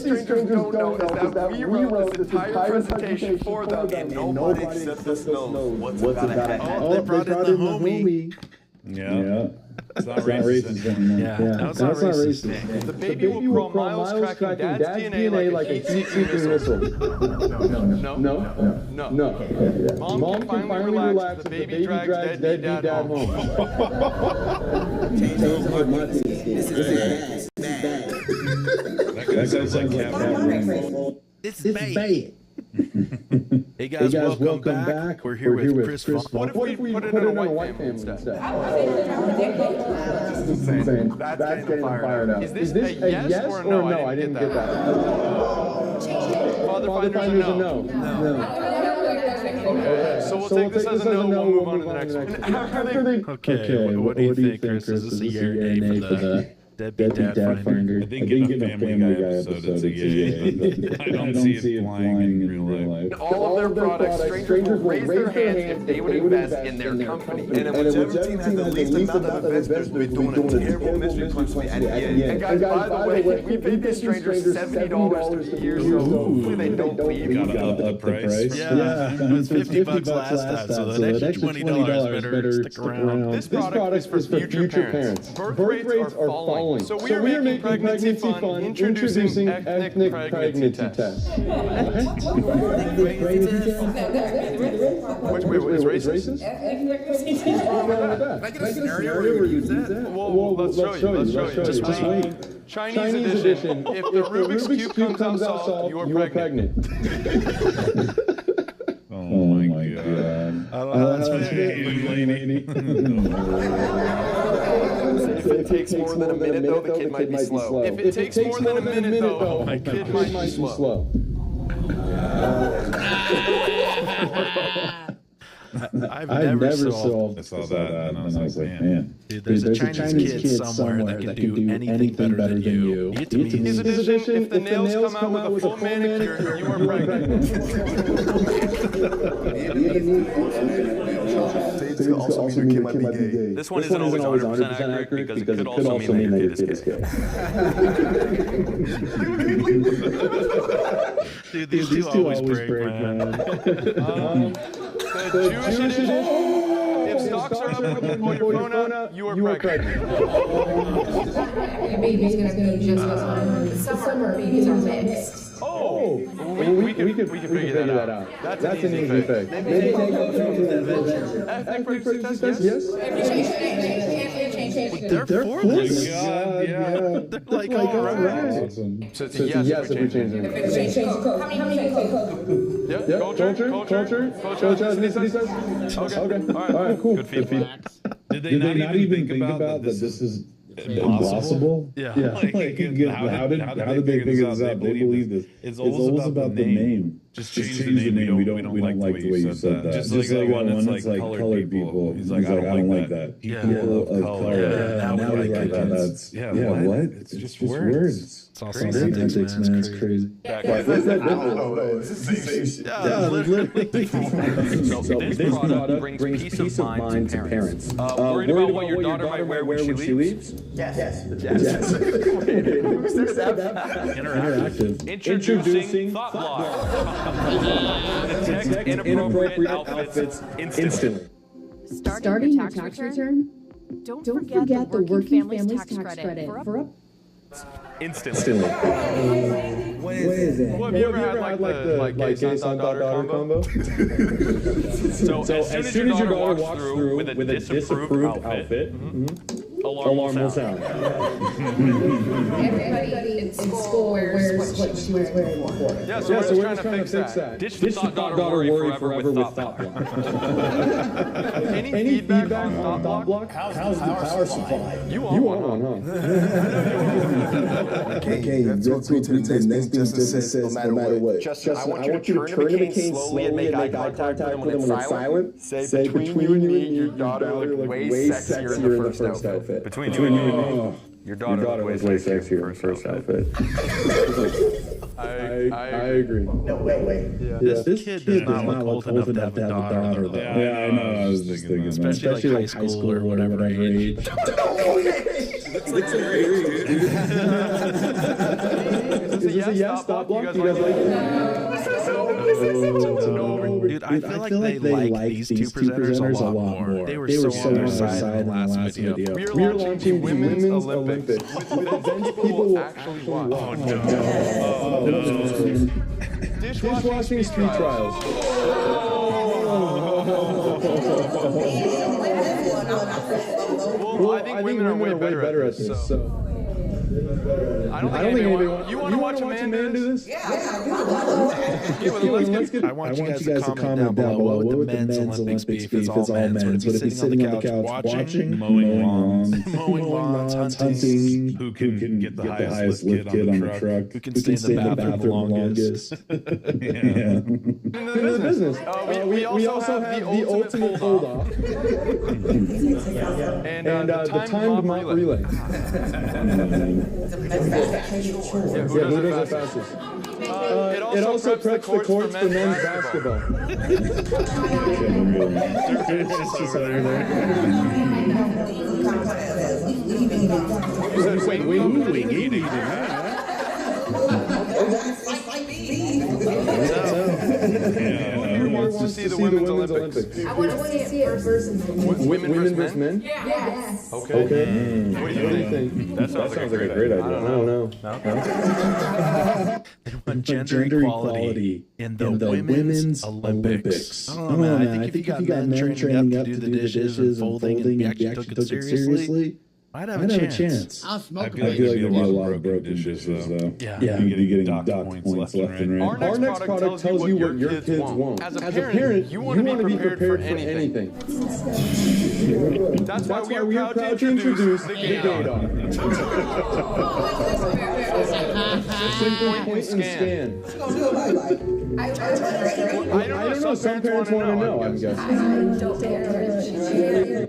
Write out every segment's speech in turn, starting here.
these strangers don't know is that we wrote this entire presentation for them, and nobody except us knows what's about to happen. Oh, they brought in the homie. Yeah. It's not racist anymore. Yeah, that's not racist. The baby will crawl miles tracking dad's DNA like a heat-seeking missile. No. Mom can finally relax as the baby drags deadbeat dad home. This is bad. That sounds like Cat. This is bad. Hey guys, welcome back. We're here with Chris Vaughn. What if we put it in a white family instead? That's getting fired up. Is this a yes or no? I didn't get that. Father Finder's a no. So we'll take this as a no. We'll move on to the next one. Okay, what do you think, Chris? Is this a yay or nay for the Deadbeat Dad Finder? I think in a Family Guy episode, it's a yay. I don't see it flying in real life. All of their products, strangers will raise their hands if they would invest in their company. And then when 17 has the least amount of investors, we're doing a terrible mystery punch at the end. And guys, by the way, we paid these strangers $70 a year, so hopefully they don't leave. Gotta up the price. Yeah, it was $50 last time, so the extra $20 better stick around. This product is for future parents. Birth rates are falling. So we are making pregnancy fun, introducing ethnic pregnancy tests. Which way is racist? Can I get a scenario where you use that? Well, let's show you. Just wait. Chinese edition. If the Rubik's Cube comes out solved, you are pregnant. Oh my god. If it takes more than a minute, though, the kid might be slow. If it takes more than a minute, though, the kid might be slow. I've never solved. I saw that and I was like, man. Dude, there's a Chinese kid somewhere that can do anything better than you. His edition, if the nails come out with a full manicure, you are pregnant. It also means your kid might be gay. This one isn't always 100% accurate because it could also mean that your kid is gay. Dude, these two always break, man. The Jewish edition, if stocks are up when you pull your phone out, you are pregnant. Your baby's gonna be just as one. Some babies are mixed. Oh, we can figure that out. That's an easy fix. Ethnic pregnancy test? Yes. They're for this. Yeah. They're like, all right. Awesome. So it's a yes if we change it. Yeah, culture, as Lisa says? Okay, all right, cool. Good feedback. Did they not even think about that this is impossible? Yeah. Like, how did they figure this out? They believe this. It's always about the name. Just change the name. We don't like the way you said that. Just like that one that's like colored people. He's like, I don't like that. People of color. Yeah, now we like that. That's what? It's just words. It's all semantics, man. It's crazy. I don't know. This is the same shit. Yeah, literally. This product brings peace of mind to parents. Worried about what your daughter might wear when she leaves? Yes. Interactive. Introducing Thought Block. Detect inappropriate outfits instantly. Starting your tax return? Don't forget the working family's tax credit for up. Instantly. What is it? Well, have you ever had like gay son-daughter combo? So as soon as your daughter walks through with a disapproved outfit, alarm will sound. Everybody in school wears what she was wearing before. Yeah, so we're just trying to fix that. Ditch the thought-daughter worry forever with Thought Block. Any feedback on Thought Block? How's the power supply? You want one, huh? Okay, that's what we to the next thing Justin says no matter what. Justin, I want you to turn to McCain slowly and make eye contact with him when it's silent. Say between you and me, your daughter looked way sexier in the first outfit. Between you and me, your daughter was way sexier in the first outfit. I agree. No, wait. Yeah. This kid does not look old enough to have a daughter, though. Yeah, I know. I was just thinking that. Especially like high school or whatever age. Is this a this a yes? Stop block? Do you guys like it? Dude, I feel like they like these two presenters a lot more. They were so on their side in the last video. We are launching the Women's Olympics with events people will actually watch. Oh, no. Dishwashing street trials. Well, I think women are way better at this. So. I don't think anybody wants. You want to watch a man do this? Yeah. I want you guys to comment down below what would the men's Olympics be if it's all men? Would it be sitting on the couch watching, mowing lawns, hunting? Who can get the highest lift kid on the truck? Who can stay in the bathroom the longest? In the business. We also have the ultimate fold-off. And the timed mop relay. Who does it fastest? It also preps the courts for men's basketball. Who wants to see the Women's Olympics? I want to see it versus Women versus men? Yes. Okay. What do you think? That sounds like a great idea. I don't know. They want gender equality in the Women's Olympics. Oh man, I think if you got men training up to do the dishes and folding and actually took it seriously, I'd have a chance. I feel like there'd be a lot of broken dishes, though. Yeah. You're getting dock points left and right. Our next product tells you what your kids won't. As a parent, you want to be prepared for anything. That's why we are proud to introduce the Ldoe Point and Scan. I don't know. Some parents want to know, I'm guessing.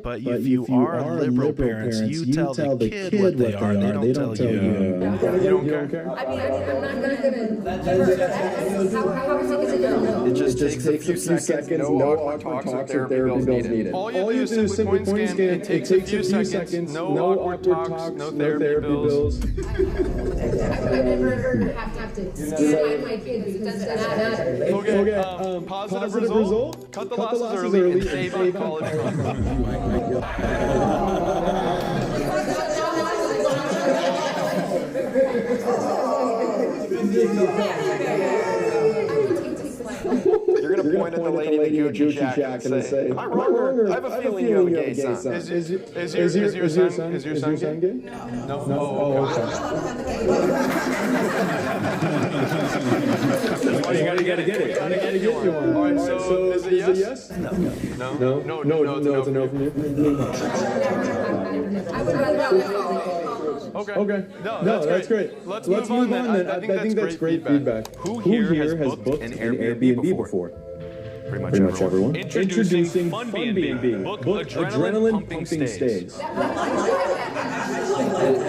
But if you are liberal parents, you tell the kid what they are. They don't tell you. You don't care? I mean, I'm not gonna give her how is it gonna know? It just takes a few seconds. No awkward talks or therapy bills needed. All you do is simply point scan. It takes a few seconds. No awkward talks. No therapy bills. I would never have to scan my kid because it doesn't matter. Okay. Positive result. Cut the losses early and save on college costs. You're going to point at the lady in the Gucci shack and say, am I wrong or I have a feeling you have a gay son. Is your son gay? No. Oh, okay. You gotta get it. You gotta get one. All right, so is it yes? No, it's a no from you. I would rather Okay. No, that's great. Let's move on then. I think that's great feedback. Who here has booked an Airbnb before? Pretty much everyone. Introducing Fun B&B. Book adrenaline pumping stays.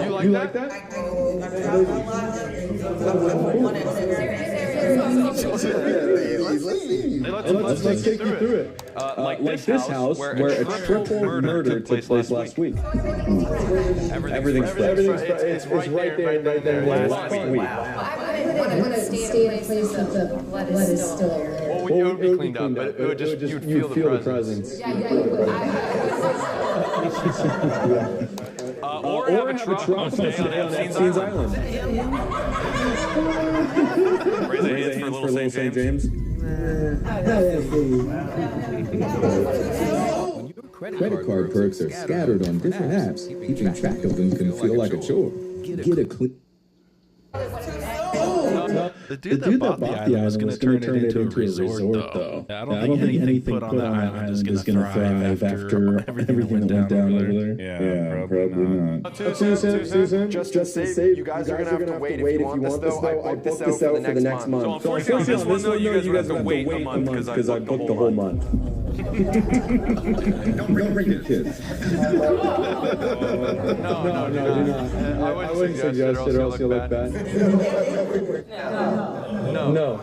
You like that? Let's take you through it. Like this house where a triple murder took place last week. Everything's it's right there last week. I wouldn't want to stay in a place that the blood is still there. Well, it would be cleaned up, but it would just you'd feel the presence. Yeah, you would. Or have a truck on Epstein's Island. Raise the hands for Little St. James. Credit card perks are scattered on different apps. Keeping track of them can feel like a chore. Get a clean. The dude that bought the island was going to turn it into a resort, though. I don't think anything put on that island is going to thrive after everything that went down over there. Yeah, probably not. Too soon. Just to save. You guys are going to have to wait if you want this, though. I booked this out for the next month. So unfortunately, on this one, though, you guys are going to have to wait a month because I booked the whole month. Don't bring your kids. No, do not. I wouldn't suggest it or else you'll look bad. No.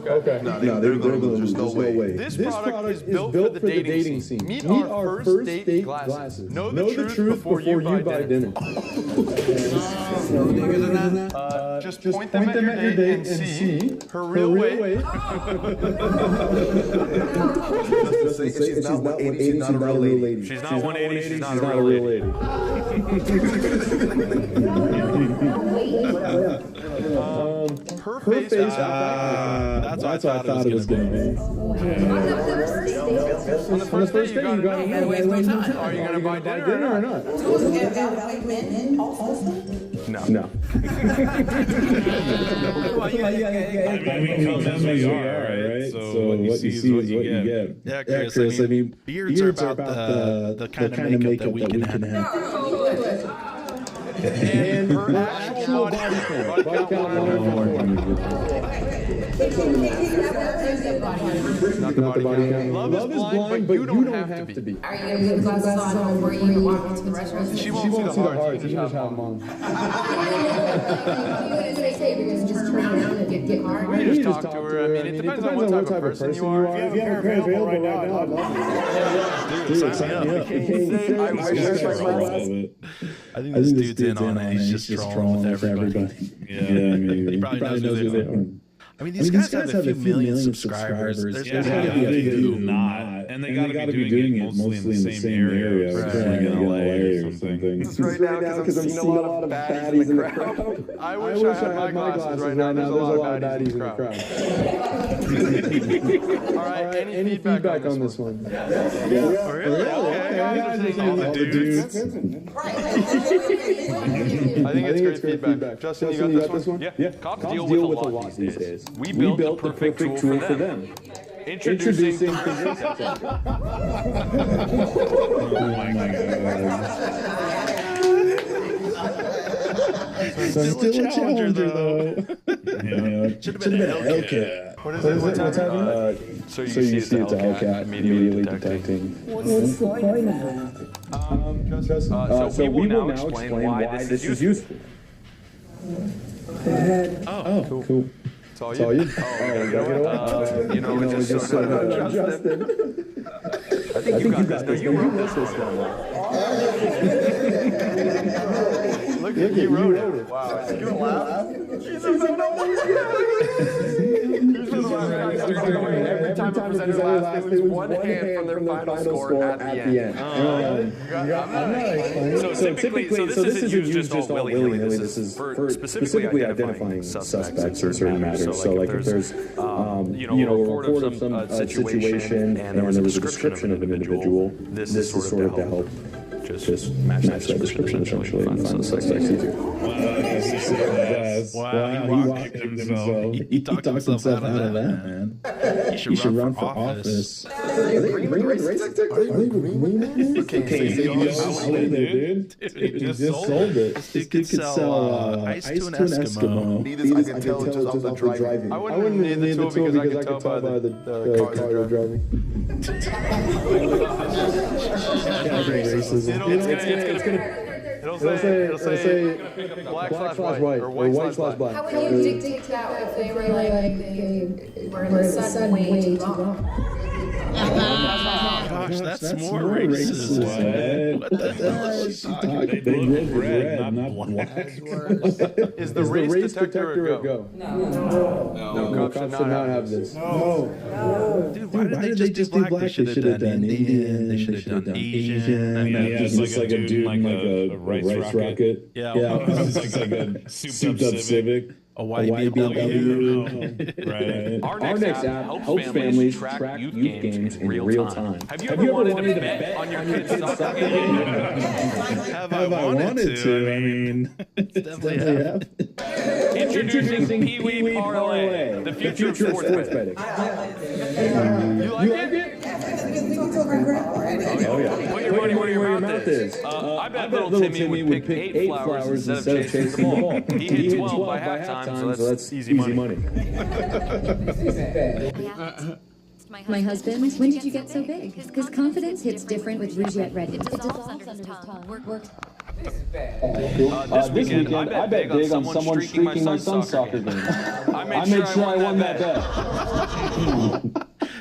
Okay. No, they're gonna lose. There's no way. This product is built for the dating scene. Meet our first date glasses. Know the truth before you buy dinner. Just point them at your date and see her real weight. She's not 180, she's not a real lady. She's not 180, she's not a real lady. Her face. That's what I thought it was going to be. On the first date, you got to know, are you going to buy dinner or not? No. I mean, come as we are, right? So what you see is what you get. Yeah, Chris, I mean, beards are about the kind of makeup that we can have. And her actual body count. Not the body count. Love is blind, but you don't have to be. Are you going to get glasses on before you walk into the restaurant? She won't see the hearts. You just have them on. You're going to say you're going to just turn around and get hard? You just talk to her. I mean, it depends on what type of person you are. If you have a pair available right now, I'd love it. Dude, sign me up. I think this dude's in on it. He's just trolling with everybody. Yeah, I mean, He probably knows who they are. I mean, these guys have a few million subscribers. There's yeah, gotta be a they few. do not. And they gotta be doing it mostly in the same area. Like in LA or something. It's right now because I'm seeing a lot of baddies in the crowd. I wish I had my glasses right now. There's a lot of baddies in the crowd. All right, any feedback on this one? Yeah. Really? Okay, guys are saying all the dudes. I think it's great feedback. Justin, you got this one? Yeah. Cops deal with a lot these days. We built the perfect tool for them. Introducing Oh my God. Still a challenger, though. Should have been a Hellcat. What is it? What's happening? So you see it's a Hellcat, immediately detecting. What's the point of that? So we will now explain why this is useful. Oh, cool. It's all you? You know, it's just sort of Justin. I think you got this. You wrote this one. Look, you wrote it. Wow. You don't laugh? Every time I presented last, it was one hand from their final score at the end. So typically, this isn't used just all willy-nilly. This is for specifically identifying suspects or certain matters. So like if there's, a report of some situation and there was a description of an individual, this is sort of to help just match that description essentially and find the suspects easier. Wow, he talked himself out of that, man. He should run for office. Are they just sold it. This dude could sell ice to an Eskimo. I can tell just off the driving. I wouldn't need the tool because I could tell by the car you're driving. It'll say black/white or white/black. How would you dictate that if they were like, they were in the sun way too long? Gosh, that's more racist. What the hell is she talking? They look red, not black. Is the race detector a go? No, cops should not have this. Dude, why did they just do black? They should have done Indian. They should have done Asian. Yeah, just like a dude in like a rice rocket. Yeah. It's like a souped up Civic. A white BMW. Right. Our next app helps families track youth games in real time. Have you ever wanted to bet on your kid's soccer game? Have I wanted to? I mean, definitely have. Introducing Pee-wee Parlay, the future of sports betting. You like it? Oh yeah. Put your money where your mouth is. I bet little Timmy would pick 8 flowers instead of chasing the ball. He hit 12 by halftime, so that's easy money. My husband, when did you get so big? Because confidence hits different with Rougeette Ready. It dissolves under his tongue. This weekend, I bet big on someone streaking my son's soccer game. I made sure I won that bet.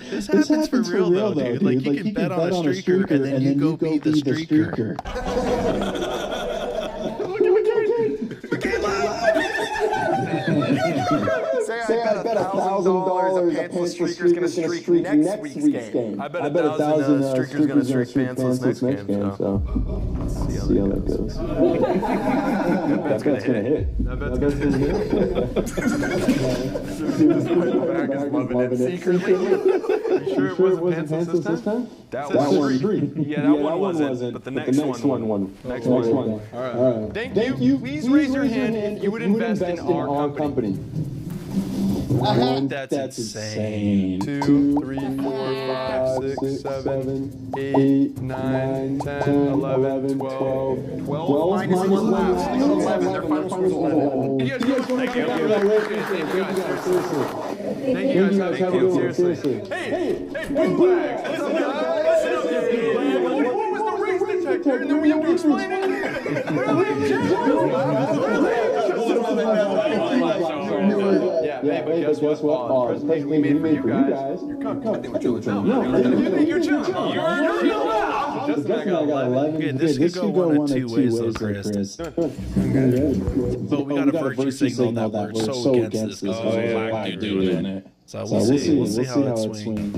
This happens for real though, dude. Like you can bet on a streaker and then you go be the streaker. Say I bet $1,000 a pants streaker's gonna streak next week's game. I bet 1,000 streakers gonna streak pantsless next game. So see how that goes. That bet's gonna hit. That bet's gonna hit. Secretly. You sure it wasn't pantsless this time? That one free. Yeah, that one wasn't. But the next one. Next one. All right. Thank you. Please raise your hand if you would invest in our company. That's insane. 2, 3, 4, 5, 6, 7, 8, 9, 10, 11, 12. 12 minus 1 last. They got 11. Their final score is 11. Thank you. Thank you guys. Have a good one. Seriously. Hey, bootlegs. What's up, guys? What was the race detector? And then we have to explain it. Yeah, but guess what? Presentation we made for you guys. You're chilling. You're chilling. Just I got 11. Okay, this could go one of two ways, though, Chris. But we got a virtue signal that we're so against this because we're black dude doing it. So we'll see how it swings.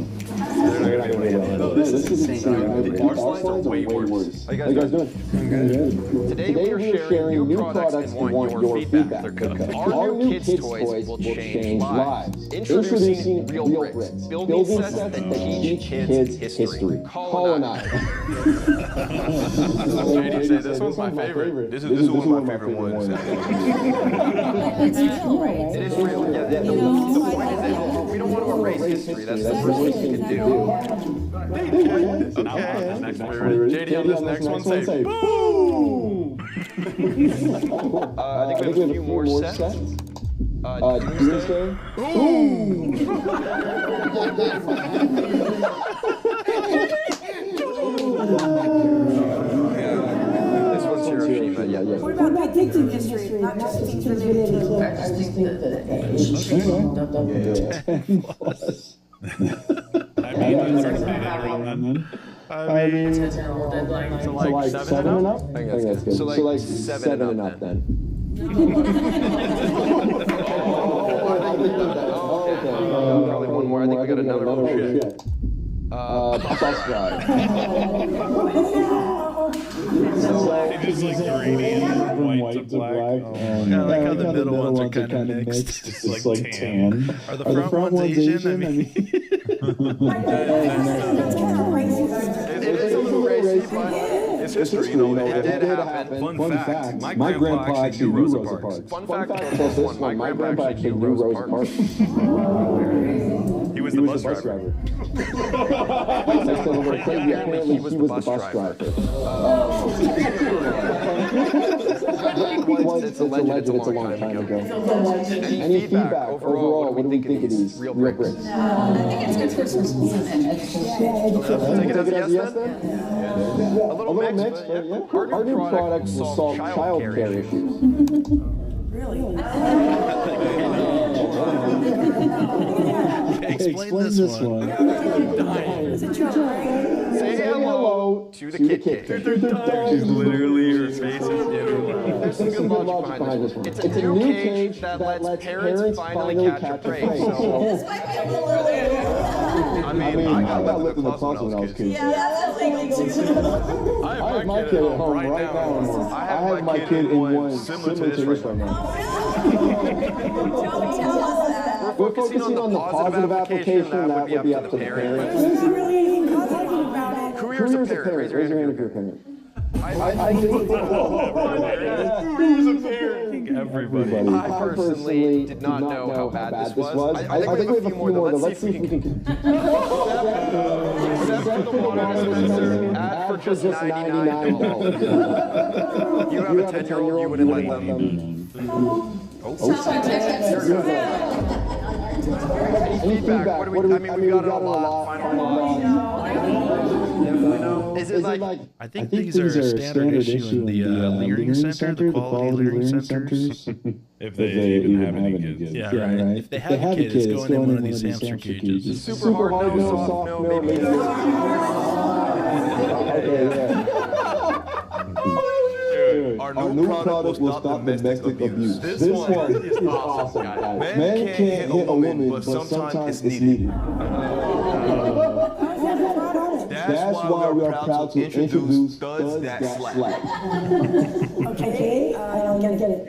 This is insane. Our slides are way worse. How you guys doing? Today we are sharing new products and want your feedback. Our new kids' toys will change lives. Introducing Real Bricks, building sets that teach kids history. Colonize. This one's my favorite. This is one of my favorite ones. It's real, right? It is real. Yeah, the point is that we don't want to erase history. That's the worst thing we can do. Okay. Next favorite. JD on this next one, say boom! I think we have a few more sets. Doomsday. Boom! This one's Hiroshima. Yeah. What about predicting history, not just things related to the I just think that it's I mean, deadline. so like 7 and up? I think that's good. So like 7 and up then. Probably one more. I think we got another one. Bus ride. It's like gradient from white to black. I like how the middle ones are kind of mixed. It's like tan. Are the front ones Asian? I mean, It is a little racy, but it's history. You know, it did happen. Fun fact, my grandpa actually knew Rosa Parks. Fun fact about this one, my grandpa actually knew Rosa Parks. He was the bus driver. Apparently he was the bus driver. It's a legend, it's a long time ago. Any feedback overall, what do we think it is? Real Bricks. I think it's good for schools and education. Take it as a yes then? A little mixed, but yeah. Our new products will solve child care issues. explain this one. Say hello to the Kit Kat. She's literally her face is in. There's some good logic behind this one. It's a new cage that lets parents finally catch a prey. This might be a little early. I mean, I got lip in the closet when I was a kid. Yeah, that's illegal. I have my kid at home right now. I have my kid in one similar to this right now. Don't tell us that. We're focusing on the positive application, that would be up to the parents. Careers of parents. Raise your hand if you're a parent. I think Who's a parent? Everybody. I personally did not know how bad this was. I think we have a few more though. Let's see if we can. Except for the water dispenser, Ad for just $99. You have a 10-year-old, you wouldn't let them. Any feedback? What do we, I mean, we've got it a lot. Final thoughts. Is it like, I think these are standard issue in the Learning Center, the quality learning centers. If they even have any kids. Yeah, right. If they have a kid, it's going in one of these hamster cages. super hard, no, soft, no, maybe. Okay, yeah. Our new product will stop domestic abuse. This one is awesome, guys. Men can't hit a woman, but sometimes it's needed. That's why we are proud to introduce Studs That Slap. Okay, I don't get it.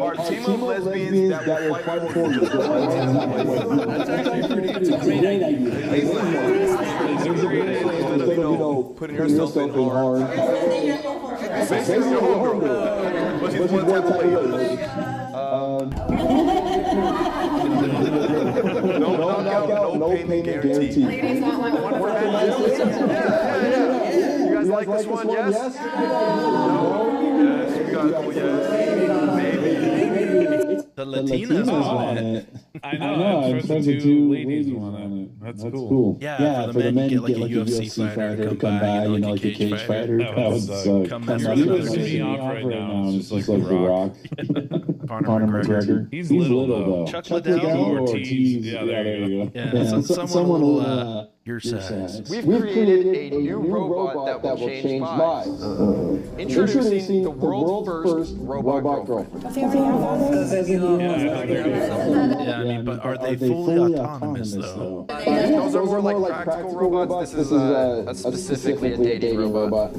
Our team of lesbians that will fight for you. That's actually pretty great idea. Instead of, putting yourself in hard. Basically, your homegirl. But she's one type of lady. No knockout, no payment guarantee. Ladies want one for You guys like this one? Yes? No? Yes, you guys, maybe. The Latinas want it. I know. I'm supposed to two ladies want it. That's cool. Yeah, for the men, you get like a UFC fighter to come by, like a cage fighter. That would suck. Come You're pissing me off right now. It's just like The Rock. Conor McGregor. He's little though. Chuck Liddell. Ortiz. Yeah, there you go. Yeah, someone will your size. We've created a new robot that will change lives. Introducing the world's first robot girlfriend. Yeah, I mean, but are they fully autonomous though? Those are more like practical robots. This is specifically a dating robot.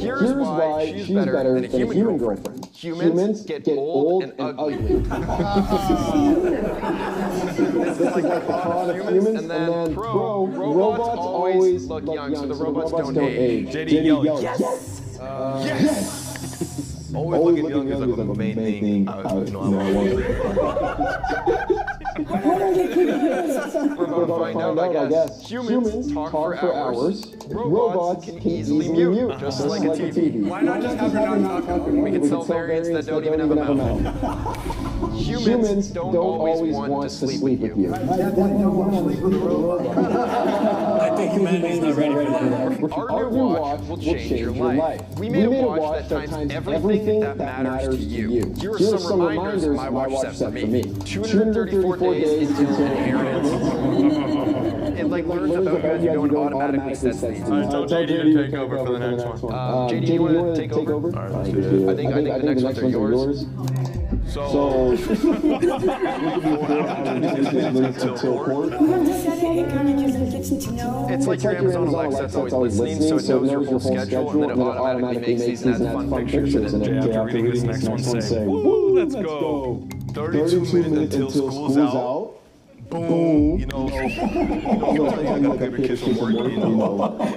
Here's why she's better than a human girlfriend. Humans get old and ugly. This is like the con of humans, and then pro, robots always look young, so the robots don't age. JD, yell, yes! Yes! Always looking young is like the main thing I want. We're about to find out, I guess. Humans talk for hours. Robots can easily mute, just like a TV. Why not just have her not talk? We can sell variants that don't even have a mouth. Humans don't always want to sleep with you. I think humanity's not ready for that. Our new watch will change your life. We made a watch that times everything that matters to you. Here are some reminders my watch set for me. 234 days until inheritance. It like learns about you as you go and automatically sets these. Tell JD to take over for the next one. JD, do you want to take over? I think the next ones are yours. So it's like your Amazon Alexa that's always listening, so it knows your whole schedule, and then it automatically makes these and adds fun pictures in it. after reading this next one, say, woo, let's go. 32 minutes until school's out. Boom. You know, I got a paper kiss from work,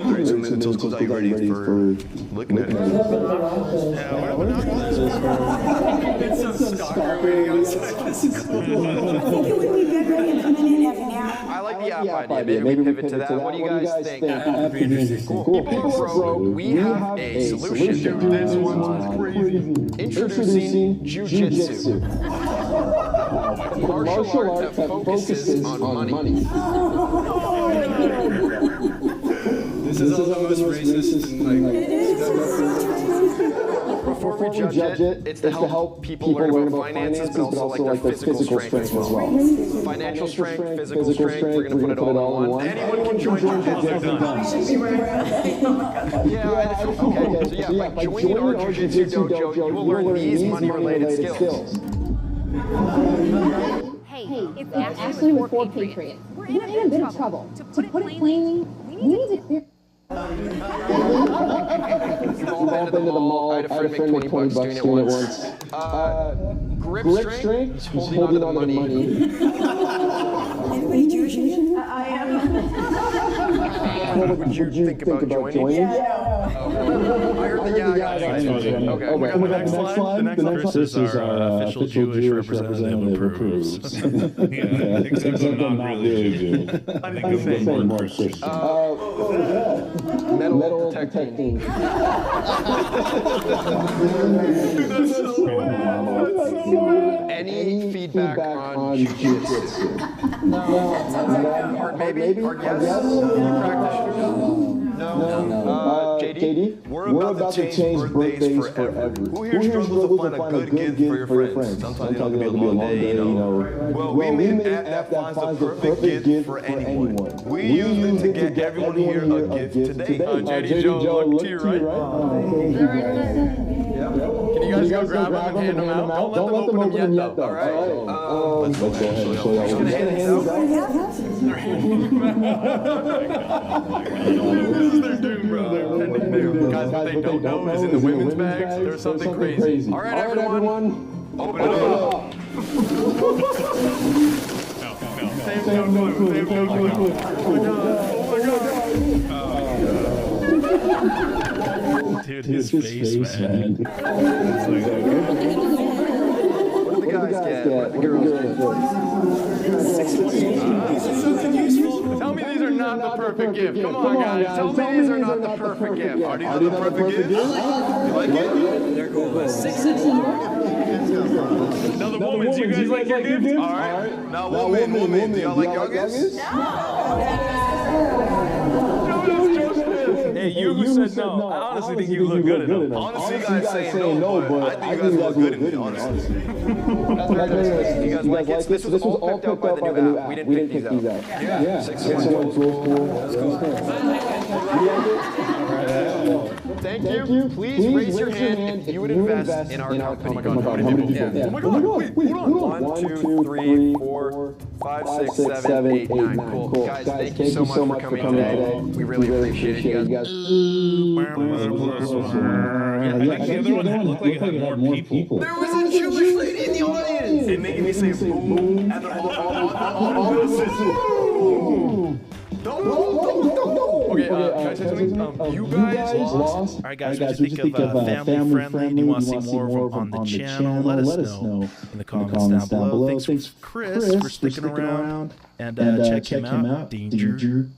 32 minutes until school's out, you ready for looking at it. It's a stalker outside the school. I think it would be better if come in and have an app. I like the app idea. Maybe we pivot to that. What do you guys think? Cool. People are broke. We have a solution. This one's crazy. Introducing Jiu-Jitsu. Martial art that focuses on money. This is all the most racist and Before we judge it, it's to help people learn about finances, but also like their physical strength as well. Financial strength, physical strength, we're going to put it all in one. Anyone can join Jiu-Jitsu. Yeah, okay. So yeah, by joining our Jiu-Jitsu dojo, you will learn these money-related skills. Hey, it's Ashley with 4 Patriots. We're in a bit of trouble. To put it plainly, we need to clear. You've all been to the mall. I had a friend make $20 doing it once. Grip strength, holding on to the money. Anybody Jewish? I am. What would you think about joining? Yeah. I heard the yeah. Okay. The next slide. This is our official Jewish representative approves. Yeah, except I'm not really Jew. I think I'm more Christian. Metal detecting. Any feedback on jiu-jitsu? Or maybe? Or yes? No. JD? We're about to change birthdays forever. Who here struggles to find a good gift for your friends? Sometimes it'll be a long day, you know. Well, we made an app that finds the perfect gift for anyone. We used it to get everyone here a gift today. JD Joe, look to you, right? Can you guys go grab them and hand them out? Don't let them open them yet, though. All right. Let's go ahead and show y'all. Just gonna hand these out. This is their doom, bro. Guys, what they don't know is in the women's bags, there's something crazy. All right, everyone. Open it up. Save no clue. Dude, his face, man. What do the guys get? What do the girls get? Tell me these are not the perfect gift. Come on, guys. Tell me these are not the perfect gift. Are these the perfect gift? You like it? There goes 6 Another woman. Do you guys like your gift? All right. Now, woman. Do y'all like your gifts? Hey, you who said no. I honestly think you look good enough. Honestly, you guys saying no, but I think you guys look good in it, honestly. You guys like it? This was all picked up by the new app. We didn't pick these out. Yeah. 6 1 cool. Let's go. Thank you. Please raise your hand if you would invest in our company. How many people? Oh my God. Wait, hold on. 1, 2, 3, 4, 5, 6, 7, 8, 9. Cool. Guys, thank you so much for coming today. We really appreciate it, you guys. I think the other one looked like it had more people. There was a Jewish lady in the audience. It made me say boom. And okay, can I say something? You guys lost. All right, guys, what do you think of family-friendly? Do you want to see more on the channel? Let us know in the comments down below. Thanks, Chris, for sticking around. And check him out, Danger.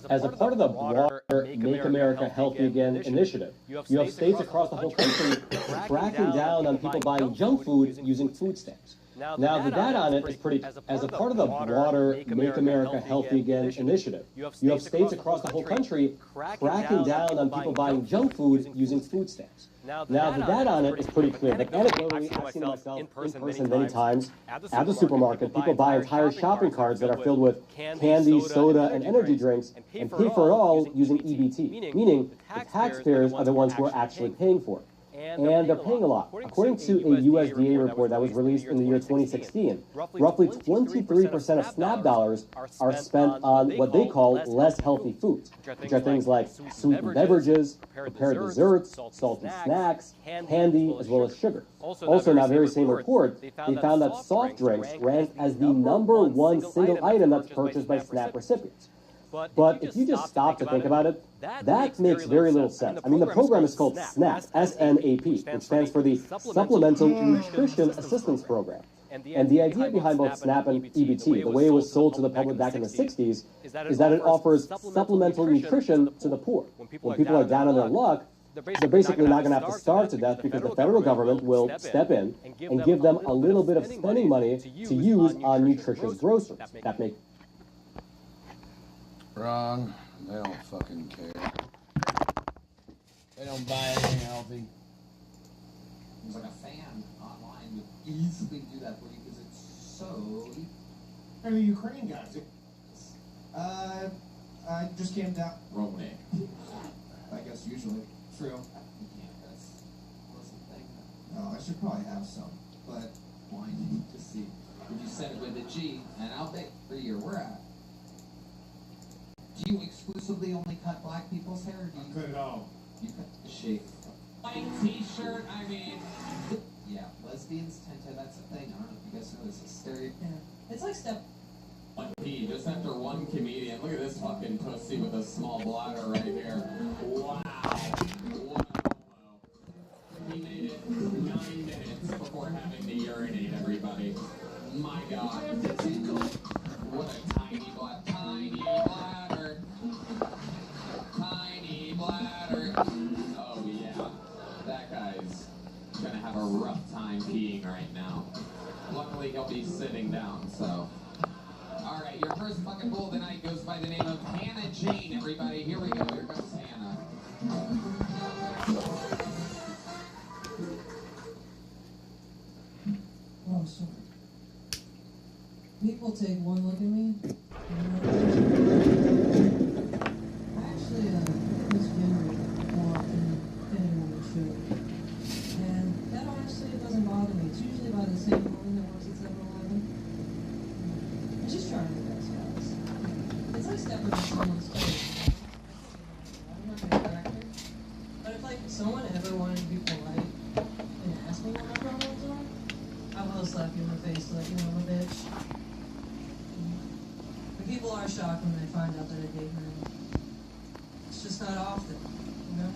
As a part of the broader Make America Healthy Again initiative, you have states across the whole country cracking down on people buying junk food using food stamps. Now, the data on it is pretty. As a part of the broader Make America Healthy Again initiative, you have states across the whole country cracking down on people buying junk food using food stamps. Now, the data on it is pretty clear, but anecdotally, I've seen myself in person many times at the supermarket. People buy entire shopping carts that are filled with candy, soda, and energy drinks, and pay for it all using EBT, meaning the taxpayers are the ones who are actually paying for it. And they're paying a lot. According to a USDA report that was released in the year 2016, roughly 23% of SNAP dollars are spent on what they call less healthy foods, which are things like sweetened beverages, prepared desserts, salty snacks, candy, as well as sugar. Also, in that very same report, they found that soft drinks ranked as the #1 single item that's purchased by SNAP recipients. But if you just stop to think about it, that makes very little sense. I mean, the program is called SNAP, S-N-A-P, which stands for the Supplemental Nutrition Assistance Program. And the idea behind both SNAP and EBT, the way it was sold to the public back in the 60s, is that it offers supplemental nutrition to the poor. When people are down on their luck, they're basically not going to have to starve to death because the federal government will step in and give them a little bit of spending money to use on nutritious groceries. That makes Wrong. They don't fucking care. They don't buy anything healthy. There's like a fan online would easily do that for you because it's so easy. And the Ukraine guys. I just came down. Roman egg. I guess usually. True. You can't. That's the thing. No, I should probably have some. But why need to see? Would you send it with a G? And I'll bet for the year we're at. Do you exclusively only cut black people's hair? Or do you cut it all? You cut the shape. White t-shirt, I mean. Yeah, lesbians tend to, that's a thing. I don't know if you guys know this. It's stereotypical. It's like step 1P, just after one comedian. Look at this fucking pussy with a small bladder right here. Wow. Wow. He made it 9 minutes. before having to urinate, everybody. My God. What a tiny bladder. Tiny bladder. Tiny bladder. Oh, yeah. That guy's gonna have a rough time peeing right now. Luckily, he'll be sitting down, so. All right, your first fucking bull tonight goes by the name of Hannah Jane, everybody. Here we go. Here comes Hannah. Oh, sorry. People take one look at me. I actually misgendered more often than anyone should. And that honestly doesn't bother me. It's usually by the same woman that works at 7-Eleven. I'm just trying my best, guys. It's like stepping on someone's toes. I'm not gonna correct her. But if like someone ever wanted to be polite and ask me what my problems are, I will slap you in the face like, you know, I'm a bitch. But people are shocked when they find out that I date men. It's just not often, you know?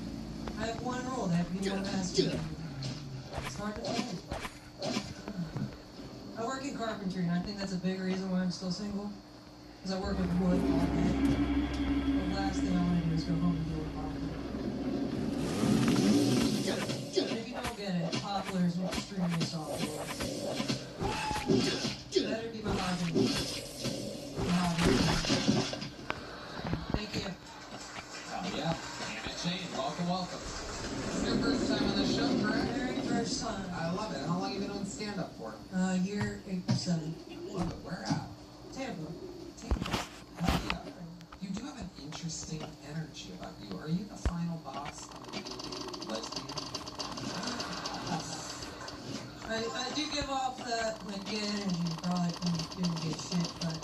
I have one rule, they have to be more masculine. It's hard to find. I work in carpentry, and I think that's a big reason why I'm still single. Because I work with wood all day. The last thing I want to do is go home and deal with poplar. And if you don't get it, poplar is an extremely soft wood. Better be mahogany. Thank you. Oh, yeah. Hannah Jane, welcome, welcome. It's your first time on the show, correct? Very first time. I love it. How long have you been doing stand-up for? Year 87. Love it. Where at? Tampa. Hell yeah. You do have an interesting energy about you. Are you the final boss of the lesbian? I do give off that like gay energy, probably didn't get shit, but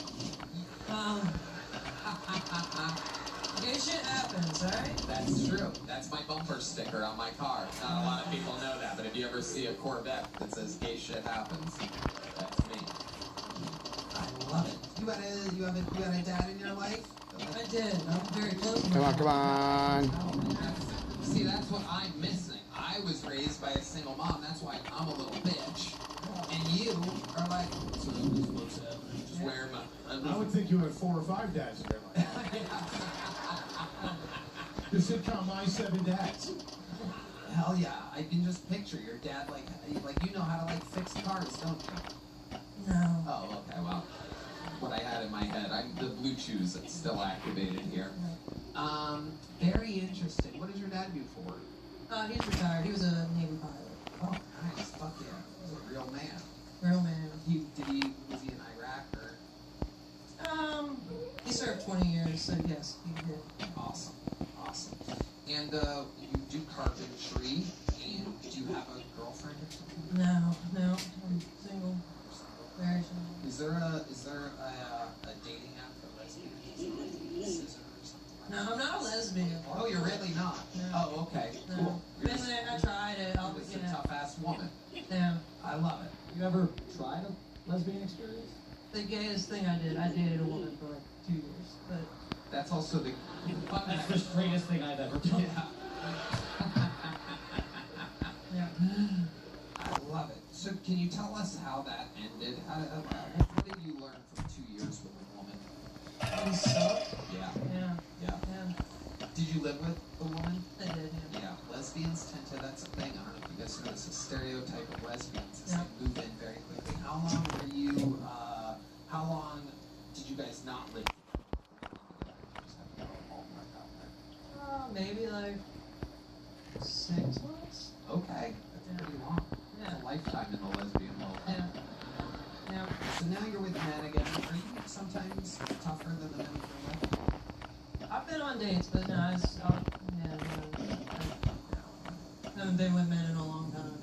gay shit happens, alright? That's true. That's my bumper sticker on my car. Not a lot of people know that, but if you ever see a Corvette that says gay shit happens, that's me. I love it. You had a dad in your life? I did. I'm very close to Come on, come on. See, that's what I'm missing. I was raised by a single mom. That's why I'm a little bitch. And you are like, just wearing my... I would think you had 4 or 5 dads in your life. The sitcom My 7 Dads. Hell yeah. I can just picture your dad like you know how to like fix cars, don't you? No. Oh, okay, well. What I had in my head. I'm the blue chews that's still activated here. Very interesting. What does your dad do for work? He's retired. He was a Navy pilot. Oh, nice. Fuck yeah. He's a real man. Real man. Was he in Iraq or? He served 20 years, so yes, he did. Awesome. Awesome. And you do carpentry, and do you have a girlfriend or something? No, I'm single. Very single. Is there a dating app for lesbians? Scissor or something like No, I'm not a lesbian. Oh, you're really not? No. Oh, okay. No. Cool. I tried it. You're just a tough-ass woman. Yeah. I love it. You ever tried a lesbian experience? The gayest thing I dated a woman for like 2 years, but... That's also the... That's the straightest thing I've ever done. Yeah. I love it. So can you tell us how that ended? What did you learn from 2 years with a woman? You suck? Yeah. Yeah. Did you live with a woman? I did, yeah. Yeah. Lesbians tend to, that's a thing. I don't know if you guys know this, a stereotype of lesbians is Yeah. they move in very quickly. How long did you guys not live together? Maybe like 6 months? Okay. That's pretty long. Yeah. It's a lifetime in the lesbian world. Yeah. So now you're with men again. Are you sometimes tougher than the men you're with? I've been on dates, but no, I haven't been with men in a long time.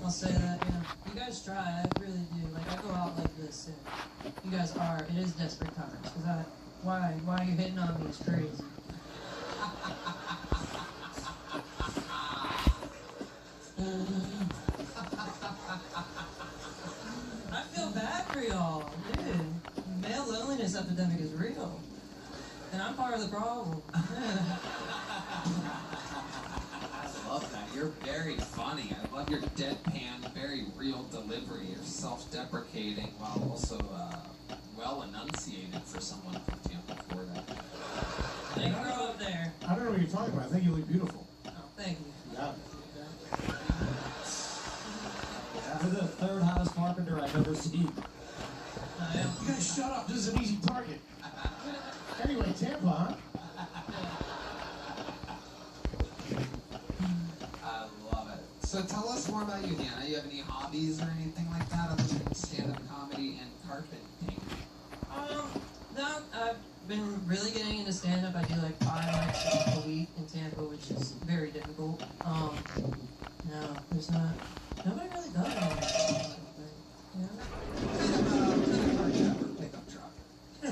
I'll say that, yeah. You guys try, I really do. Like, I go out like this, and you guys it is desperate times. Because why are you hitting on me is crazy. I feel bad for y'all, dude. Male loneliness epidemic is real. And I'm part of the problem. I love that. You're very funny. I love your deadpan, very real delivery. You're self-deprecating while also well enunciated for someone from Tampa, Florida. They grow up there. I don't know what you're talking about. I think you look beautiful. Oh, thank you. Yeah. You're the third hottest carpenter I've ever seen. You guys shut up. This is an easy target. Anyway, Tampa, huh? I love it. So tell us more about you, Hannah. You have any hobbies or anything like that other than stand-up comedy and carpenting? No, I've been really getting into stand-up. I do like 5 nights a week in Tampa, which is very difficult. No, there's not. Nobody really does it. Pickup truck. I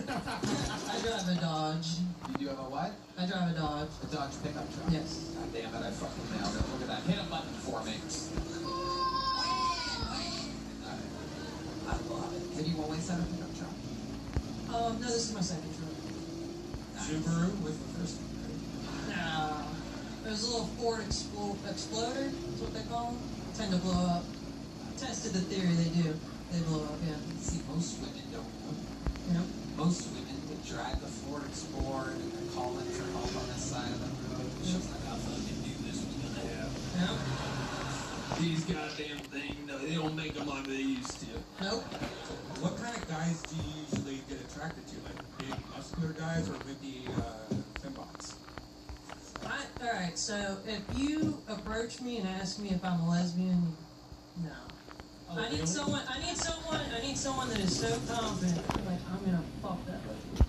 drive a Dodge. You do have a what? I drive a Dodge. A Dodge pickup truck? Yes. God damn it, I fucking nailed it. Look at that. Hit a button for me. I love it. Have you always had a pickup truck? No, this is my second truck. Subaru was the first one, right? No. There's a little Ford Exploder, that's what they call them. Tend to blow up. Tested the theory, they do. They blow up, yeah. See, most women don't know. Yep. Most women would drive the Ford Explorer and they're calling for help on this side of the road. She's like, I fucking knew this was gonna happen. Yep. These goddamn things, they don't make them like they used to. Nope. What kind of guys do you usually get attracted to? Like big muscular guys or maybe fembots? Alright, so if you approach me and ask me if I'm a lesbian, no. Oh, I need someone that is so confident, like, I'm gonna fuck that lady.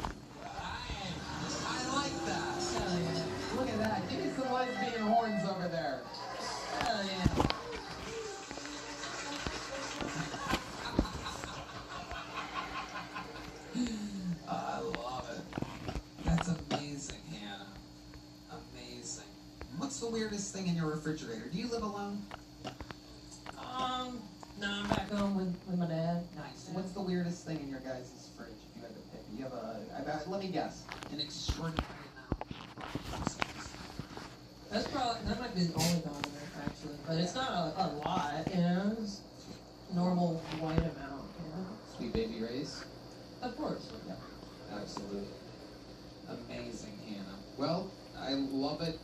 I like that. Hell yeah. Look at that. Give me some lesbian horns over there. Hell yeah. I love it. That's amazing, Hannah. Amazing. What's the weirdest thing in your refrigerator? Do you live alone? No, I'm back home with my dad. Nice. What's the weirdest thing in your guys' fridge if you had to pick? You have let me guess, an extraordinary amount. That might be the only condiment, actually. But it's not a lot, you know? It's normal white amount, you know? Sweet Baby Ray's? Of course. Yeah, absolutely. Amazing, Hannah. Well, I love it.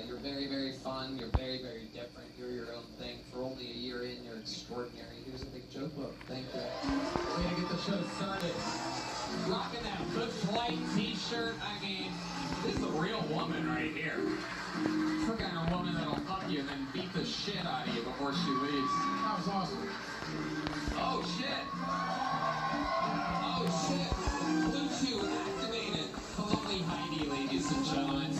You're very, very fun. You're very, very different. You're your own thing. For only a year in, you're extraordinary. Here's a big joke book. Thank you. Way to get the show started. Rocking that Good Flight t-shirt. I mean, this is a real woman right here. It's the kind of woman that'll fuck you and then beat the shit out of you before she leaves. That was awesome. Oh, shit. Oh, shit. Bluetooth activated. The lovely Heidi, ladies and gentlemen.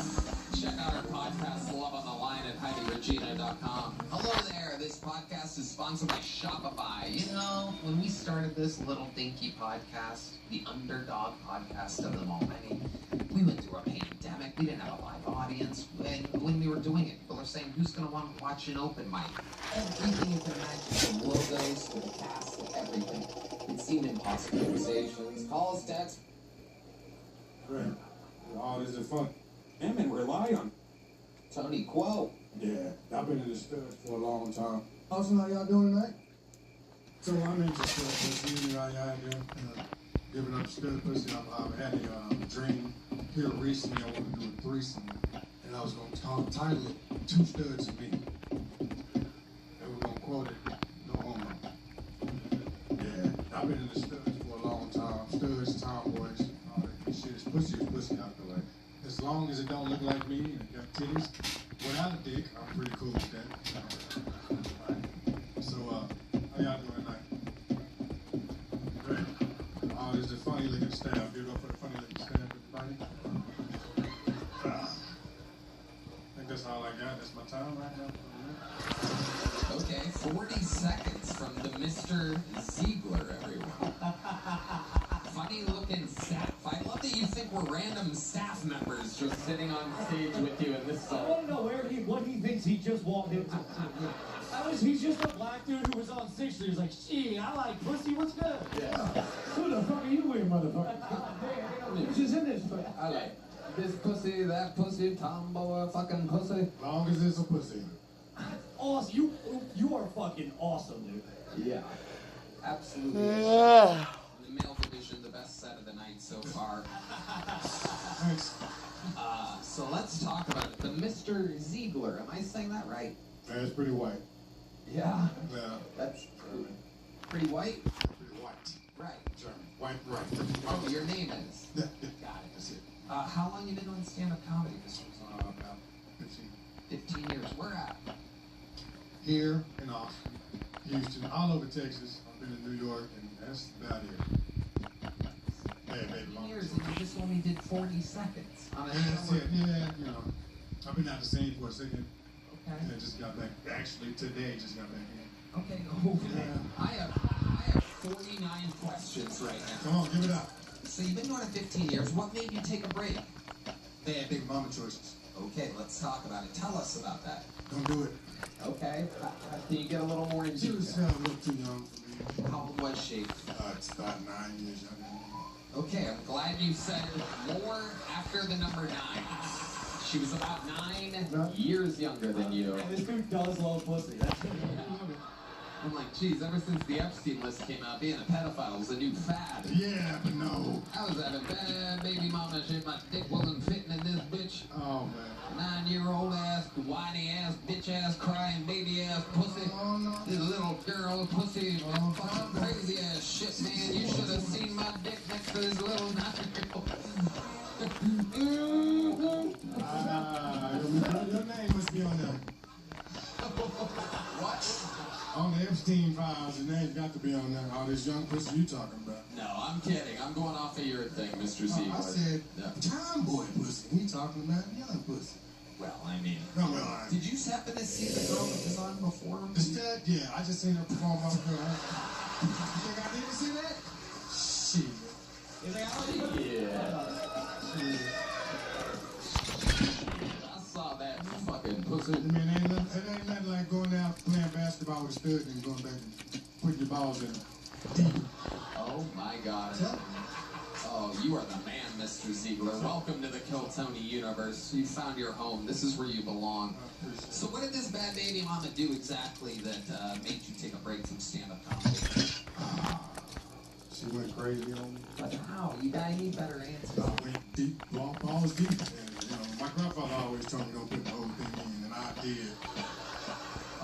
Check out our podcast, Love on the Line, at HeidiRegina.com. Hello there. This podcast is sponsored by Shopify. You know, when we started this little dinky podcast, the underdog podcast of them all, I mean, we went through a pandemic. We didn't have a live audience. And when we were doing it, people are saying, who's going to want to watch an open mic? Everything you can imagine, from logos to the cast to everything. It seemed impossible. Conversations, calls, texts. Right. Oh, this is fun. Yeah, man, rely on Tony Quo. Yeah, I've been in the stud for a long time. Also, how y'all doing tonight? So I'm into stud pussy. You know how y'all doing? Giving up stud pussy. I've had a dream here recently. I want to do a threesome, and I was going to title it "Two Studs and Me," and we're going to quote it, "No homo." Yeah, I've been in the studs for a long time. Studs, tomboys, all that shit. It's pussy is pussy. I feel like. As long as it don't look like me and it got titties, without a dick, I'm pretty cool with that. Right. So, how y'all doing tonight? Great. Oh, there's a funny looking staff. Give it up for the funny looking staff, everybody. I think that's all I got. That's my time right now. Okay, 40 seconds from the Mr. Ziegler, everyone. Funny looking staff. I love that you think we're random staff members just sitting on stage with you in this I want to know what he thinks he just walked into. He's just a black dude who was on 60. He was like, gee, I like pussy, what's good? Yeah. Who the fuck are you with, motherfucker? Who's just in this fuck? I like this pussy, that pussy, tomboy, fucking pussy. Long as it's a pussy. Awesome. You are fucking awesome, dude. Yeah. Absolutely. In the male division, the best set of the night so far. Thanks. So let's talk about it. The Mr. Ziegler. Am I saying that right? Yeah, it's pretty white. Yeah. Yeah. That's pretty white? Pretty white. Right. German. White, right. Oh, your name is? Got it. That's it. How long you been doing stand-up comedy? This was about 15. 15 years. Where at? Here in Austin, Houston, all over Texas. I've been in New York, and that's about it. Hey, baby, 15 years, and you just only did 40 seconds on a yeah, that's show. it. Yeah, you know, I've been out the scene for a second. Okay. And I just got back. Actually, today just got back in. Okay. Oh, I have 49 questions right now. Come on, give it up. So you've been doing it 15 years. What made you take a break? Bad big mama choices. Okay, let's talk about it. Tell us about that. Don't do it. Okay. Can you get a little more into She was a little too young for me. How old was she? It's about 9 years younger than me. Okay, I'm glad you said more after the number 9. She was about 9 years younger than you. And this dude does love pussy. That's I'm like, geez, ever since the Epstein list came out, being a pedophile was a new fad. Yeah, but no. I was having bad baby mama shit. My dick wasn't fitting in this bitch. Oh, man. 9-year-old ass, whiny ass, bitch ass, crying baby ass pussy. Oh, no. This little girl pussy, fucking crazy ass shit, man. You should have seen my dick next to this little 9-year-old. Your name must be on there. What? On the Epstein files, your name's got to be on there. All this young pussy you talking about. No, I'm kidding. I'm going off of your thing, Mr. Ziegler. I said tomboy pussy. We talking about young pussy. Well, I mean, Did you happen to see the girl that was on before? The stud? Yeah, I just seen her perform on her. You think I didn't see that? Shit. Yeah. I saw that fucking pussy. I mean, it ain't nothing like going out playing basketball with a stud and going back and putting your balls in deep. Oh my God. Oh, you are the man, Mr. Ziegler. Welcome to the Kill Tony universe. You found your home. This is where you belong. So what did this bad baby mama do exactly that made you take a break from stand-up comedy? She went crazy on me. But how? You gotta need better answers. I went deep, balls deep. And, you know, my grandfather always told me don't put the whole thing in, and I did.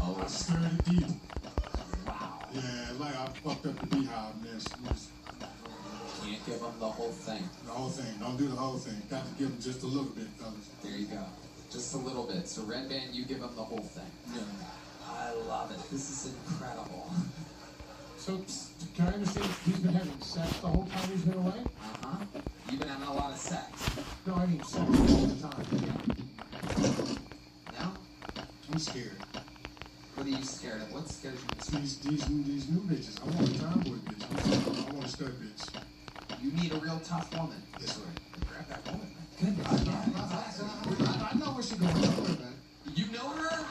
Oh. I stirred it deep. Wow. Yeah, like I fucked up the beehive and then she was... Can't give them the whole thing. The whole thing. Don't do the whole thing. Got to give them just a little bit, fellas. There you go. Just a little bit. So Red Band, you give them the whole thing. Yeah. I love it. This is incredible. So, can I understand he's been having sex the whole time he's been away? Uh-huh. You've been having a lot of sex. No, I mean sex all the time. No? I'm scared. What are you scared of? What scares you? These new bitches. I want a tomboy bitch. I want a stud bitch. You need a real tough woman. Yes, right. Grab that woman. Goodness. I know where she going. Don't worry about it. You know her?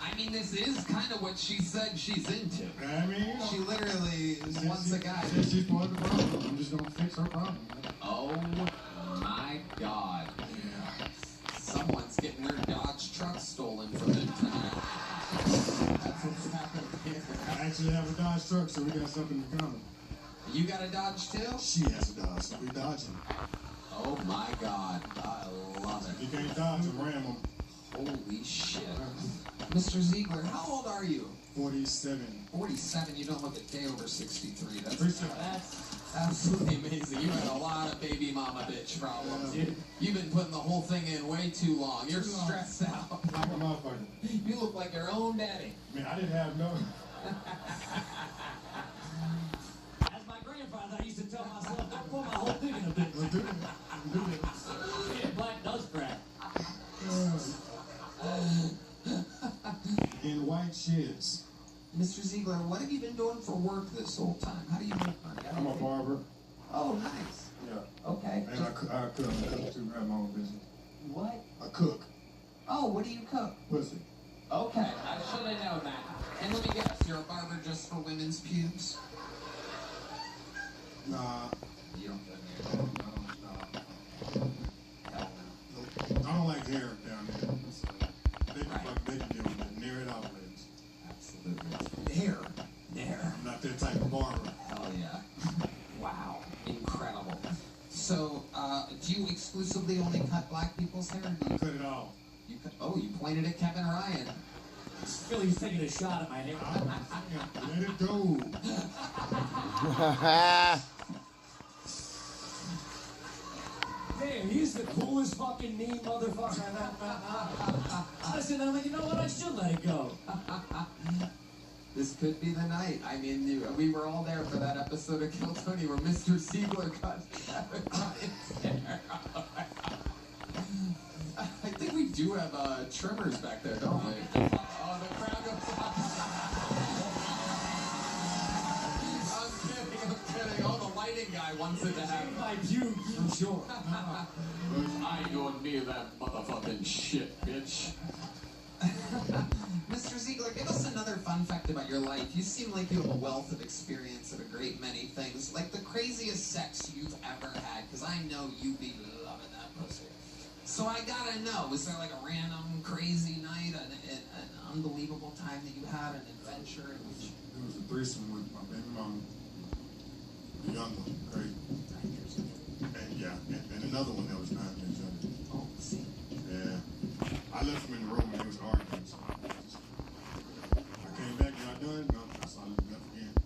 I mean, this is kind of what she said she's into. I mean, you know, she literally wants a guy. She's part of the problem. I'm just gonna fix her problem. Oh my God. Yeah. Someone's getting their Dodge truck stolen from them tonight. That's what's happening here. I actually have a Dodge truck, so we got something in common. You got a Dodge too? She has a Dodge, so we dodging. Oh my God. I love it. You can't dodge them, ram them. Holy shit. Mr. Ziegler, how old are you? 47. 47? You don't look a day over 63. That's Absolutely amazing. You had a lot of baby mama bitch problems. You've been putting the whole thing in way too long. You're stressed out. Like a motherfucker. You look like your own daddy. I mean, I didn't have no... As my grandfather, I used to tell myself, I put my whole thing in a bit. Yeah, black does crack. In white sheds. Mr. Ziegler, what have you been doing for work this whole time? How do you make money? I'm a barber. Oh, nice. Yeah. Okay. And I cook too. I have my own business. What? I cook. Oh, what do you cook? Pussy. Okay, I should have known that. And let me guess, you're a barber just for women's pubes? Nah. You don't put hair. No. Hell no. I don't like hair down there. They can deal with it. Near it out, ladies. that type of barber. Hell yeah. Wow. Incredible. So, do you exclusively only cut black people's hair? Or do you cut it all? You pointed at Kevin Ryan. Philly's taking a shot at my hair. Let it go. Damn, he's the coolest fucking mean motherfucker I've ever. Listen, I'm like, you know what? I should let it go. This could be the night. I mean, we were all there for that episode of Kill Tony where Mr. Ziegler cut Kevin Ryan's hair. I think we do have trimmers back there, don't we? Oh, the crowd goes I'm kidding. Oh, the lighting guy wants it to happen. My puke, I'm sure. I don't need that motherfucking shit, bitch. Mr. Ziegler, give us another fun fact about your life. You seem like you have a wealth of experience at a great many things. Like the craziest sex you've ever had, because I know you be loving that pussy. So I gotta know, was there like a random crazy night, an unbelievable time that you had, an adventure in which... It was a threesome with my baby mama. The young one, crazy. 9 years old. And yeah, and another one that was 9 years younger. Oh, see. Yeah. I left him in the room and he was arguing. So I came back, y'all done? No, I saw him left again.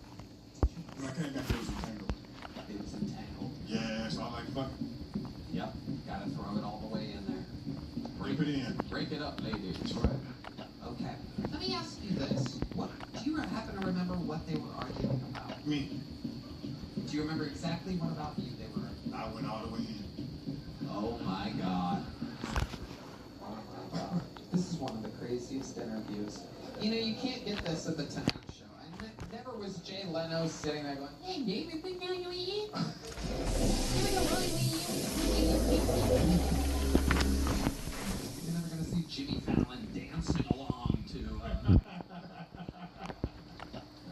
When I came back, it was entangled. It was entangled. Yeah, so I like, fuck it. Yep, gotta throw it all the way in there. Break it in. Break it up, ladies. Right. Okay. Let me ask you this. What do you happen to remember what they were arguing about? Me. Do you remember exactly what about you they were? I went all the way in. Oh my God. Oh my God. This is one of the craziest interviews. You know, you can't get this at the Tonight Show. Never was Jay Leno sitting there going, "Hey, David, we know you eat." You're never gonna see Jimmy Fallon dancing along to.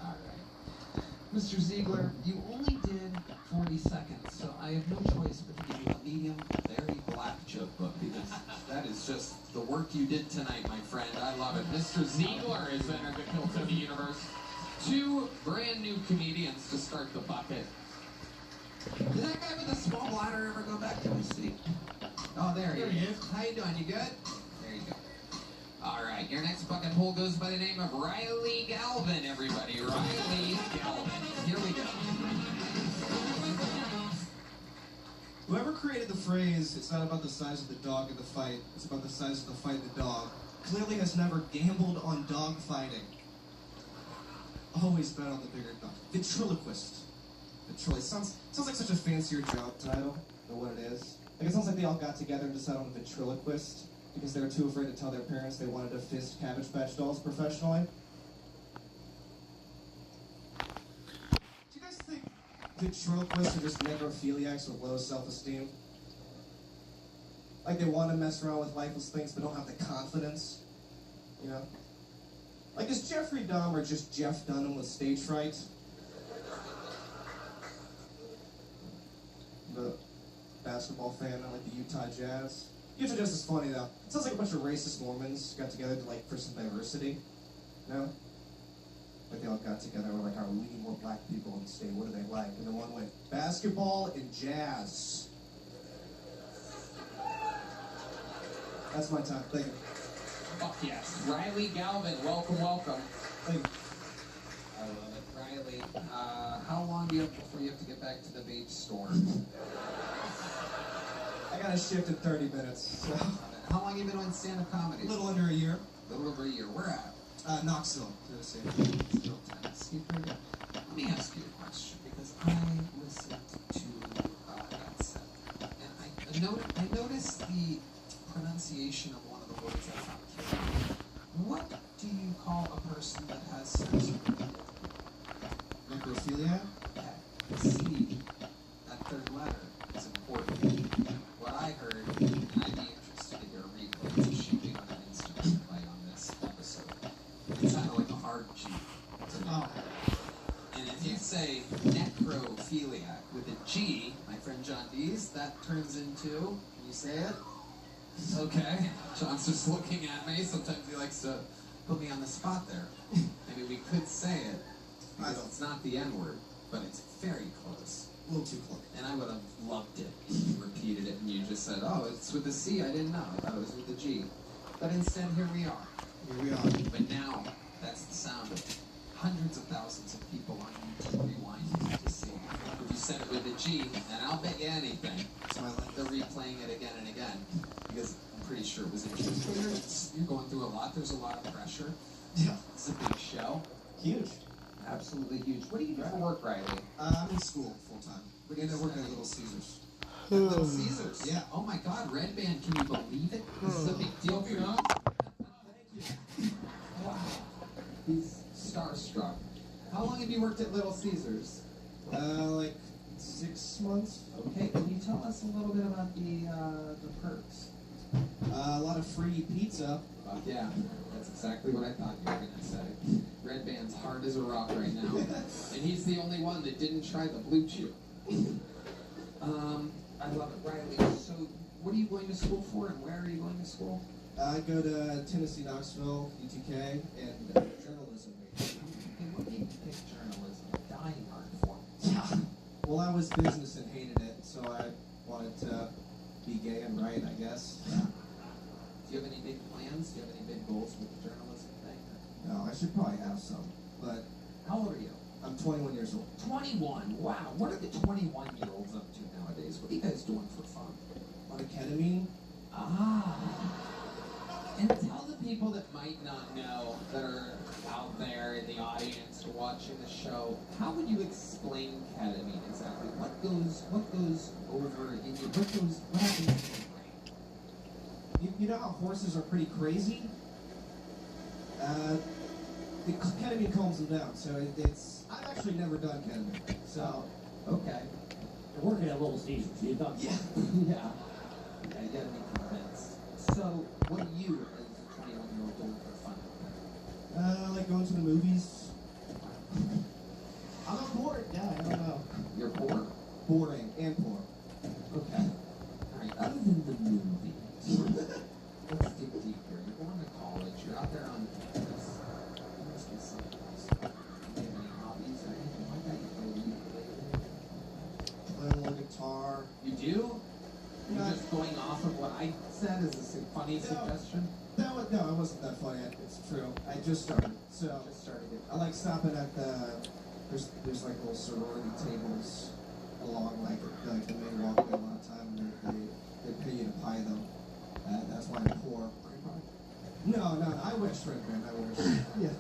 All right, Mr. Ziegler, you only did 40 seconds, so I have no choice but to give you a medium, very black joke book because that is just the work you did tonight, my friend. I love it. Mr. Ziegler has entered the Kill Tony universe. 2 brand new comedians to start the bucket. Did that guy with the small bladder ever go back to his seat? Oh, there he is. How you doing? You good? There you go. All right, your next bucket hole goes by the name of Riley Galvin, everybody. Riley Galvin. Here we go. Whoever created the phrase, "It's not about the size of the dog in the fight, it's about the size of the fight in the dog," clearly has never gambled on dog fighting. Always bet on the bigger dog. Ventriloquist. Sounds like such a fancier job title than what it is. Like, it sounds like they all got together and decided on ventriloquist because they were too afraid to tell their parents they wanted to fist Cabbage Patch Dolls professionally. Do you guys think ventriloquists are just necrophiliacs with low self-esteem? Like, they want to mess around with lifeless things but don't have the confidence, you know? Like, is Jeffrey Dahmer just Jeff Dunham with stage fright? The basketball fan on, like, the Utah Jazz. Utah Jazz is funny, though. It sounds like a bunch of racist Mormons got together to, like, for some diversity. You know? Like, they all got together and were like, "All right, we need more black people in the state. What do they like?" And then one went, "Basketball and jazz." That's my time. Thank you. Fuck yes. Riley Galvin, welcome, welcome. Thank you. I love it. Riley, how long do you have before you have to get back to the vape store? I got a shift in 30 minutes, so. How long have you been doing stand-up comedy? A little under a year. A little over a year. Where at? Knoxville, Tennessee. Knoxville, Tennessee. Let me ask you a question, because I listened to that set, and I noticed the pronunciation of one of the words I found curious. What do you call a person that has sex with people? Necrophilia? Okay. C, that third letter, is important. What I heard, and I'd be interested to hear a replay, it's a shooting on an Instagram play on this episode. It sounded like a hard G to me. Oh. And if you say necrophiliac with a G, my friend John Dees, that turns into, can you say it? Okay. John's just looking at me. Sometimes he likes to put me on the spot there. Maybe we could say it. It's not the N-word, but it's very close. A little too close. And I would have loved it if you repeated it and you just said, oh, it's with the C, I didn't know. I thought it was with the G. But instead, here we are. Here we are. But now, that's the sound of hundreds of thousands of people on YouTube rewinding to see. If you said it with the G, and I'll bet you anything, they're replaying it again and again. Because I'm pretty sure it was interesting. You're going through a lot. There's a lot of pressure. Yeah. It's a big show. Huge. Absolutely huge. What do you do for work, Riley? I'm in school full-time. We're going to work at Little Caesars. At Little Caesars? Yeah. Oh my God, Red Band, can you believe it? This is a big deal for you. Thank you. Wow. He's starstruck. How long have you worked at Little Caesars? Like 6 months. Okay, can you tell us a little bit about the perks? A lot of free pizza. Yeah, that's exactly what I thought you were going to say. Red Band's hard as a rock right now. And he's the only one that didn't try the Blue Chew. I love it, Riley. So, what are you going to school for, and where are you going to school? I go to Tennessee Knoxville, UTK, and journalism. And what made you pick journalism? Dying hard for it. Yeah. Well, I was business and hated it, so I wanted to be gay and write, I guess. Yeah. Do you have any big plans? Do you have any big goals with the journalism thing? No, I should probably have some, but... How old are you? I'm 21 years old. 21? Wow. What are the 21-year-olds up to nowadays? What are you guys doing for fun? On ketamine? Ah. And tell the people that might not know, that are out there in the audience or watching the show, how would you explain ketamine exactly? What goes over in your, what happens in your brain? You know how horses are pretty crazy? The ketamine calms them down, so it's... I've actually never done ketamine, so... Okay. You're working at Little Caesars, you've done Yeah. Yeah. Yeah, you gotta be convinced. So, what do you, as a 21-year-old, doing for fun? I like going to the movies. I'm a bored guy, I don't know. You're bored? Boring and poor. Okay. Alright, other than the movies, let's dig deep here. You're going to college, you're out there on campus. There must be something else. Do you have any hobbies or anything like that? You play ukulele? Play a little guitar. You do? You're just going off of what I said as a funny suggestion? No, it wasn't that funny. It's true. I just started. So Just started it. I like stopping at the. There's like little sorority tables along like the main walkway a lot of time, and they pay you to pie them. That's why I'm poor. No, I wish, Red Band. I wish. Yeah.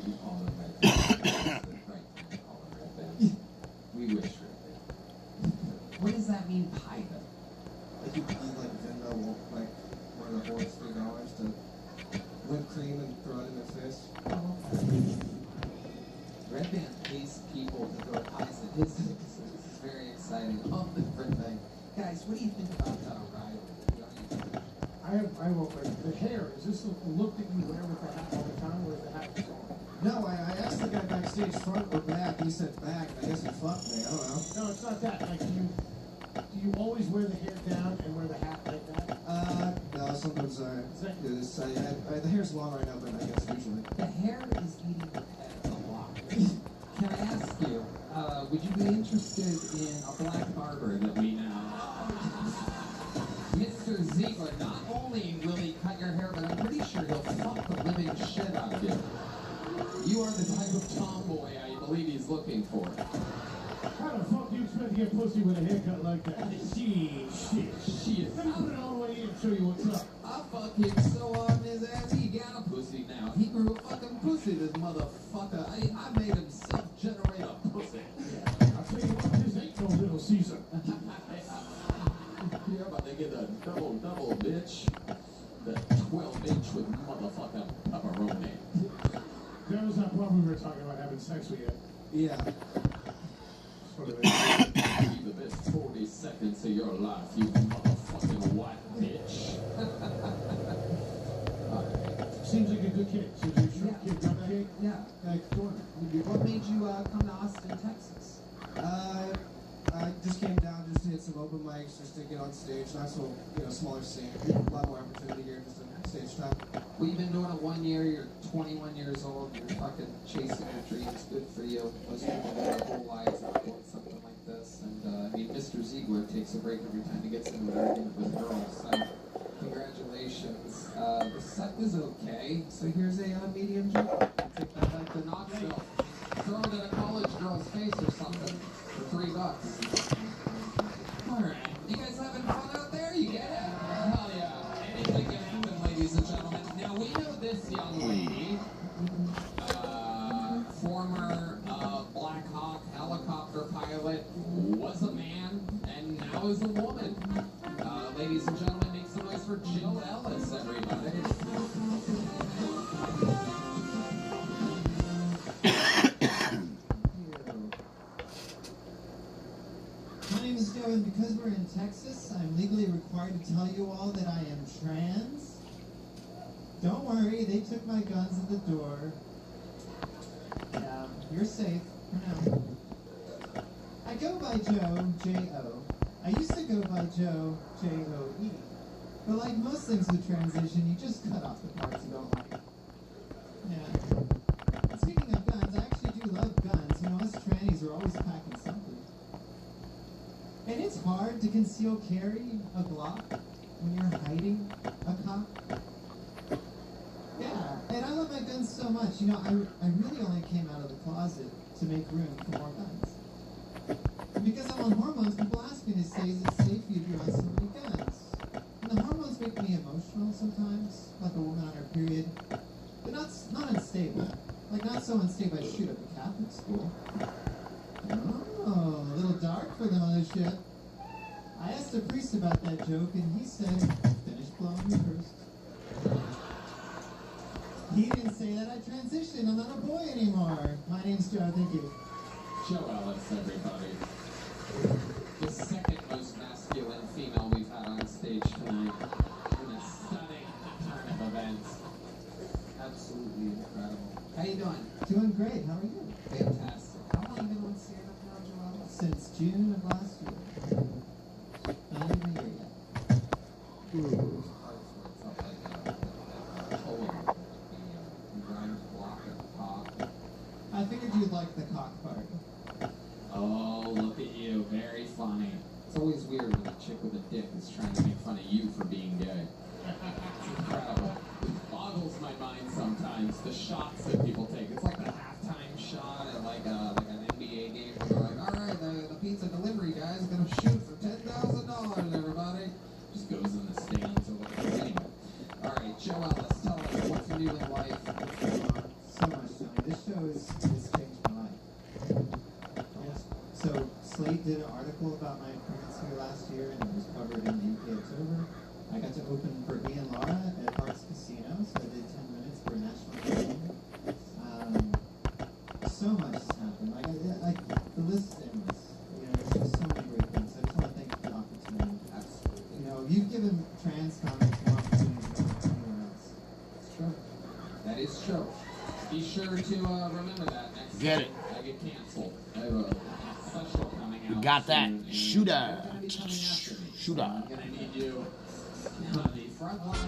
You call it Red Band. Right, you call it Red Band. We wish Red Band. What does that mean, pie them? Like you like Venmo, like one of the horse $3 to whipped cream and throw it in their face. Red Band pays people to throw pies at his face. This is very exciting. Oh, different thing. Guys, what do you think about Riley? I have the hair. Is this the look that you wear with the hat all the time, or is the hat just on? No, I asked the guy backstage, front or back. He said back. I guess he fucked me. I don't know. No, it's not that. Like, do you always wear the hair down and wear the hat like that? No, sometimes I do this. The hair's long right now, but I guess usually. The hair is eating your head a lot. Can I ask you, would you be interested in a black barber that we know? Mr. Ziegler, not only will he cut your hair, but I'm pretty sure he'll fuck the living shit out of you. You are the type of tomboy I believe he's looking for. How the fuck do you expect to get pussy with a haircut like that? Shit. Let me put it all the way in and show you what's up. I fuck him so on his ass, he got a pussy now. He grew a fucking pussy, this motherfucker. I made him self-generate a pussy. I'll tell you what, this ain't no Little Caesar. You're about to get a double, bitch. The 12-inch with motherfucking pepperoni. That was that problem we were talking about having sex with you. Yeah. Be the best 40 seconds of your life, you motherfucking white bitch. Seems like a good kid. Seems like a short kid, young kid. Yeah. What made you come to Austin, Texas? I just came down just to hit some open mics, just to get on stage. Not so, smaller scene. A lot more opportunity here, just to stage time. Well, you've been doing it 1 year. You're 21 years old. You're fucking chasing your dreams. Good for video. Most people live their whole lives not doing something like this. And I mean, Mr. Ziegler takes a break every time he gets into an argument with girls. So congratulations. The set was okay. So here's a medium joke. Take that back to Knoxville. Throw it at a college girl's face or something for $3. All right. You guys having fun out there? You get it? Hell yeah. Anything can happen, ladies and gentlemen. Now, we know this young lady, former Black Hawk helicopter pilot, was a man, and now is a woman. Ladies and gentlemen, make some noise for Jill Ellis, everybody. My name is Joe, and because we're in Texas, I'm legally required to tell you all that I am trans. Don't worry, they took my guns at the door. Yeah, you're safe for now. I go by Joe, J-O. I used to go by Joe, J-O-E. But like most things with transition, you just cut off the parts you don't like. Yeah. Speaking of guns, I actually do love guns. You know, us trannies are always packing something. And it's hard to conceal carry a Glock when you're hiding a cop. Yeah, and I love my guns so much. You know, I really only came out of the closet to make room for more guns. And because I'm on hormones, people ask me to say, is it safe for you to run so many guns? And the hormones make me emotional sometimes, like a woman on her period. But not unstable. Like, not so unstable I'd shoot up a Catholic school. Oh, a little dark for the mothership. I asked a priest about that joke, and he said, finish blowing me first. He didn't say that. I transitioned. I'm not a boy anymore. My name's Joe. Thank you. Joe Ellis, everybody. The second most masculine female we've had on stage tonight in a stunning turn of events. Absolutely incredible. How you doing? Doing great. How are you? Fantastic. How long have you been on stand-up now, Joe Ellis? Since June of last year. Not even a year yet. Ooh. I figured you'd like the cock part. Oh, look at you. Very funny. It's always weird when a chick with a dick is trying to make fun of you for being gay. It's incredible. It boggles my mind sometimes, the shots that people take. It's like the halftime shot at like an NBA game where they're like, all right, the pizza delivery guy's going to shoot for $10,000, everybody. Just goes in the stands or whatever. Anyway. All right, Joe Ellis, tell us what's new in life. So much, Tony. This show has changed my life. Yeah. So, Slate did an article about my appearance here last year, and it was covered in the UK October. I got to open for me and Laura at Hart's Casino, so I did 10 minutes for a national game. So much has happened. Like the list is endless. You know, there's just so many great things. I just want to thank you for the opportunity. Absolutely. You know, you've given trans comics more opportunities than anywhere else. It's true. That is true. Be sure to remember that next Get it. time I get canceled. I have a special coming out. You got that. soon, and Shooter. you're gonna be coming after me. Shooter. I'm going to need you on the front line.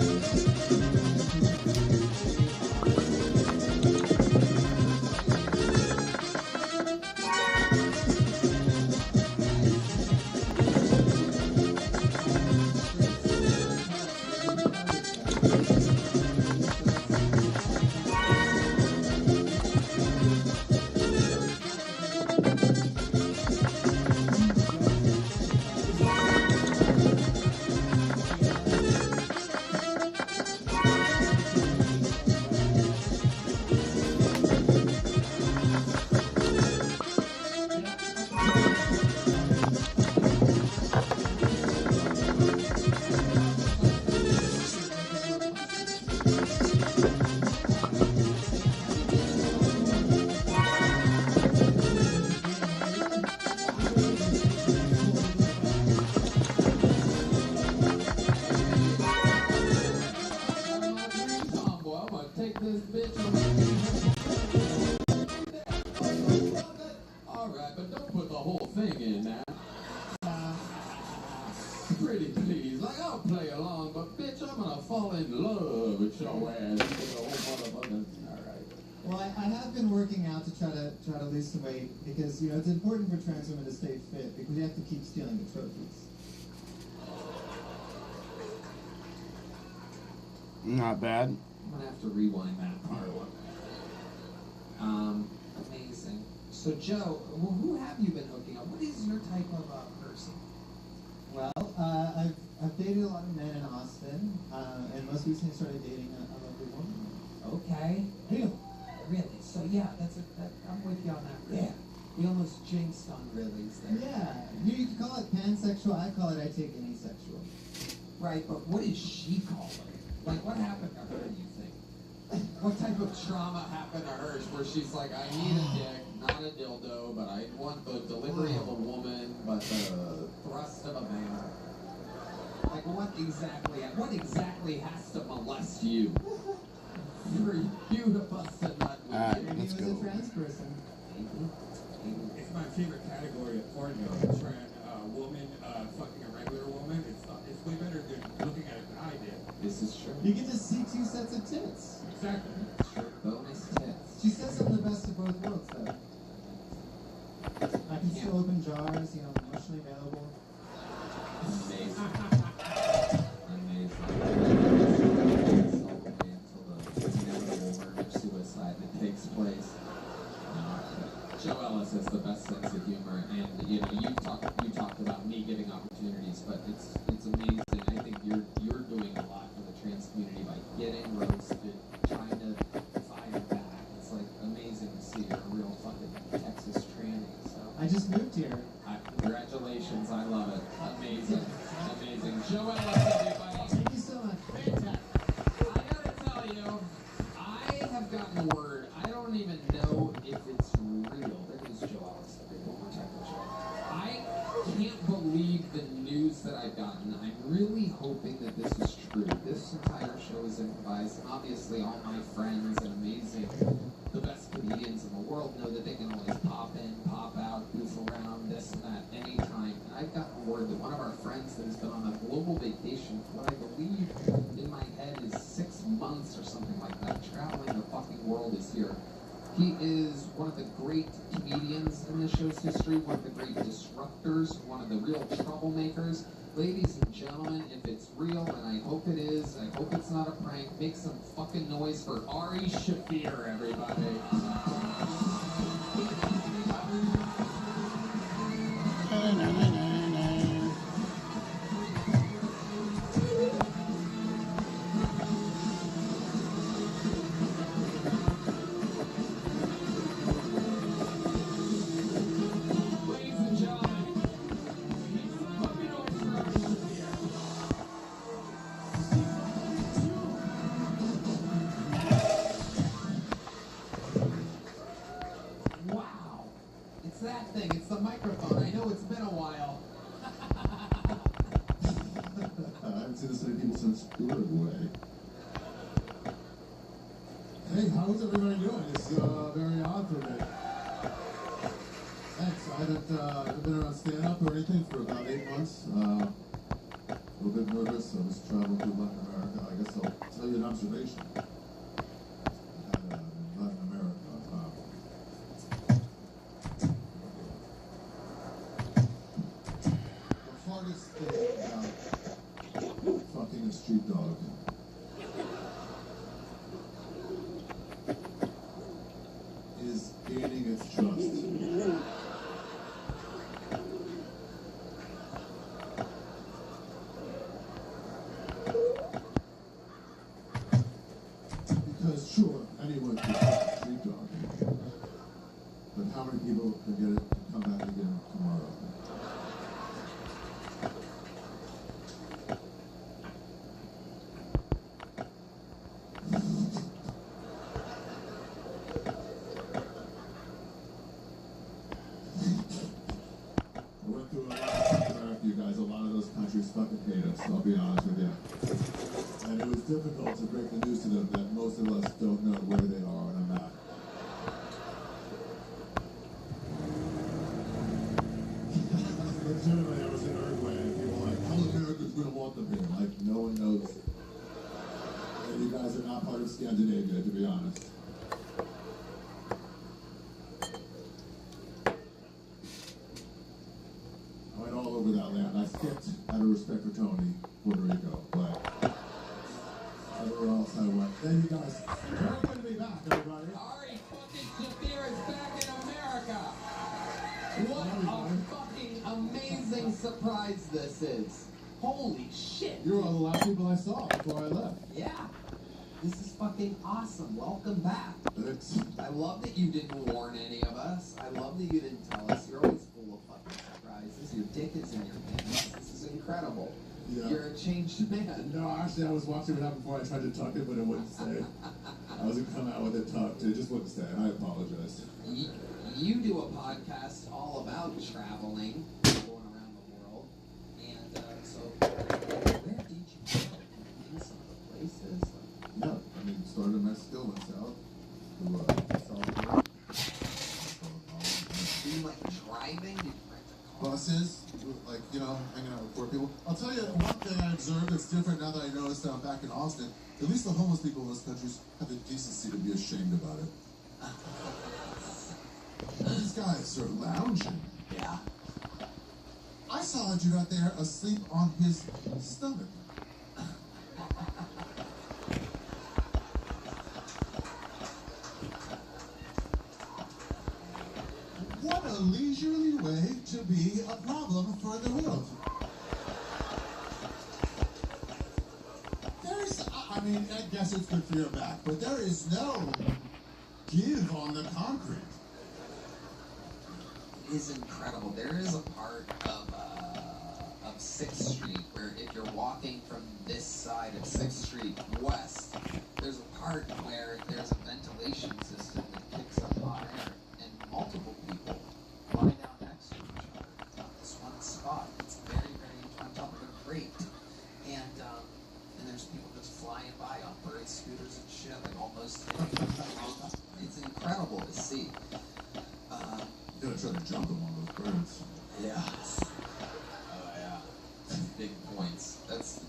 Alright, but don't put the whole thing in now. Pretty please, like I'll play along, but bitch, I'm gonna fall in love with your ass. Alright. Well, I I have been working out to try to lose some weight because, you know, it's important for trans women to stay fit because we have to keep stealing the trophies. Not bad. I'm gonna have to rewind that part. Amazing. So Joe, well, who have you been hooking up? What is your type of person? Well, I've dated a lot of men in Austin, and most recently started dating a lovely woman. Okay. Really? So yeah, I'm with you on that. Yeah. We almost jinxed on Ridley's there. Yeah. You can call it pansexual. I call it I take any sexual. Right, but what does she call it? Like, what happened to her, do you think? What type of trauma happened to her where she's like, I need a dick, not a dildo, but I want the delivery of a woman, but the thrust of a man? Like, what exactly has to molest you for you to bust a nut with you? Maybe he was a trans person. It's my favorite category of porn, woman fucking a regular woman. It's way better than looking at it than I did. This is true. You get to see two sets of tits. Exactly. Bonus tits. She says I'm the best of both worlds, though. I can still open jars, you know, emotionally available. Amazing. Suicide that takes place. Joe Ellis has the best sense of humor, and you know you talked about me giving opportunities, but it's amazing. I think you're doing a lot for the trans community by getting roasted, trying to fight back. It's like amazing to see you're a real fucking Texas tranny. So I just moved here. Congratulations, I love it. Amazing, amazing. Joe Ellis, everybody. Thank you so much. Fantastic. I gotta tell you, I have gotten word. I don't even know if it's real. There goes Joe Ellis. One more time, Joe. I can't believe the news that I've gotten. I'm really hoping that this is true. This entire show is improvised. Obviously, all my friends and amazing, the best comedians in the world know that they can always pop in, pop out, goof around, this and that, anytime. And I've gotten word that one of our friends that has been on a global vacation for what I believe in my head is 6 months or something like that, traveling the fucking world, is here. He is one of the great comedians in the show's history, one of the great disruptors, one of the real troublemakers. Ladies and gentlemen, if it's real, and I hope it is, I hope it's not a prank, make some fucking noise for Ari Shaffir, everybody. Hey, how's everybody doing? It's very odd for me. Thanks. I haven't been around stand-up or anything for about 8 months. A little bit nervous. I was traveling through Latin America. I guess I'll tell you an observation. In Latin America, the hardest thing about fucking a street dog is gaining its trust. Because sure, anyone can fuck a street dog, but how many people can get it to come back again tomorrow? Fucking hate us, I'll be honest with you. And it was difficult to break the news to them that most of us don't know where they are on a map. Legitimately, I was in Uruguay and people were like, how Americans gonna want them here? Like, no one knows. And you guys are not part of Scandinavia, to be honest. skipped out of respect for Tony, Puerto Rico, but everywhere else I went. Thank you guys. Very good to be back, everybody. Ari fucking Shaffir is back in America. What a fucking amazing surprise this is. Holy shit. You were one of the last people I saw before I left. Yeah. This is fucking awesome. Welcome back. Thanks. I love that you didn't warn any of us. I love that you didn't tell us. You're always full of fucking surprises. Your dick is in your pants. This is incredible. Yeah. You're a changed man. No, actually, I was watching what happened before I tried to tuck it, but it wouldn't stay. I was going to come out with it tucked. It just wouldn't stay, and I apologize. You do a podcast all about traveling, going around the world, and so where did you go? In some of the places? Yeah, I mean, started in Mexico, went south to Salvador. Do you like driving? Did you rent a car? Buses, like, you know, hanging out with poor people. I'll tell you one thing I observed that's different now that I noticed that I'm back in Austin. At least the homeless people in those countries have the decency to be ashamed about it. These guys are lounging. Yeah. I saw a dude out there asleep on his stomach. What a leisurely way to be a problem for the world. I mean, I guess it's good for your back, but there is no give on the concrete. It is incredible. There is a part of 6th Street where if you're walking from this side of 6th Street west, there's a part where there's a ventilation system that picks up hot air, and multiple people lie down next to each other on this one spot. It's very, very on top of a crate, and there's people just flying by on bird scooters and shit, like almost hitting. It's incredible to see. You gotta try to jump on one of those birds. Yeah. Oh yeah. That's big points. That's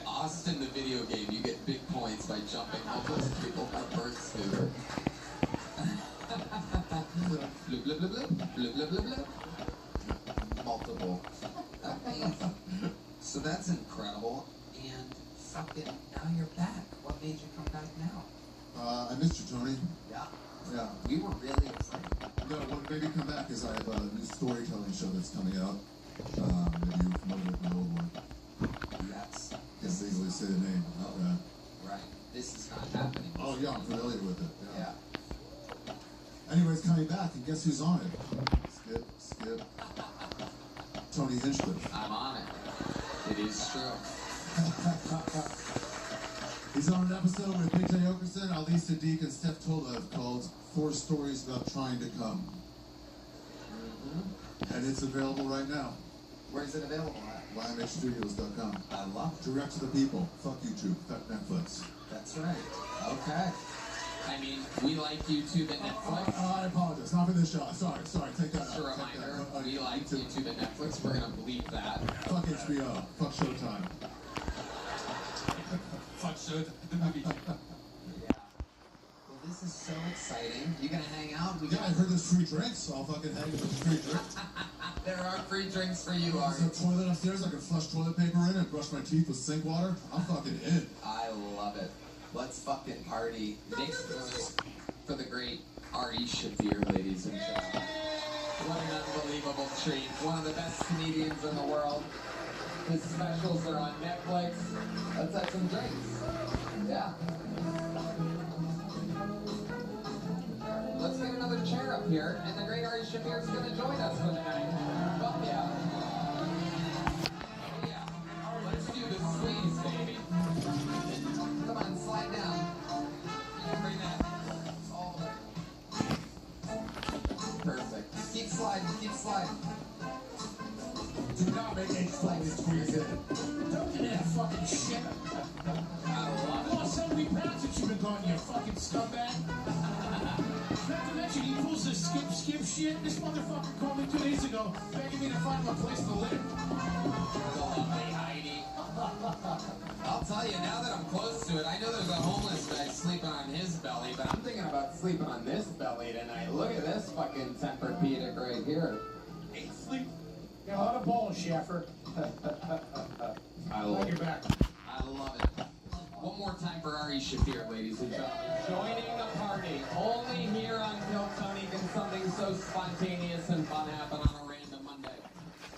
Austin, the video game. You get big points by jumping homeless people on a bird scooter. Blip, blip, blip, blip. Blip, blip, blip, blip. Multiple. Amazing. So that's incredible. And fucking now you're back. What made you come back now? I missed you, Tony. Yeah. Yeah. We were really afraid. No, what made me come back is I have a new storytelling show that's coming out. Maybe you're familiar with the old one. Yes. Can't legally say the name. Oh, right. This is not happening. Oh, yeah, I'm familiar with it. Yeah. Anyways, coming back, and guess who's on it? Skip. Tony Hinchcliffe. I'm on it. It is true. He's on an episode with Big J. Okerson, Ali Sadiq, and Steph Tolev called 4 Stories About Trying to Come. And it's available right now. Where's it available at? YMHstudios.com. I love it. Direct to the people. Fuck YouTube. Fuck Netflix. That's right. Okay. I mean, we like YouTube and Netflix. I apologize. Not for this show. Sorry. Take that Just a reminder, we like YouTube and Netflix. We're going to bleep that. Fuck HBO. Fuck Showtime. Fuck Showtime. Yeah. Well, this is so exciting. You going to hang out? Yeah, I heard there's free drinks, so I'll fucking hang with the free drinks. There are free drinks for you, Ari. There's a toilet upstairs I can flush toilet paper in and brush my teeth with sink water. I'm fucking in. I love it. Let's fucking party. Make noise for the great Ari Shaffir, ladies and gentlemen. What an unbelievable treat. One of the best comedians in the world. His specials are on Netflix. Let's have some drinks. Yeah. Let's get another chair up here, and the great Ari Shaffir is going to join us for the night. Fuck yeah. Oh yeah. Let's do the squeeze, baby. Come on, slide down. You can bring that all the way. Perfect. Keep sliding. Do not make a slightly squeeze in. Don't get that fucking shit. I love it. Lost 70 pounds since you've been gone, you fucking scumbag. Not to mention, he pulls this skip shit. This motherfucker called me 2 days ago, begging me to find him a place to live. Lovely Heidi. I'll tell you, now that I'm close to it, I know there's a homeless guy sleeping on his belly, but I'm thinking about sleeping on this belly tonight. Look at this fucking Tempur-Pedic right here. Hey, sleep. Got a lot of balls, Shaffer. I love it. I love it. One more time for Ari Shafir, ladies and gentlemen. Joining the party. Only here on Kill Tony can something so spontaneous and fun happen on a random Monday.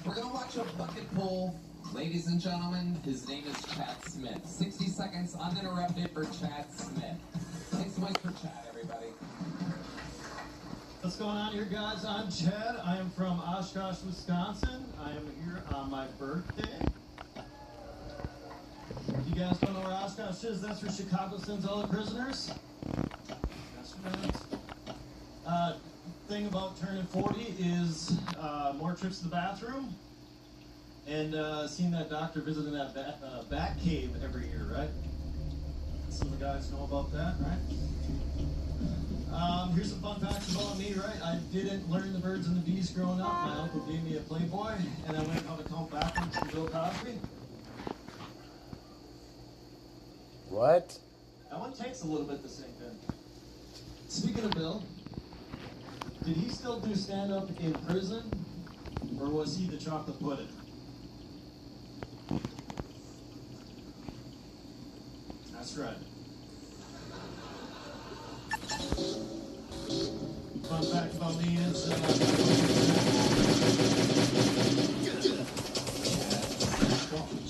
We're going to watch a bucket pull. Ladies and gentlemen, his name is Chad Smith. 60 seconds uninterrupted for Chad Smith. Thanks so much for Chad, everybody. What's going on here, guys? I'm Chad. I am from Oshkosh, Wisconsin. I am here on my birthday. You guys don't know where Oshkosh is? That's where Chicago sends all the prisoners. That's right. Thing about turning 40 is more trips to the bathroom and seeing that doctor visiting that bat cave every year, right? Some of the guys know about that, right? Here's some fun facts about me, right? I didn't learn the birds and the bees growing up. My uncle gave me a Playboy, and I learned how to count backwards from Bill Cosby. What? That one takes a little bit to sink in. Speaking of Bill, did he still do stand-up in prison, or was he the chocolate pudding? That's right. Fun fact about me is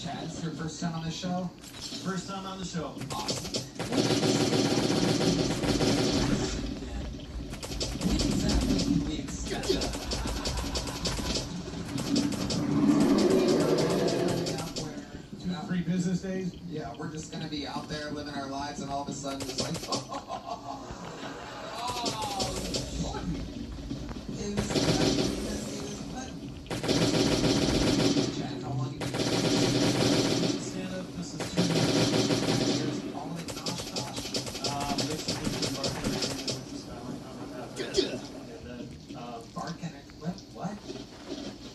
Chad's your first time on the show? First time on the show. Awesome. When exactly can we expect that? 2-3 business days? Yeah, we're just gonna be out there living our lives and all of a sudden it's like, Chad, how long have you been stand-up? This is 2 years. all in Oshkosh? What?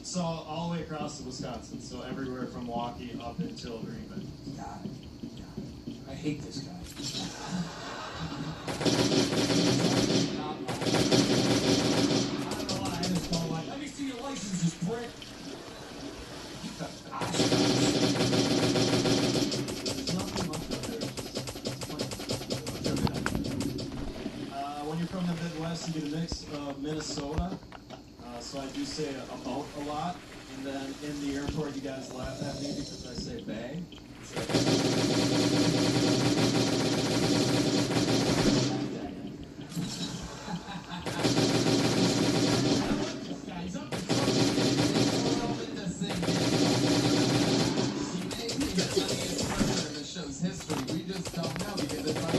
So all the way across to Wisconsin. So everywhere from Milwaukee up until Greenville. Got it. I hate this guy. Let me see your licenses, prick. When you're from the Midwest, you get a mix of Minnesota. So I do say about a lot. And then in the airport, you guys laugh at me because I say bang. History. We just don't know because it's like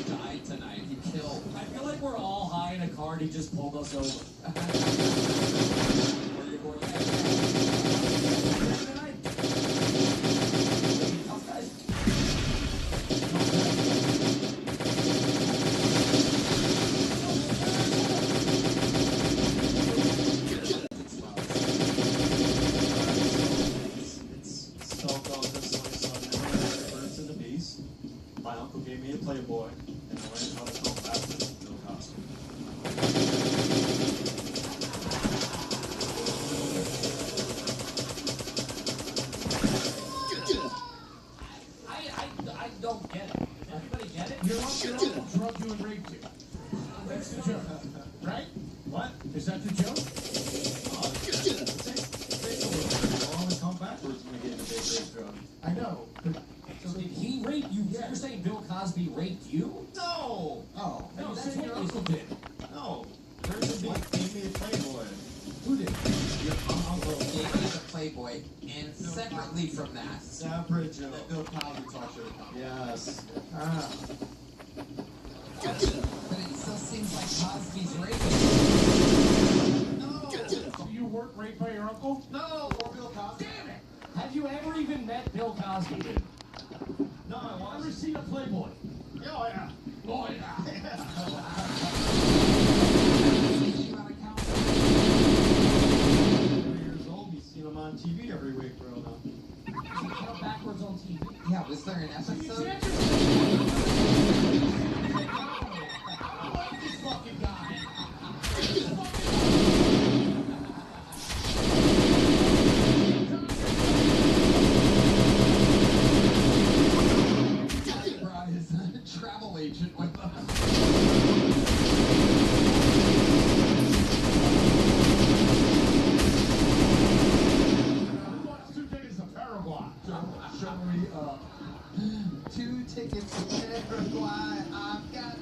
died tonight. He killed. I feel like we're all high in a car and he just pulled us over. My uncle gave me a Playboy, and I learned how to count backwards from Bill Cosby. I don't get it. Does everybody get it? Your uncle drugged you and raped you. That's the joke, right? What? Is that the joke? I always count backwards when I get in a big rape drug. I know. So did he rape you? You're saying Bill Cosby raped you? No! Oh. No, that's your what uncle did. No. There's a gave me a Playboy. Who did? Your uncle gave me the Playboy, and separately from that, Separate joke. that Bill Cosby taught you to count. Yes. But it still seems like Cosby's raping. No. So you weren't raped by your uncle? No, or Bill Cosby. Damn it! Have you ever even met Bill Cosby, dude? No, I want Ever seen a Playboy? Oh, yeah. Oh, yeah. 3 years old, you've seen him on TV every week growing up. You count backwards on TV? Yeah, was there an episode? I love this fucking guy. travel agent with them. Shall we, 2 tickets to Paraguay. I've got.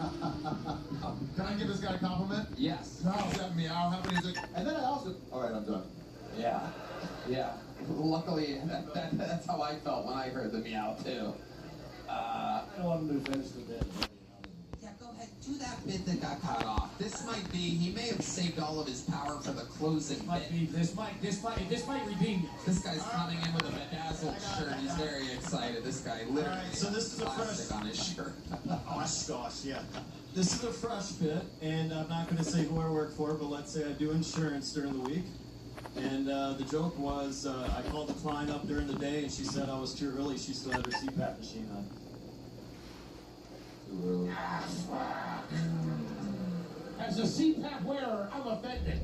Can I give this guy a compliment? Yes. No. Meow. How many is it? And then I also. All right, I'm done. Yeah. Yeah. Luckily, that's how I felt when I heard the meow too. I don't want him to finish the bit. Yeah, go ahead. Do that bit that got cut off. This might be. He may have saved all of his power for the closing bit. This might redeem you. This guy's coming in with a bedazzled shirt. He's very excited. This guy literally. All right, so this is a plastic fresh on his shirt. Gosh, yeah. This is a fresh bit, and I'm not going to say who I work for, but let's say I do insurance during the week. And the joke was, I called the client up during the day, and she said I was too early. She still had her CPAP machine on. Too early. As a CPAP wearer, I'm offended.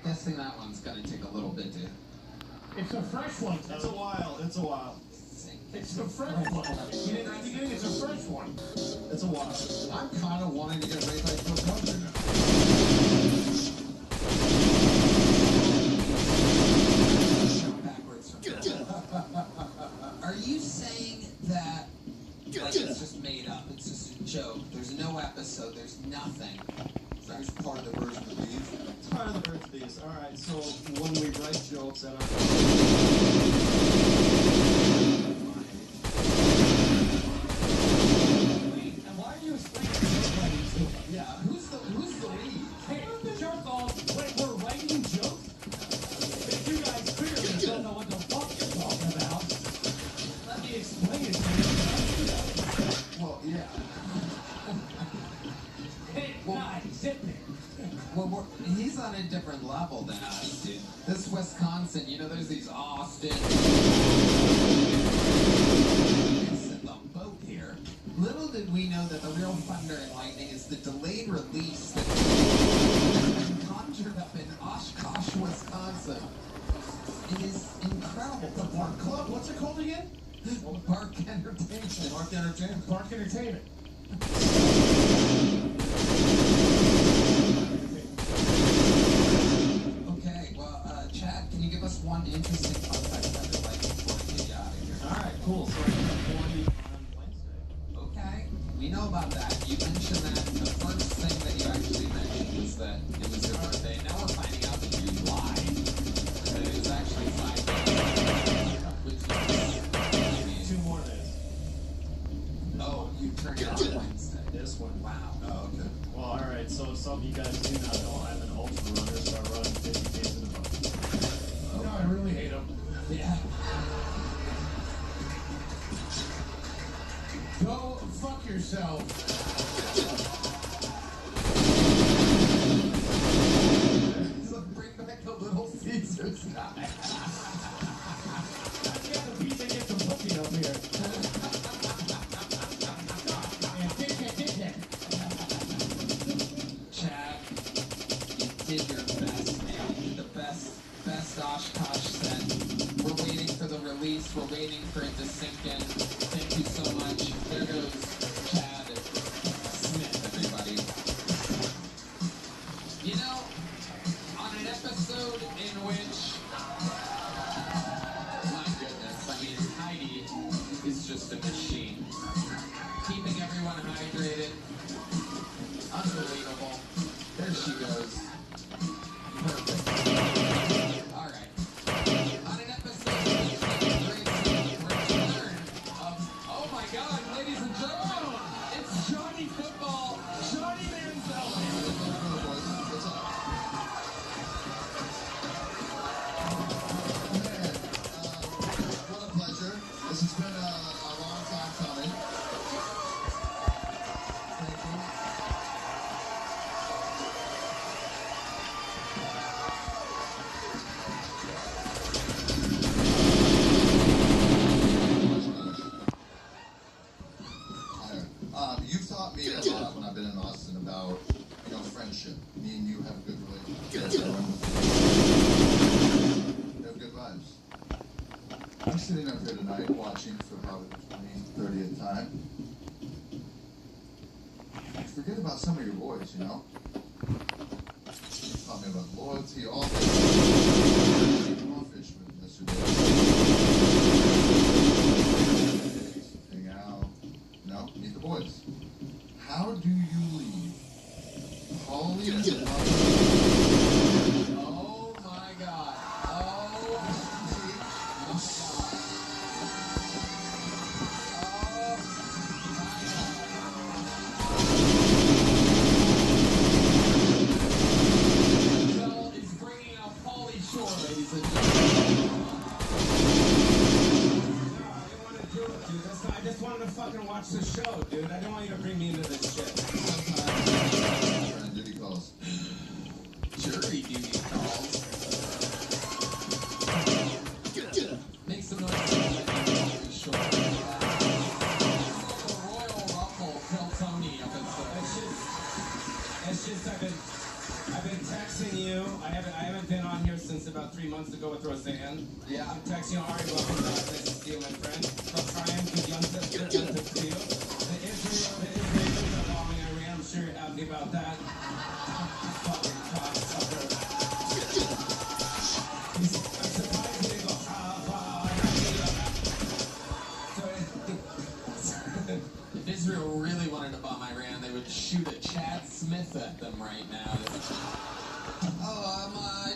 Guessing that one's gonna take a little bit to. It's a fresh one. It's a while. It's the fresh one. You didn't think it's a fresh one. It's a while. I'm kind of wanting to get raised by pro culture now. Are you saying that like, it's just made up? It's just a joke. There's no episode. There's nothing. That's part of the version of these. It's part of the birth of these. All right, so when we write jokes at our... Why are you explaining the joke writing to him? Yeah, who's the lead? Hey, the joke all, wait, we're writing jokes? If you guys clearly don't know what the fuck you're talking about, let me explain it to you. Well, yeah. Hey, guys, zip it. Well, he's on a different level than us, dude. This Wisconsin, you know, there's these Austin... It's in the boat here. Little did we know that the real thunder and lightning is the delayed release that conjured up in Oshkosh, Wisconsin. It is incredible. The Park Club? What's it called again? Park Entertainment. Park Entertainment. Park Entertainment. Okay, well, Chad, can you give us one interesting fun fact about your life before we get you out of here? All right, cool. So I'm 40 on Wednesday. Okay, we know about that. You mentioned that. The first thing that you actually mentioned was that it was your birthday. Now we're finding out that you lied. That it was actually 5 days. Which is 2 more days. Oh, you turned it on Wednesday. This one. Wow. Oh, okay. Well, all right. So some of you guys do not know I'm an ultra runner, so I run 50 Ks in a month. No, I really hate him. Yeah. Go fuck yourself. Bring back the Little Caesars guy. Let's get the pizza and get some pussy up here. And dick it. Chad, you did your best, man. You did the best Oshkosh set. We're waiting for the release. We're waiting for it to sink in. Thank you so much. There goes Chad Smith, everybody. You know, on an episode in which, my goodness, I mean, Heidi is just a machine. Keeping everyone hydrated. Unbelievable. There she goes. Perfect. All right. On an episode of return of, oh my God, ladies and gentlemen, it's Johnny Football, Johnny Manziel. What a pleasure. This has been a long time coming. Thank you. You've taught me a lot when I've been in Austin about, friendship. Me and you have a good relationship. We have good vibes. I'm sitting up here tonight watching for probably the 20th, 30th time. Forget about some of your boys, you know? Talking about loyalty, all this. Crawfish with yesterday. Hang out. No, meet the boys. How do you leave Holly and Oh my God. Oh my God. Ladies and gentlemen. I just wanted to fucking watch the show, dude. I don't want you to bring me into this shit. duty calls. Jury duty calls. Make some noise. Sure. The Royal Rumble, Kill Tony episode. It's just I've been texting you. I haven't been on here since about 3 months ago with Roseanne. Yeah. I'm texting you, Ari, welcome back. Nice to see you, my friend. From trying to young to steal. The Israelis are bombing Iran. I'm sure you're happy about that. Fucking cocksucker. I'm surprised they go, If Israel really wanted to bomb Iran, they would shoot a Chad Smith at them right now. Oh,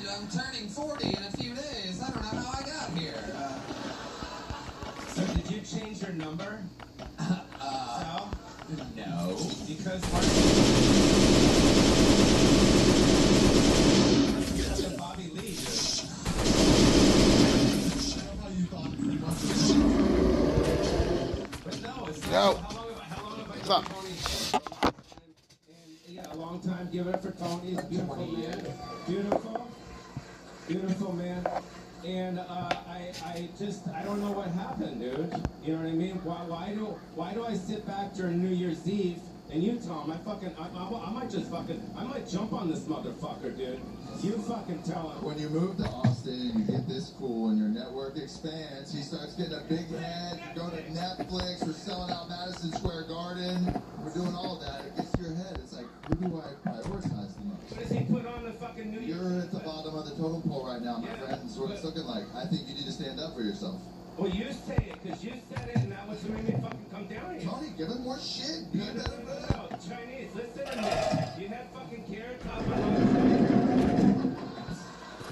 I'm turning 40 in a few days. I don't know how I got here. So did you change your number? Sal? No. Because Bobby Lee did. I don't know how you thought pretty much. But no, it's No. How long have I What's up? Tony? And yeah, a long time. Give it up for Tony. He's a beautiful man. Beautiful man. And I don't know what happened, dude. You know what I mean? Why do I sit back during New Year's Eve and you tell him I might jump on this motherfucker, dude. You fucking tell him. When you move to Austin and you get this cool and your network expands, he starts getting a big head. You go to Netflix, we're selling out Madison Square Garden, we're doing all that. It gets to your head. It's like, who do I prioritize the most? What does he put on the fucking New Year's? You're at the bottom of the totem pole right now, my friend. That's what it's looking like. I think you need to stand up for yourself. Well, you say it, because you said it, and that was what made me fucking come down here. Tony, give him more shit. Be better. No, Chinese, listen to me. You had fucking carrot top on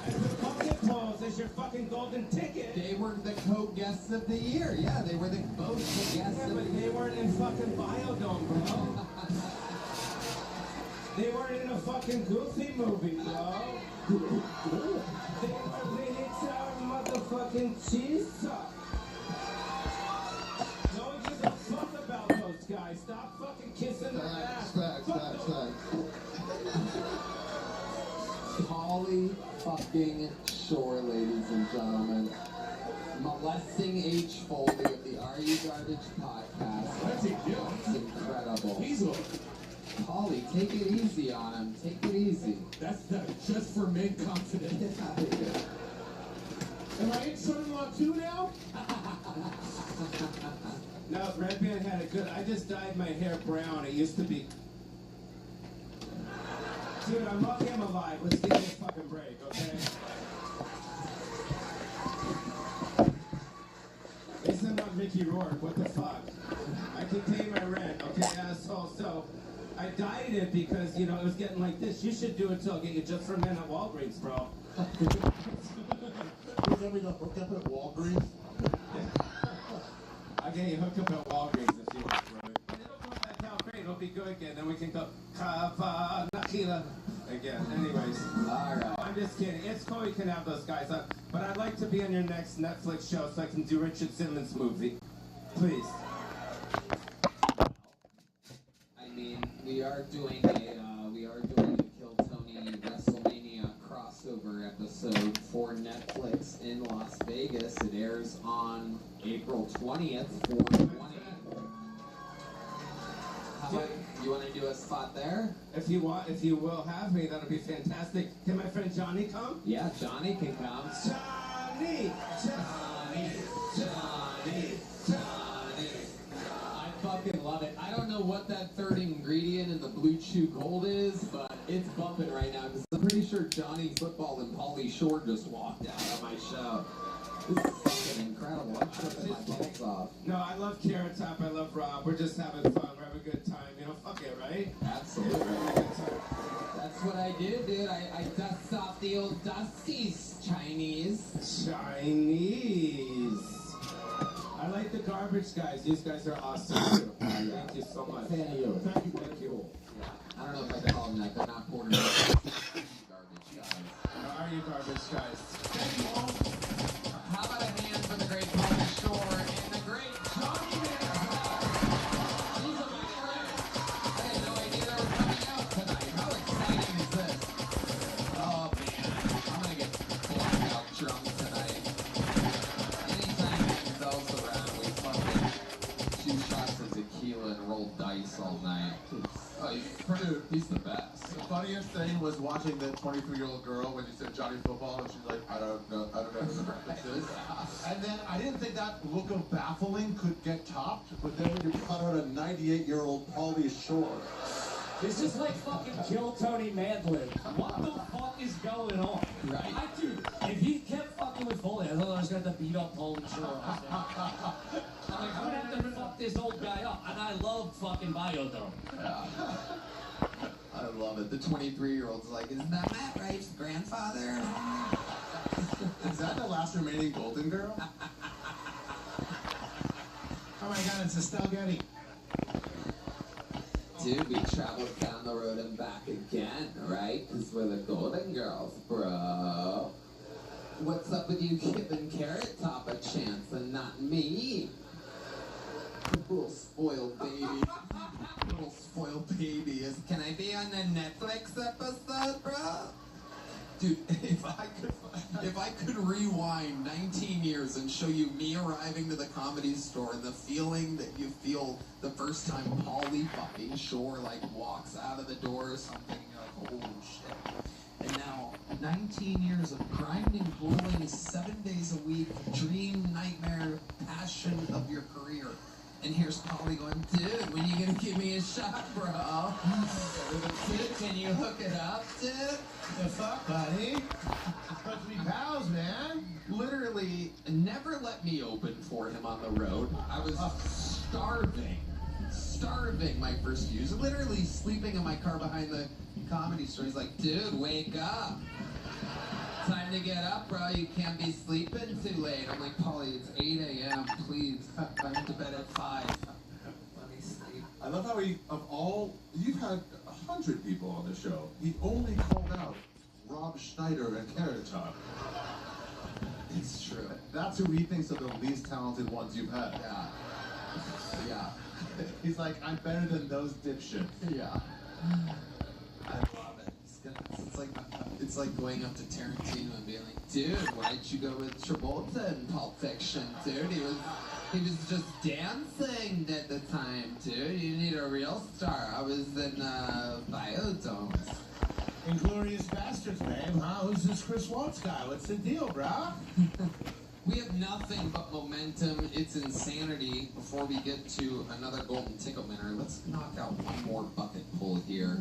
the fucking polls as your fucking golden ticket. They were the co-guests of the year. Yeah, they were both the guests of the year. They weren't in fucking Biodome, bro. They weren't in a fucking Goofy movie, bro. They were in our motherfucking cheese sauce. No one gives a fuck about those guys. Stop fucking kissing their ass. Facts. Polly fucking Shore, ladies and gentlemen. Molesting H. Foley of the Are You Garbage podcast. What's he doing? It's incredible. He's a... Polly, take it easy on him. Take it easy. That's just for men confident. Am I in son-in-law too now? No, Red Band had a good... I just dyed my hair brown. It used to be... Dude, I'm lucky I'm alive. Let's give me a fucking break, okay? This is not Mickey Rourke. What the fuck? I can pay my rent, okay, asshole? So, I dyed it because, you know, it was getting like this. You should do it too. I'll get you just for men at Walgreens, bro. You want me to hook up at Walgreens? I'll get you hooked up at Walgreens if you want, brother. And it'll come back out great. It'll be good again. Then we can go Kava Nakila again. Anyways. Alright. I'm just kidding. It's cool you can have those guys on. But I'd like to be on your next Netflix show so I can do Richard Simmons' movie. Please. I mean, we are doing a Kill Tony WrestleMania crossover episode for Netflix in Las Vegas. It airs on April 20th, 4/20. How about, you want to do a spot there? If you will have me, that'll be fantastic. Can my friend Johnny come? Yeah, Johnny can come. Johnny! I fucking love it. I don't know what that third ingredient in the Blue Chew Gold is, but it's bumping right now because I'm pretty sure Johnny Football and Pauly Shore just walked out of my show. This is fucking incredible. I'm tripping my balls off. No, I love Carrot Top. I love Rob. We're just having fun. We're having a good time. You know, fuck it, right? Absolutely. We're having a good time. That's what I do, dude. I dust off the old dusties, Chinese. I like the garbage guys. These guys are awesome too. Thank you so much. Fan of you. Thank you. Yeah. I don't know if I can call them that. They're not Puerto Rican. Garbage guys. How are you, garbage guys? How about a hand for the great Pauly Shore and the great Johnny Manziel? These are my friends. I had no idea they were coming out tonight. How exciting is this? Oh man, I'm gonna get blackout drunk tonight. Anytime Manziel's around, we fucking shoot shots of tequila and roll dice all night. Oh, he's the best. The funniest thing was watching the 23-year-old girl when you said Johnny Football, and she's like, I don't know who this is. And then I didn't think that look of baffling could get topped, but then you cut out a 98-year-old Pauly Shore. This is like fucking Kill Tony Mantlin. What the fuck is going on? Right. Dude, if he kept fucking with Foley, I thought I was gonna have to beat up Pauly Shore. I'm like, I'm gonna have to fuck this old guy up. And I love fucking Biodome. Yeah. I love it. The 23-year-old's like, isn't that Matt Rife's grandfather? Is that the last remaining Golden Girl? Oh my God, it's Estelle Getty. Dude, we traveled down the road and back again, right? Because we're the Golden Girls, bro. What's up with you giving Carrot Top a chance and not me? Little spoiled baby. Little spoiled baby. Can I be on the Netflix episode, bro? Dude, if I could rewind 19 years and show you me arriving to the Comedy Store and the feeling that you feel the first time Pauly fucking Shore like walks out of the door or something, you're like, oh shit. And now, 19 years of grinding, grueling, 7 days a week, dream, nightmare, passion of your career. And here's Pauly going, dude, when you gonna give me a shot, bro? Dude, can you hook it up, dude? The fuck, buddy? We're supposed to be pals, man. Literally, never let me open for him on the road. I was starving my first views. Literally sleeping in my car behind the Comedy Store. He's like, dude, wake up. Time to get up, bro. You can't be sleeping too late. I'm like, Pauly, it's 8 a.m. Please, I went to bed at 5. Let me sleep. I love how you've had 100 people on the show. He only called out Rob Schneider and Carrot Top. It's true. That's who he thinks are the least talented ones you've had. Yeah. Yeah. He's like, I'm better than those dipshits. Yeah. I love it. It's like going up to Tarantino and being like, dude, why'd you go with Travolta in Pulp Fiction, dude? He was just dancing at the time, dude. You need a real star. I was in Biodomes. Inglourious Bastards, babe, huh? Who's this Chris Waltz guy? What's the deal, brah? We have nothing but momentum. It's insanity. Before we get to another golden ticket winner, let's knock out one more bucket pull here.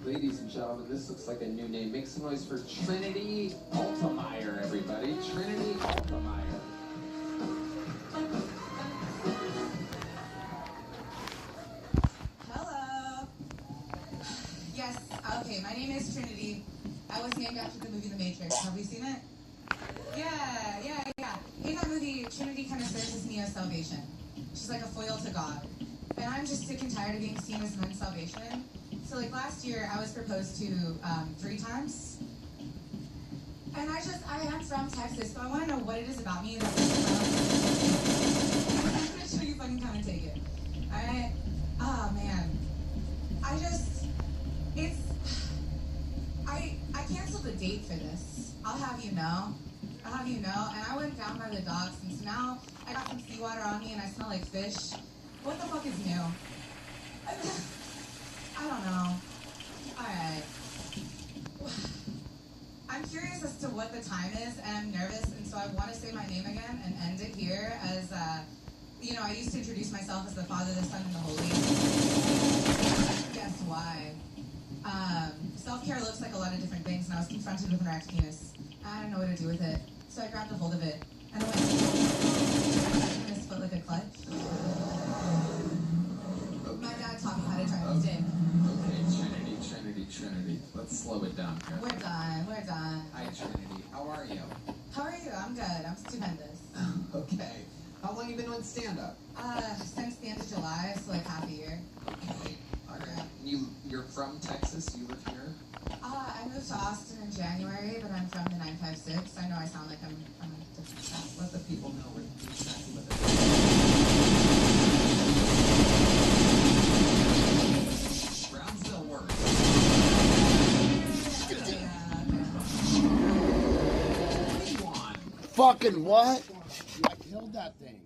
Ladies and gentlemen, this looks like a new name. Make some noise for Trinity Altemeyer, everybody. Trinity Altemeyer. Hello. Yes, okay, my name is Trinity. I was named after the movie The Matrix. Have you seen it? Yeah. In that movie, Trinity kind of serves as Neo's salvation. She's like a foil to God. And I'm just sick and tired of being seen as men's salvation. So like last year, I was proposed to 3 times. And I am from Texas, so I want to know what it is about me that's I'm going to show you if I can kind of take it. Alright? Oh man. I canceled the date for this. I'll have you know. And I went down by the docks, and so now I got some seawater on me and I smell like fish. What the fuck is new? I don't know. Alright. I'm curious as to what the time is, and I'm nervous, and so I want to say my name again and end it here as, you know, I used to introduce myself as the Father, the Son, and the Holy. Guess why? Self-care looks like a lot of different things, and I was confronted with an erect penis. I didn't know what to do with it, so I grabbed a hold of it, and I went to this foot like a clutch. My dad taught me how to drive a stick. Okay, Trinity. Let's slow it down here. We're done. Hi, Trinity. How are you? How are you? I'm good. I'm stupendous. Okay. How long you been doing stand-up? Since the end of July, so like half a year. Okay. All right. You're from Texas? You live here? I moved to Austin in January, but I'm from the 956. I know I sound like I'm from a different state. Let the people know we're exactly what they're Brownsville works. What do you want? Fucking what? I killed that thing.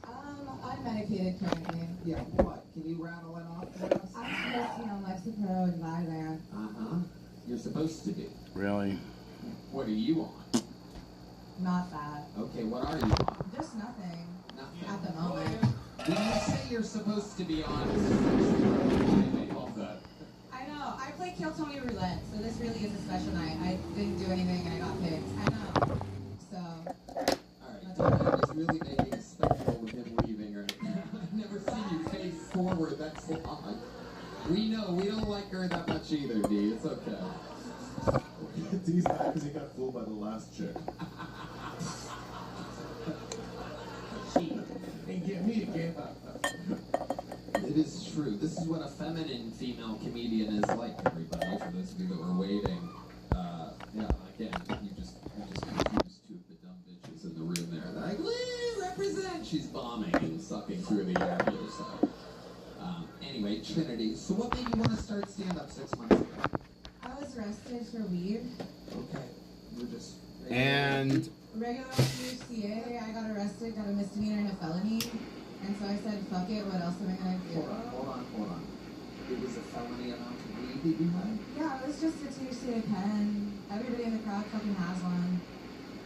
I'm medicated currently. Yeah, what? Can you rattle it off for us? I'm supposed to be on Lexapro and Vyvanse. Uh-huh. You're supposed to be. Really? What are you on? Not that. Okay, what are you on? Just nothing. Nothing. At the moment. When you say you're supposed to be on, I know. I play Kill Tony Roulette, so this really is a special night. I didn't do anything and I got picked. I know. So. Alright, Tony is really making a spectacle with him leaving right now. I've never seen you face forward that long. We know, we don't like her that much either, D. It's okay. D's mad because he got fooled by the last chick. And get me again. It is true. This is what a feminine female comedian is like, everybody. For those of you that were waiting, yeah, again, you just confused two of the dumb bitches in the room there. They're like, woo, represent! She's bombing and sucking through the air here, so. Anyway, Trinity, so what made you want to start stand-up 6 months ago? I was arrested for weed. Okay, we're just... And... Regular CA, I got arrested, got a misdemeanor and a felony. And so I said, fuck it, what else am I gonna do? Hold on. It was a felony amount of weed that you had? Yeah, it was just a THC pen. Everybody in the crowd fucking has one.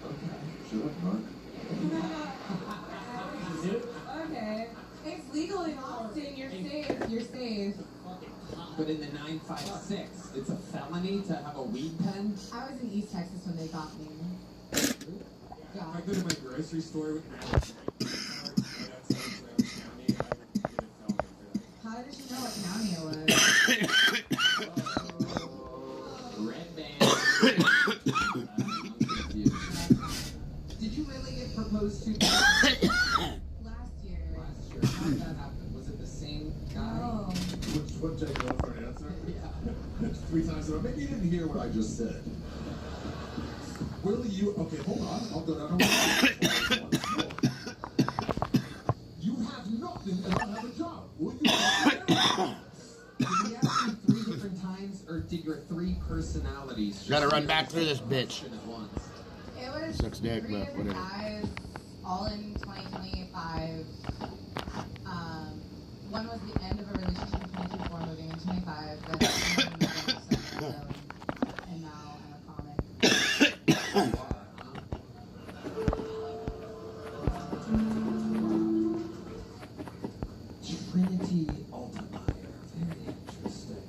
Okay. Should have marked. Okay. It's legal in Austin, you're safe. But in the 956, it's a felony to have a weed pen? I was in East Texas when they got me. If I go to my grocery store with How did you know what county it was? Red band. Did you really get proposed to? Last year. How did that happen? Was it the same guy? Oh. What Jake wants for an answer? Yeah. 3 times in a row. Maybe you didn't hear what I just said. Will you... Okay, hold on. I'll go down to You have nothing and I have a job. Will you... Did he ask you 3 different times, or did your 3 personalities... Gotta run back through this bitch. At once? It was Sucks dick, 3 but different whatever. guys, all in 2025. One was the end of a relationship in 2024, moving in 25. And now I'm a comic. Trinity Altemeyer. Very interesting.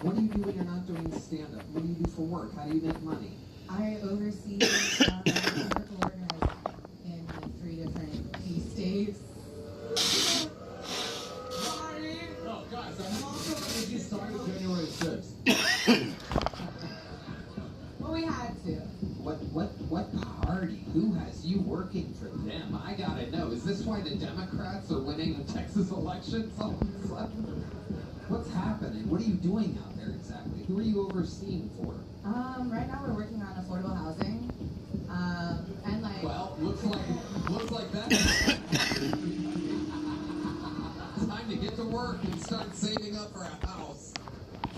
What do you do when you're not doing stand-up? What do you do for work? How do you make money? I oversee political organizing in like 3 different key states. Oh, guys, I'm also going to start January 6th. Well, we had to. What party? Who has you working for them? I gotta know. Is this why the Democrats are winning the Texas elections all of a sudden? What's happening? What are you doing out there exactly? Who are you overseeing for? Right now we're working on affordable housing. And like... Well, looks like that. Time to get to work and start saving up for a house.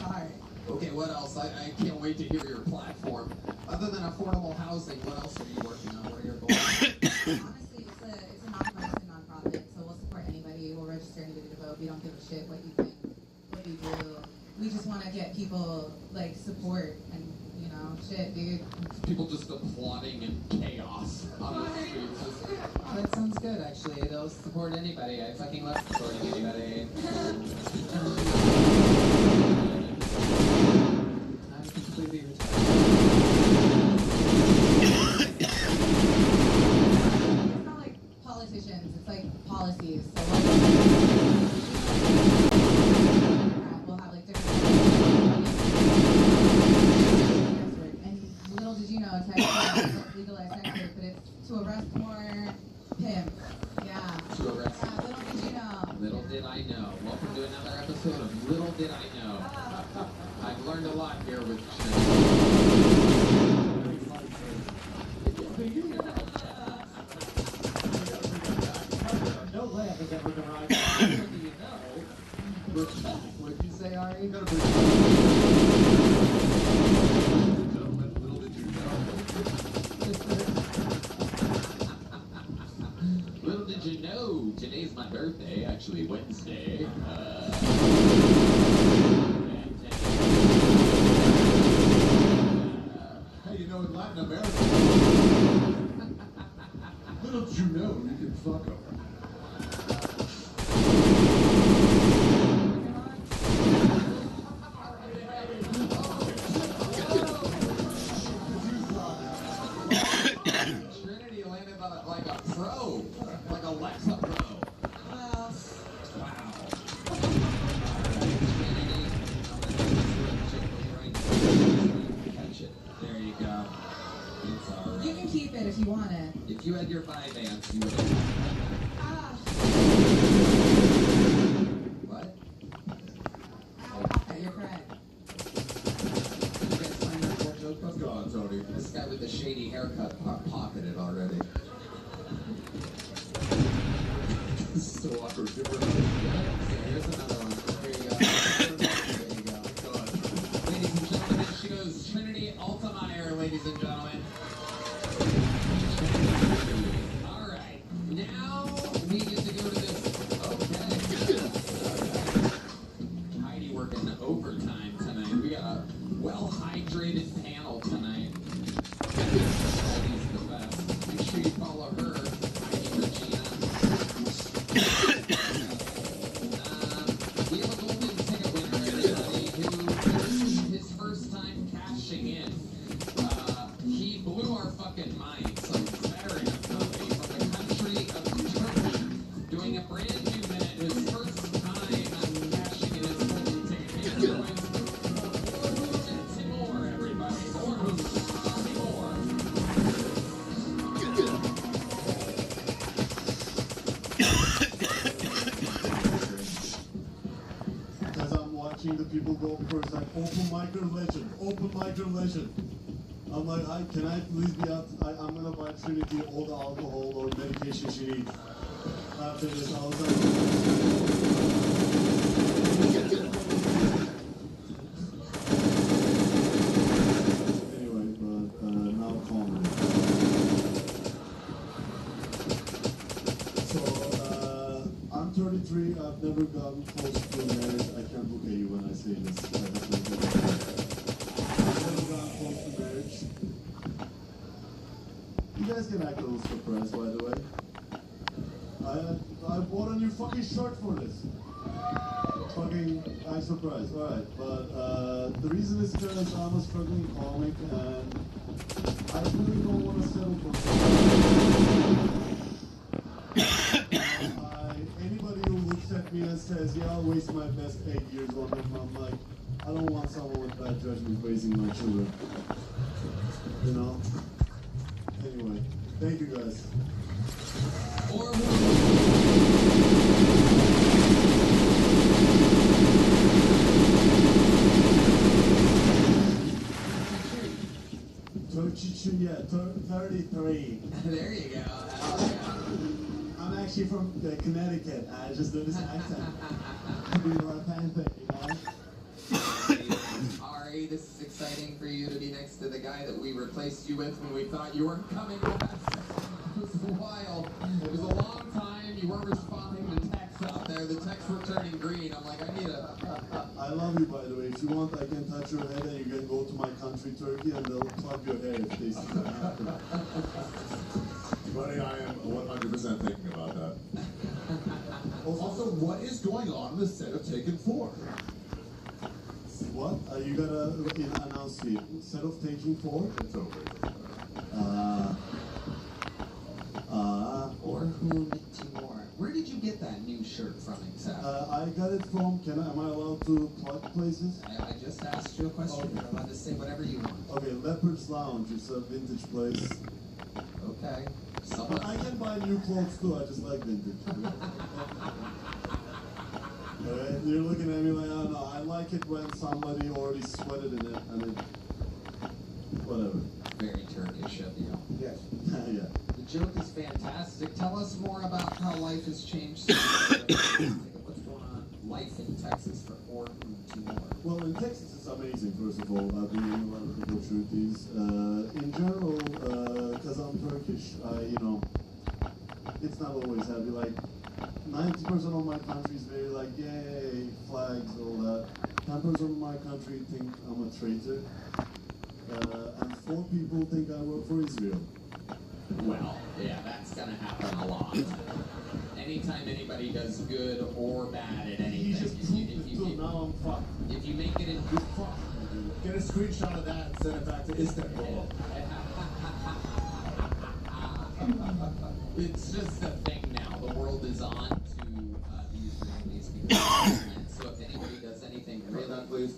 Sorry. Okay, what else? I can't wait to hear your platform. Other than affordable housing, what else are you working on? What are your goals? Honestly, it's a non-partisan nonprofit, so we'll support anybody. We'll register anybody to vote. We don't give a shit what you think, what you do. We just want to get people like support and you know, shit, dude. People just applauding in chaos on the streets. Oh, that sounds good, actually. They'll support anybody. I fucking love supporting anybody. I'm completely retired. It's not like politicians, it's like policies. So we'll have like different and little did you know, Texas legalized sex work, but it's to arrest more pimps. Yeah. To arrest. Little did you know. Little did I know. Welcome to another episode of Little Did I Know. I've learned a lot here with Don't laugh at that with the right. What'd you say, Ari? Little did you know. Little did you know, today's my birthday, actually Wednesday. Hey, you know, in Latin America, little did you know you can fuck them. Trinity landed like a pro, like a Alexa pro. Well, Wow. Catch it. There you go. It's alright. you can keep it if you want it. If you had your 5 amps, you would have. Ah. What? You're correct. You guys find that poor joke? Let's go on, Tony. This guy with the shady haircut pocketed already. This is so awkward. Different. Here's another one. Here you go. There you go. Go on. Ladies and gentlemen, she goes Trinity Altemeyer, ladies and gentlemen. All right. Now we get to go to this. Okay. Heidi working overtime tonight. We got a well-hydrated panel tonight. Heidi's the best. Make sure you follow her, Heidi Regina. We have a golden ticket winner, everybody, who this is his first time cashing in. He blew our fucking minds. Some veteran of comedy from the country of Turkey, doing a brand new minute, his first time cashing in his golden ticket. He's doing Timor, everybody. Timor. As I'm watching the people go first, like, open mic legend, open mic legend. I'm like, can I please be out? I'm gonna buy Trinity all the alcohol or medication she needs. After this, I was like, anyway, but now calm. So, I'm 33, I've never gotten close to a marriage. I can't look at you when I say this. I've never gotten close to marriage. You guys can act a little surprised, by the way. I bought a new fucking shirt for this. Fucking, I'm surprised. Alright, but the reason is because I'm a struggling comic and I really don't want to settle for anybody who looks at me and says, yeah, I'll waste my best 8 years on him, I'm like, I don't want someone with bad judgment raising my children. You know? Anyway, thank you guys. Yeah, 33. There you go. I'm actually from Connecticut. I just do this accent. To be more authentic, you know? Ari, this is exciting for you to be next to the guy that we replaced you with when we thought you weren't coming with us. It was wild. It was a long time. You weren't responding to texts out there that text were turning green. I'm like, I need a... I love you, by the way. If you want, I can touch your head and you can go to my country, Turkey, and they'll plug your hair if they see that happen. Buddy, I am 100% thinking about that. Also, what is going on the set of Taken 4? What? You gotta announce it. Set of Taking 4? It's over. Or whom to more? Where did you get that new shirt from exactly? I got it from, am I allowed to plug places? I just asked you a question. Okay. You're allowed to say whatever you want. Okay, Leopard's Lounge. It's a vintage place. Okay. But I can buy new clothes too. I just like vintage. Alright, you're looking at me like, I don't know. I like it when somebody already sweated in it and it... whatever. Very Turkish of you. Yes. Yeah. The joke is fantastic. Tell us more about how life has changed since what's going on life in Texas for or more. Well, in Texas it's amazing, first of all. I've been getting a lot of opportunities. In general, because I'm Turkish, it's not always happy. Like, 90% of my country is very like, yay, flags, all that. 10% of my country think I'm a traitor. And 4 people think I work for Israel. Well, yeah, that's gonna happen a lot. Anytime anybody does good or bad at anything, now I'm fucked. If you make it in good fuck, Get a screenshot of that and send it back to Istanbul. It's just a thing now. The world is on to the Israelis because so if anybody does anything really... that, please.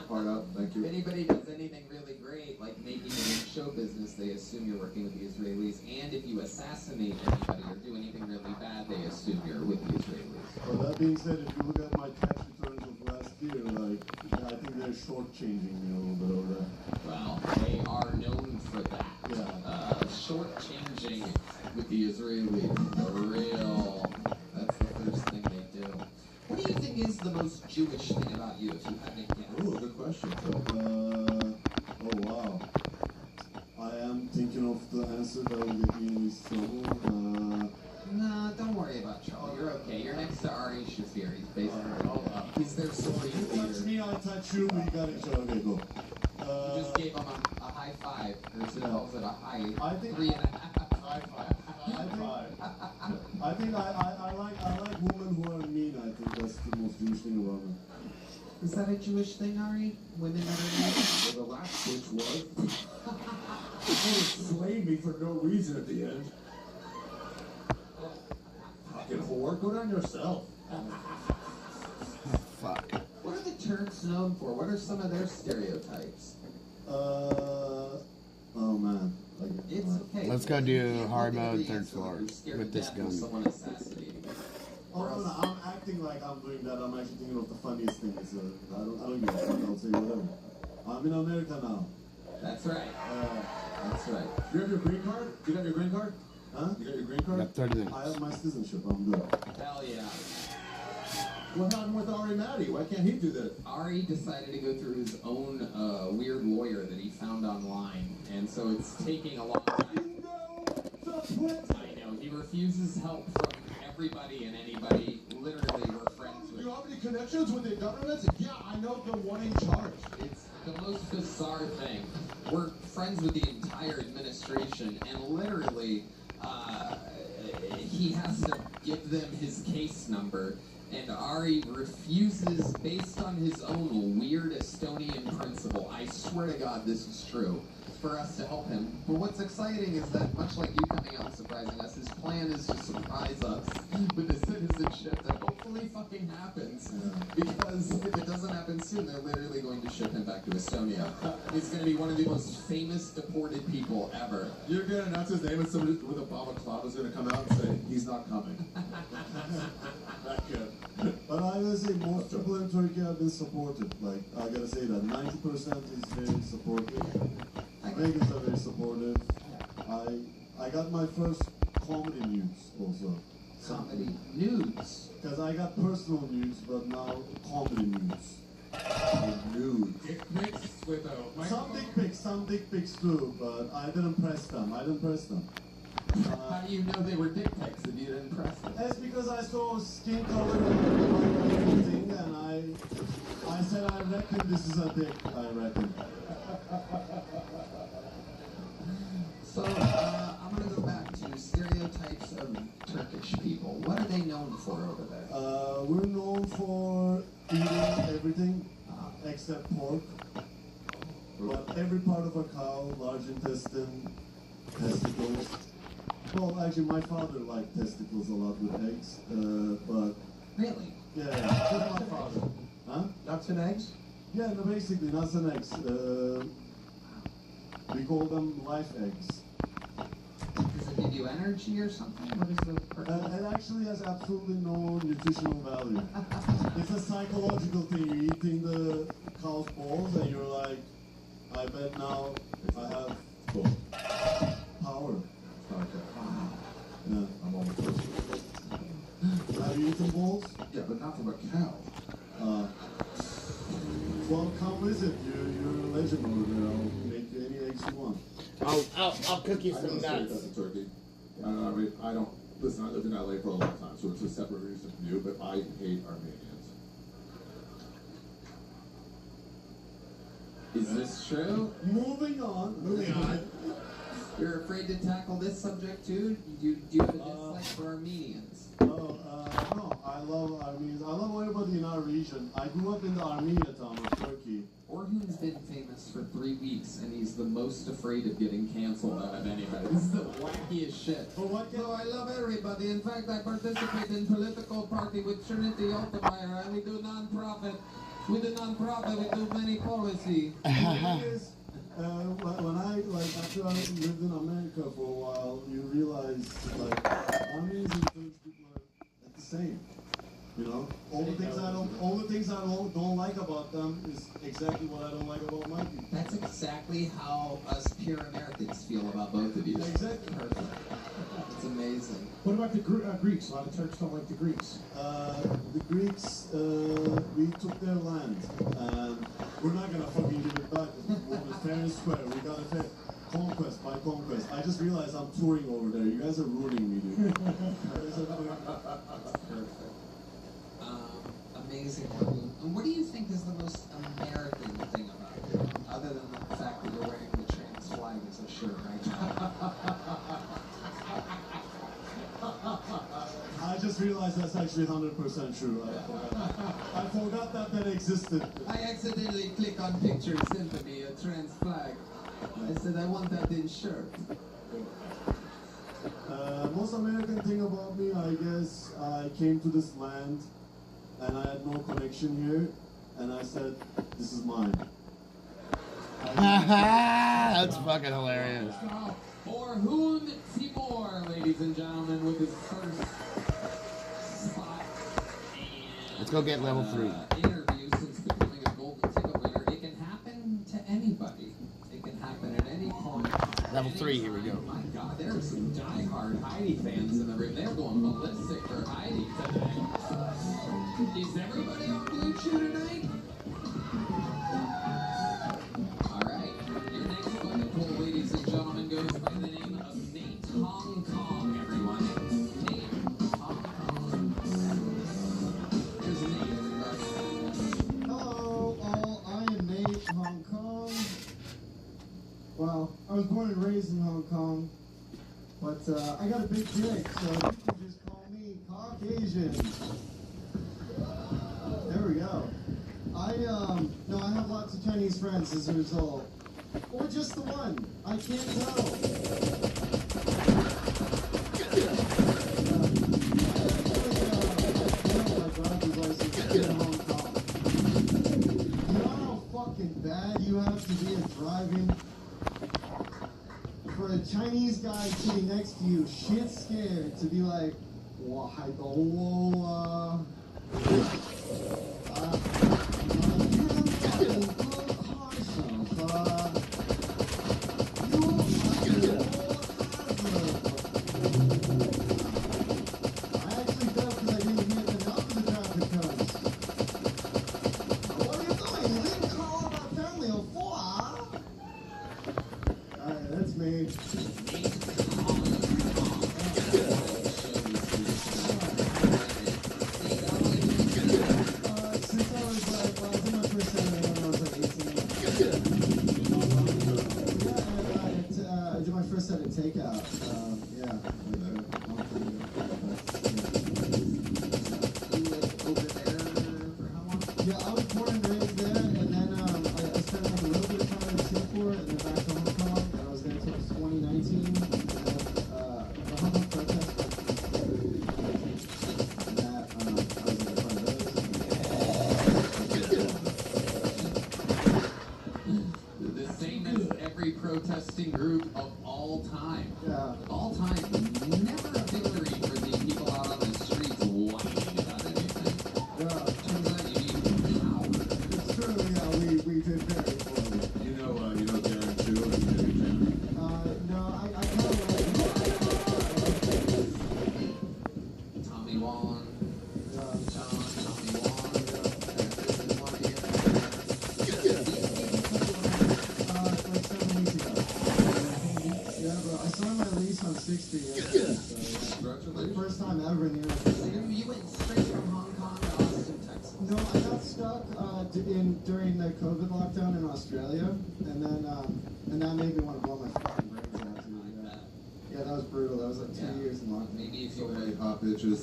Hard up, thank you. If anybody does anything really great, like making it in show business, they assume you're working with the Israelis. And if you assassinate anybody or do anything really bad, they assume you're with the Israelis. Well, that being said, if you look at my tax returns of last year, like, I think they're shortchanging me a little bit over that. Well, they are known for that. Yeah. Shortchanging with the Israelis. For real. That's the first thing they do. What do you think is the most Jewish thing about you, if you had to guess? Ooh, good question. Oh, wow. I am thinking of the answer that will get me in this trouble. Nah, don't worry about trouble. You're okay. You're next to Ari Shafir. He's basically he's their story. You touch me, I touch you, we got each other. Okay, go. You just gave him a high five. Or he calls it a high I think 3.5. High five. I think I like women who are mean. I think that's the most Jewish thing about me. Is that a Jewish thing, Ari? Women that are mean? Well, the last bitch was. They slayed me for no reason at the end. Fucking whore, go down yourself. Fuck. What are the Turks known for? What are some of their stereotypes? Oh man. It's okay. Let's go do hard mode third floor with this gun. Someone assassinating. Oh no, I'm acting like I'm doing that. I'm actually thinking of the funniest thing. I don't give a fuck. I'll say whatever. I'm in America now. That's right. That's right. You have your green card? You got your green card? Huh? You got your green card? Got 30 minutes. I have my citizenship. I'm good. Hell yeah. What happened with Ari Matty? Why can't he do this? Ari decided to go through his own weird lawyer that he found online, and so it's taking a long time. I know. He refuses help from everybody and anybody. Literally, we're friends with. Do you have any connections with the government? Yeah, I know the one in charge. It's the most bizarre thing. We're friends with the entire administration, and literally, he has to give them his case number. And Ari refuses, based on his own weird Estonian principle, I swear to God this is true, for us to help him. But what's exciting is that, much like you coming out and surprising us, his plan is to surprise us with the citizenship that hopefully fucking happens. Because if it doesn't happen soon, they're literally going to ship him back to Estonia. He's going to be one of the most famous deported people ever. You're going to announce his name and somebody with a balaclava is going to come out and say, he's not coming. That good. But I gotta say, most people in Turkey have been supportive. Like, I gotta say that 90% is very supportive. Vegas are very supportive. I got my first comedy news also. Comedy news? Because I got personal news, but now comedy news. Nude. Dick pics with a microphone? Some dick pics too, but I didn't press them. How do you know they were dick pics if you didn't press them? That's because I saw skin color and thing, and I said, I reckon this is a dick. I reckon. So, I'm gonna go back to stereotypes of Turkish people. What are they known for over there? We're known for eating everything except pork. But every part of a cow, large intestine, testicles. Well, actually, my father liked testicles a lot with eggs, but... Really? Yeah, just my father. Huh? Nuts and eggs? Yeah, no, basically, nuts and eggs. We call them life eggs. Does it give you energy or something? What is the purpose? It actually has absolutely no nutritional value. It's a psychological thing. You're eating the cow's balls and you're like, I bet now I have power. Yeah. I'm almost Have you eaten balls? Yeah, but not from a cow. Well, come visit. You're a legend over there. I'll make you any eggs you want. I'll cook you some nuts. That's a turkey. I mean, I don't, listen, I lived in LA for a long time, so it's a separate reason from you, but I hate Armenians. Is this true? Moving on. You're afraid to tackle this subject too? Do you have a dislike for Armenians? No, I love Armenians. I love everybody in our region. I grew up in the Armenia town of Turkey. Orhun's been famous for 3 weeks, and he's the most afraid of getting canceled out of anybody. This is the wackiest shit. So I love everybody. In fact, I participate in political party with Trinity Altemeyer, and we do non-profit. We do non-profit, we do many policy. When after I lived in America for a while, you realize, Armenians and Turkish people are the same. You know, all the things I don't like about them is exactly what I don't like about my people. That's exactly how us pure Americans feel about both of you. Exactly. Perfect. It's amazing. What about the Greeks? A lot of Turks don't like the Greeks. The Greeks, we took their land, and we're not gonna fucking give it back. It was fair and square. We got a fair conquest by conquest. I just realized I'm touring over there. You guys are ruining me, dude. Perfect. Amazing. And what do you think is the most American thing about you, other than the fact that you're wearing the trans flag as a shirt right now? I just realized that's actually 100% true. I forgot that existed. I accidentally clicked on picture sent to me a trans flag. I said I want that in shirt. Most American thing about me, I guess, I came to this land and I had no connection here, and I said, this is mine. That's fucking hilarious. Orhun Timur, ladies and gentlemen, with his first spot. Let's go get level 3. Interview since becoming a golden ticket winner. It can happen to anybody. It can happen at any point. Level 3, here we go. Oh my god, there are some diehard Heidi fans in the room. They're going ballistic for Heidi today. Is everybody on Blue Chew tonight? Alright, your next fucking poll, ladies and gentlemen, goes by the name of Nate Hong Kong, everyone. Nate Hong Kong. Here's Nate, everybody. Hello, all. I am Nate Hong Kong. Well, I was born and raised in Hong Kong, but I got a big dick, so you can just call me Caucasian. There we go. No, I have lots of Chinese friends as a result. Or just the one. I can't tell. You know how fucking bad you have to be at driving for a Chinese guy sitting next to you, shit scared, to be like, That's me. Yeah, I was born and raised there, and then I spent like a little bit of time in Singapore, and then back to Hong Kong, and I was there until 2019, and then the Hong Kong protest, and that, I was like a part of those. The same as every protesting group of all time. Yeah. All time. Never a victory for the people out on the streets whining about anything. Yeah. Turns out you need power. It's true, yeah, we did very poorly. You know Darren Chu and Jimmy Jam? No, I kind of like Tommy Wong. Tommy Wong. like 7 weeks ago. Yeah, bro, I signed my lease on 60 yesterday, so yeah. First time ever in the You went straight from Hong Kong to Austin, Texas. No, I got stuck during the COVID lockdown in Australia, and that made me want to blow my fucking brains out, dude. Yeah, that was brutal. That was like 2 years in lockdown. Maybe if you So would many hot bitches.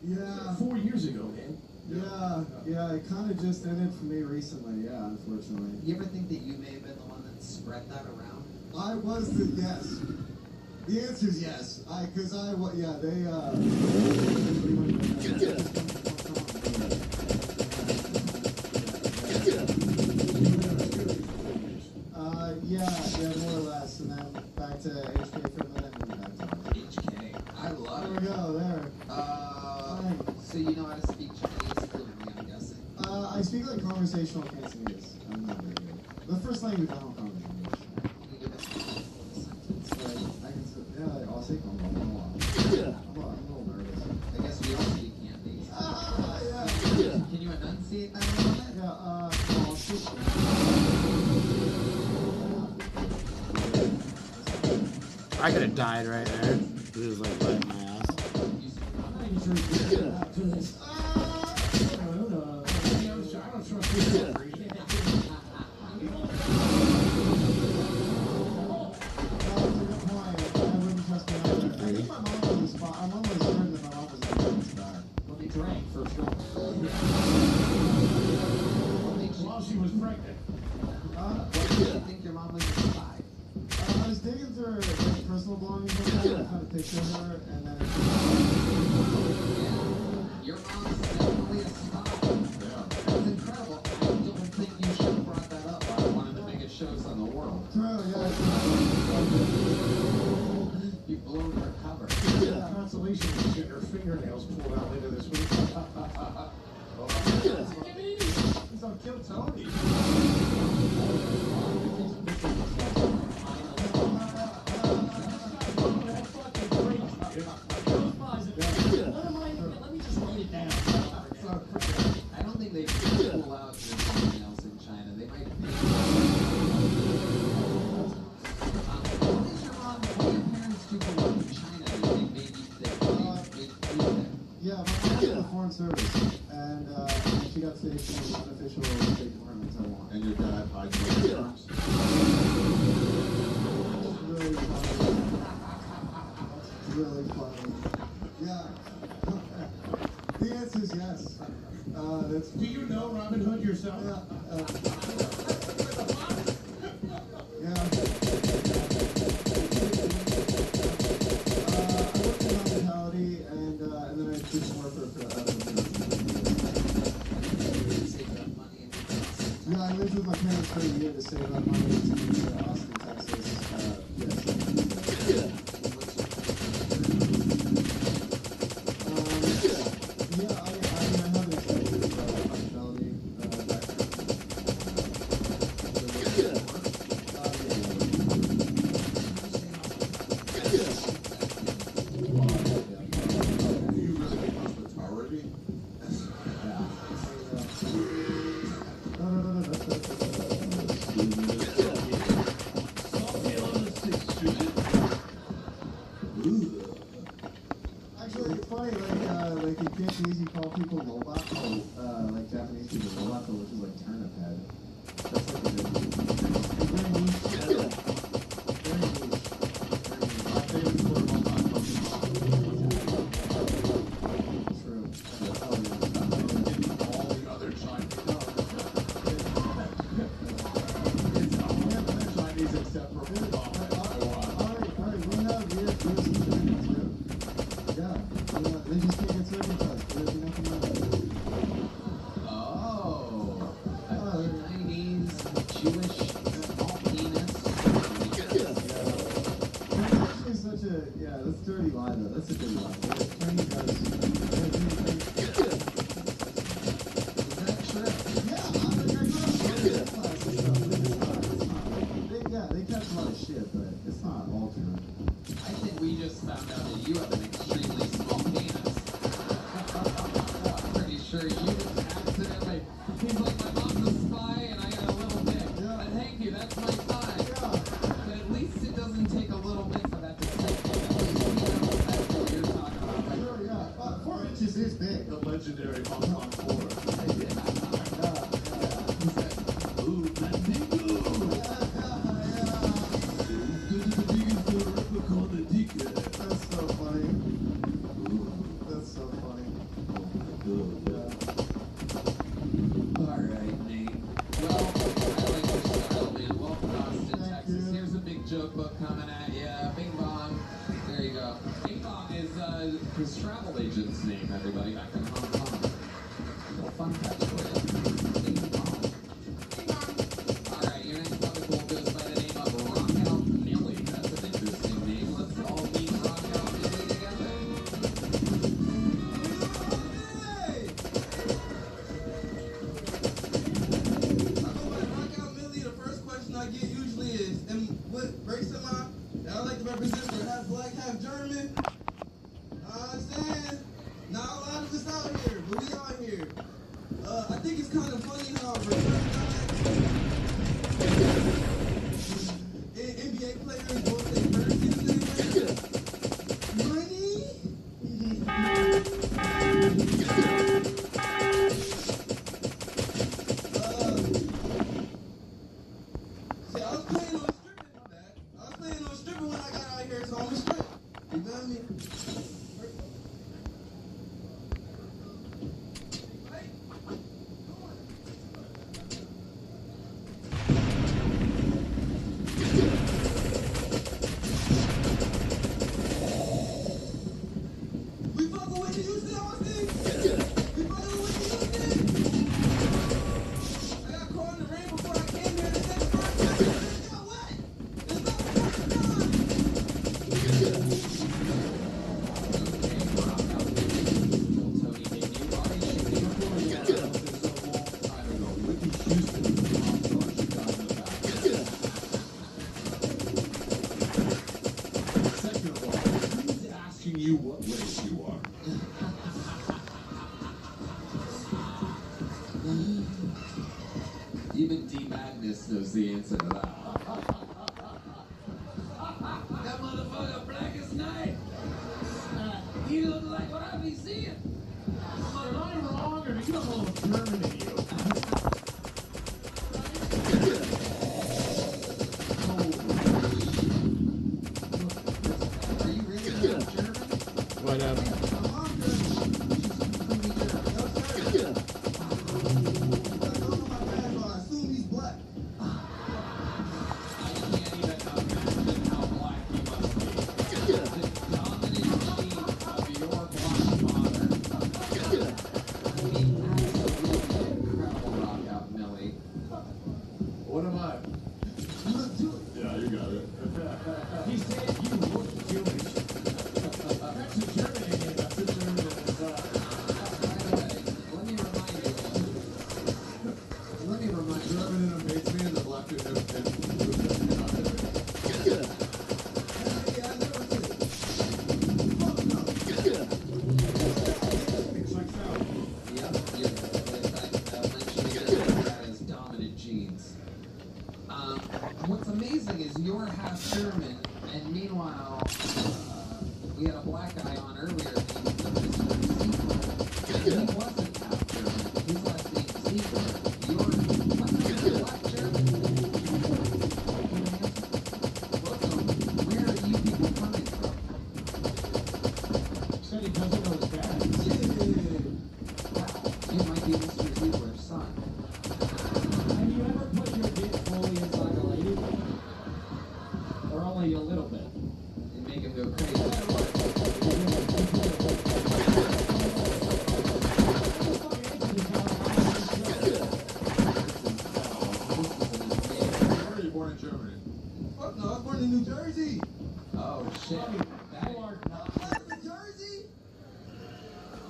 Yeah. 4 years ago, man. Yeah, it kind of just ended for me recently, yeah, unfortunately. You ever think that you may have been the one that spread that around? I was yes. The answer is yes. Yeah, more or less, and then back to HK for a minute, and then back to HK. I love There it. we go, there. So you know how to speak Chinese fluently, I'm guessing? I speak like conversational Cantonese. I'm not very good. The first language in Hong Kong is English. It's like, I can say, yeah, I'll say Hong Kong. I'm a little nervous. I guess we all speak Cantonese. Yeah. Can you enunciate that a little bit? Yeah, I'll speak. I could have died right there. It was like biting my ass. I'm not even sure if you get to this. I don't trust you. I think my mom was on the spot. I'm almost certain that my mom was on the spot. Well, they drank for sure. While she was pregnant. What do you think your mom was inside? I was digging through her like, personal belongings one time. I found a picture of her, and then. Your mom's definitely a spy. That's incredible. I don't think you should have brought that up. I wanted the biggest shows on the world. True, yeah. You've blown her cover. Yeah. Consolation was getting her fingernails pulled out into this week. He's on Kill Tony. Let me just write it down. I don't think they pull out your fingernails in China. They might. What is your mom? What do your parents do for work in China? They make food there. Yeah, my mom was in the Foreign Service, and she got stationed in the unofficial State Department in Taiwan. And your dad hides my arms. Really funny. That's really funny. Yeah. The answer is yes. That's. Do you know Robin Hood yourself? Yeah. Yeah. I worked in hospitality, and then I did some work for Yeah, I lived with my parents for a year to save up money to move to Austin, Texas. Yes. Yeah, I have an extensive hospitality Actually, it's funny, like in Cantonese you call people lobak, like Japanese people lobak, which is like turnip head. That's like a good very niche. Very niche. My favorite sort of lobak. True. sure you accidentally. He's like, my mom's a spy and I got a little dick. Yeah. And thank you, that's my time. Yeah. But at least it doesn't take a little bit for that to sink in. At least he knows that's what you're talking about. Right? Sure, yeah. 4 inches is big. The legendary Hong Kong 4. Ooh, that nigga. That's so funny. That's so funny. Alright, Nate. Well, I like your style, man. Welcome to Austin, Texas. Here's a big joke book coming at you. Bing Bong. There you go. Bing Bong is his travel agent's name, everybody, back in Hong Kong. Little fun fact for you. Bing Bong. Alright, your next public pool goes by the name of Rockout Millie. That's an interesting name. Let's all meet Rockout Millie together. I get usually is, and what race am I? And I like to represent for half black, half German. I understand. Not a lot of us out here, but we out here. I think it's kind of funny how NBA players both say currency the same way. See, I was playing on a stripper when I got out here, so I'm a strip. You feel me? We fucking with you, Houston, Austin? We fucking with you, Houston? I got caught in the rain before I came here to take a first time. It got wet. It's not the first time. Second of all, who's asking you what race you are? Even D. Magnus knows the answer to that. That motherfucker black as night. He look like what I be seeing. Am I wrong, or do you have a little German in you? Are you really German? Whatever. I assume he's black. I can't even imagine how black he must be. The dominant gene of your black father. I mean, absolutely incredible Rockout Millie. What am I? Yeah, you got it. He said you look Jewish. That's a German name. That's a German. Let me remind you. German and amazed me, and the black dude never did. Dominant genes. What's amazing is you're half German, and meanwhile, we had a black guy on earlier named Mr. Siegler. He wasn't half German. His last name's Siegler. You're black German. Welcome. Where are you people coming from? Said he doesn't know his dad. Wow. You might be Mr. Siegler's son. Have you ever put your dick fully inside a lady? Or only a little bit? And make him go crazy. Where are you born in Germany? Fuck no, I was born in New Jersey. Oh shit. You are not. New Jersey?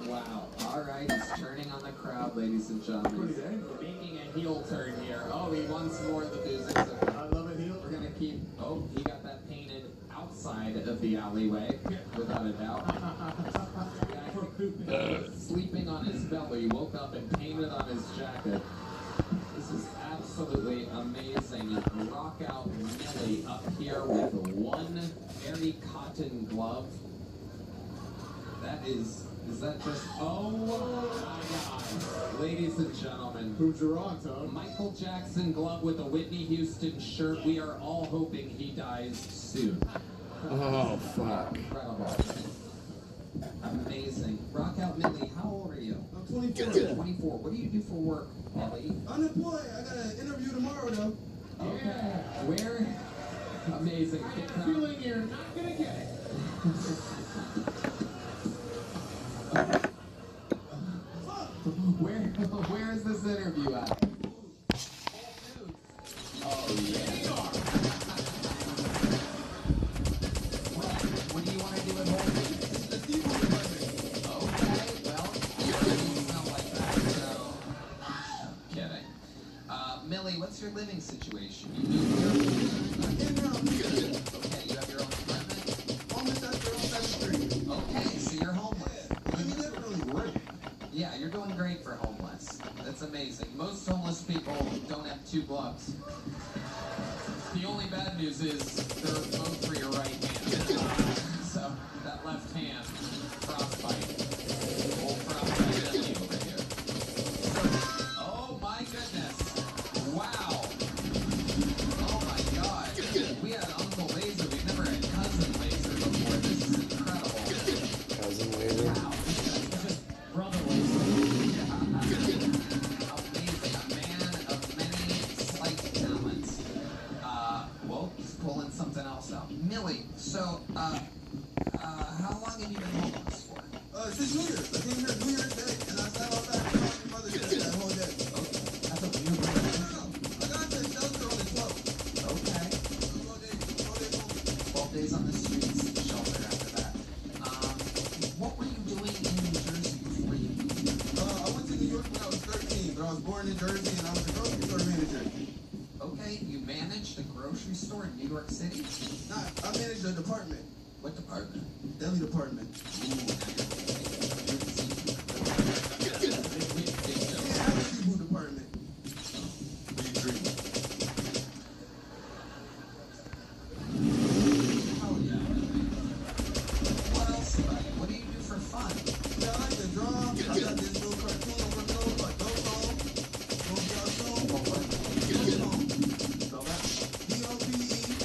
Wow. Alright, he's turning on the crowd, ladies and gentlemen. Making a heel turn here. Oh, he wants more of the music. So I love a heel. we're gonna keep. Oh, he got that painted outside of the alleyway, without a doubt. Sleeping on on his belly, woke up and painted on his jacket. This is absolutely amazing. Rock out Millie up here with one very cotton glove. That is that just, oh my God. Ladies and gentlemen. Who'd you rock, Tom? Michael Jackson glove with a Whitney Houston shirt. We are all hoping he dies soon. Oh, fuck. Incredible. Amazing. Rock out Millie, how old are you? I'm 24. 24. What do you do for work, Millie? Unemployed. I got an interview tomorrow, though. Okay. Where? Amazing. I have a feeling you're not gonna get it. Where is this interview at? Oh, yeah. What do you want to do at home? Okay, well, you doesn't sound like that, so... Kidding. Millie, what's your living situation? You live here? Okay, you have your own apartment? Homeless after on 7th Street. Okay, so you're homeless. Literally great. Yeah, you're doing great for homeless. That's amazing. Most homeless people don't have two gloves. The only bad news is they're both for your right hand. So that left hand, frostbite. Old frostbite enemy over here. So, oh my goodness. Wow. Oh my God. We had Uncle Laser. We've never had Cousin Laser before. This is incredible. Cousin Laser. Wow. Brother Laser. Amazing. A man of many slight talents. Well, he's pulling something else out. Millie, so, how long have you been homeless for? Since New Year's. I came here New Year's Day, and I sat outside and talked to Mother's Day that whole day. Okay. That's a weird one. No. I got to the shelter on the 12th. Okay. 12 days on the streets, shelter after that. What were you doing in New Jersey before you moved? I went to New York when I was 13, but I was born in Jersey, and I was a grocery store manager. Okay, you managed a grocery store in New York City? Nah, I managed a department. What department? Deli department. Ooh, now you're Yeah, I have a seafood department. What are you drinking? Hell yeah. What else about you? What do you do for fun? Yeah, I like to draw. I got this little cartoon I'm working on, like Ldoe Og. Spell that. D-O-P-E-C-O-N-E.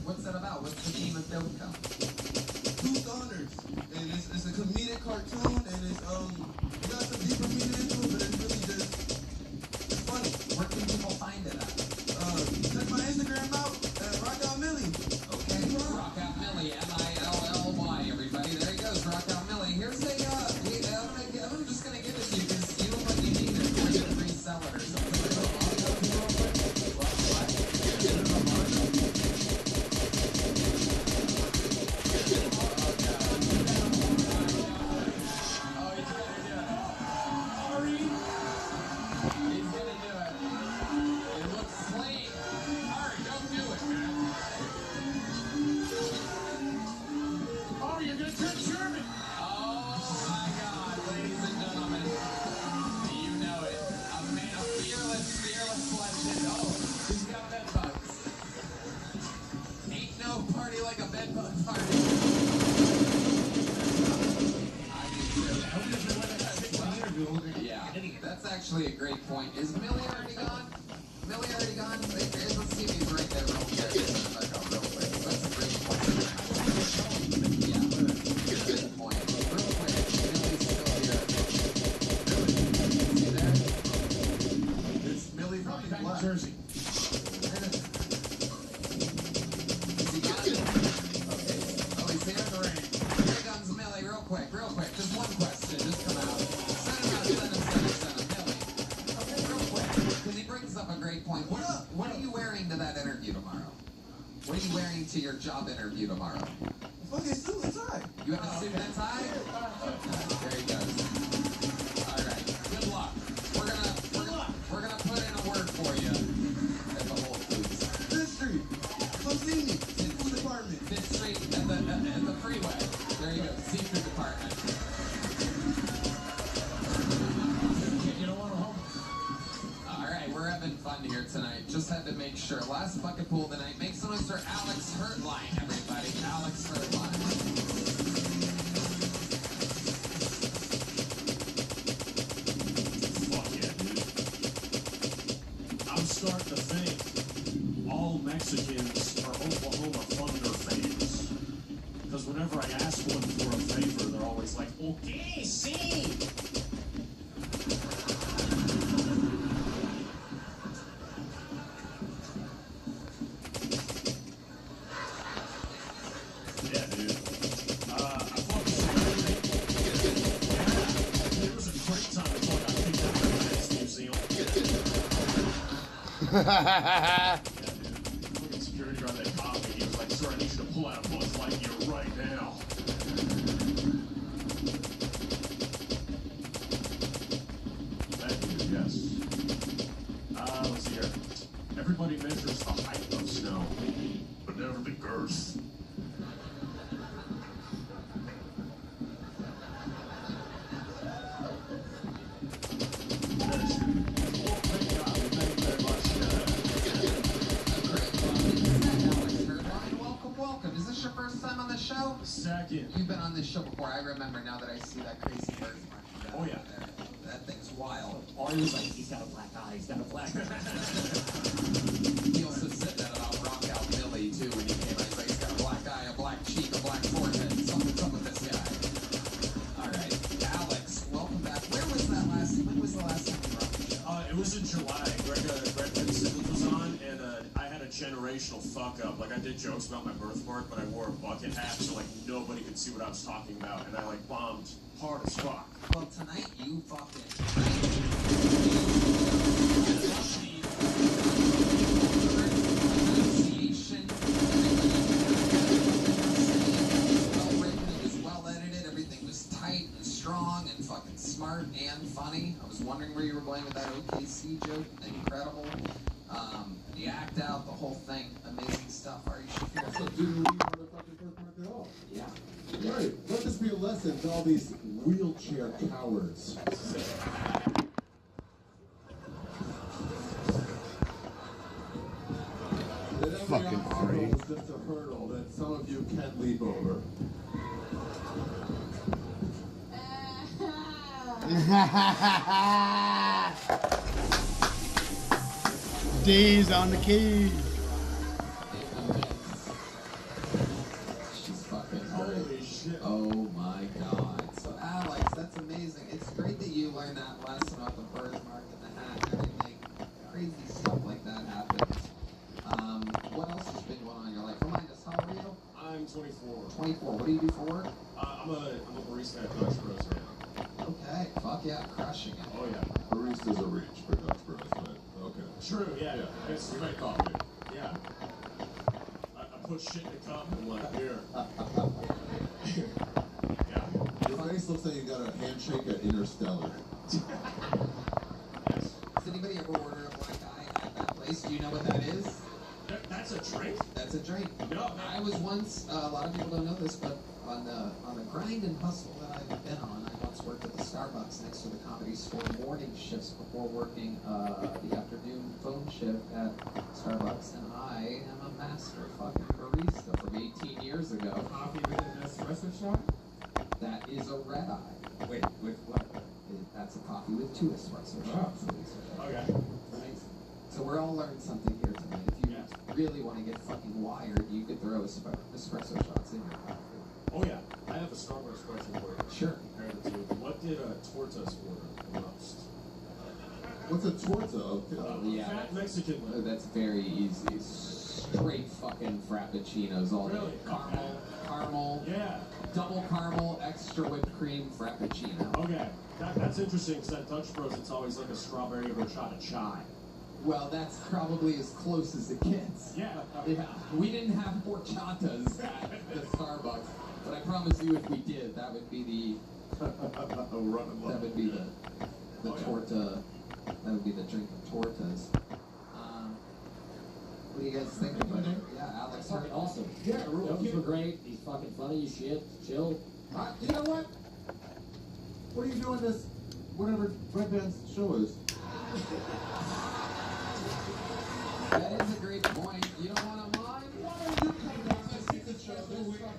What's that about? What's the name of Ldoe Og? Two stoners. And it's a comedic cartoon, and it's, it got some deeper meaning into it, but it's really just, it's funny. Where can people find it at? Check my Instagram out, Rock Out Millie. Okay, Rock Out Millie, M-I-L-L-Y, everybody. There he goes, Rock Out Millie. Here's a, I'm just gonna give it to you because you look like you need it for your free seller or something. That's actually a great point. Is Millie already gone? Millie already gone? Let's see if he's right there real quick. That's a great point. Yeah, good point. Real quick, Millie's still here. See there? It's Millie from New Jersey. Is he gone? Okay. Oh, he's here in the rain. Here comes Millie, real quick. Just one question, just come out. Send him. Because he brings up a great point. What are you wearing to that interview tomorrow? What are you wearing to your job interview tomorrow? Fucking suit and tie. You have a suit and tie? There he goes. All right. Good luck. We're gonna put in a word for you at the Whole Foods. 5th Street. Come see me. Seafood department. 5th Street at the freeway. There you go. Seafood department. apartment. You don't want to home? Alright, we're having fun here tonight. Just had to make sure. Last bucket pool tonight. Make some noise for Alex Hurtline, everybody. Alex Hurtline. I'm starting to think all Mexicans are Oklahoma Thunder fans. Because whenever I ask one for a favor, they're always like, okay, see. Yeah, dude. I thought it was a great time until I got kicked out of the Science Museum. Yeah, dude. Fucking security guard that caught me. He was like, sir, I need you to pull out a Buzz Lightyear right now. That dude, yes. Let's see here. Everybody measures the height of snow, but never the girth. Welcome. Is this your first time on the show? Second. You've been on this show before. I remember now that I see that crazy birthmark. Oh, yeah. There. That thing's wild. Artie's like, he's got a black eye, he's got a black eye. He also said that about Rockout Billy, too, when he came out. He's like, he's got a black eye, a black cheek, a black forehead. Something's up with this guy. All right. Alex, welcome back. When was the last time you were on the show? It was in July. Greg Simmons was on, and I had a generational fuck up. Like, I did jokes about my birthmark, but I wore a bucket hat, so, like, nobody could see what I was talking about, and I, like, bombed hard as fuck. Well, tonight you fucking... It was well edited, everything was tight and strong and fucking smart and funny. I was wondering where you were going with that OKC joke. Incredible. The act out, the whole thing, amazing stuff. Are you sure? So didn't leave motherfucking birthmark at all? Yeah. Right. Let this be a lesson to all these wheelchair cowards. Fucking great. It's just a hurdle that some of you can't leap over. D's on the keys. She's fucking holy shit. Oh my god. So Alex, that's amazing. It's great that you learned that lesson about the birthmark and the hat and everything. Crazy stuff like that happens. What else has been going on in your life? Remind us, how old are you? I'm 24. 24. What do you do for work? I'm a barista at Dutch Bros right now. Okay. Fuck yeah, crushing it. Oh yeah. Baristas are reach for Dutch Bros, but okay. True, yeah. Yeah. We make coffee. Yeah. I put shit in a cup and I'm like, here. Yeah. Your face looks like you got a handshake at Interstellar. Has anybody ever ordered a black eye at that place? Do you know what that is? That's a drink? That's a drink. No. I was once, a lot of people don't know this, but on the grind and hustle that I've been on, I once worked at the Starbucks next to the Comedy Store morning shifts before working the afternoon phone shift at Starbucks, and I am a master fucking barista from 18 years ago. Coffee with an espresso shot? That is a red eye. Wait, with what? That's a coffee with 2 espresso shots. Okay. Right? So we're all learning something here tonight. If you really want to get fucking wired, you could throw espresso shots in your coffee. Oh yeah. I have a Starbucks question for you. Sure. Compare the two. What did Tortas order the most? What's a torta? Fat Mexican one. That's very easy. Straight fucking frappuccinos all day. Really? Caramel. Yeah. Double caramel, extra whipped cream frappuccino. Okay. That's interesting because at Dutch Bros it's always like a strawberry horchata chai. Well, that's probably as close as it gets. Yeah. We didn't have horchatas at the Starbucks, but I promise you, if we did, that would be the torta. That would be the drink of tortas. What do you guys think about it? Yeah, Alex. Fucking awesome. Yeah, those were great. He's fucking funny as shit. Chill. You know what? What are you doing this, whatever Red Band's show is? That is a great point. You don't want to mind? Why don't you come down to see the show?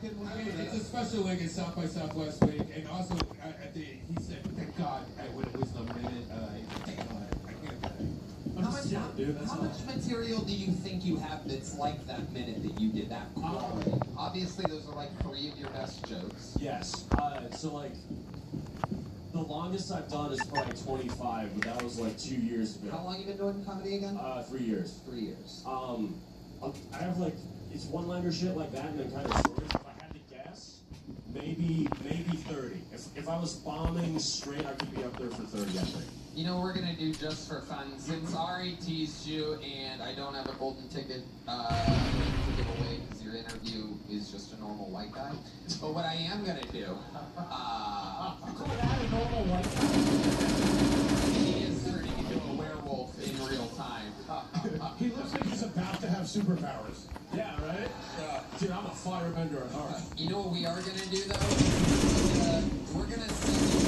It's a special week at South by Southwest week, and also he said, "Thank God," when it was the minute. Thank God, I can't. How much material do you think you have that's like that minute that you did that quality? Obviously, those are like 3 of your best jokes. Yes. So like, the longest I've done is probably 25, but that was like 2 years ago. How long you been doing comedy again? 3 years. 3 years. I have like, it's one-liner shit like that, and then kind of stories. If I had to guess, maybe 30. If I was bombing straight, I could be up there for 30, I think. You know what we're gonna do just for fun? Since Ari teased you and I don't have a golden ticket to give away because your interview is just a normal white guy. But what I am gonna do, You call that a normal white guy? he is turning into a werewolf in real time. He looks like he's about to have superpowers. Yeah, right? Dude, I'm a firebender at heart. You know what we are gonna do though? We're gonna send you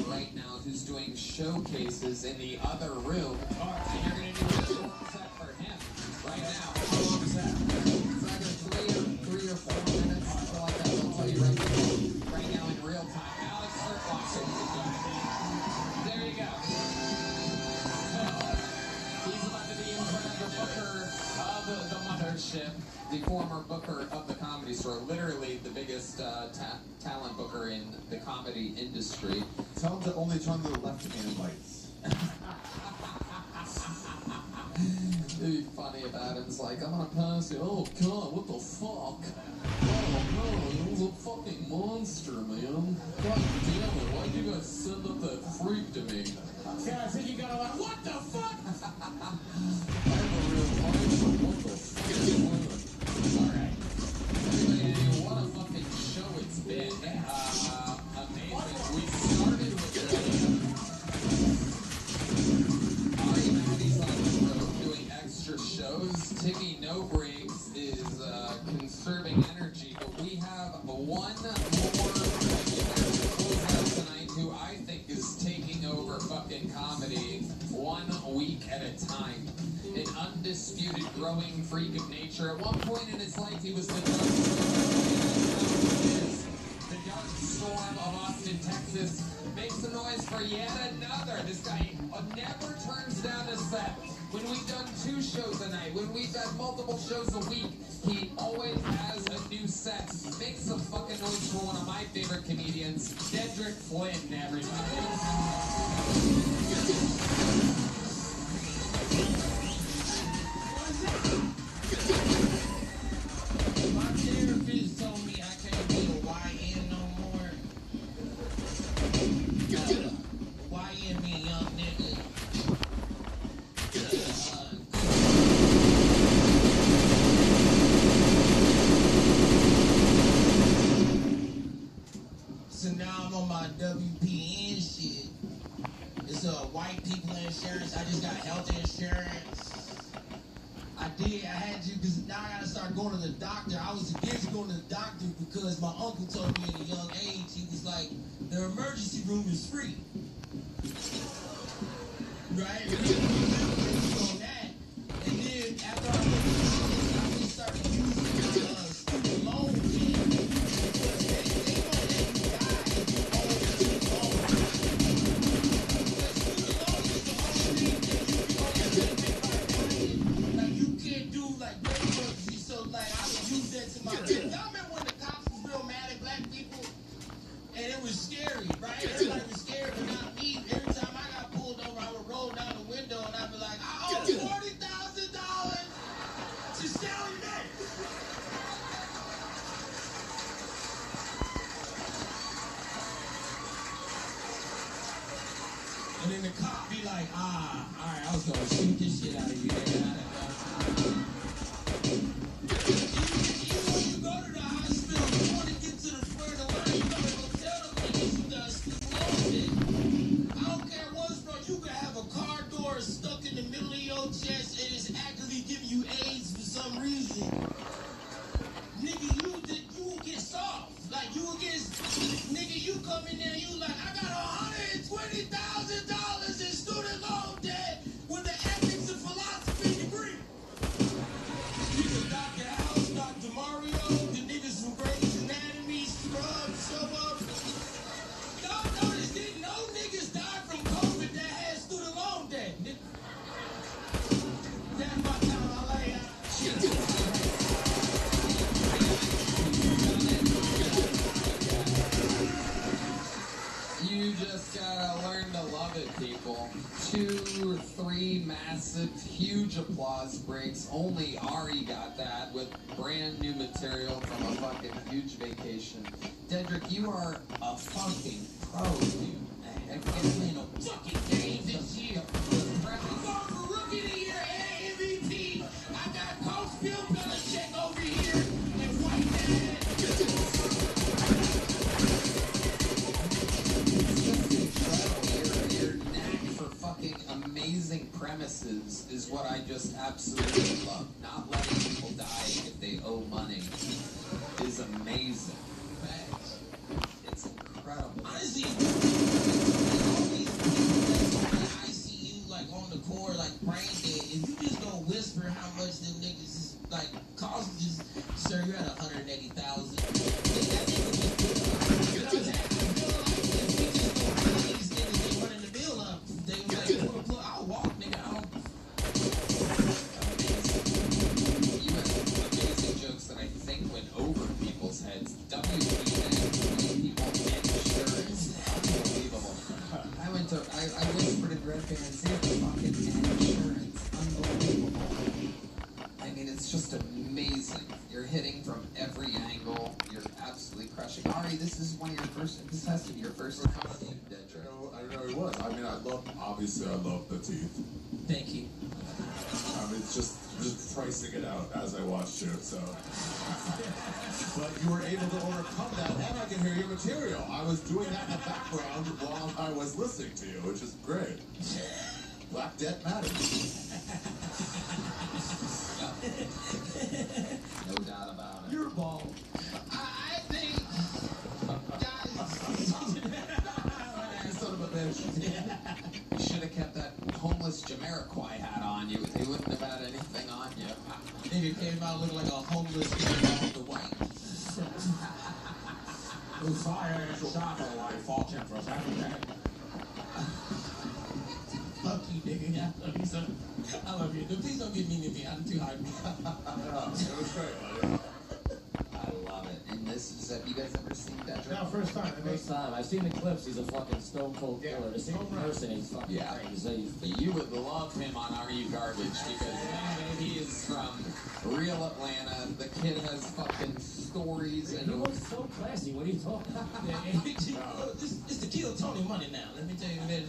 right now who's doing showcases in the other room. And you're gonna do a short set for him right now. How long is that? It's either 3 or 4 minutes. So like that, I'll tell you right now in real time. Alex Surflock. There you go. He's about to be in front of the booker of the mothership, the former booker of the Comedy Store, literally the biggest talent booker in the comedy industry. Tell him to only turn to the left-hand lights. It'd be funny if Adam's like, I'm gonna pass you. Oh God, what the fuck? Oh no, it was a fucking monster, man. God damn it, why'd you guys send up that freak to me? Yeah, I think you got a lot. What the fuck? I'm a real monster. What the fuck? Alright. Everybody, what a fucking show it's been. Amazing. We started with Ari Maddie's on the road doing extra shows. Timmy No Breaks is conserving energy, but we have one more regular to close out tonight who I think is taking over fucking comedy 1 week at a time. An undisputed growing freak of nature. At one point in his life, he was the dark storm of Austin, Texas. Make some noise for yet another. This guy never turns down a set. When we've done 2 shows a night, when we've done multiple shows a week, he always has a new set. Make some fucking noise for one of my favorite comedians, Dedrick Flynn, everybody. My therapist told me I can't be a YN no more. YN be a young nigga. So now I'm on my WPN shit. It's white people insurance. I just got health insurance. I had to, because now I gotta start going to the doctor. I was against going to the doctor because my uncle told me at a young age, he was like, the emergency room is free. Right? On that. And then after I went to the I just started using student loan thing. Because they won't let you die if you owe student loan. Because student loan is the only thing that you can only benefit by dying. Like, you can't do like great emergency. So like I would use that to my benefit. Y'all remember when the cops was real mad at black people? And it was scary, right? Everybody was scared, but not me. Every time I got pulled over, I would roll down the window and I'd be like, I owe $40,000 to Sally Mae. And then the cop be like, all right, I was gonna shoot this shit out of you. Even when you go to the hospital, you want to get to the front of the line, you gotta go tell them niggas you got student loan shit. I don't care what's wrong, you can have a car door stuck in the middle of your chest and it's actively giving you AIDS for some reason. Nigga, you will get soft. Like, you will get Nigga, you come in there, you like, I got $120,000 in student loan debt with an ethics and philosophy degree. Nigga, Dr. House, Dr. Mario, the niggas from Grey's Anatomy, Scrubs, show up. Y'all notice, didn't no niggas die from COVID that had student loan debt? That's my time, I lay out. You just gotta learn to love it, people. 2 or 3 massive, huge applause breaks. Only Ari got that with brand new material from a fucking huge vacation. Dedrick, you are a fucking pro, dude. I can't play no fucking games this year. I'm going for Rookie of the Year and MVP. I got Coach Bill Belichick over here and White Man. Your knack for fucking amazing premises is what I just absolutely love. Not letting people die if they owe money is amazing. It's incredible. Honestly, all these people that's on the ICU, like on the court, like brain dead, if you just go whisper how much them niggas is like cost, just sir, you're at 180,000. That nigga just put up. You know what I'm saying? I feel like if we just go kill these niggas, they running the bill up. They like, I'll walk, nigga. You have amazing jokes that I think went over people's heads. WPN, people insurance, unbelievable. I whispered in Red Fan and said fucking insurance, unbelievable. I mean, it's just amazing. You're hitting from every angle. You're absolutely crushing. Ari, this is one of your first. This has to be your first comedy, Dedrick. I know it was. I mean, obviously, I love the teeth. Thank you. I mean, it's just pricing it out as I watched you, so. But you were able to overcome that, and I can hear your material. I was doing that in the background while I was listening to you, which is great. Black Debt matters. No doubt about it. You're bald. I think, You son of a bitch. You should have kept that homeless Jamiroquai hat on you. They wouldn't have had anything on you. nigga came out looking like a homeless nigga off the white. Fire shot my wife, fault him for a second. Fuck you, nigga. Yeah, I love you, son. I love you. Please don't get mean to me. I'm too hyped. It was great. I love it. And this is, have you guys ever seen that? No, first time. First time. I've seen the clips. He's a fucking stone cold killer. To see him in person, he's fucking crazy. You would love him on Are You Garbage because he is from real Atlanta. The kid has fucking stories and he looks so classy. What are you talking about? It's to kill Tony Money now. Let me tell you that.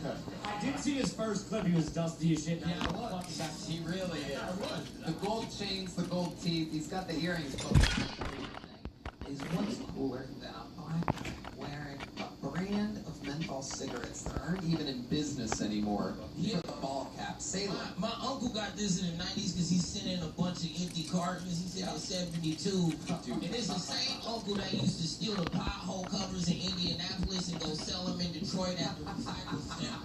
I did see his first clip. He was dusty as shit. Yeah, he really is. The gold chains, the gold teeth. He's got the earrings. Is what's cooler than a black guy wearing a brand of menthol cigarettes that aren't even in business anymore for the ball cap. Say my uncle got this in the 90s because he sent in a bunch of empty cartons. He said it was 72. And it's the same uncle that used to steal the pothole covers in Indianapolis and go sell them in Detroit after recycle center.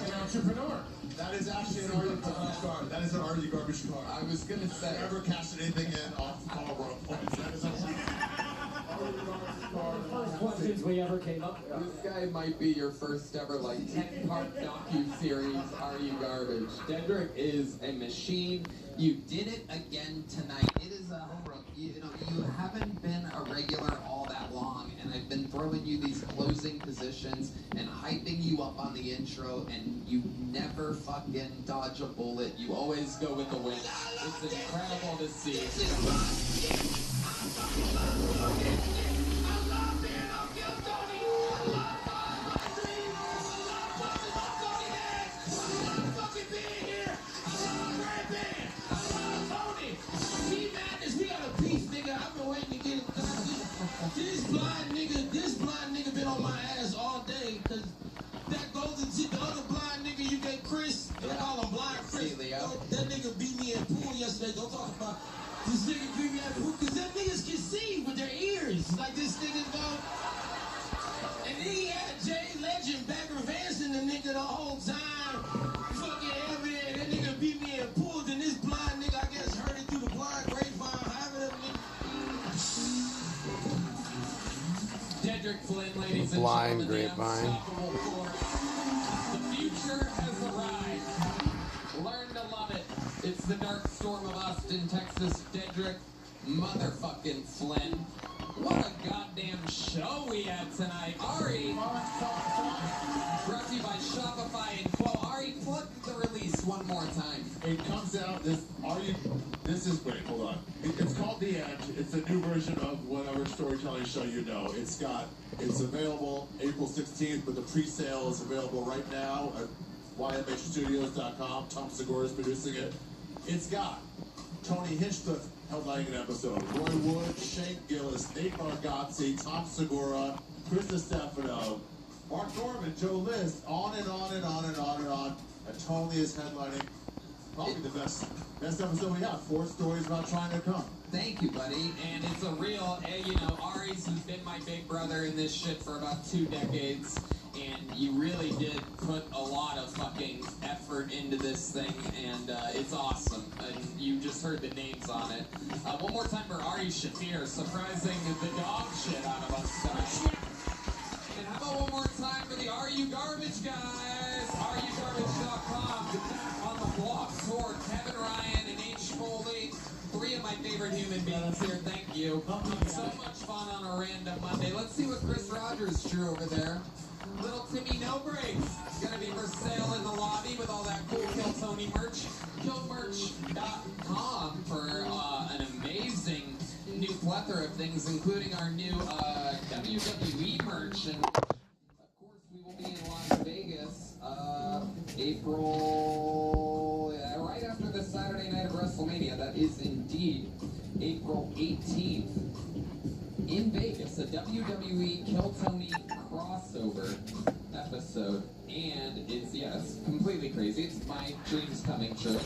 An entrepreneur. That is actually an Are You Garbage card. That is an Are You Garbage card. I was going to say. Never cashed anything in off the Colorado points. That is a First questions we ever came up This with. guy might be your first ever, like, 10-part docu-series, Are You Garbage? Dedrick is a machine. You did it again tonight. It is a you haven't been a regular all that long, and I've been throwing you these closing positions and hyping you up on the intro, and you never fucking dodge a bullet. You always go with the win. It's incredible to see. This blind nigga been on my ass all day, cause that goes into the other blind nigga you get, Chris. They call him Blind Chris. That nigga beat me in pool yesterday. Don't talk about this nigga beat me in pool, cause them niggas can see with their ears. Like this nigga go. imagine Becker Vanson, the nigga, the whole time. Fucking evident. That nigga beat me and pulled, and this blind nigga, I guess, heard it through the blind grapevine. However that nigga. Dedrick Flynn, ladies and Blind gentlemen, grapevine. the unstoppable force. The future has arrived. Learn to love it. It's the dark storm of Austin, Texas. Dedrick motherfucking Flynn. What a goddamn show we had tonight. Ari, brought to you by Shopify and Quo. Ari, plug the release one more time. It comes out, this is great, hold on. It's called The End. It's a new version of whatever storytelling show you know. It's available April 16th, but the pre-sale is available right now at ymhstudios.com. Tom Segura is producing it. It's got Tony Hinchcliffe headlining an episode, Roy Wood, Shane Gillis, Nate Bargatze, Tom Segura, Chris Stefano, Mark Norman, Joe List, on and on and on and on and on. And Tony is headlining probably the best episode we have. 4 stories about trying to come. Thank you, buddy. And it's a real, you know, Ari's has been my big brother in this shit for about 2 decades. And you really did put a lot of fucking effort into this thing, and it's awesome. And you just heard the names on it. One more time for Ari Shaffir, surprising the dog shit out of us tonight. And how about one more time for the Are You Garbage guys? RUGarbage.com. On the block tour, Kevin Ryan and H. Foley. 3 of my favorite human beings here. Thank you. So much fun on a random Monday. Let's see what Chris Rogers drew over there. Little Timmy No Breaks. It's going to be for sale in the lobby with all that cool Kill Tony merch. Killmerch.com for an amazing new plethora of things, including our new WWE merch. And of course, we will be in Las Vegas April, right after the Saturday night of WrestleMania. That is indeed April 18th. In Vegas, a WWE Kill Tony crossover episode, and it's completely crazy. It's my dreams coming true.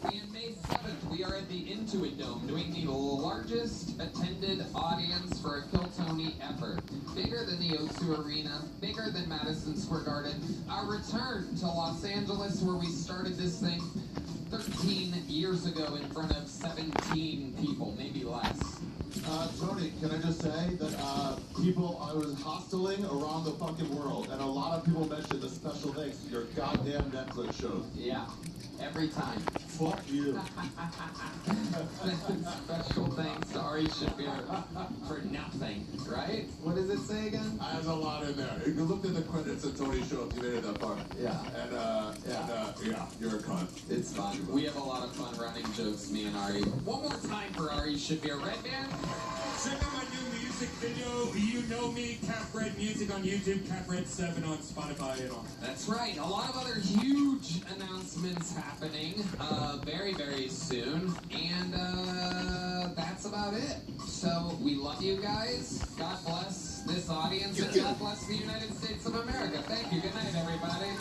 And May 7th, we are at the Intuit Dome doing the largest attended audience for a Kill Tony ever. Bigger than the O2 Arena, bigger than Madison Square Garden. Our return to Los Angeles, where we started this thing 13 years ago in front of 17 people, maybe less. Tony, can I just say that I was hostiling around the fucking world, and a lot of people mentioned the special thanks to your goddamn Netflix shows. Yeah, every time. Fuck you. Special thanks to Ari Shaffir for nothing, right? What does it say again? There's a lot in there. You looked at the credits of Tony's show if you made it that far. Yeah. And you're a cunt. It's fun. We have a lot of fun running jokes, me and Ari. One more time for Ari Shaffir. Red Band? Check out my new music video. You know me, Cap Red Music on YouTube, Cap Red 7 on Spotify and all. That's right. A lot of other huge announcements happening very, very soon. And that's about it. So we love you guys. God bless this audience and God bless the United States of America. Thank you. Good night, everybody.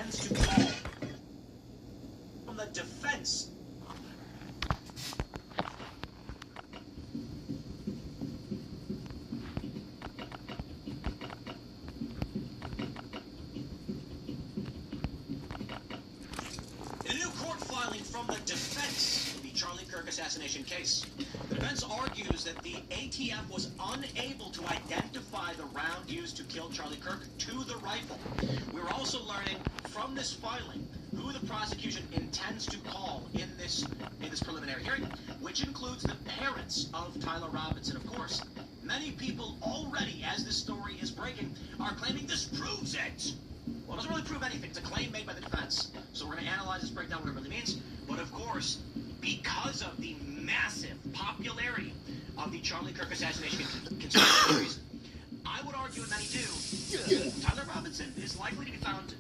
intends to call from the defense. In a new court filing from the defense in the Charlie Kirk assassination case, the defense argues that the ATF was unable to identify the round used to kill Charlie Kirk to the rifle. We're also learning from this filing who the prosecution intends to call in this preliminary hearing, which includes the parents of Tyler Robinson, of course. Many people already, as this story is breaking, are claiming this proves it. Well, it doesn't really prove anything. It's a claim made by the defense. So we're going to analyze this, break down what it really means. But of course, because of the massive popularity of the Charlie Kirk assassination conspiracy theories, I would argue, and many do, Tyler Robinson is likely to be found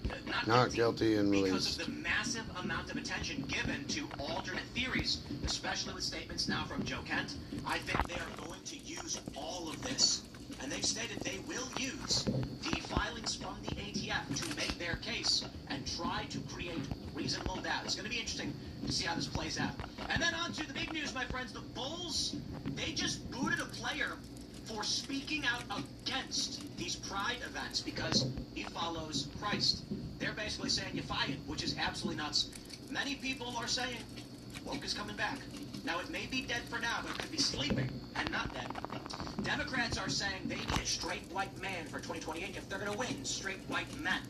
not guilty and released because of the massive amount of attention given to alternate theories, especially with statements now from Joe Kent. I think they are going to use all of this. And they've stated they will use the filings from the ATF to make their case and try to create reasonable doubt. It's going to be interesting to see how this plays out. And then on to the big news, my friends. The Bulls, they just booted a player for speaking out against these pride events because he follows Christ. They're basically saying you fired, which is absolutely nuts. Many people are saying woke is coming back. Now, it may be dead for now, but it could be sleeping and not dead. Democrats are saying they need a straight white man for 2028 if they're going to win, straight white men.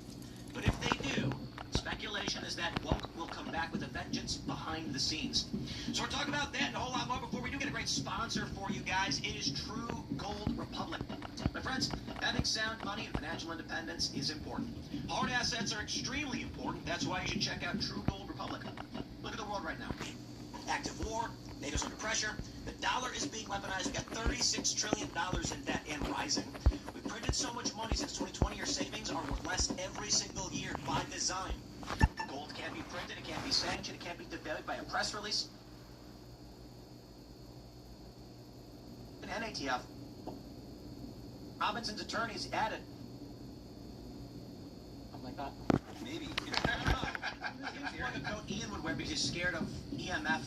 But if they do, speculation is that woke will come back with a vengeance behind the scenes. So we're talking about that and a whole lot more before we do get a great sponsor for you guys. It is True Gold Republic. My friends, having sound money and financial independence is important. Hard assets are extremely important. That's why you should check out True Gold Republic. Look at the world right now. Active war, NATO's under pressure, the dollar is being weaponized, we got $36 trillion in debt and rising. We printed so much money since 2020, your savings are worth less every single year by design. Gold can't be printed, it can't be sanctioned, it can't be devalued by a press release. And ATF, Robinson's attorneys added. Something like that. Maybe. Ian would wear because he's scared of EMF,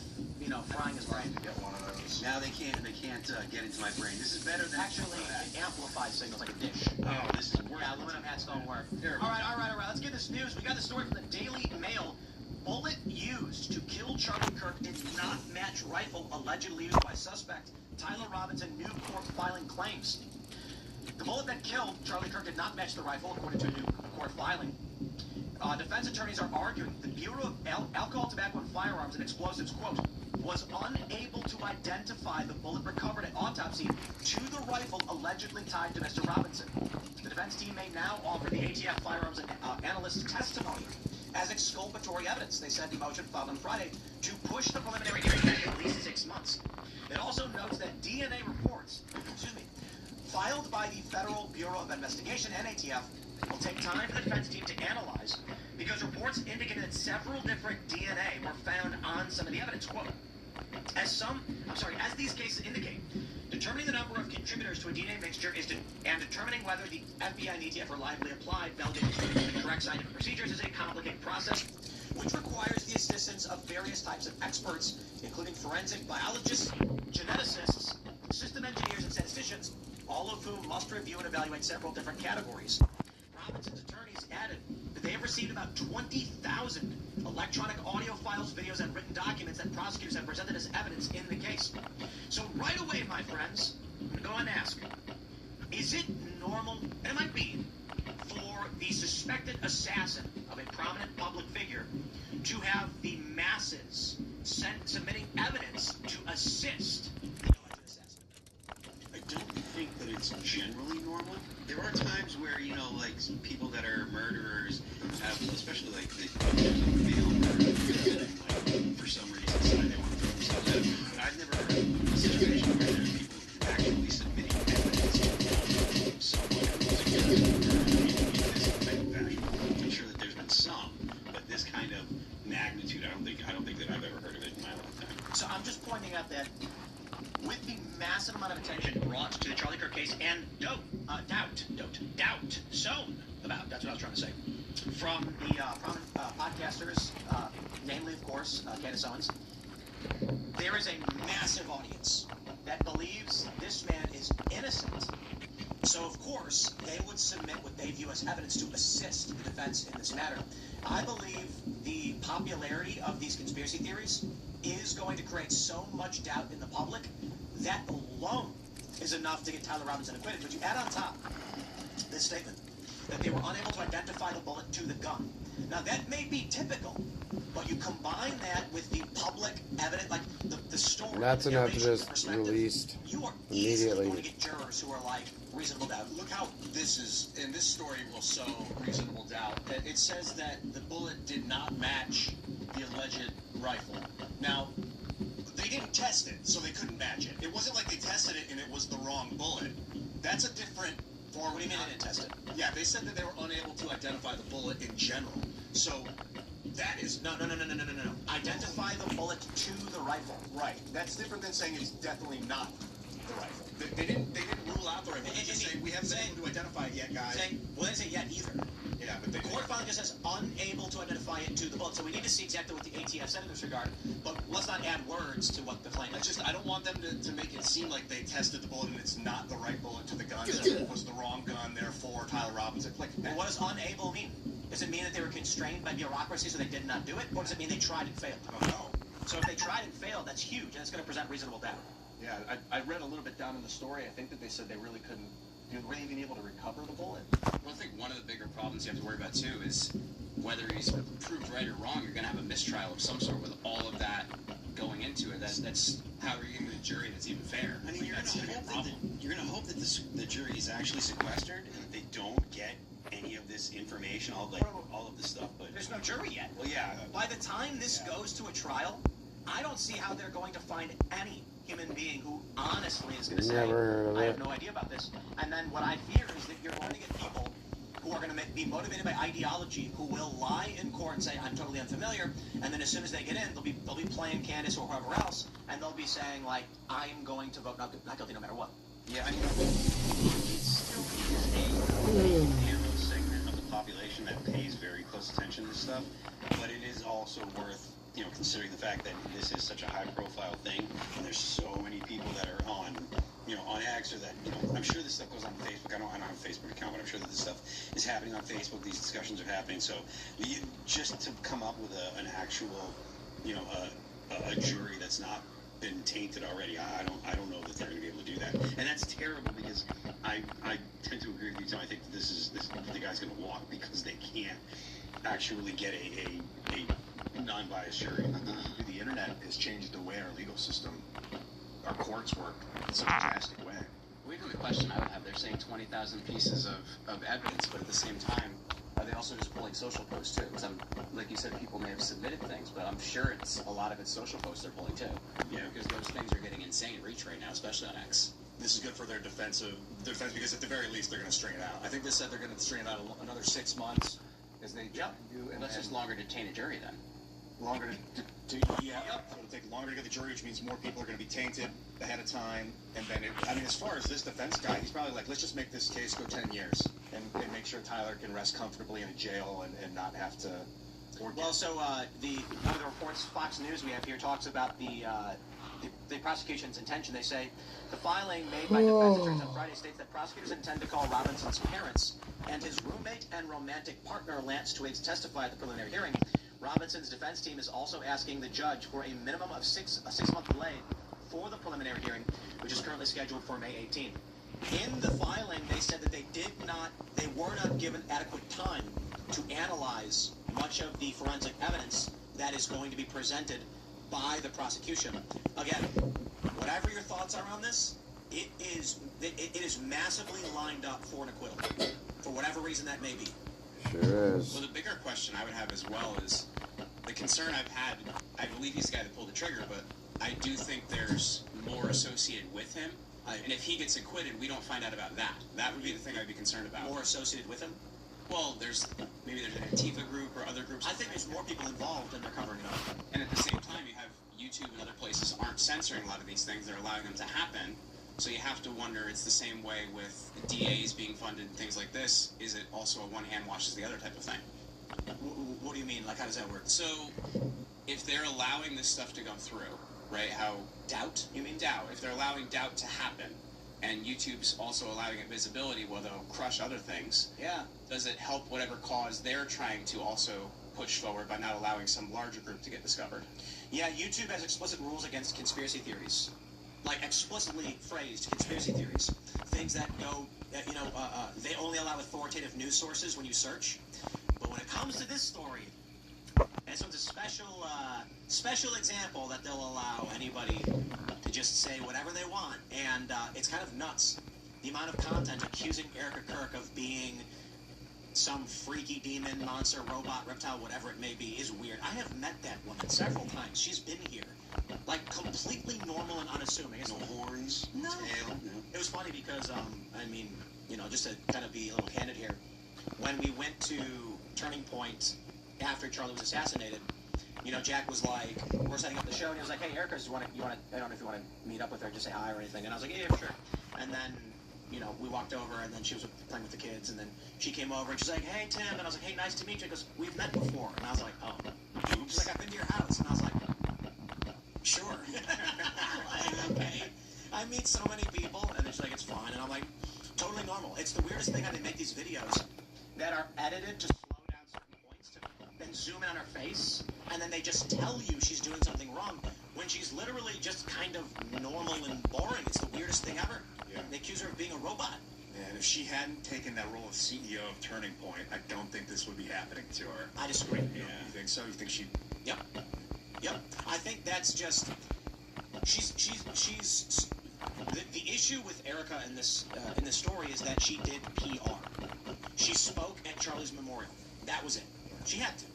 frying his brain. Get one of those. Now they can't get into my brain. This is better than actually it amplifies signals like a dish. Oh, this is worse. Yeah, aluminum hats don't work. All right. Let's get this news. We got the story from the Daily Mail. Bullet used to kill Charlie Kirk did not match rifle allegedly used by suspect. Tyler Robinson, new court filing claims. The bullet that killed Charlie Kirk did not match the rifle, according to a new court filing. Defense attorneys are arguing the Bureau of Alcohol, Tobacco, and Firearms and Explosives, quote, was unable to identify the bullet recovered at autopsy to the rifle allegedly tied to Mr. Robinson. The defense team may now offer the ATF firearms analyst's testimony as exculpatory evidence. They said the motion filed on Friday to push the preliminary hearing back at least 6 months. It also notes that DNA reports, filed by the Federal Bureau of Investigation and ATF will take time for the defense team to analyze because reports indicated that several different DNA were found on some of the evidence. Quote, as these cases indicate, determining the number of contributors to a DNA mixture and determining whether the FBI and ATF reliably applied validated the correct scientific procedures is a complicated process, which requires the assistance of various types of experts, including forensic biologists, geneticists, system engineers, and statisticians, all of whom must review and evaluate several different categories. Robinson's attorneys added that they have received about 20,000 electronic audio files, videos, and written documents that prosecutors have presented as evidence in the case. So right away, my friends, I'm going to go and ask, is it normal, and it might be, for the suspected assassin of a prominent public figure to have the masses submitting evidence to assist the alleged assassin? I don't think that it's generally normal. There are times where, like people that are murderers have, especially like male murderers, for some reason decide they want to throw themselves out. But I've never heard of a situation where there are people actually submitting evidence to someone who's accused of murder in this type of fashion. I'm sure that there's been some, but this kind of magnitude, I don't think that I've ever heard of it in my lifetime. So I'm just pointing out that with the massive amount of attention brought to the Charlie Kirk case and doubt sown about, that's what I was trying to say, from the prominent podcasters, namely, of course, Candace Owens. There is a massive audience that believes this man is innocent. So, of course, they would submit what they view as evidence to assist the defense in this matter. I believe the popularity of these conspiracy theories is going to create so much doubt in the public that alone is enough to get Tyler Robinson acquitted. But you add on top this statement that they were unable to identify the bullet to the gun. Now, that may be typical, but you combine that with the public evidence, like the story. That's enough to just released immediately. Going to get jurors who are like reasonable doubt. Look how this is, and this story will sow reasonable doubt. It says that the bullet did not match the alleged rifle. Now, they didn't test it, so they couldn't match it. It wasn't like they tested it and it was the wrong bullet. That's a different form. What do you mean they didn't test it? Yeah, they said that they were unable to identify the bullet in general. So that is no. Identify the bullet to the rifle. Right. That's different than saying it's definitely not the rifle. They didn't rule out the rifle. They just say we haven't been able to identify it yet, guys. Well, they say yet either. Yeah, but the court finally just says unable to identify it to the bullet. So we need to see exactly what the ATF said in this regard. But let's not add words to what the claim is. I don't want them to make it seem like they tested the bullet and it's not the right bullet to the gun. It was the wrong gun, therefore Tyler Robinson. Well, what does unable mean? Does it mean that they were constrained by bureaucracy so they did not do it? Or does it mean they tried and failed? I don't know. So if they tried and failed, that's huge, and it's going to present reasonable doubt. Yeah, I read a little bit down in the story. I think that they said they really couldn't, weren't even able to recover the bullet. Well, I think one of the bigger problems you have to worry about, too, is whether he's proved right or wrong, you're going to have a mistrial of some sort with all of that going into it. That's how are you going to get a jury that's even fair? I mean, you're going to hope that the jury is actually sequestered and that they don't get any of this information, all of this stuff. But there's no jury yet. Well, yeah. By the time this goes to a trial, I don't see how they're going to find any human being who honestly is going to say, I have no idea about this. And then what I fear is that you're going to get people who are going to be motivated by ideology, who will lie in court and say, I'm totally unfamiliar, and then as soon as they get in, they'll be playing Candace or whoever else, and they'll be saying, like, I'm going to vote not guilty no matter what. Yeah, I mean, it still is a narrow segment of the population that pays very close attention to this stuff, but it is also worth, considering the fact that this is such a high-profile thing, and there's so many people that are on X, or that, I'm sure this stuff goes on Facebook. I don't have a Facebook account, but I'm sure that this stuff is happening on Facebook. These discussions are happening. So just to come up with an actual, a jury that's not been tainted already, I don't know that they're going to be able to do that. And that's terrible, because I tend to agree with you, Tom. I think the guy's going to walk because they can't actually get a non-biased jury. The internet has changed the way our legal system, our courts work in such a drastic way. Well, even the question I would have, they're saying 20,000 pieces of evidence, but at the same time, are they also just pulling social posts too? Because like you said, people may have submitted things, but I'm sure a lot of it's social posts they're pulling too. Yeah, because those things are getting insane reach right now, especially on X. This is good for their defense, because at the very least they're going to string it out. I think they said they're going to string it out another 6 months, as they do. And that's just longer to taint a jury then. Longer to yeah. So it'll take longer to get the jury, which means more people are going to be tainted ahead of time. And then, as far as this defense guy, he's probably like, let's just make this case go 10 years and make sure Tyler can rest comfortably in a jail and not have to. Well, so one of the reports Fox News we have here talks about the prosecution's intention. They say the filing made by defense attorneys on Friday states that prosecutors intend to call Robinson's parents and his roommate and romantic partner Lance Twiggs testify at the preliminary hearing. Robinson's defense team is also asking the judge for a minimum of a 6-month delay for the preliminary hearing, which is currently scheduled for May 18th. In the filing, they said that they were not given adequate time to analyze much of the forensic evidence that is going to be presented by the prosecution. Again, whatever your thoughts are on this, it is massively lined up for an acquittal, for whatever reason that may be. Sure is. Well, the bigger question I would have as well is the concern I've had. I believe he's the guy that pulled the trigger, but I do think there's more associated with him. And if he gets acquitted, we don't find out about that. That would be the thing I'd be concerned about. More associated with him? Well, maybe there's an Antifa group or other groups. I think there's more people involved and they're covering it up. And at the same time, you have YouTube and other places aren't censoring a lot of these things. They're allowing them to happen. So you have to wonder, it's the same way with DAs being funded and things like this. Is it also a one-hand wash as the other type of thing? What do you mean? Like, how does that work? So, if they're allowing this stuff to go through, right? How doubt? You mean doubt? If they're allowing doubt to happen, and YouTube's also allowing it visibility, well, they'll crush other things. Yeah. Does it help whatever cause they're trying to also push forward by not allowing some larger group to get discovered? Yeah, YouTube has explicit rules against conspiracy theories. Like, explicitly phrased conspiracy theories. Things that go, they only allow authoritative news sources when you search. But when it comes to this story, this one's a special example that they'll allow anybody to just say whatever they want. And it's kind of nuts. The amount of content accusing Erica Kirk of being some freaky demon, monster, robot, reptile, whatever it may be, is weird. I have met that woman several times. She's been here. Like, completely normal and unassuming. No horns, no tail, no. It was funny because, just to kind of be a little candid here, when we went to Turning Point after Charlie was assassinated, Jack was like, we're setting up the show, and he was like, hey, Erica, I don't know if you want to meet up with her, just say hi or anything. And I was like, yeah, for sure. And then, we walked over, and then she was playing with the kids, and then she came over, and she's like, hey, Tim. And I was like, hey, nice to meet you. She goes, we've met before. And I was like, oh. She's like, I've been to your house. And I was like, sure. Like, okay. I meet so many people, and then she's like, it's fine. And I'm like, totally normal. It's the weirdest thing how they make these videos that are edited to slow down certain points, to then zoom in on her face, and then they just tell you she's doing something wrong when she's literally just kind of normal and boring. It's the weirdest thing ever. Yeah. They accuse her of being a robot. And if she hadn't taken that role of CEO of Turning Point, I don't think this would be happening to her. I disagree. Yeah. You think so? You think she... Yep. I think that's just... She's the issue with Erica in this story is that she did PR. She spoke at Charlie's memorial. That was it. She had to.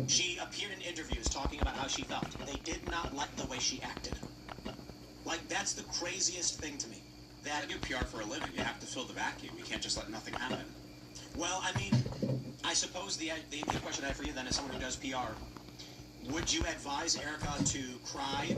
She appeared in interviews talking about how she felt. They did not like the way she acted. Like, that's the craziest thing to me. That you PR for a living. You have to fill the vacuum. You can't just let nothing happen. Well, I mean, I suppose the question I have for you then, as someone who does PR, would you advise Erica to cry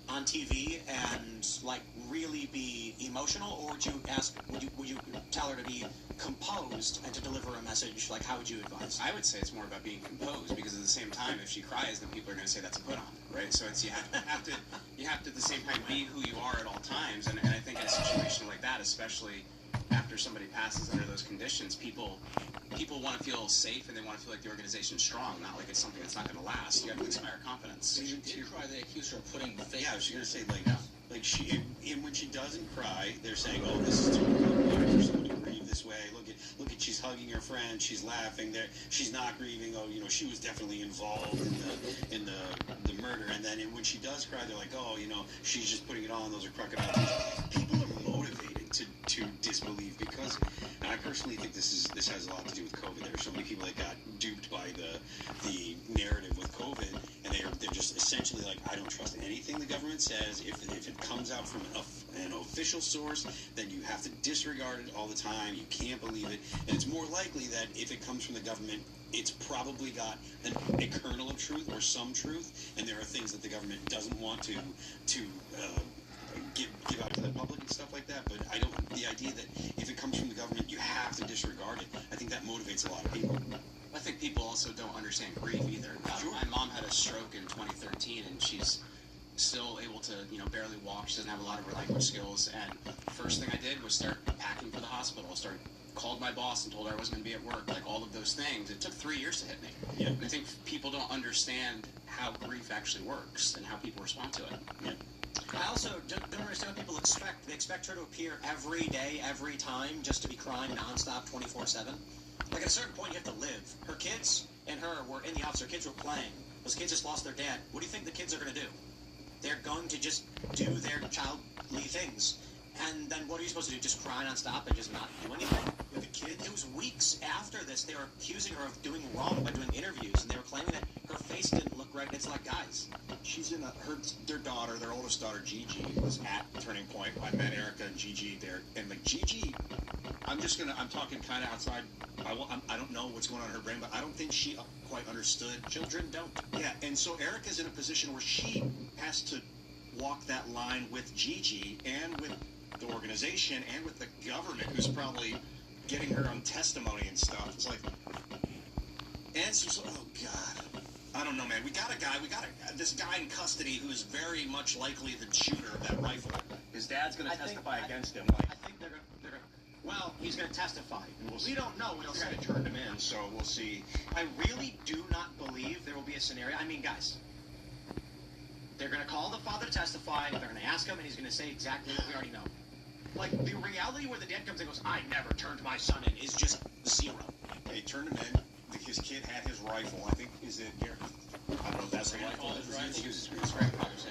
on TV and like really be emotional, or would you tell her to be composed and to deliver a message? Like, how would you advise? I would say it's more about being composed, because at the same time, if she cries, then people are going to say that's a put on, right? So it's you have to at the same time be who you are at all times, and I think in a situation like that, especially after somebody passes under those conditions, people want to feel safe, and they want to feel like the organization's strong, not like it's something that's not going to last. You have to inspire confidence. When she did cry, they accused her of putting fake. Yeah, I was going to say, like she, and when she doesn't cry, they're saying, oh, this is too good for someone to grieve this way. Look at, she's hugging her friend, she's laughing there, she's not grieving. Oh, she was definitely involved in the murder. And then when she does cry, they're like, oh, she's just putting it on. Those are crocodile tears. People are motivated to disbelieve, because, and I personally think this has a lot to do with COVID. There are so many people that got duped by the narrative with COVID, and they're just essentially like, I don't trust anything the government says. If it comes out from an official source, then you have to disregard it all the time. You can't believe it, and it's more likely that if it comes from the government, it's probably got a kernel of truth or some truth, and there are things that the government doesn't want to give out to the public and stuff like that. But the idea that if it comes from the government, you have to disregard it, I think that motivates a lot of people. I think people also don't understand grief either. Sure. My mom had a stroke in 2013, and she's still able to, barely walk. She doesn't have a lot of her language skills. And the first thing I did was start packing for the hospital. Called my boss and told her I wasn't going to be at work, like all of those things. It took 3 years to hit me. Yeah. And I think people don't understand how grief actually works and how people respond to it. Yeah. I also don't understand what people expect. They expect her to appear every day, every time, just to be crying nonstop, 24/7. Like, at a certain point, you have to live. Her kids and her were in the office. Her kids were playing. Those kids just lost their dad. What do you think the kids are going to do? They're going to just do their childly things. And then what are you supposed to do? Just cry nonstop and just not do anything? With the kids? It was weeks after this. They were accusing her of doing wrong by doing interviews, and they were claiming that her face didn't look right. It's like, guys, she's in their daughter, their oldest daughter, Gigi, was at Turning Point. I met Erica and Gigi there, and like Gigi, I'm talking kind of outside. I don't know what's going on in her brain, but I don't think she quite understood. Children don't. Yeah, and so Erica's in a position where she has to walk that line with Gigi and with the organization and with the government, who's probably getting her on testimony and stuff. It's like, Answers. Oh God. I don't know, man. We got this guy in custody who's very much likely the shooter of that rifle. His dad's going to testify against him. Like, I think they're gonna. Well, he's going to testify. We don't know. They're going to turn him in, so we'll see. I really do not believe there will be a scenario. I mean, guys, they're going to call the father to testify. They're going to ask him, and he's going to say exactly what we already know. Like, the reality where the dad comes and goes, I never turned my son in, is just zero. They turned him in. His kid had his rifle. I think, is it here? I don't know if that's the rifle. His grandfather's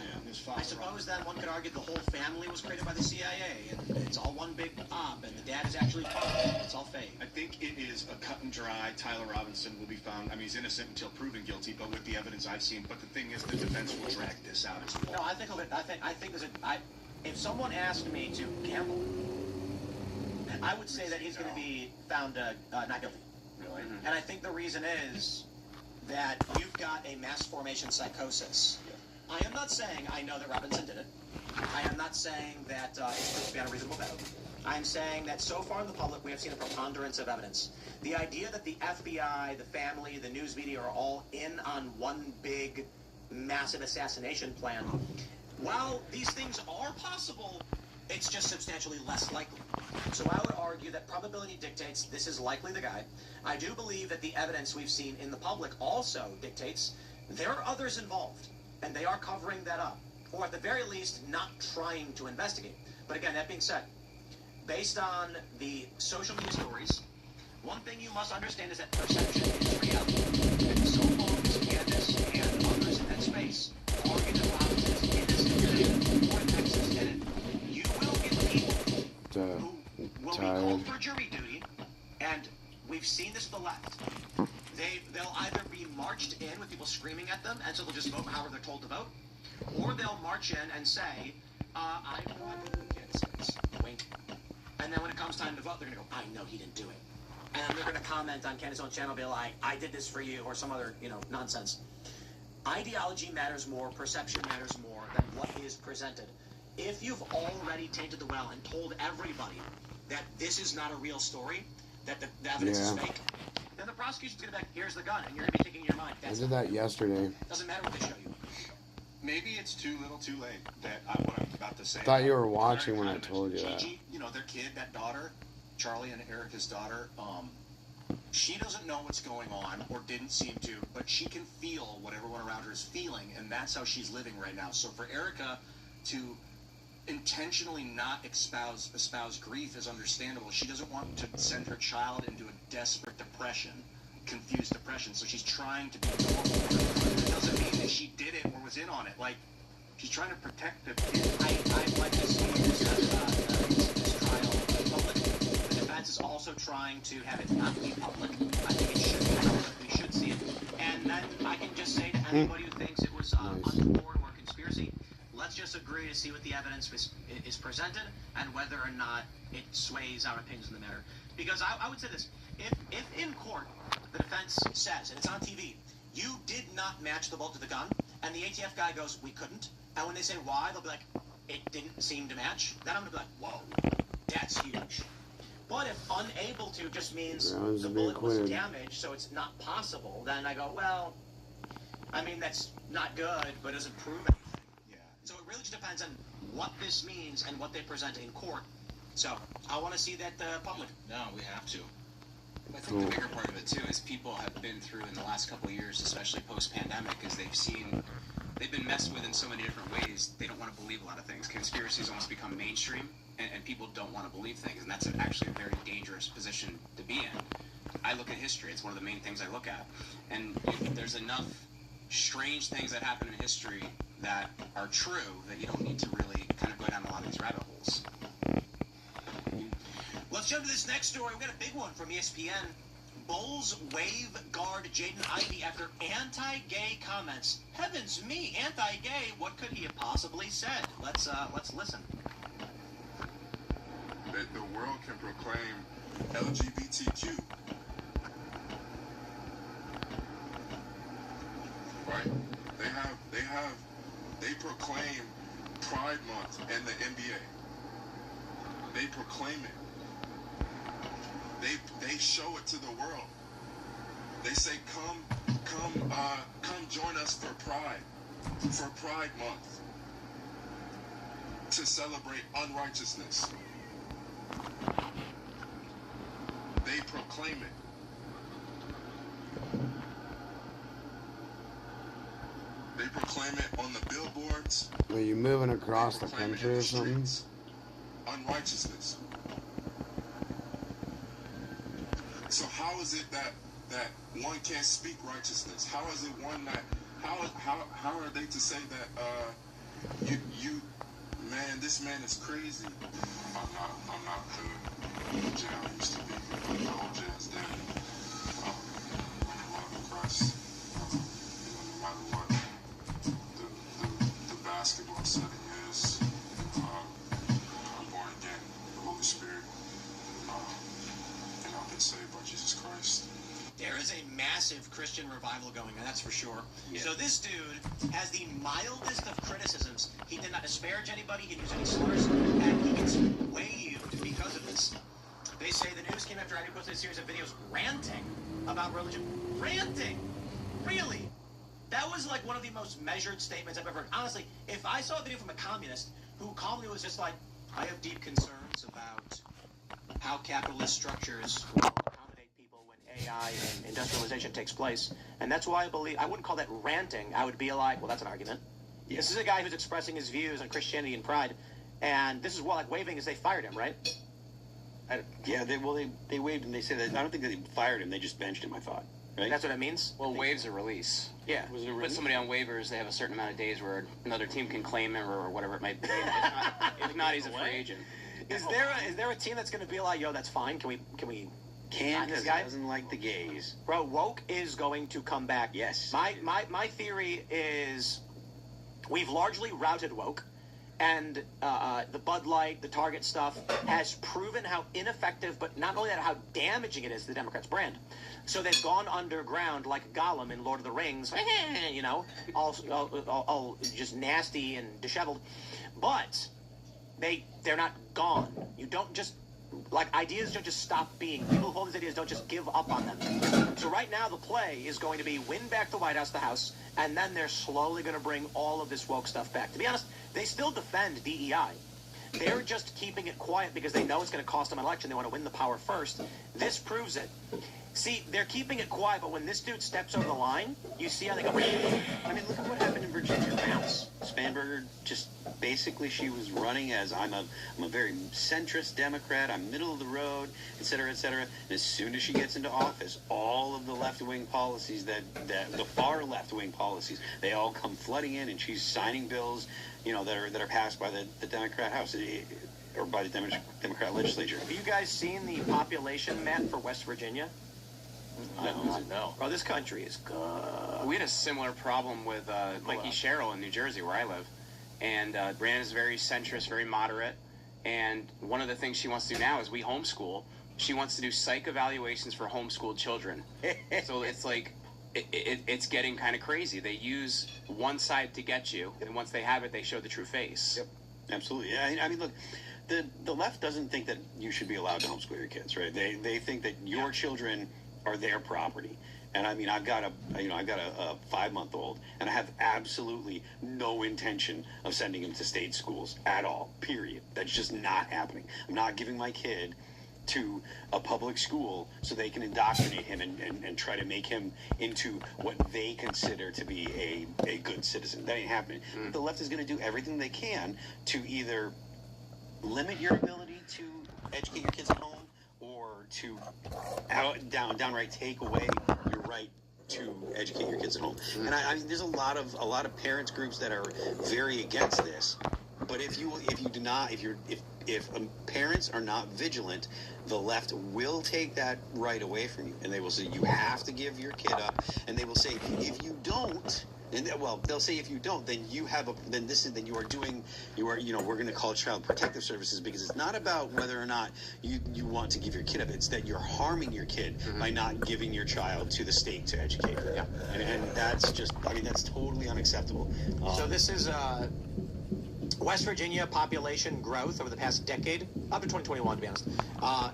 I suppose then one could argue the whole family was created by the CIA, and it's all one big op, and the dad is actually part of it. It's all fake. I think it is a cut and dry. Tyler Robinson will be found. I mean, he's innocent until proven guilty, but with the evidence I've seen. But the thing is, the defense will drag this out as well. No, I think there's if someone asked me to gamble, I would say that he's going to be found not guilty. Really? And I think the reason is that you've got a mass formation psychosis. I am not saying I know that Robinson did it. I am not saying that it's proved beyond a reasonable doubt. I am saying that so far in the public, we have seen a preponderance of evidence. The idea that the FBI, the family, the news media are all in on one big, massive assassination plan, while these things are possible, it's just substantially less likely. So I would argue that probability dictates this is likely the guy. I do believe that the evidence we've seen in the public also dictates there are others involved, and they are covering that up, or at the very least, not trying to investigate. But again, that being said, based on the social media stories, one thing you must understand is that perception is reality. And so long as Candace and others in that space argue that Robinson is innocent or nexus in it, you will get people who will be called for jury duty, and we've seen this with the left. They'll either be marched in with people screaming at them, and so they'll just vote however they're told to vote, or they'll march in and say, I want Candace, wink. And then when it comes time to vote, they're going to go, I know he didn't do it. And they're going to comment on Candace's own channel, be like, I did this for you, or some other, nonsense. Ideology matters more, perception matters more than what is presented. If you've already tainted the well and told everybody that this is not a real story, that the evidence is fake, then the prosecution's going to be like, here's the gun, and you're going to be thinking in your mind, I did that yesterday. Doesn't matter what they show you. Maybe it's too little too late that what I'm about to say. I thought you were watching when I told you that. Gigi, their kid, that daughter, Charlie and Erica's daughter, she doesn't know what's going on, or didn't seem to, but she can feel what everyone around her is feeling, and that's how she's living right now. So for Erica to intentionally not espouse grief is understandable. She doesn't want to send her child into a desperate depression, confused depression, so she's trying to be normal. It doesn't mean that she did it or was in on it. Like, she's trying to protect the kid. I'd like to see this trial public. The defense is also trying to have it not be public. I think it should be public. We should see it. And then I can just say to anybody who thinks it was untoward or conspiracy, let's just agree to see what the evidence is presented and whether or not it sways our opinions in the matter. Because I would say this, if in court the defense says, and it's on TV, you did not match the bullet to the gun, and the ATF guy goes, we couldn't, and when they say why, they'll be like, it didn't seem to match, then I'm going to be like, whoa, that's huge. But if unable to just means the bullet was damaged, so it's not possible, then I go, well, I mean, that's not good, but it doesn't prove anything. So it really just depends on what this means and what they present in court. So I want to see that public. No, we have to. I think the bigger part of it too is people have been through in the last couple of years, especially post-pandemic, is they've been messed with in so many different ways. They don't want to believe a lot of things. Conspiracies almost become mainstream, and people don't want to believe things, and that's actually a very dangerous position to be in. I look at history; it's one of the main things I look at, and there's enough strange things that happen in history that are true that you don't need to really kind of go down a lot of these rabbit holes. Let's jump to this next story. We got a big one from ESPN. Bulls wave guard Jaden Ivey after anti-gay comments. Heavens me, anti-gay. What could he have possibly said? Let's listen. That the world can proclaim LGBTQ. Right? They proclaim Pride Month and the NBA. They proclaim it. They show it to the world. They say come join us for Pride Month, to celebrate unrighteousness. They proclaim it. They proclaim it on the billboards. Are you moving across the country or something? Unrighteousness. So how is it that one can't speak righteousness? How is it one that how are they to say that you man, this man is crazy? I'm not the jail I used to be. The old jail's dead. Love of Christ. No matter what the basketball setting is, I'm born again. The Holy Spirit. I've been saved by Jesus Christ. There is a massive Christian revival going on, that's for sure. Yeah. So this dude has the mildest of criticisms. He did not disparage anybody, he didn't use any slurs, and he gets waived because of this. They say the news came after I posted a series of videos ranting about religion. Ranting! Really? That was like one of the most measured statements I've ever heard. Honestly, if I saw a video from a communist who calmly was just like, I have deep concerns about how capitalist structures will accommodate people when AI and industrialization takes place. And that's why I wouldn't call that ranting. I would be like, well, that's an argument. Yeah. This is a guy who's expressing his views on Christianity and pride. And this is what, like, waving is they fired him, right? Yeah, they waived him. They said that, I don't think that they fired him. They just benched him, I thought. Right? That's what it means? Well, waives a release. Yeah. Put somebody on waivers, they have a certain amount of days where another team can claim him or whatever it might be. If not, he's a free agent. Is there a team that's going to be like, yo, that's fine? Can we Can't, because he doesn't like the gays. Bro, woke is going to come back. Yes. My theory is we've largely routed woke, and the Bud Light, the Target stuff has proven how ineffective, but not only that, how damaging it is to the Democrats' brand. So they've gone underground like Gollum in Lord of the Rings, you know, all just nasty and disheveled. But they're not gone. You don't just, like, ideas don't just stop being. People who hold these ideas don't just give up on them. So right now the play is going to be win back the White House, the House, and then they're slowly going to bring all of this woke stuff back. To be honest, they still defend DEI. They're just keeping it quiet because they know it's going to cost them an election. They want to win the power first. This proves it. See, they're keeping it quiet, but when this dude steps over the line, you see how they go. I mean, look at what happened in Virginia. Bounce. Spanberger just basically, she was running as I'm a very centrist Democrat. I'm middle of the road, et cetera, et cetera. And as soon as she gets into office, all of the left-wing policies that the far left-wing policies, they all come flooding in, and she's signing bills, you know, that are passed by the Democrat House. Or by the Democrat legislature. Have you guys seen the population map for West Virginia? No. Bro, this country is good. We had a similar problem with Mikey Sherrill in New Jersey, where I live. And Brandon is very centrist, very moderate. And one of the things she wants to do now is we homeschool. She wants to do psych evaluations for homeschooled children. So it's like, it's getting kind of crazy. They use one side to get you, and once they have it, they show the true face. Yep, absolutely. Yeah, I mean, look, the left doesn't think that you should be allowed to homeschool your kids, right? They think that your children are their property. And I mean, I've got a 5-month-old, and I have absolutely no intention of sending him to state schools at all, period. That's just not happening. I'm not giving my kid to a public school so they can indoctrinate him and try to make him into what they consider to be a good citizen. That ain't happening. The left is going to do everything they can to either limit your ability to educate your kids at home, or to downright take away your right to educate your kids at home. And I mean, there's a lot of parents groups that are very against this. But if parents are not vigilant, the left will take that right away from you, and they will say you have to give your kid up, and they will say if you don't. They'll say if you don't, then we're going to call Child Protective Services, because it's not about whether or not you want to give your kid up. It's that you're harming your kid by not giving your child to the state to educate her. Yeah. And that's just, I mean, that's totally unacceptable. So this is West Virginia population growth over the past decade, up to 2021, to be honest.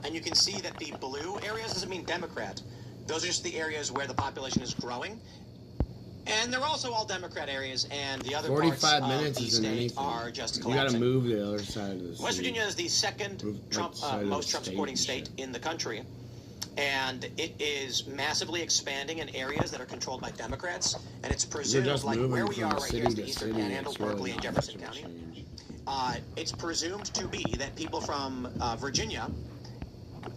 And you can see that the blue areas doesn't mean Democrat. Those are just the areas where the population is growing. And they're also all Democrat areas, and the other 45 parts minutes of the isn't state anything. are just You collapsing. gotta move to the other side of the city. West Virginia is the second most Trump-supporting state in the country, and it is massively expanding in areas that are controlled by Democrats, and it's presumed, like where we are right here is the Eastern Panhandle, Berkeley, and Jefferson County. It's presumed to be that people from Virginia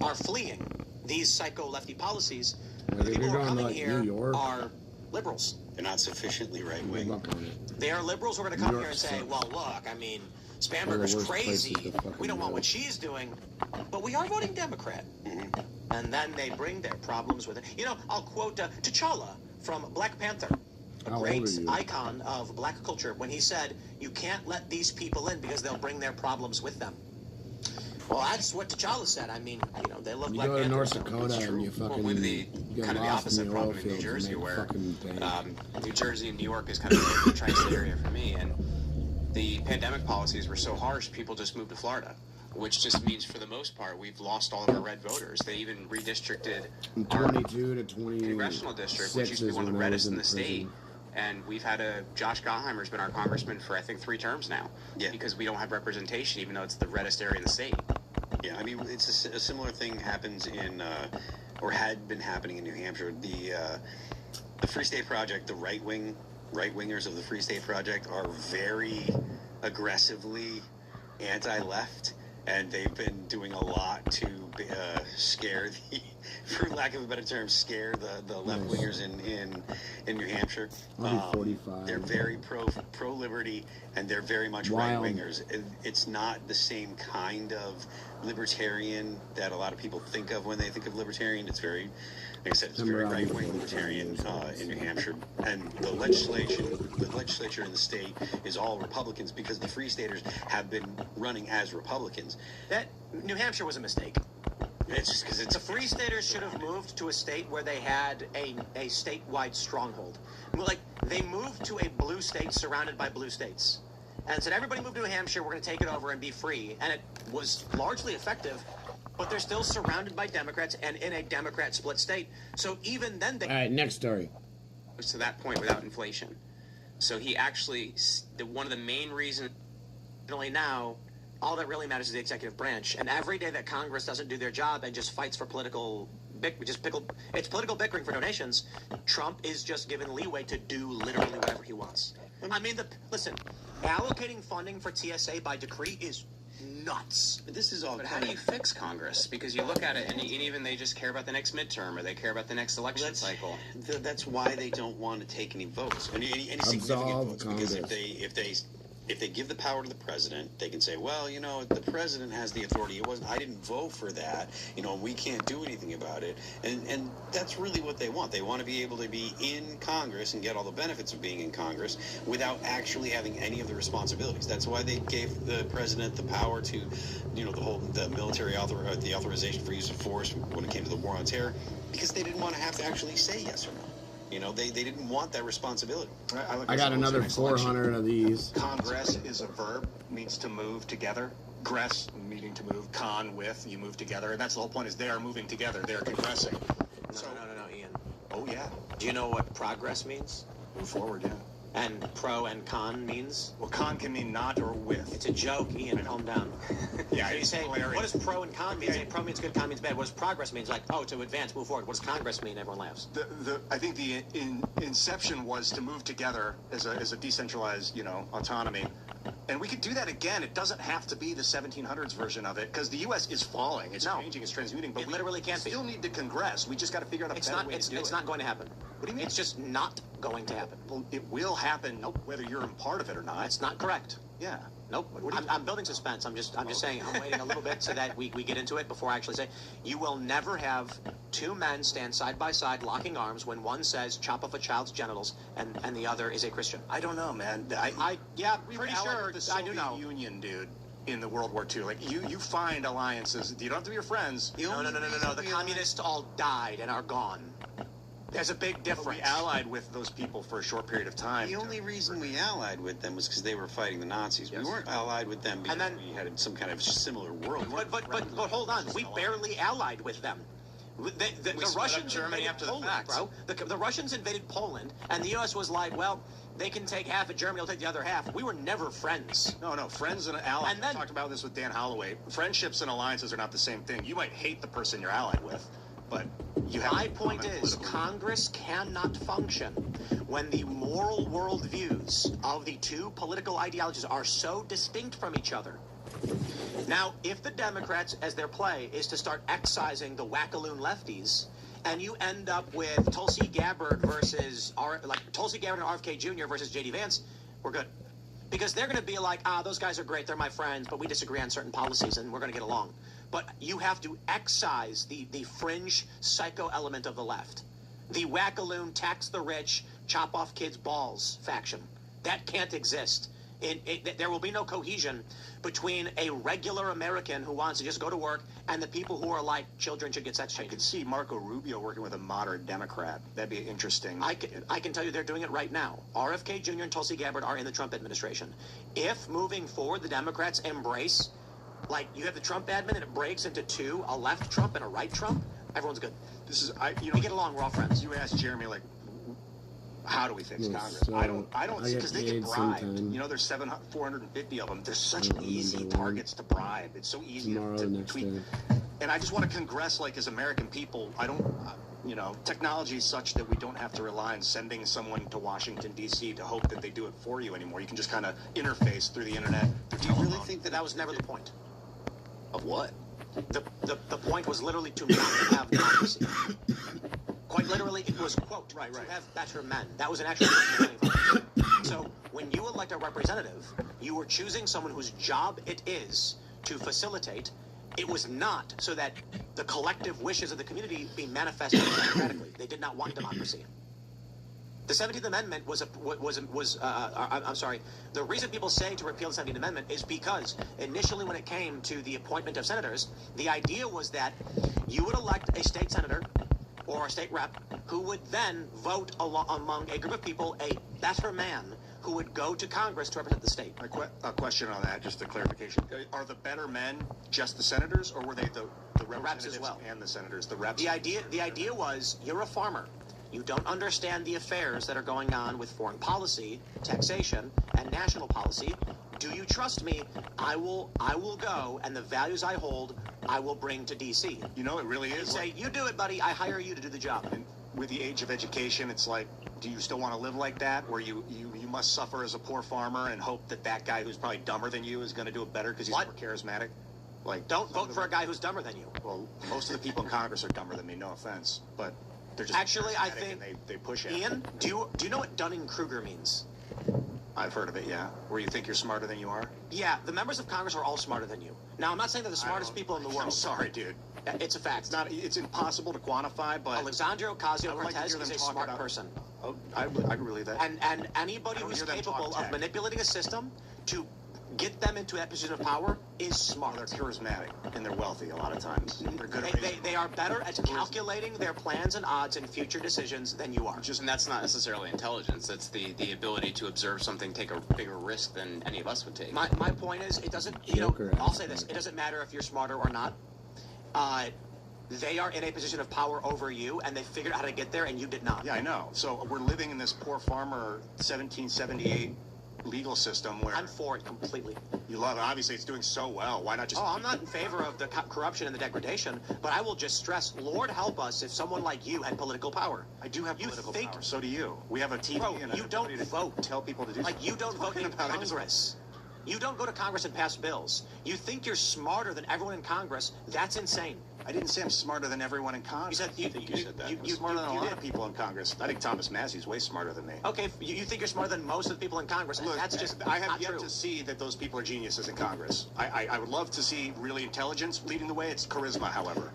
are fleeing these psycho-lefty policies. The people who are coming here are liberals. They're not sufficiently right-wing. They are liberals who are going to come here and say, well, look, I mean, Spanberger's crazy. We don't want what she's doing, but we are voting Democrat. And then they bring their problems with it. You know, I'll quote T'Challa from Black Panther, a great icon of black culture, when he said, you can't let these people in because they'll bring their problems with them. Well, that's what T'Challa said. I mean, you know, they look you like go to North Dakota and you fucking with the kind of the opposite problem in New Jersey, where New Jersey and New York is kind of the tri-state area for me, and the pandemic policies were so harsh, people just moved to Florida, which just means for the most part we've lost all of our red voters. They even redistricted our 22 to 20 congressional district, which used to be one of the reddest in the state. And we've had Josh Gottheimer's been our congressman for, I think, 3 terms now. Yeah. Because we don't have representation, even though it's the reddest area in the state. Yeah, I mean, it's a similar thing happens in, or had been happening in New Hampshire. The Free State Project, the right-wingers of the Free State Project are very aggressively anti-left, and they've been doing a lot to scare the, for lack of a better term, scare the left-wingers in New Hampshire. 45. They're very pro-liberty, and they're very much right-wingers. It's not the same kind of libertarian that a lot of people think of when they think of libertarian. It's very, like I said, it's very right-wing libertarian in New Hampshire. And the legislature in the state is all Republicans because the Free Staters have been running as Republicans. That New Hampshire was a mistake. It's just because the Free Staters should have moved to a state where they had a statewide stronghold. Like, they moved to a blue state surrounded by blue states and said, everybody move to New Hampshire, we're going to take it over and be free. And it was largely effective, but they're still surrounded by Democrats and in a Democrat split state. So even then they... All right, next story. To that point without inflation. So he actually, one of the main reasons... Now, all that really matters is the executive branch. And every day that Congress doesn't do their job and just fights for political... It's political bickering for donations. Trump is just given leeway to do literally whatever he wants. I mean, listen, allocating funding for TSA by decree is nuts. But this is all. But how do you fix Congress? Because you look at it, and even they just care about the next midterm, or they care about the next election cycle. That's why they don't want to take any votes, any significant votes. Because if they give the power to the president, they can say, well, you know, the president has the authority. I didn't vote for that. You know, we can't do anything about it. And that's really what they want. They want to be able to be in Congress and get all the benefits of being in Congress without actually having any of the responsibilities. That's why they gave the president the power to, you know, the military the authorization for use of force when it came to the war on terror, because they didn't want to have to actually say yes or no. You know, they didn't want that responsibility. I got another 400 of these. Congress is a verb, means to move together. Gress, meaning to move. Con, with, you move together. And that's the whole point, is they are moving together. They are congressing. No, Ian. Oh, yeah. Do you know what progress means? Move forward, yeah. And pro and con means? Well, con can mean not or with. It's a joke, Ian. Calm down. Yeah, so you say, what does pro and con mean? Say pro means good, con means bad. What does progress mean? Like, oh, to advance, move forward. What does Congress mean? Everyone laughs. I think the inception was to move together as a decentralized, you know, autonomy. And we could do that again. It doesn't have to be the 1700s version of it, because the U.S. is falling. It's changing. It's transmuting. But it literally can't be. We still need to congress. We just got to figure out a better way to do it. It's not going to happen. What do you mean? It's just not going to happen. Well, it will happen, whether you're a part of it or not. That's not correct. Yeah. Nope. I'm building suspense. I'm just saying, I'm waiting a little bit so that we get into it before I actually say. You will never have two men stand side by side locking arms when one says chop off a child's genitals and the other is a Christian. I don't know, man. We pretty sure I do know. Union, dude. In the World War II, like you find alliances. You don't have to be your friends. No. The communists all died and are gone. There's a big difference. We allied with those people for a short period of time. The only reason we allied with them was because they were fighting the Nazis. Yes. We weren't allied with them because we had some kind of similar world. But hold on. We barely allied with them. The Russians Germany invaded after the Poland, fact. bro. The Russians invaded Poland, and the U.S. was like, well, they can take half of Germany, will take the other half. We were never friends. No, friends and allies. And then, I talked about this with Dan Holloway. Friendships and alliances are not the same thing. You might hate the person you're allied with, but you have. My point is, Congress cannot function when the moral worldviews of the two political ideologies are so distinct from each other. Now, if the Democrats, as their play, is to start excising the wackaloon lefties, and you end up with Tulsi Gabbard versus, Tulsi Gabbard and RFK Jr. versus J.D. Vance, we're good. Because they're going to be like, those guys are great, they're my friends, but we disagree on certain policies, and we're going to get along. But you have to excise the fringe psycho element of the left. The wackaloon, tax the rich, chop off kids' balls faction. That can't exist. There will be no cohesion between a regular American who wants to just go to work and the people who are like, children should get sex changes. I could see Marco Rubio working with a moderate Democrat. That'd be interesting. I can tell you they're doing it right now. RFK Jr. and Tulsi Gabbard are in the Trump administration. If moving forward the Democrats embrace, like you have the Trump admin and it breaks into two, a left Trump and a right Trump, everyone's good. We get along, we're all friends. You asked Jeremy, like, how do we fix Congress? I don't see, because they get bribed. You know, there's 450 of them. They're such easy targets to bribe. It's so easy to tweet. And I just want to congress, like, as American people, technology is such that we don't have to rely on sending someone to Washington, D.C. to hope that they do it for you anymore. You can just kind of interface through the internet. Do you really think that was never the point? Of what? The point was literally to not have democracy. Quite literally, it was, quote, to have better men. That was an actual point. So when you elect a representative, you were choosing someone whose job it is to facilitate. It was not so that the collective wishes of the community be manifested democratically. They did not want democracy. The 17th Amendment I'm sorry, the reason people say to repeal the 17th Amendment is because initially when it came to the appointment of senators, the idea was that you would elect a state senator or a state rep who would then vote among a group of people, a better man who would go to Congress to represent the state. A question on that, just a clarification. Are the better men just the senators, or were they the reps as well? And the senators, the reps? The idea was, you're a farmer. You don't understand the affairs that are going on with foreign policy, taxation, and national policy. Do you trust me? I will go, and the values I hold, I will bring to D.C. You know, it really is. You say, you do it, buddy. I hire you to do the job. And with the age of education, it's like, do you still want to live like that, where you must suffer as a poor farmer and hope that guy who's probably dumber than you is going to do it better because he's more charismatic? Like, don't vote for a guy who's dumber than you. Well, most of the people in Congress are dumber than me. No offense, but they're just actually. I think they push it. Ian, do you know what Dunning-Kruger means? I've heard of it, yeah. Where you think you're smarter than you are? Yeah, the members of Congress are all smarter than you. Now, I'm not saying they're the smartest people in the world. I'm sorry, dude. It's a fact. It's impossible to quantify, but Alexandria Ocasio-Cortez is a smart person. Oh, I can believe that. And anybody who's capable of manipulating a system to get them into that position of power is smart. They're charismatic and they're wealthy a lot of times. They're good at they are better at calculating their plans and odds and future decisions than you are. And that's not necessarily intelligence. That's the ability to observe something, take a bigger risk than any of us would take. My point is, it doesn't, I'll say this, it doesn't matter if you're smarter or not. They are in a position of power over you, and they figured out how to get there, and you did not. Yeah, I know. So we're living in this poor farmer 1778 legal system where... I'm for it completely. You love it. Obviously, it's doing so well. Why not just... I'm not in favor of the corruption and the degradation, but I will just stress, Lord help us if someone like you had political power. I do have political power. So do you. We have a TV and you don't vote. Tell people to do like, you don't vote in Congress. You don't go to Congress and pass bills. You think you're smarter than everyone in Congress. That's insane. I didn't say I'm smarter than everyone in Congress. You said that. I'm smarter than a lot of people in Congress. I think Thomas Massey's way smarter than me. Okay, you think you're smarter than most of the people in Congress, and that's just I have yet to see that those people are geniuses in Congress. I would love to see really intelligence leading the way. It's charisma, however.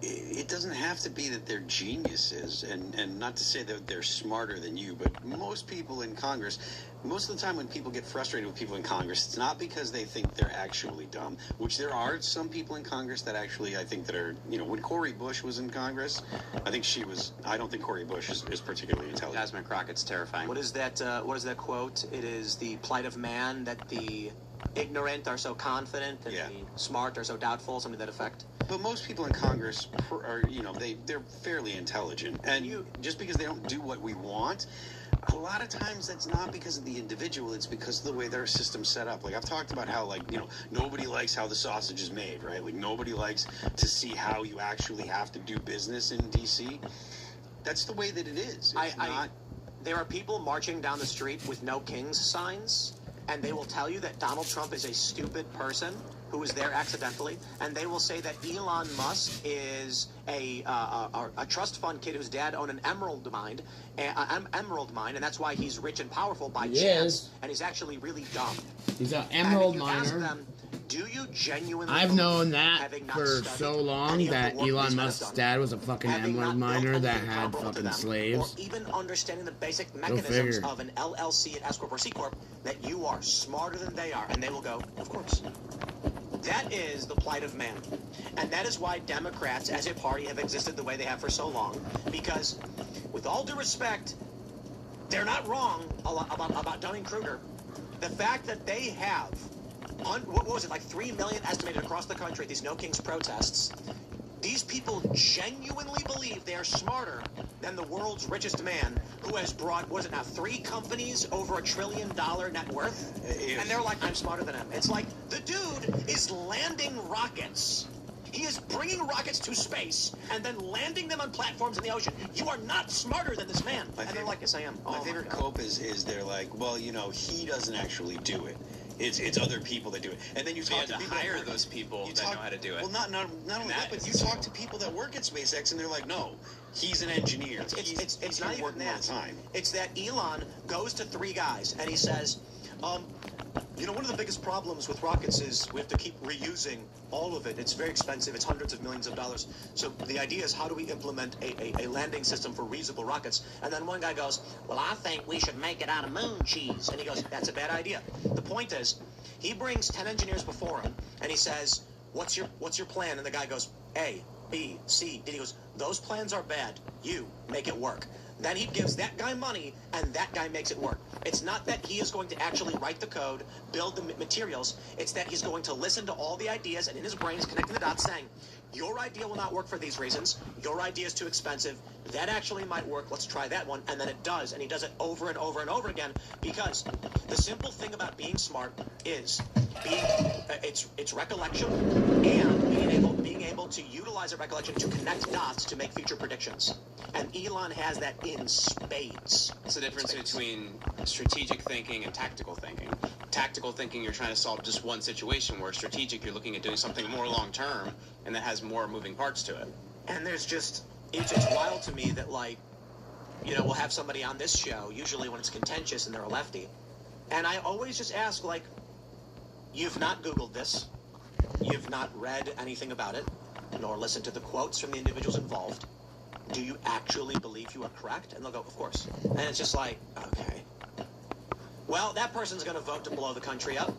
It doesn't have to be that they're geniuses, and not to say that they're smarter than you, but most people in Congress, most of the time when people get frustrated with people in Congress, it's not because they think they're actually dumb, which there are some people in Congress that actually, I think that are, when Cori Bush was in Congress, I think I don't think Cori Bush is particularly intelligent. Jasmine Crockett's terrifying. What is that quote? It is the plight of man that the ignorant are so confident and the smart are so doubtful, something to that effect. but most people in Congress are, you know, they're fairly intelligent. And just because they don't do what we want, a lot of times that's not because of the individual, it's because of the way their system's set up. Like, I've talked about how, like, you know, nobody likes how the sausage is made, right? Like, nobody likes to see how you actually have to do business in D.C. That's the way that it is. There are people marching down the street with no kings signs, and they will tell you that Donald Trump is a stupid person who was there accidentally, and they will say that Elon Musk is a trust fund kid whose dad owned an emerald mine, and that's why he's rich and powerful by chance, and he's actually really dumb. He's an emerald And if you ask miner. them, do you genuinely I've believe, known that having not for studied so long any of the that work these Elon men have Musk's done, dad was a fucking having emerald not built miner that anything had comparable to fucking them, slaves? or even understanding the basic Go mechanisms figure. of an LLC, an S Corp, or C Corp, that you are smarter than they are, and they will go, of course. That is the plight of man. And that is why Democrats, as a party, have existed the way they have for so long. Because, with all due respect, they're not wrong about Dunning-Kruger. The fact that they have, what was it, like 3 million estimated across the country at these No Kings protests, these people genuinely believe they are smarter than the world's richest man who has brought, what is it now, 3 companies over $1 trillion net worth? And they're like, I'm smarter than him. It's like, the dude is landing rockets. He is bringing rockets to space and then landing them on platforms in the ocean. You are not smarter than this man. And they're like, yes, I am. My favorite cope is they're like, well, you know, he doesn't actually do it. It's other people that do it. And then you talk to people hire those people that know how to do it. Well, not only that, but you talk to people that work at SpaceX and they're like, no, he's an engineer. It's not even that. It's that Elon goes to 3 guys and he says, you know, one of the biggest problems with rockets is we have to keep reusing all of it. It's very expensive. It's hundreds of millions of dollars. So the idea is, how do we implement a landing system for reusable rockets? And then one guy goes, well, I think we should make it out of moon cheese. And he goes, that's a bad idea. The point is, he brings 10 engineers before him, and he says, what's your plan? And the guy goes, A, B, C, D. He goes, those plans are bad. You make it work. Then he gives that guy money, and that guy makes it work. It's not that he is going to actually write the code, build the materials. It's that he's going to listen to all the ideas, and in his brain, he's connecting the dots, saying, your idea will not work for these reasons. Your idea is too expensive. That actually might work. Let's try that one. And then it does. And he does it over and over and over again, because the simple thing about being smart is it's recollection and being able to utilize that recollection to connect dots to make future predictions. And Elon has that in spades. It's the difference between strategic thinking and tactical thinking. Tactical thinking, you're trying to solve just one situation, where strategic, you're looking at doing something more long-term, and that has more moving parts to it. And there's just, it's wild to me that, like, you know, we'll have somebody on this show, usually when it's contentious and they're a lefty, and I always just ask, like, you've not Googled this, you've not read anything about it, nor listened to the quotes from the individuals involved. Do you actually believe you are correct? And they'll go, of course. And it's just like, okay. Well, that person's going to vote to blow the country up.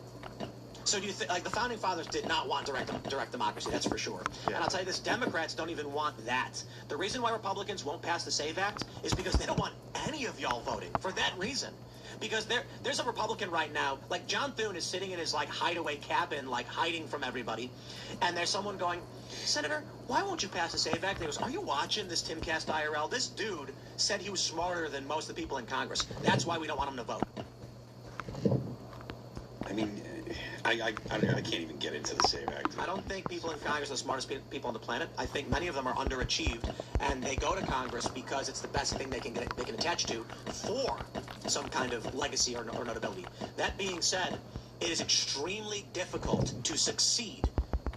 So do you think, like, the Founding Fathers did not want direct democracy, that's for sure. Yeah. And I'll tell you this, Democrats don't even want that. The reason why Republicans won't pass the SAVE Act is because they don't want any of y'all voting for that reason. Because there's a Republican right now, like John Thune is sitting in his, like, hideaway cabin, like, hiding from everybody, and there's someone going, Senator, why won't you pass the SAVE Act? And he goes, are you watching this Timcast IRL? This dude said he was smarter than most of the people in Congress. That's why we don't want him to vote. I mean, I can't even get into the SAVE Act. I don't think people in Congress are the smartest people on the planet. I think many of them are underachieved, and they go to Congress because it's the best thing they can attach to for some kind of legacy or notability. That being said, it is extremely difficult to succeed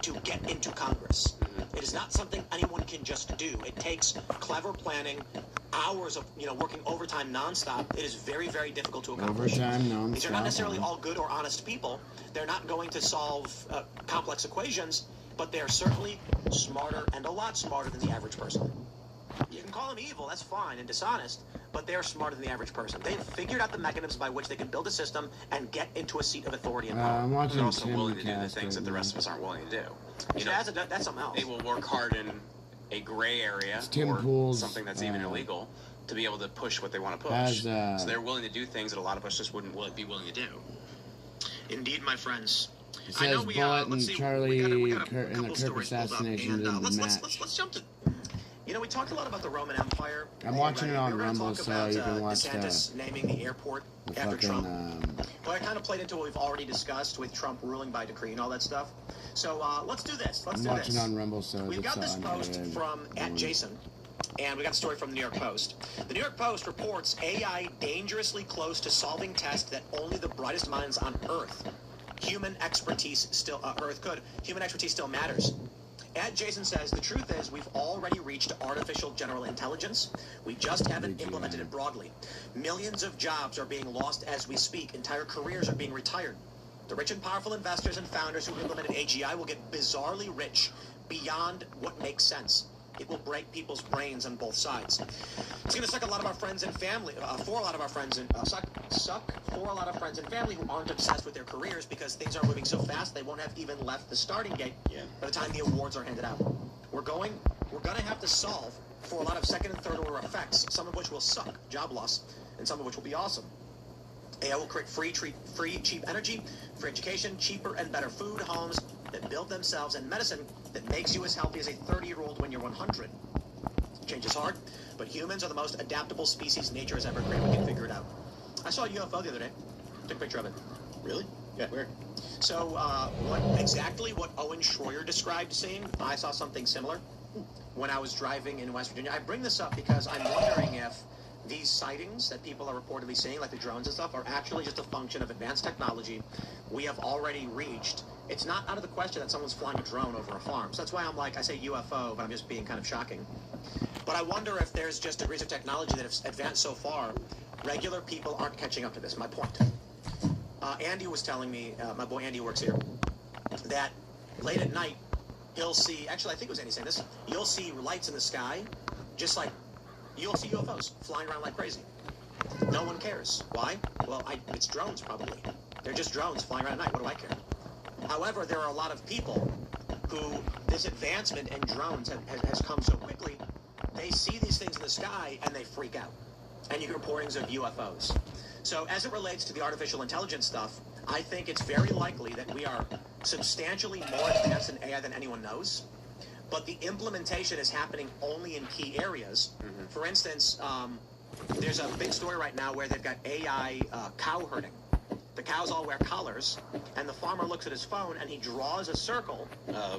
to get into Congress. It is not something anyone can just do. It takes clever planning, hours of working overtime nonstop. It is very, very difficult to accomplish. Overtime nonstop. These are not necessarily all good or honest people. They're not going to solve complex equations, but they are certainly smarter and a lot smarter than the average person. You can call them evil, that's fine, and dishonest, but they're smarter than the average person. They've figured out the mechanisms by which they can build a system and get into a seat of authority and power. I'm watching They're also willing to do the Timcast things that the rest of us aren't willing to do. You know, that's something else. They will work hard in a gray area Tim or Pool's, something that's even illegal to be able to push what they want to push. has, so they're willing to do things that a lot of us just wouldn't be willing to do. Indeed, my friends. It says Bullet and Charlie and the Kirk assassination didn't match. Let's jump to. You know, we talked a lot about the Roman Empire. I'm watching it on Rumble, so you can watch DeSantis naming the airport after Trump. But I kind of played into what we've already discussed with Trump ruling by decree and all that stuff. So let's do this. I'm watching on Rumble, so we've got this post from @Jason. And we got a story from the New York Post. The New York Post reports AI dangerously close to solving tests that only the brightest minds on Earth. Human expertise still matters. @Jason says, the truth is we've already reached artificial general intelligence. We just haven't implemented it broadly. Millions of jobs are being lost as we speak. Entire careers are being retired. The rich and powerful investors and founders who implemented AGI will get bizarrely rich beyond what makes sense. It will break people's brains on both sides. It's going to suck a lot of our friends and family, for a lot of our friends and family who aren't obsessed with their careers because things are moving so fast they won't have even left the starting gate by the time the awards are handed out. We're going to have to solve for a lot of second and third order effects, some of which will suck, job loss, and some of which will be awesome. AI will create free, cheap energy, free education, cheaper and better food, homes that build themselves, and medicine that makes you as healthy as a 30-year-old when you're 100. Change is hard, but humans are the most adaptable species nature has ever created. We can figure it out. I saw a UFO the other day. Took a picture of it. Really? Yeah. Where? So, what Owen Schroyer described seeing, I saw something similar when I was driving in West Virginia. I bring this up because I'm wondering if these sightings that people are reportedly seeing, like the drones and stuff, are actually just a function of advanced technology we have already reached. It's not out of the question that someone's flying a drone over a farm. So that's why I say UFO, but I'm just being kind of shocking. But I wonder if there's just degrees of technology that have advanced so far, regular people aren't catching up to this. My point. Andy was telling me, my boy Andy works here, that late at night, he'll see, actually I think it was Andy saying this, you'll see lights in the sky, just like you'll see UFOs flying around like crazy. No one cares. Why? Well, it's drones probably. They're just drones flying around at night. What do I care? However, there are a lot of people who this advancement in drones has come so quickly, they see these things in the sky and they freak out. And you get reportings of UFOs. So as it relates to the artificial intelligence stuff, I think it's very likely that we are substantially more advanced in AI than anyone knows. But the implementation is happening only in key areas. Mm-hmm. For instance, there's a big story right now where they've got AI cow herding. The cows all wear collars, and the farmer looks at his phone and he draws a circle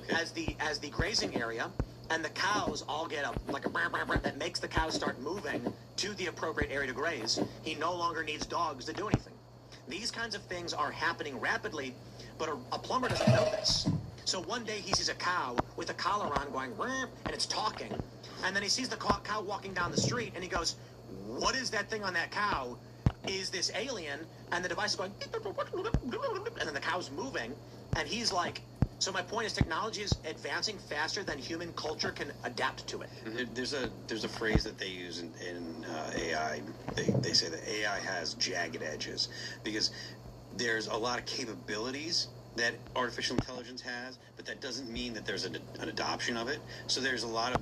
as the grazing area, and the cows all get a that makes the cows start moving to the appropriate area to graze. He no longer needs dogs to do anything. These kinds of things are happening rapidly, but a plumber doesn't know this. So one day he sees a cow with a collar on going, and it's talking. And then he sees the cow walking down the street, and he goes, what is that thing on that cow? Is this alien? And the device is going, and then the cow's moving. And he's like, so my point is technology is advancing faster than human culture can adapt to it. Mm-hmm. There's a phrase that they use in AI. They say that AI has jagged edges because there's a lot of capabilities that artificial intelligence has, but that doesn't mean that there's an adoption of it. So there's a lot of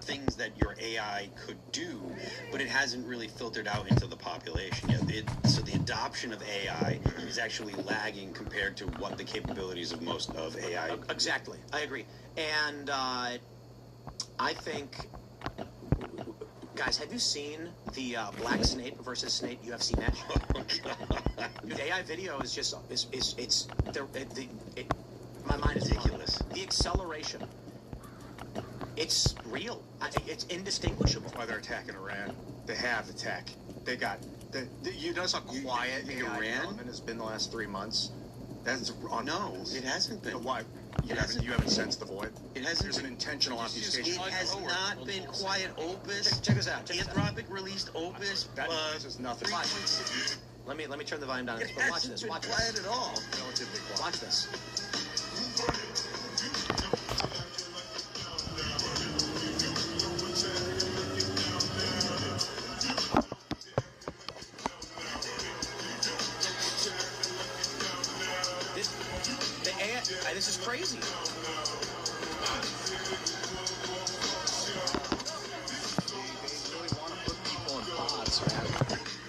things that your AI could do, but it hasn't really filtered out into the population yet. So the adoption of AI is actually lagging compared to what the capabilities of most of AI. Exactly, I agree, and I think. Guys, have you seen the Black Snape versus Snape UFC match? Dude, AI video is just my mind is ridiculous. The acceleration, it's real. It's indistinguishable. Why they're attacking Iran? They have attacked. They got. You notice how quiet Iran development has been the last 3 months. That's no, it hasn't been. Why? You haven't sensed the void. It hasn't. There's an intentional obfuscation. It has not been quiet. Opus. Check this out. Anthropic released Opus. This is nothing. Let me turn the volume down. It hasn't been quiet at all. Relatively quiet. Watch this. This is crazy. They really want to put people in pods, man.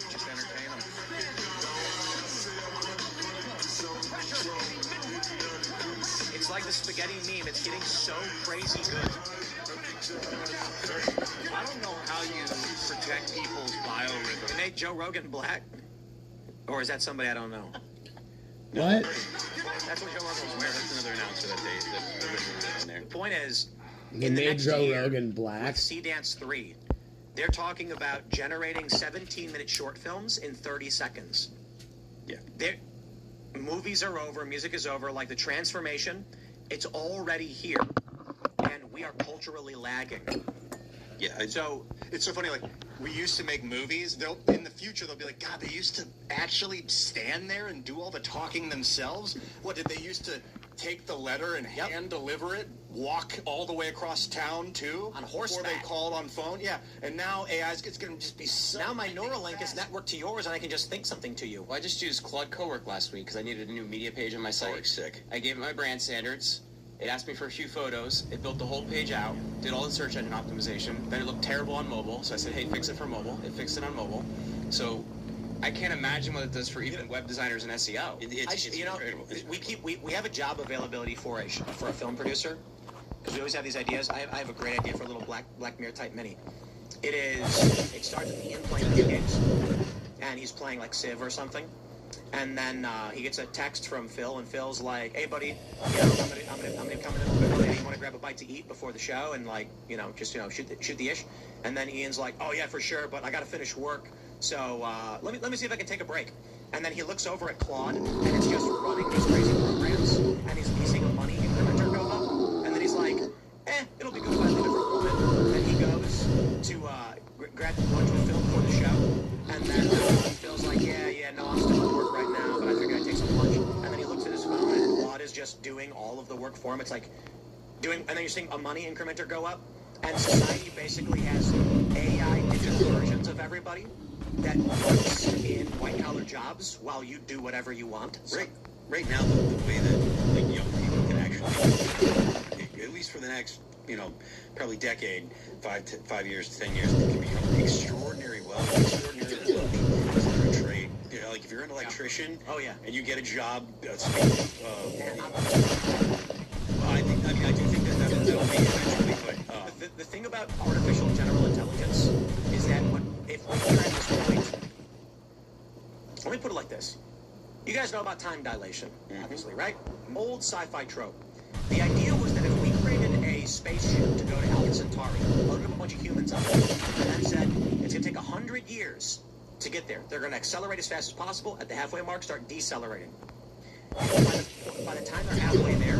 Just entertain them. the spaghetti meme. It's getting so crazy good. I don't know how you protect people's biorhythm. They made Joe Rogan black? Or is that somebody I don't know? What? That's what Joe Rogan was wearing. That's another announcement that they're in there. The point is, They in the made next Joe year, Rogan black. with Sea Dance 3, they're talking about generating 17-minute short films in 30 seconds. Yeah. Movies are over, music is over, like the transformation, it's already here. And we are culturally lagging. Yeah, so it's so funny. Like, we used to make movies. In the future they'll be like, God, they used to actually stand there and do all the talking themselves. What did they used to take the letter and hand deliver it, walk all the way across town too, on horseback, before they called on phone? Yeah, and now AI's it's going to just be so. Now my Neuralink is networked to yours, and I can just think something to you. Well, I just used Claude Cowork last week because I needed a new media page on my site. Oh, sick. I gave it my brand standards. It asked me for a few photos. It built the whole page out, did all the search engine optimization. Then it looked terrible on mobile, so I said, hey, fix it for mobile. It fixed it on mobile. So I can't imagine what it does for even web designers and SEO. It's incredible. We have a job availability for a film producer, because we always have these ideas. I have a great idea for a little Black Mirror type mini. It starts at the in-plane gigs, and he's playing like Civ or something. And then he gets a text from Phil, and Phil's like, "Hey, buddy, I'm gonna come in a little bit early. You want to grab a bite to eat before the show, and shoot the ish." And then Ian's like, "Oh yeah, for sure, but I got to finish work, so let me see if I can take a break." And then he looks over at Claude, and it's just running these crazy programs, and he's seeing a money incrementer go up, and then he's like, it'll be good by the different moment. And he goes to grab lunch with Phil before the show, and then Phil's like, no, I'm still at work right now, but I figured I'd take some lunch. And then he looks at his phone, and Claude is just doing all of the work for him. It's like and then you're seeing a money incrementer go up, and society basically has AI digital versions of everybody that works in white-collar jobs while you do whatever you want. Right now, the way that young people can actually, at least for the next, probably decade, 5 years, 10 years, they can become extraordinary wealthy, extraordinarily wealthy as their trade. Like if you're an electrician, and you get a job, I do think that'll be eventually. But the thing about artificial general intelligence is that if we're at this point, let me put it like this: you guys know about time dilation, obviously, right? Old sci-fi trope. The idea was that if we created a spaceship to go to Alpha Centauri, loaded up a bunch of humans on it, and then said it's going to take 100 years to get there. They're going to accelerate as fast as possible. At the halfway mark, start decelerating. By the time they're halfway there,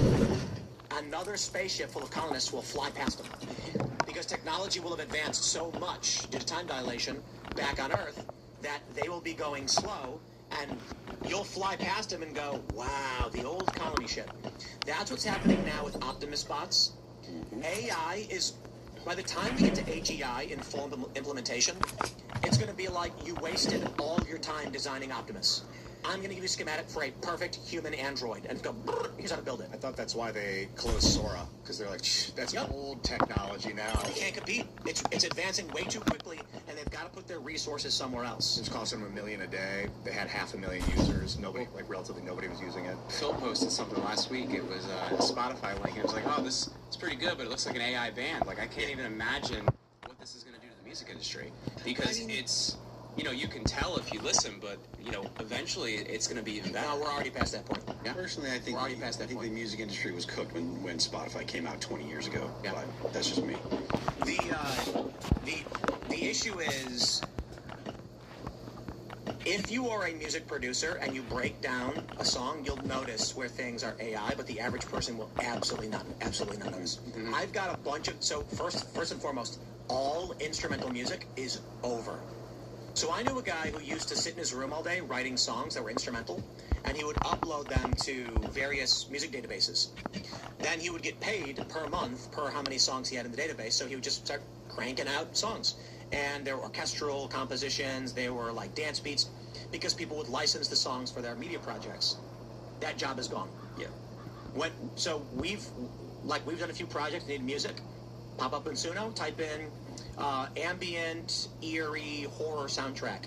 another spaceship full of colonists will fly past them. Because technology will have advanced so much due to time dilation back on Earth that they will be going slow, and you'll fly past them and go, wow, the old colony ship. That's what's happening now with Optimus bots. AI is, by the time we get to AGI in full implementation, it's going to be like you wasted all your time designing Optimus. I'm going to give you a schematic for a perfect human android, and go, here's how to build it. I thought that's why they closed Sora, because they're like, that's old technology now. You can't compete. It's advancing way too quickly, and they've got to put their resources somewhere else. It's costing them $1 million a day. They had 500,000 users. Relatively nobody was using it. Phil posted something last week. It was a Spotify link. It was like, oh, this is pretty good, but it looks like an AI band. Like, I can't even imagine what this is going to do to the music industry, because it's, you can tell if you listen, but eventually it's going to be even better. No, we're already past that point. Yeah. Personally, I think the music industry was cooked when Spotify came out 20 years ago. Yeah. But that's just me. The issue is, if you are a music producer and you break down a song, you'll notice where things are AI, but the average person will absolutely not notice. I've got a bunch of, so first and foremost, all instrumental music is over. So I knew a guy who used to sit in his room all day writing songs that were instrumental, and he would upload them to various music databases. Then he would get paid per month per how many songs he had in the database, so he would just start cranking out songs. And there were orchestral compositions, they were like dance beats, because people would license the songs for their media projects. That job is gone. Yeah. So we've done a few projects, need music, pop up in Suno, type in ambient, eerie, horror soundtrack.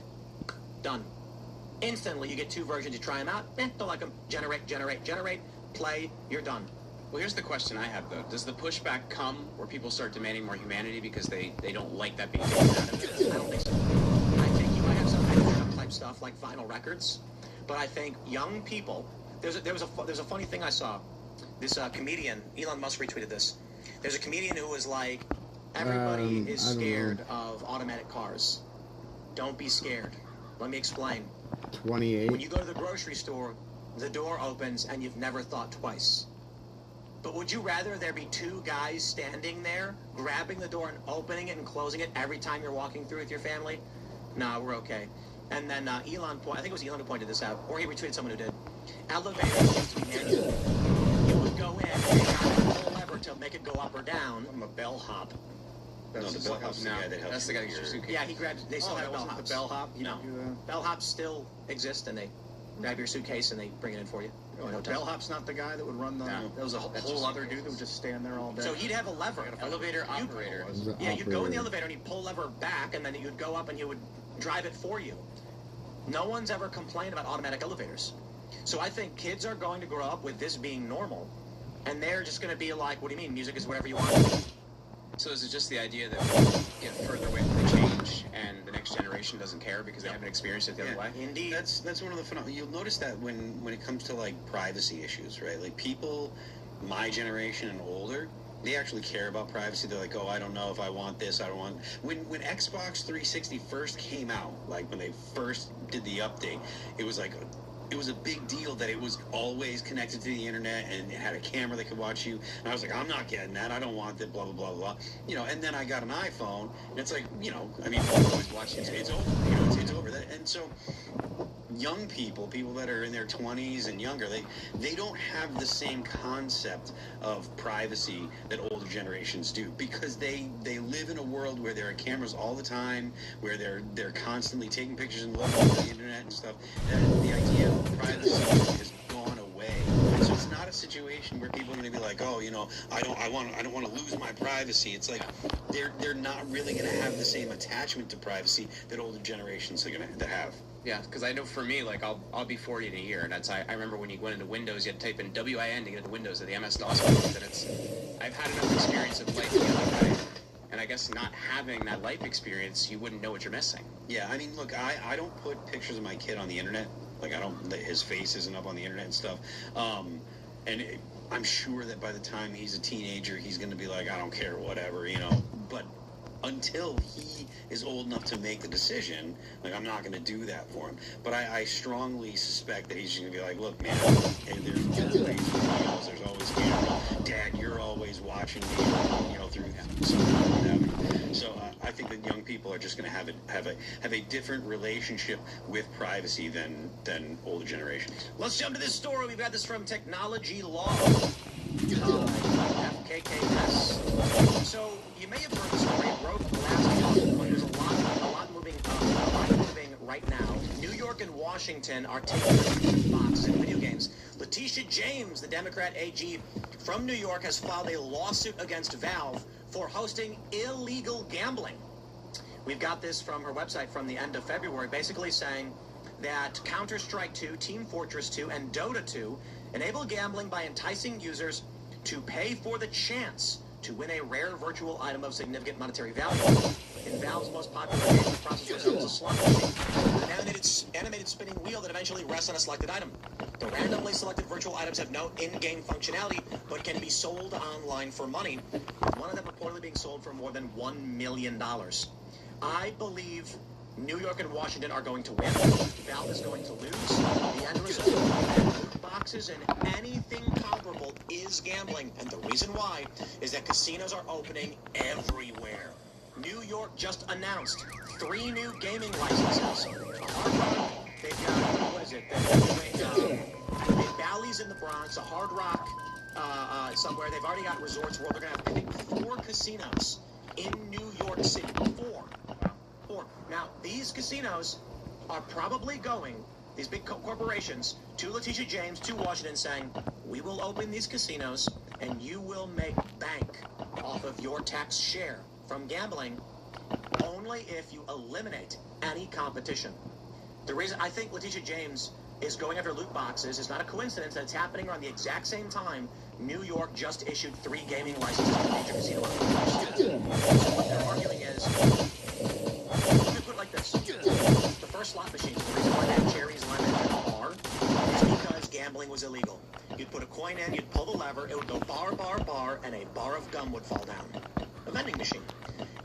Done. Instantly, you get 2 versions. You try them out. Don't like them. Generate. Play. You're done. Well, here's the question I have, though. Does the pushback come where people start demanding more humanity because they don't like that being taken out of it? I don't think so. I think you might have some type stuff like vinyl records, but I think young people. There's a funny thing I saw. This comedian, Elon Musk retweeted this. There's a comedian who was like, everybody is scared of automatic cars. Don't be scared. Let me explain. 28. When you go to the grocery store, the door opens and you've never thought twice. But would you rather there be two guys standing there, grabbing the door and opening it and closing it every time you're walking through with your family? Nah, we're okay. And then I think it was Elon who pointed this out, or he retweeted someone who did. Elevators used to be manual. You would go in and you got a lever to make it go up or down. I'm a bellhop. No, the bellhop's the guy that helps. That's the guy that gets your suitcase. Yeah, he grabbed. They still have bellhops. The bellhop? No, bellhops still exist, and they grab your suitcase and they bring it in for you. Bellhop's not the guy that would run the... No. That was a whole other dude that would just stand there all day. So he'd have a lever. Elevator operator. Yeah, you'd go in the elevator and he'd pull lever back, and then you'd go up and he would drive it for you. No one's ever complained about automatic elevators. So I think kids are going to grow up with this being normal, and they're just going to be like, what do you mean? Music is whatever you want. So is it just the idea that we get further away from the change and the next generation doesn't care because they haven't experienced it the other way? Indeed. That's one of the phenomena. You'll notice that when it comes to like privacy issues, right? Like people my generation and older, they actually care about privacy. They're like, oh, I don't know if I want this, I don't want... When Xbox 360 first came out, like when they first did the update, it was like... It was a big deal that it was always connected to the internet and it had a camera that could watch you. And I was like, I'm not getting that. I don't want that, blah, blah, blah, blah. You know, and then I got an iPhone, and it's like, you know, I mean, always watching it's over. You know, it's over. And so young people that are in their 20s and younger, they don't have the same concept of privacy that older generations do, because they live in a world where there are cameras all the time, where they're constantly taking pictures and looking at the internet and stuff. And the idea of privacy has gone away. So it's not a situation where people are going to be like, oh, you know, I don't want to lose my privacy. It's like they're not really going to have the same attachment to privacy that older generations are going to have. Yeah, because I know for me, like, I'll be 40 in a year, and I remember when you went into Windows, you had to type in WIN to get into Windows, or the MS-DOS buttons, and I've had enough experience of life together, and I guess not having that life experience, you wouldn't know what you're missing. Yeah, I mean, look, I don't put pictures of my kid on the internet. Like, his face isn't up on the internet and stuff. I'm sure that by the time he's a teenager, he's going to be like, I don't care, whatever, you know, but until he is old enough to make the decision, like, I'm not going to do that for him. But I strongly suspect that he's just going to be like, look, man, hey, there's always videos, there's always camera. Dad, you're always watching me, you know, through something. So I think that young people are just going to have a different relationship with privacy than older generations. Let's jump to this story. We've got this from Technology Law. FKKS. So you may have heard the story. It broke last month, but there's a lot moving right now. New York and Washington are taking box in video games. Letitia James, the Democrat AG from New York, has filed a lawsuit against Valve for hosting illegal gambling. We've got this from her website from the end of February, basically saying that Counter-Strike 2, Team Fortress 2, and Dota 2 enable gambling by enticing users to pay for the chance to win a rare virtual item of significant monetary value. In Valve's most popular game, the process resembles a slot machine, an animated spinning wheel that eventually rests on a selected item. The randomly selected virtual items have no in-game functionality, but can be sold online for money, with one of them reportedly being sold for more than $1 million. I believe New York and Washington are going to win. Valve is going to lose. The end result of loot boxes and anything comparable is gambling. And the reason why is that casinos are opening everywhere. New York just announced 3 new gaming licenses. They've got, what is it? They're doing Bally's in the Bronx, a Hard Rock somewhere. They've already got Resorts World. They're going to have, I think, 4 casinos in New York City. 4. Now, these casinos are probably going, these big corporations, to Letitia James, to Washington, saying, we will open these casinos, and you will make bank off of your tax share from gambling only if you eliminate any competition. The reason I think Letitia James is going after loot boxes. It's not a coincidence that it's happening around the exact same time New York just issued 3 gaming licenses to major casino operators. So what they're arguing is, let me put it like this. The first slot machines, the reason why they have cherries, lemons, and a bar is because gambling was illegal. You'd put a coin in, you'd pull the lever, it would go bar, bar, bar, and a bar of gum would fall down. A vending machine.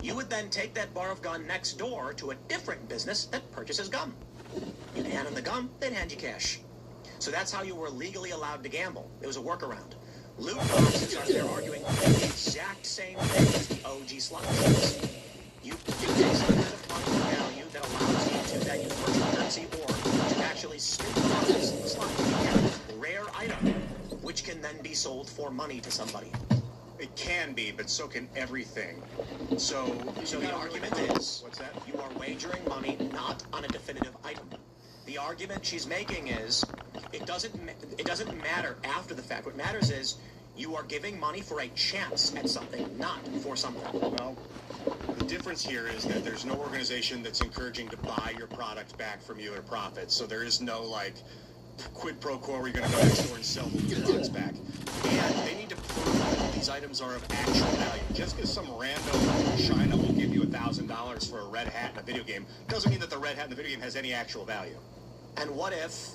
You would then take that bar of gum next door to a different business that purchases gum. You'd hand them the gum, they'd hand you cash. So that's how you were legally allowed to gamble. It was a workaround. Loot boxes are, they're arguing, the exact same thing as the OG slot machines. You pay some kind of money value that allows you to then use virtual currency or to actually spin the slot machine, a rare item, which can then be sold for money to somebody. It can be, but so can everything. So the argument is, what's that? You are wagering money not on a definitive item. The argument she's making is, it doesn't matter after the fact. What matters is you are giving money for a chance at something, not for something. Well, the difference here is that there's no organization that's encouraging to buy your product back from you at a profit. So there is no like quid pro quo where you're going to go next door and sell the products back. And they need to prove that these items are of actual value. Just because some random China will give you $1,000 for a red hat in a video game doesn't mean that the red hat in the video game has any actual value. And what if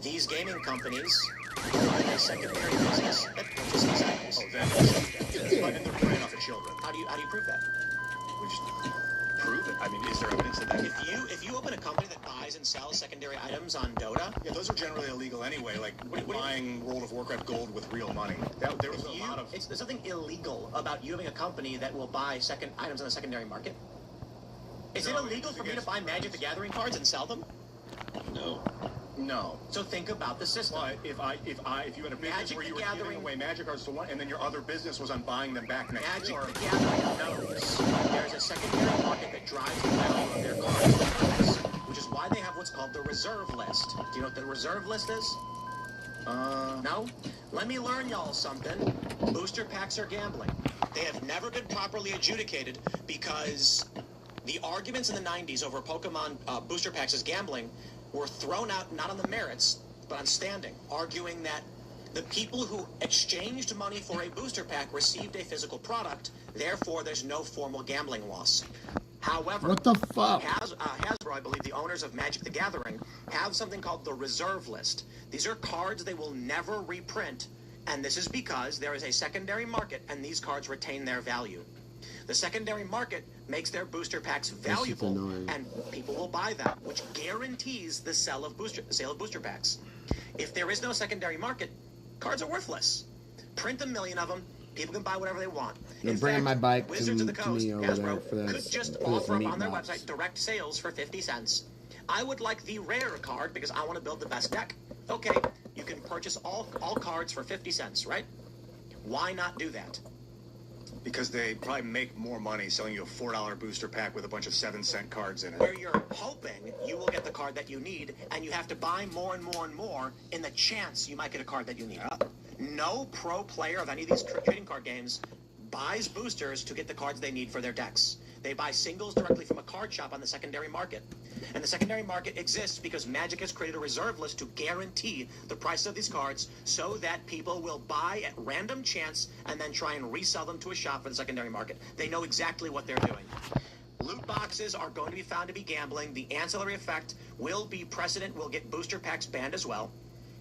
these gaming companies are in a secondary business that purchase these items? Oh, then and they're preying off the children. How do you prove that? We just prove it. I mean, is there evidence that If you open a company that buys and sells secondary items on Dota, yeah, those are generally illegal anyway. Like buying World of Warcraft gold with real money. There was a lot of. There's something illegal about you having a company that will buy items on the secondary market. Is it illegal for me to buy Magic the Gathering cards and sell them? No. So think about the system. But if you had a business where you were giving away Magic cards to one, and then your other business was on buying them back next door. Magic the Gathering knows there's a secondary market that drives the value of their cards, which is why they have what's called the reserve list. Do you know what the reserve list is? No? Let me learn y'all something. Booster packs are gambling. They have never been properly adjudicated because the arguments in the 90s over Pokemon booster packs as gambling were thrown out not on the merits, but on standing, arguing that the people who exchanged money for a booster pack received a physical product, therefore there's no formal gambling loss. However, what the fuck? Hasbro, I believe the owners of Magic the Gathering, have something called the reserve list. These are cards they will never reprint, and this is because there is a secondary market and these cards retain their value. The secondary market makes their booster packs valuable, and people will buy them, which guarantees the sale of booster packs. If there is no secondary market, cards are worthless. Print a million of them, people can buy whatever they want. I'm bringing my bike Wizards of the Coast, me over there Hasbro, for could just offer up on their website direct sales for 50 cents. I would like the rare card because I want to build the best deck. Okay, you can purchase all cards for 50 cents, right? Why not do that? Because they probably make more money selling you a $4 booster pack with a bunch of 7-cent cards in it. Where you're hoping you will get the card that you need, and you have to buy more and more and more in the chance you might get a card that you need. No pro player of any of these trading card games buys boosters to get the cards they need for their decks. They buy singles directly from a card shop on the secondary market. And the secondary market exists because Magic has created a reserve list to guarantee the price of these cards so that people will buy at random chance and then try and resell them to a shop for the secondary market. They know exactly what they're doing. Loot boxes are going to be found to be gambling. The ancillary effect will be precedent. We'll get booster packs banned as well.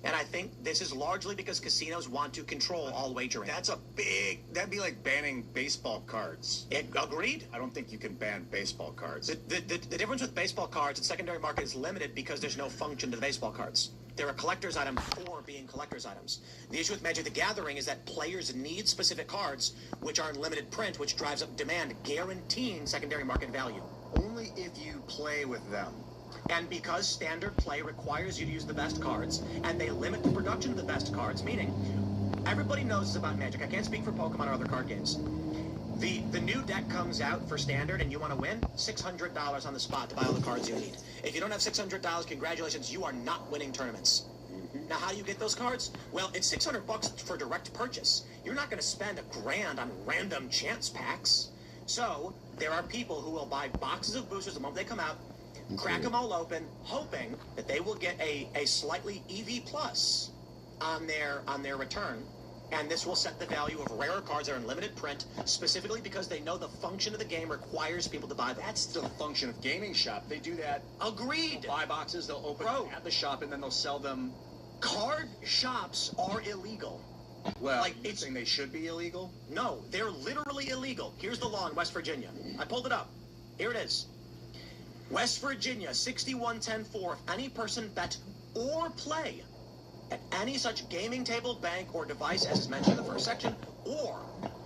And I think this is largely because casinos want to control all wagering. That'd be like banning baseball cards. Agreed. I don't think you can ban baseball cards. The difference with baseball cards and secondary market is limited because there's no function to the baseball cards. They're a collector's item for being collector's items. The issue with Magic the Gathering is that players need specific cards, which are in limited print, which drives up demand, guaranteeing secondary market value. Only if you play with them. And because standard play requires you to use the best cards, and they limit the production of the best cards, meaning everybody knows this about Magic. I can't speak for Pokemon or other card games. The new deck comes out for standard and you want to win, $600 on the spot to buy all the cards you need. If you don't have $600, congratulations, you are not winning tournaments. Now, how do you get those cards? Well, it's $600 for direct purchase. You're not going to spend $1,000 on random chance packs. So there are people who will buy boxes of boosters the moment they come out, crack them all open, hoping that they will get a slightly EV plus on their return. And this will set the value of rarer cards that are in limited print, specifically because they know the function of the game requires people to buy them. That's the function of gaming shop. They do that. Agreed. They'll buy boxes, they'll open them at the shop, and then they'll sell them. Card shops are illegal. Well, like, you're saying they should be illegal? No, they're literally illegal. Here's the law in West Virginia. I pulled it up. Here it is. West Virginia, 6110-4. If any person bet or play at any such gaming table, bank, or device as is mentioned in the first section, or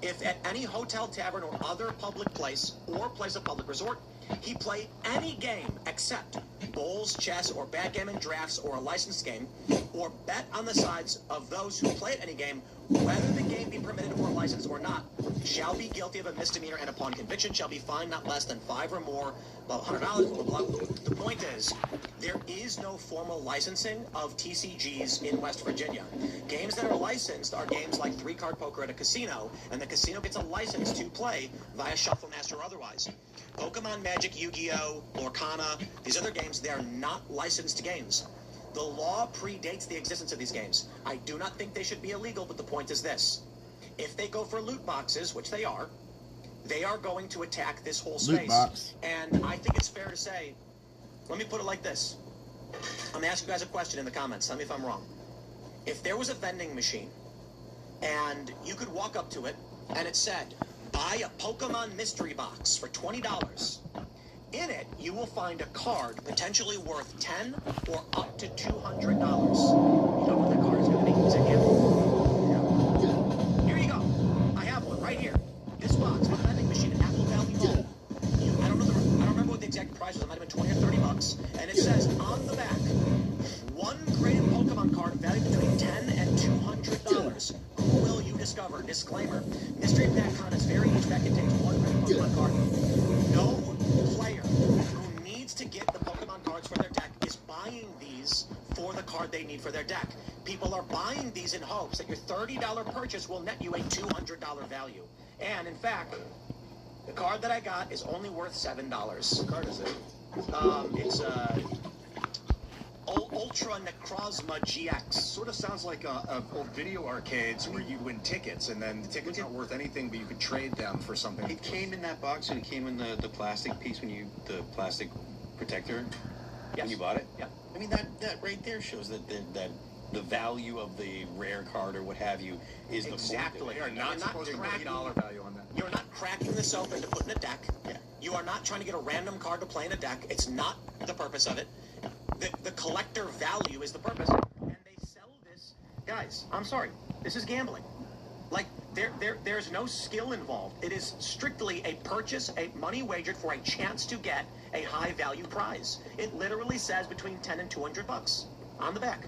if at any hotel, tavern, or other public place or place of public resort, he play any game except bowls, chess, or backgammon, drafts, or a licensed game, or bet on the sides of those who play at any game, whether the game be permitted or licensed or not, shall be guilty of a misdemeanor and upon conviction shall be fined not less than $5 or more, about $100, blah, blah, blah. The point is, there is no formal licensing of TCGs in West Virginia. Games that are licensed are games like 3-card poker at a casino, and the casino gets a license to play via Shufflemaster or otherwise. Pokemon, Magic, Yu-Gi-Oh!, Lorcana, these other games, they're not licensed games. The law predates the existence of these games. I do not think they should be illegal, but the point is this. If they go for loot boxes, which they are going to attack this whole space. Loot box. And I think it's fair to say, let me put it like this. I'm going to ask you guys a question in the comments. Tell me if I'm wrong. If there was a vending machine, and you could walk up to it, and it said, buy a Pokemon mystery box for $20. In it, you will find a card potentially worth $10 or up to $200. You know what the card is going to be? It's a gift. Here you go. I have one right here. This box, the vending machine at Apple Valley Mall. I don't remember what the exact price was. It might have been $20 or $30. And it says on the back, one graded Pokemon card valued between $10 and $200. Who will you discover? Disclaimer. Mystery Pack Con is very each pack contains one graded Pokemon card. No player who needs to get the Pokemon cards for their deck is buying these for the card they need for their deck. People are buying these in hopes that your $30 purchase will net you a $200 value. And in fact, the card that I got is only worth $7. What card is it? It's Ultra Necrozma GX. Sort of sounds like old video arcades where you win tickets, and then the tickets aren't worth anything, but you could trade them for something. It came in that box, and it came in the plastic piece the plastic protector when you bought it. Yeah. I mean that right there shows that the value of the rare card or what have you is exactly. They are not supposed to put $8 value on that. You're not cracking this open to put in a deck. Yeah. You are not trying to get a random card to play in a deck. It's not the purpose of it. The collector value is the purpose. And they sell this. Guys, I'm sorry. This is gambling. Like, there's no skill involved. It is strictly a purchase, a money wagered for a chance to get a high value prize. It literally says between $10 and $200 on the back.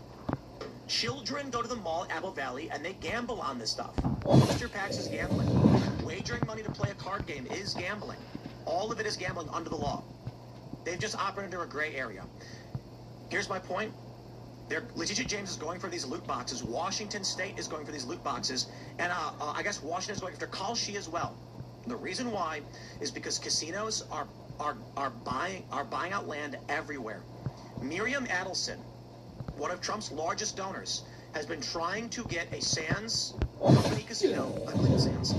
Children go to the mall at Apple Valley and they gamble on this stuff. Mr. Pax is gambling. Wagering money to play a card game is gambling. All of it is gambling under the law. They've just operated under a gray area. Here's my point. Letitia James is going for these loot boxes. Washington State is going for these loot boxes. And I guess Washington is going after Kalshi as well. The reason why is because casinos are buying out land everywhere. Miriam Adelson, one of Trump's largest donors, has been trying to get a Sands company casino, I believe it's Sands,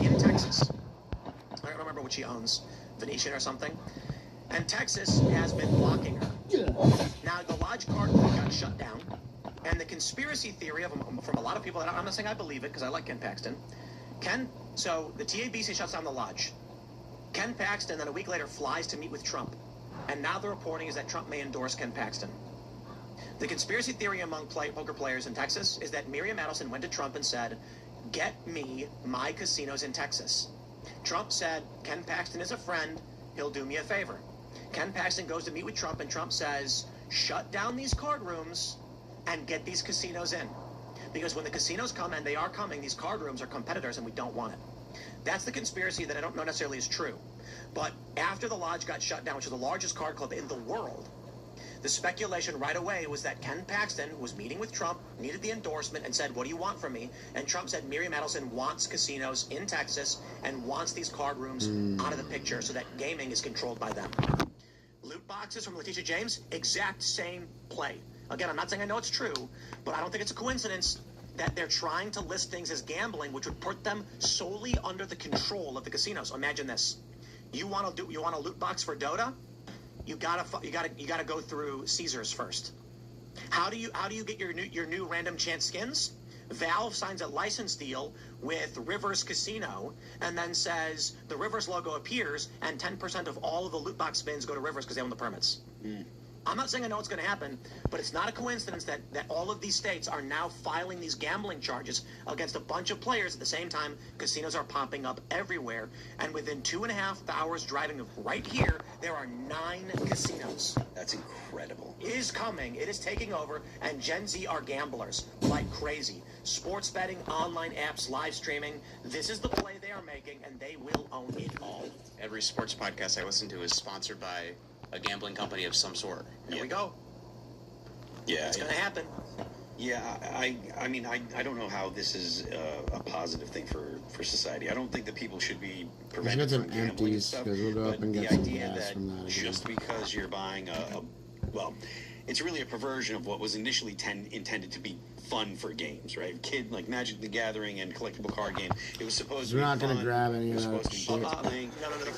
in Texas. I don't remember what she owns, Venetian or something. And Texas has been blocking her. Now, the Lodge card got shut down, and the conspiracy theory from a lot of people, and I'm not saying I believe it because I like Ken Paxton. So the TABC shuts down the Lodge. Ken Paxton then a week later flies to meet with Trump. And now the reporting is that Trump may endorse Ken Paxton. The conspiracy theory among poker players in Texas is that Miriam Adelson went to Trump and said, get me my casinos in Texas. Trump said, Ken Paxton is a friend, he'll do me a favor. Ken Paxton goes to meet with Trump and Trump says, shut down these card rooms and get these casinos in. Because when the casinos come, and they are coming, these card rooms are competitors and we don't want it. That's the conspiracy that I don't know necessarily is true. But after the Lodge got shut down, which is the largest card club in the world, the speculation right away was that Ken Paxton was meeting with Trump, needed the endorsement, and said, what do you want from me? And Trump said Miriam Adelson wants casinos in Texas and wants these card rooms out of the picture so that gaming is controlled by them. Loot boxes from Letitia James, exact same play. Again, I'm not saying I know it's true, but I don't think it's a coincidence that they're trying to list things as gambling, which would put them solely under the control of the casinos. Imagine this: you want a loot box for Dota? You gotta go through Caesars first. How do you get your new random chance skins? Valve signs a license deal with Rivers Casino and then says the Rivers logo appears and 10% of all of the loot box spins go to Rivers because they own the permits. I'm not saying I know what's going to happen, but it's not a coincidence that all of these states are now filing these gambling charges against a bunch of players at the same time. Casinos are popping up everywhere, and within 2.5 hours driving of right here, there are 9 casinos. That's incredible. It is coming. It is taking over, and Gen Z are gamblers like crazy. Sports betting, online apps, live streaming. This is the play they are making, and they will own it all. Every sports podcast I listen to is sponsored by a gambling company of some sort. Here we go. Yeah, It's going to happen. Yeah, I mean, I don't know how this is a positive thing for society. I don't think that people should be prevented from gambling and empties, stuff. because we'll go up But and the get some idea gas that from that again. just because you're buying well, it's really a perversion of what was initially intended to be fun for games, right? Like Magic the Gathering and collectible card game. It was supposed to be We're not fun. going to grab any It was of that supposed to be shit. playing. No. The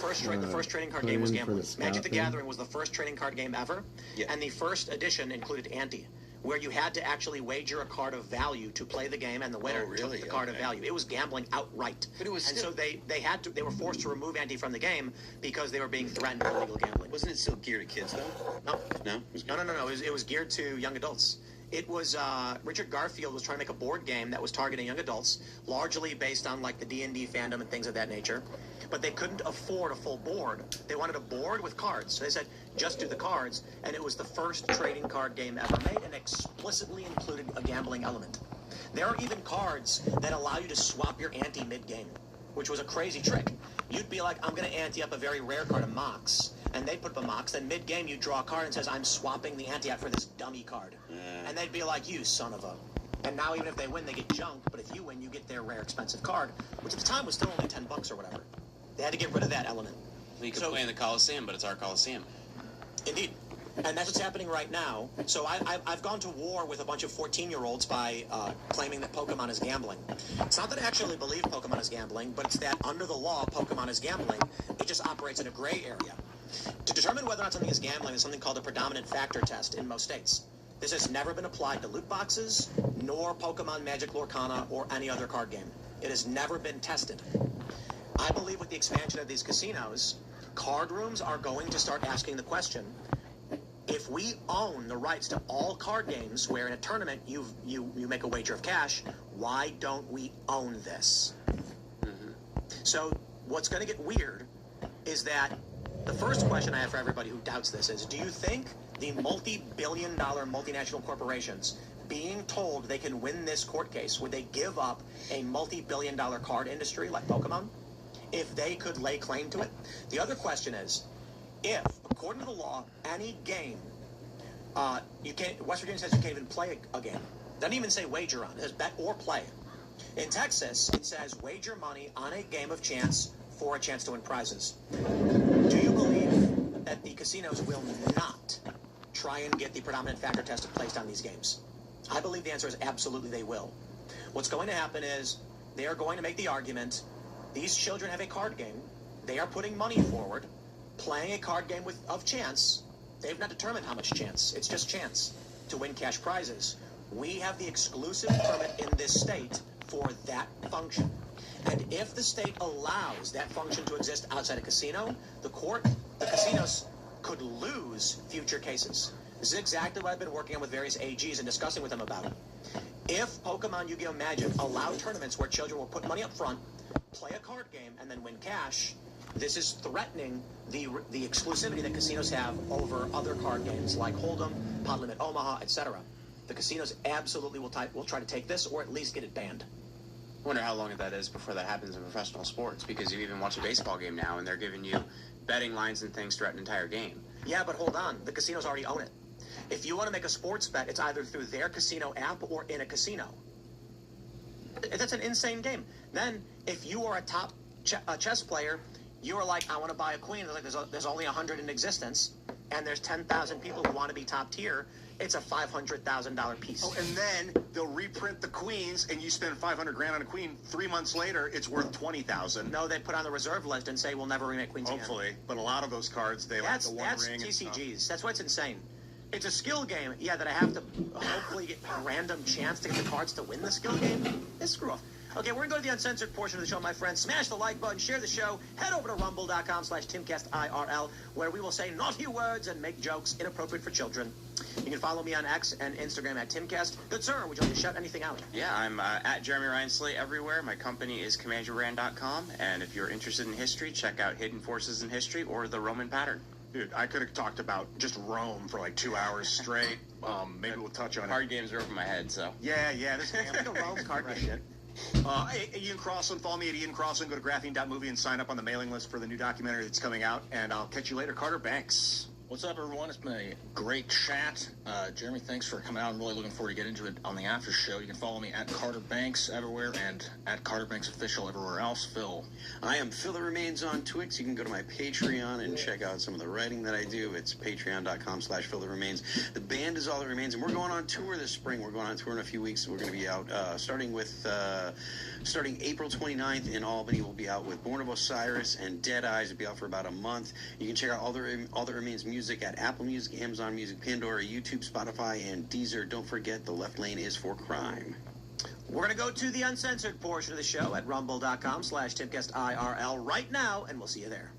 first trading card put game was in for gambling. the Magic the scalping. Gathering was the first trading card game ever, and the first edition included ante, where you had to actually wager a card of value to play the game, and the winner took the card of value. It was gambling outright. But it was so they were forced to remove ante from the game because they were being threatened with illegal gambling. Wasn't it still geared at kids though? No. No. No. It was geared to young adults. It was Richard Garfield was trying to make a board game that was targeting young adults, largely based on like the D&D fandom and things of that nature. But they couldn't afford a full board. They wanted a board with cards. So they said, just do the cards. And it was the first trading card game ever made and explicitly included a gambling element. There are even cards that allow you to swap your ante mid-game, which was a crazy trick. You'd be like, I'm going to ante up a very rare card, a Mox. And they'd put up a Mox. Then mid-game, you draw a card and says, I'm swapping the ante out for this dummy card. And they'd be like, you son of a... And now even if they win, they get junk. But if you win, you get their rare expensive card, which at the time was still only $10 or whatever. They had to get rid of that element. We could play in the Coliseum, but it's our Coliseum. Indeed. And that's what's happening right now. So I've gone to war with a bunch of 14-year-olds by claiming that Pokemon is gambling. It's not that I actually believe Pokemon is gambling, but it's that under the law, Pokemon is gambling. It just operates in a gray area. To determine whether or not something is gambling is something called a predominant factor test in most states. This has never been applied to loot boxes, nor Pokemon Magic Lorcana, or any other card game. It has never been tested. I believe with the expansion of these casinos, card rooms are going to start asking the question, if we own the rights to all card games where in a tournament you make a wager of cash, why don't we own this? So what's going to get weird is that the first question I have for everybody who doubts this is, do you think the multi-billion-dollar multinational corporations being told they can win this court case, would they give up a multi-billion-dollar card industry like Pokemon if they could lay claim to it? The other question is, if, according to the law, any game, West Virginia says you can't even play a game. Doesn't even say wager on. It says bet or play. In Texas, it says wager money on a game of chance for a chance to win prizes. Do you believe that the casinos will not try and get the predominant factor test placed on these games? I believe the answer is absolutely they will. What's going to happen is they are going to make the argument, these children have a card game, they are putting money forward, playing a card game of chance. They've not determined how much chance. It's just chance to win cash prizes. We have the exclusive permit in this state for that function. And if the state allows that function to exist outside a casino, the casinos could lose future cases. This is exactly what I've been working on with various AGs and discussing with them about. If Pokemon Yu-Gi-Oh! Magic allow tournaments where children will put money up front, play a card game, and then win cash, this is threatening the exclusivity that casinos have over other card games like Hold'em, Pod Limit Omaha, etc. The casinos absolutely will try to take this or at least get it banned. I wonder how long that is before that happens in professional sports, because you even watch a baseball game now and they're giving you betting lines and things throughout an entire game. Yeah, but hold on. The casinos already own it. If you want to make a sports bet, it's either through their casino app or in a casino. That's an insane game. Then, if you are a top chess player, you are like, I want to buy a queen. Like, there's only 100 in existence. and there's 10,000 people who want to be top tier, it's a $500,000 piece. Oh, and then they'll reprint the queens, and you spend $500,000 on a queen. 3 months later, it's worth $20,000. No, they put on the reserve list and say we'll never remake queens again. Hopefully, but a lot of those cards, they like the one ring. That's TCGs. That's what's insane. It's a skill game, yeah, that I have to hopefully get a random chance to get the cards to win the skill game. It's screw off. Okay, we're going to go to the uncensored portion of the show, my friends. Smash the like button, share the show, head over to rumble.com/TimCastIRL, where we will say naughty words and make jokes inappropriate for children. You can follow me on X and Instagram at TimCast. Good sir, would you like to shout anything out? Yeah, I'm at Jeremy Ryan Slate everywhere. My company is CommandYourBrand.com, and if you're interested in history, check out Hidden Forces in History or The Roman Pattern. Dude, I could have talked about just Rome for like 2 hours straight. Maybe we'll touch on it. Card games are over my head, so. Yeah, this game, like a Rome card game. Ian Crossland, follow me at Ian Crossland. Go to graphene.movie and sign up on the mailing list for the new documentary that's coming out. And I'll catch you later. Carter Banks. What's up, everyone? It's been a great chat. Jeremy, thanks for coming out. I'm really looking forward to get into it on the after show. You can follow me at Carter Banks everywhere and at Carter Banks Official everywhere else. Phil. I am Phil That Remains on Twix. You can go to my Patreon and check out some of the writing that I do. It's patreon.com/Phil That Remains. The band is All That Remains, and we're going on tour this spring. We're going on tour in a few weeks. We're going to be out starting April 29th in Albany. We'll be out with Born of Osiris and Dead Eyes. We'll be out for about a month. You can check out All That Remains music at Apple Music, Amazon Music, Pandora, YouTube, Spotify, and Deezer. Don't forget, the left lane is for crime. We're going to go to the uncensored portion of the show at rumble.com/TimCastIRL right now, and we'll see you there.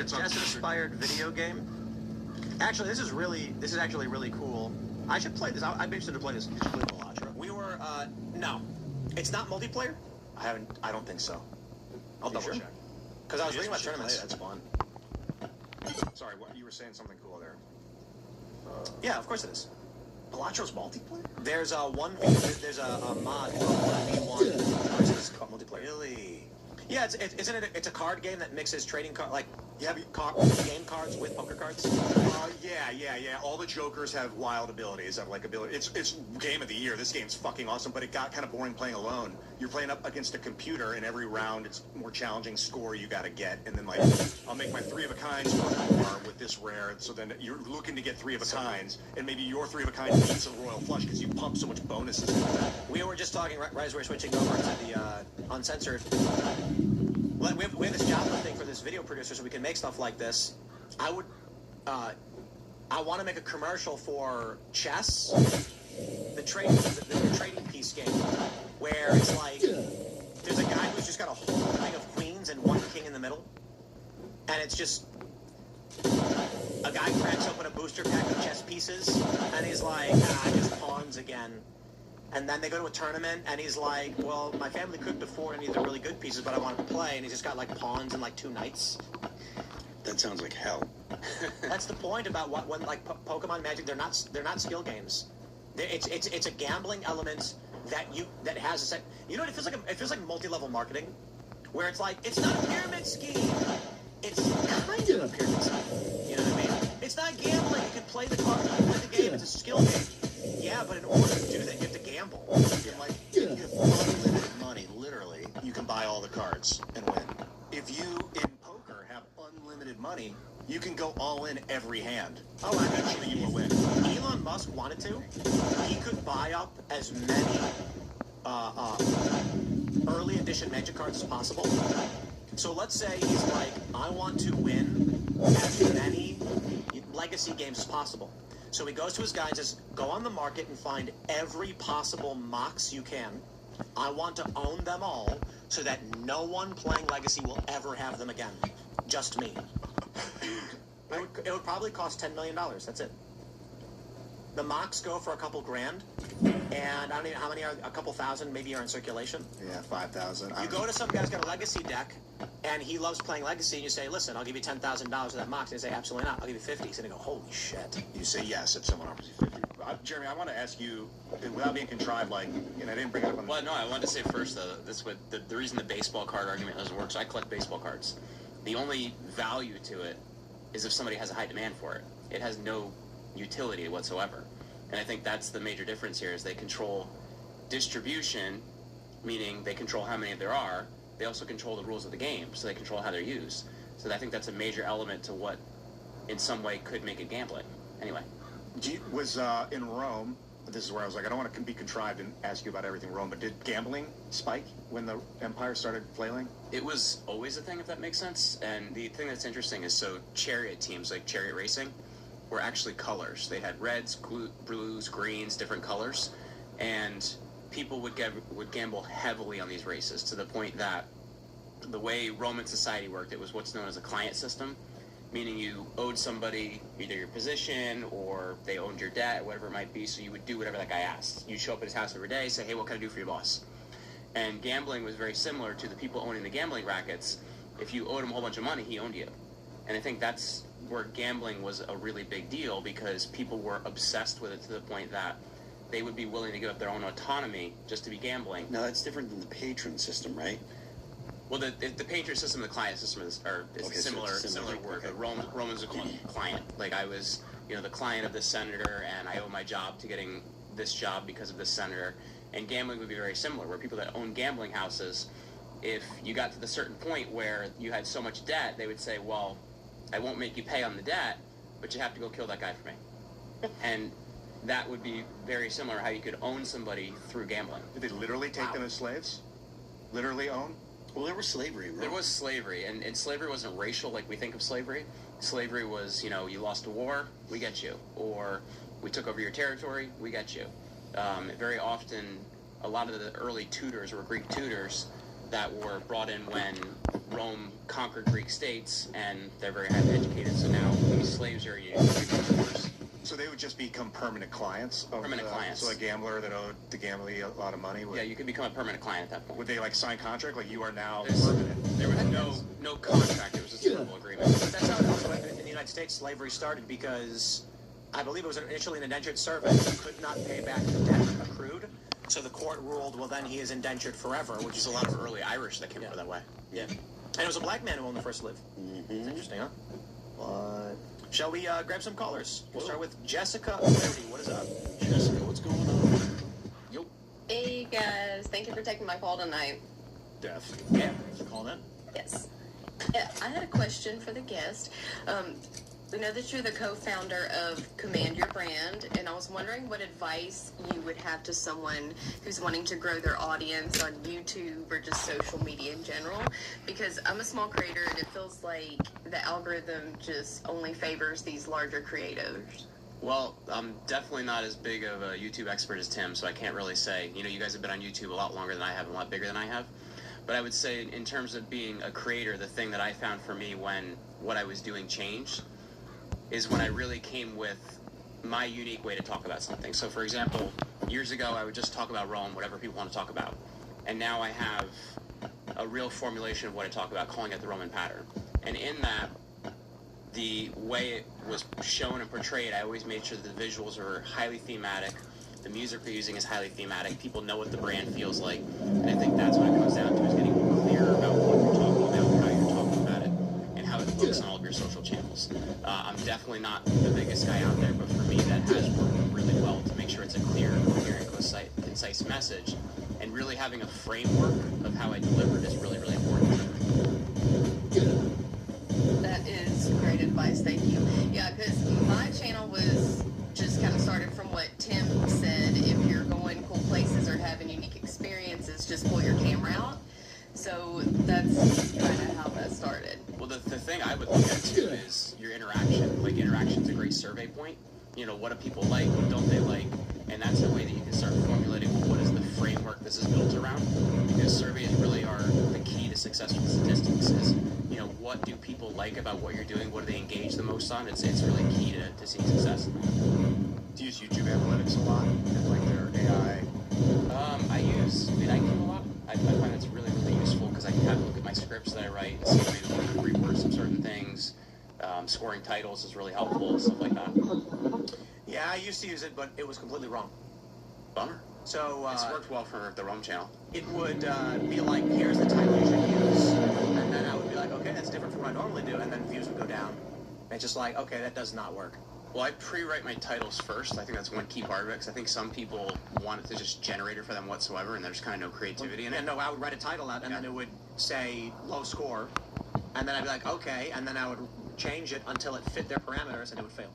Chess-inspired video game. Actually, this is actually really cool. I should play this. I'd be interested to play this. We were no, it's not multiplayer. I don't think so. I'll double check. Because I was thinking about tournaments. That's fun. Sorry, what you were saying something cool there. Yeah, of course it is. Palatro's multiplayer? There's a mod for 1v1 versus multiplayer. Really? Yeah, it's a card game that mixes trading card game cards with poker cards. Yeah. All the jokers have wild abilities. It's game of the year. This game's fucking awesome, but it got kind of boring playing alone. You're playing up against a computer, and every round it's more challenging score you got to get. And then I'll make my 3 of a kinds work more with this rare. So then you're looking to get 3 of a kinds, and maybe your 3 of a kind beats a royal flush because you pump so much bonuses. We were just talking right as we're switching over to the uncensored. We have this job thing for this video producer, so we can make stuff like this. I want to make a commercial for chess, the trading piece game, where it's like there's a guy who's just got a whole thing of queens and 1 king in the middle, and it's just a guy cracks open a booster pack of chess pieces, and he's like, just pawns again. And then they go to a tournament, and he's like, well, my family couldn't afford any of the really good pieces, but I wanted to play, and he's just got, pawns and, 2 knights. That sounds like hell. That's the point about when Pokemon Magic, they're not skill games. It's a gambling element that has a set. You know what it feels like? It feels like multi-level marketing, where it's like, it's not a pyramid scheme. It's kind of a pyramid scheme. You know what I mean? It's not gambling. You can play the card, you can play the game. It's a skill game. Yeah, but in order to do that, you have to gamble. If you have unlimited money, literally, you can buy all the cards and win. If you, in poker, have unlimited money, you can go all in every hand. Oh, eventually you will win. Elon Musk wanted to. He could buy up as many early edition Magic cards as possible. So let's say he's like, I want to win as many legacy games as possible. So he goes to his guy and says, go on the market and find every possible Mox you can. I want to own them all so that no one playing Legacy will ever have them again. Just me. It would probably cost $10 million. That's it. The mocks go for a couple grand, and I don't even know how many are, a couple thousand maybe are in circulation. Yeah, 5,000. You go to some guy's got a legacy deck, and he loves playing legacy, and you say, listen, I'll give you $10,000 for that mock. And they say, absolutely not. I'll give you 50. He's going to go, holy shit. You say yes if someone offers you 50. Jeremy, I want to ask you, without being contrived, like, I didn't bring it up on the... Well, no, I wanted to say first, though, the reason the baseball card argument doesn't work, so I collect baseball cards. The only value to it is if somebody has a high demand for it. It has no utility whatsoever. And I think that's the major difference here, is they control distribution, meaning they control how many there are. They also control the rules of the game, so they control how they're used. So I think that's a major element to what, in some way, could make it gambling. Anyway. Was in Rome, this is where I was like, I don't want to be contrived and ask you about everything Rome, but did gambling spike when the empire started flailing? It was always a thing, if that makes sense. And the thing that's interesting is, so chariot teams, like chariot racing, were actually colors. They had reds, blues, greens, different colors, and people would gamble heavily on these races, to the point that the way Roman society worked, it was what's known as a client system, meaning you owed somebody either your position or they owned your debt, whatever it might be, so you would do whatever that guy asked. You'd show up at his house every day, say, hey, what can I do for your boss? And gambling was very similar to the people owning the gambling rackets. If you owed him a whole bunch of money, he owned you. And I think that's where gambling was a really big deal, because people were obsessed with it to the point that they would be willing to give up their own autonomy just to be gambling. Now, that's different than the patron system, right? Well, the patron system and the client system is Okay, similar word. Okay. Romans would call it client. Like, I was, the client of this senator, and I owe my job to getting this job because of this senator. And gambling would be very similar, where people that own gambling houses, if you got to the certain point where you had so much debt, they would say, well, I won't make you pay on the debt, but you have to go kill that guy for me. And that would be very similar how you could own somebody through gambling. Did they literally take them as slaves? Literally own? Well, there was slavery, right? There was slavery, and slavery wasn't racial like we think of slavery. Slavery was, you lost a war, we get you. Or we took over your territory, we get you. Very often, a lot of the early tutors were Greek tutors that were brought in when Rome conquered Greek states, and they're very highly educated, so now these slaves are tutors. So they would just become permanent clients? Permanent clients. So a gambler that owed the gambler a lot of money would... Yeah, you could become a permanent client at that point. Would they, sign contract? Like, you are now permanent? There was no contract. It was just a verbal agreement. That's how it also in the United States slavery started, because I believe it was initially an indentured servant who could not pay back the debt accrued. So the court ruled, well, then he is indentured forever, which is a lot of early Irish that came over that way. Yeah. And it was a black man who owned the first live. It's interesting, huh? What? Shall we grab some callers? We'll start with Jessica Liberty. What is up? Jessica, what's going on? Yo. Hey, guys. Thank you for taking my call tonight. Def. Yeah, thanks for calling in. Yes. I had a question for the guest. We know that you're the co-founder of Command Your Brand, and I was wondering what advice you would have to someone who's wanting to grow their audience on YouTube or just social media in general, because I'm a small creator and it feels like the algorithm just only favors these larger creators. Well, I'm definitely not as big of a YouTube expert as Tim, so I can't really say. You guys have been on YouTube a lot longer than I have and a lot bigger than I have. But I would say in terms of being a creator, the thing that I found for me when what I was doing changed is when I really came with my unique way to talk about something. So, for example, years ago, I would just talk about Rome, whatever people want to talk about. And now I have a real formulation of what I talk about, calling it the Roman pattern. And in that, the way it was shown and portrayed, I always made sure that the visuals were highly thematic. The music we're using is highly thematic. People know what the brand feels like. And I think that's what it comes down to, is getting clear about what you're talking about, how you're talking about it, and how it looks on all of your social channels. I'm definitely not the biggest guy out there, but for me, that has worked really well to make sure it's a clear, coherent, concise message. And really having a framework of how I deliver it is really, really important. That is great advice. Thank you. Yeah, because my channel was just kind of started from what Tim said. If you're going cool places or having unique experiences, just pull your camera out. So that's kind of how that started. Well, the thing I would look at too is your interaction. Like, interaction's a great survey point. What do people like? What don't they like? And that's the way that you can start formulating, well, what is the framework this is built around? Because surveys really are the key to successful statistics. Is what do people like about what you're doing? What do they engage the most on? It's really key to seeing success. Do you use YouTube Analytics a lot? And like their AI? I use VidIQ a lot. I find it's really, really useful because I can kind of look at my scripts that I write and see maybe where to reword some certain things. Scoring titles is really helpful, stuff like that. Yeah, I used to use it, but it was completely wrong. Bummer. So it's worked well for the Rome channel. It would be like, here's the title you should use, and then I would be like, okay, that's different from what I normally do, and then views would go down. And it's just like, okay, that does not work. Well, I pre-write my titles first. I think that's one key part of it, because I think some people want it to just generate it for them whatsoever, and there's kind of no creativity in it. Yeah, no, I would write a title out, and then it would say low score, and then I'd be like, okay, and then I would change it until it fit their parameters, and it would fail.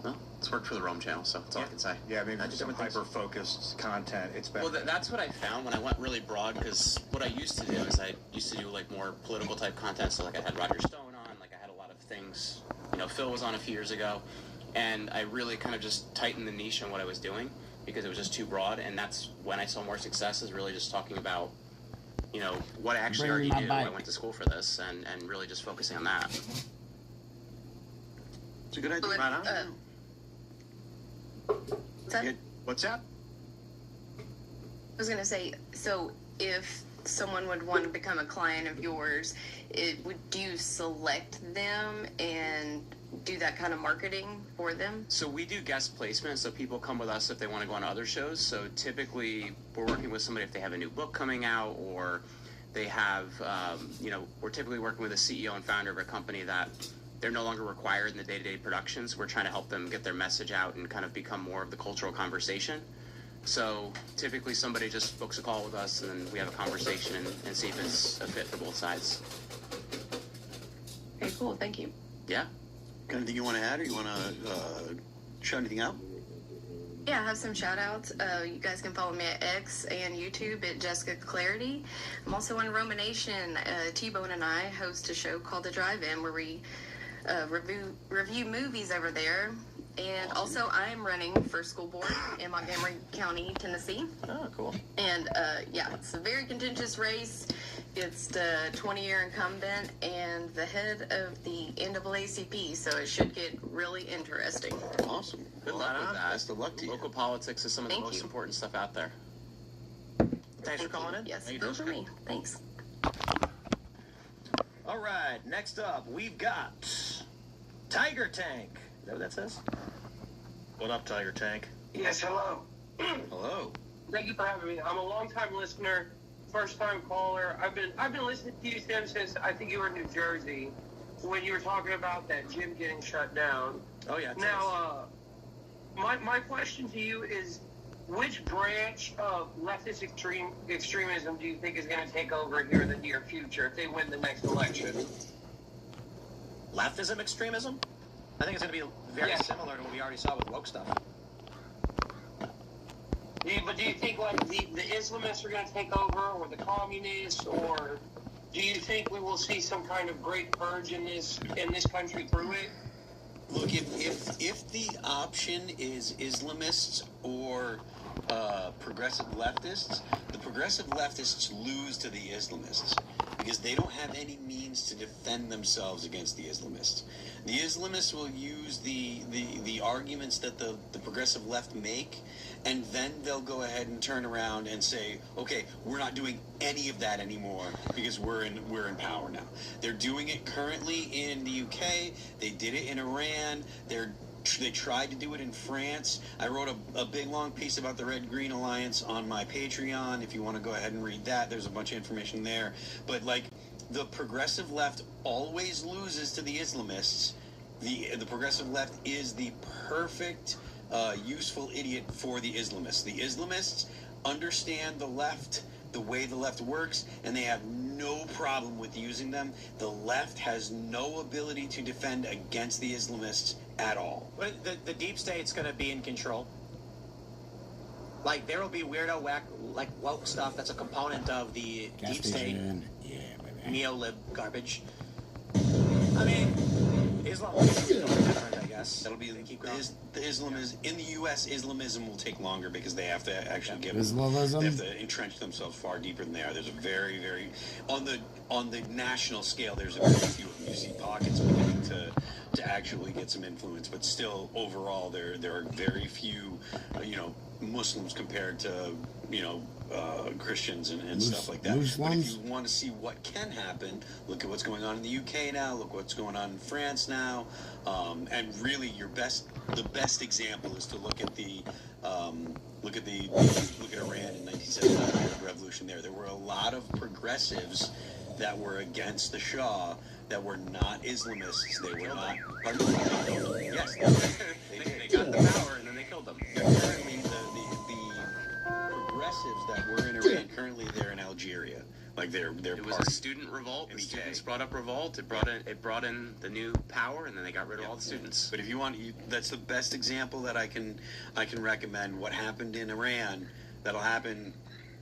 Well, it's worked for the Rome channel, so that's all I can say. Yeah, maybe just some hyper-focused content, it's better. Well, that's what I found when I went really broad, because what I used to do is I used to do like more political type content, so like I had Roger Stone on, like I had a lot of things, you know, Phil was on a few years ago, and I really kind of just tightened the niche on what I was doing, because it was just too broad, and that's when I saw more success, is really just talking about, you know, what I actually already do. I went to school for this, and really just focusing on that. It's a good idea. Right on. What's that? I was gonna say, so if someone would want to become a client of yours, do you select them and do that kind of marketing for them? So we do guest placement, so people come with us if they want to go on other shows. So typically we're working with somebody if they have a new book coming out, or they have, you know, we're typically working with a CEO and founder of a company that they're no longer required in the day-to-day productions. We're trying to help them get their message out and kind of become more of the cultural conversation. So typically somebody just books a call with us, and then we have a conversation and see if it's a fit for both sides. Okay, cool. Thank you. Yeah. Anything you want to add, or you want to shout anything out? Yeah, I have some shout outs. You guys can follow me at X and YouTube at Jessica Clarity. I'm also on Romanation. T-Bone and I host a show called The Drive-In, where we review movies over there. And also, I'm running for school board in Montgomery County, Tennessee. Oh, cool. And yeah, it's a very contentious race. It's the 20-year incumbent and the head of the NAACP, so it should get really interesting. Awesome. Good luck with that. Best of luck to you. Local politics is some of the most important stuff out there. Thanks for calling in. Yes, good for me. Thanks. All right, next up, we've got Tiger Tank. Is that what that says? What up, Tiger Tank? Yes, hello. Hello. Thank you for having me. I'm a long-time listener, first-time caller. I've been listening to you since I think you were in New Jersey when you were talking about that gym getting shut down. Oh yeah. Now, my question to you is, which branch of leftist extremism do you think is going to take over here in the near future if they win the next election? Leftism extremism? I think it's going to be very similar to what we already saw with woke stuff. But do you think like the Islamists are going to take over, or the communists, or do you think we will see some kind of great purge in this country through it? Look, if the option is Islamists or progressive leftists, the progressive leftists lose to the Islamists because they don't have any means to defend themselves against the Islamists. The Islamists will use the arguments that the progressive left make, and then they'll go ahead and turn around and say, okay, we're not doing any of that anymore because we're in power now. They're doing it currently in the UK. They did it in Iran. They tried to do it in France. I wrote a big long piece about the Red-Green Alliance on my Patreon. If you want to go ahead and read that, there's a bunch of information there. But like, the progressive left always loses to the Islamists. The progressive left is the perfect useful idiot for the Islamists. The Islamists understand the left, the way the left works, and they have no problem with using them. The left has no ability to defend against the Islamists at all. But the deep state's going to be in control. Like, there will be weirdo, woke stuff that's a component of the deep state, neo-lib garbage. I mean, Islam will be different, I guess. That'll be the Islam is in the U.S. Islamism will take longer because they have to actually give Islamism? They have to entrench themselves far deeper than they are. There's a very, very on the national scale. There's a very few of them. You see pockets beginning to to actually get some influence. But still, overall, there are very few, Muslims compared to, Christians and stuff like that. But if you want to see what can happen, look at what's going on in the UK now. Look what's going on in France now. And really, the best example is to look at Iran in 1979, the revolution there. There were a lot of progressives that were against the Shah that were not Islamists. They were not. Yes, they got the power and then they killed them. Currently, the progressives that were in Iran, currently they're in Algeria. Like they're It was a student revolt. The students brought up revolt. It brought in the new power, and then they got rid of all the students. But if you want, that's the best example that I can recommend. What happened in Iran, that'll happen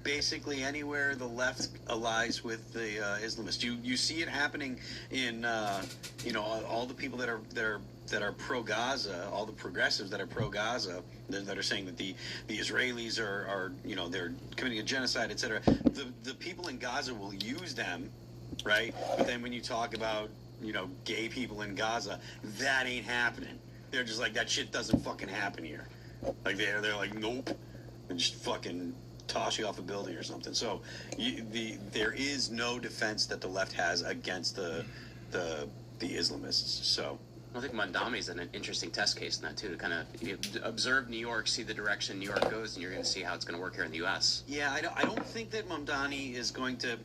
basically anywhere the left allies with the Islamists. You see it happening in all the people that are pro-Gaza, all the progressives that are pro-Gaza, that are saying that the Israelis are they're committing a genocide, etc. The people in Gaza will use them, right? But then when you talk about gay people in Gaza, that ain't happening. They're just like, that shit doesn't fucking happen here. Like they're like, nope, and just fucking toss you off a building or something. So there is no defense that the left has against the Islamists. So I think Mondami's an interesting test case in that too. To kind of observe New York, see the direction New York goes, and you're going to see how it's going to work here in the U.S. Yeah, I don't think that Mondami is going to.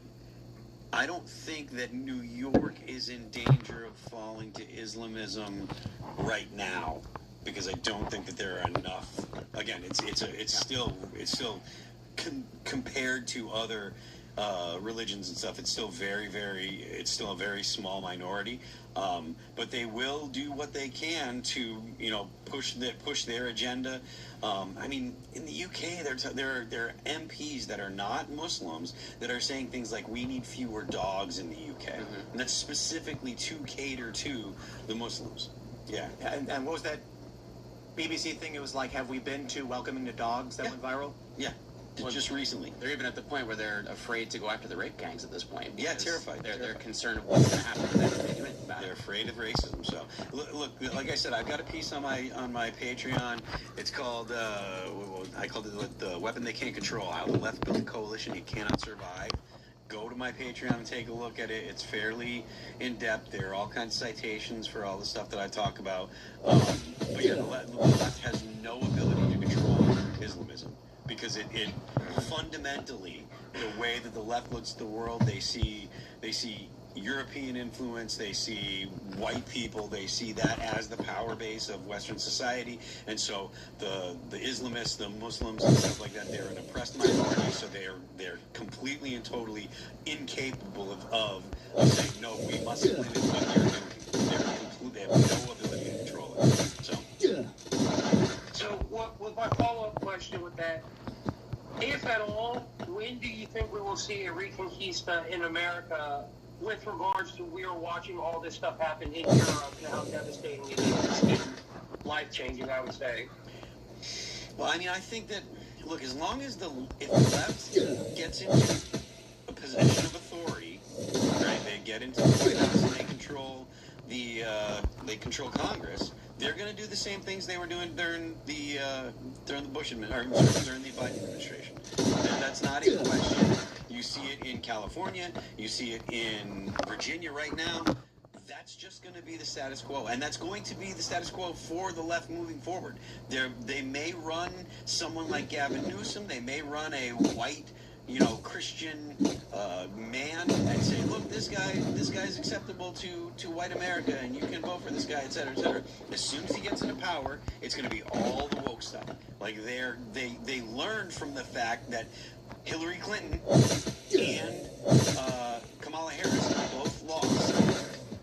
I don't think that New York is in danger of falling to Islamism right now, because I don't think that there are enough. Again, it's still compared to other religions and stuff, it's still it's still a very small minority. But they will do what they can to push their agenda. I mean, in the UK, there are MPs that are not Muslims that are saying things like, we need fewer dogs in the UK. Mm-hmm. And that's specifically to cater to the Muslims. Yeah. And what was that BBC thing? It was like, have we been to welcoming the dogs that went viral? Yeah. Well, just recently. They're even at the point where they're afraid to go after the rape gangs at this point. Yeah, terrified. They're concerned of what's going to happen to them if they do anything about it. They're afraid of racism. So, look, like I said, I've got a piece on my Patreon. It's called, I called it The Weapon They Can't Control, How the Left Built a Coalition You Cannot Survive. Go to my Patreon and take a look at it. It's fairly in-depth. There are all kinds of citations for all the stuff that I talk about. But yeah, the left has no ability to control Islamism. Because it fundamentally, the way that the left looks at the world, they see European influence, they see white people, they see that as the power base of Western society, and so the Islamists, the Muslims, and stuff like that, they're an oppressed minority, so they're completely and totally incapable of saying, no, we must limit what you're doing. They have no ability to control it. So what my follow-up question with that, if at all, when do you think we will see a reconquista in America with regards to we are watching all this stuff happen in Europe and how devastating it is and life-changing, I would say? Well, I mean, I think that, look, as long as if the left gets into a position of authority, right, they get into the White House and they control Congress, they're going to do the same things they were doing during the Bush administration, during the Biden administration. That's not a question. You see it in California. You see it in Virginia right now. That's just going to be the status quo, and that's going to be the status quo for the left moving forward. They may run someone like Gavin Newsom. They may run a white, Christian man and say, look, this guy's acceptable to white America, and you can vote for this guy, et cetera, et cetera. As soon as he gets into power, it's going to be all the woke stuff. Like they learned from the fact that Hillary Clinton and Kamala Harris both lost.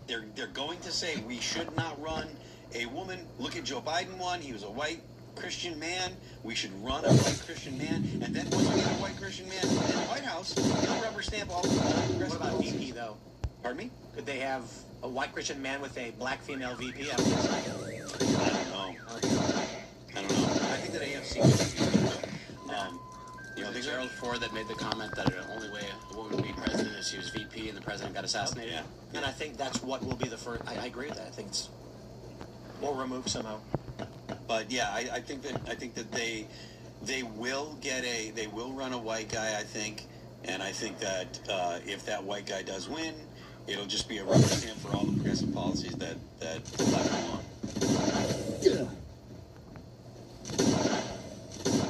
They're going to say we should not run a woman. Look at Joe Biden won. He was a white Christian man. We should run a white Christian man. And then once we get a white Christian man in the White House, he'll rubber stamp all the progressive. What about VP, though? Pardon me? Could they have a white Christian man with a black female VP? I don't know. I think that AFC was Gerald Ford that made the comment that the only way a woman would be president is she was VP and the president got assassinated. Yeah. And I think that's what will be the first. I agree with that. I think it's or removed somehow. But yeah, I think that they will run a white guy, I think, and I think that if that white guy does win, it'll just be a rubber stamp for all the progressive policies that the left want.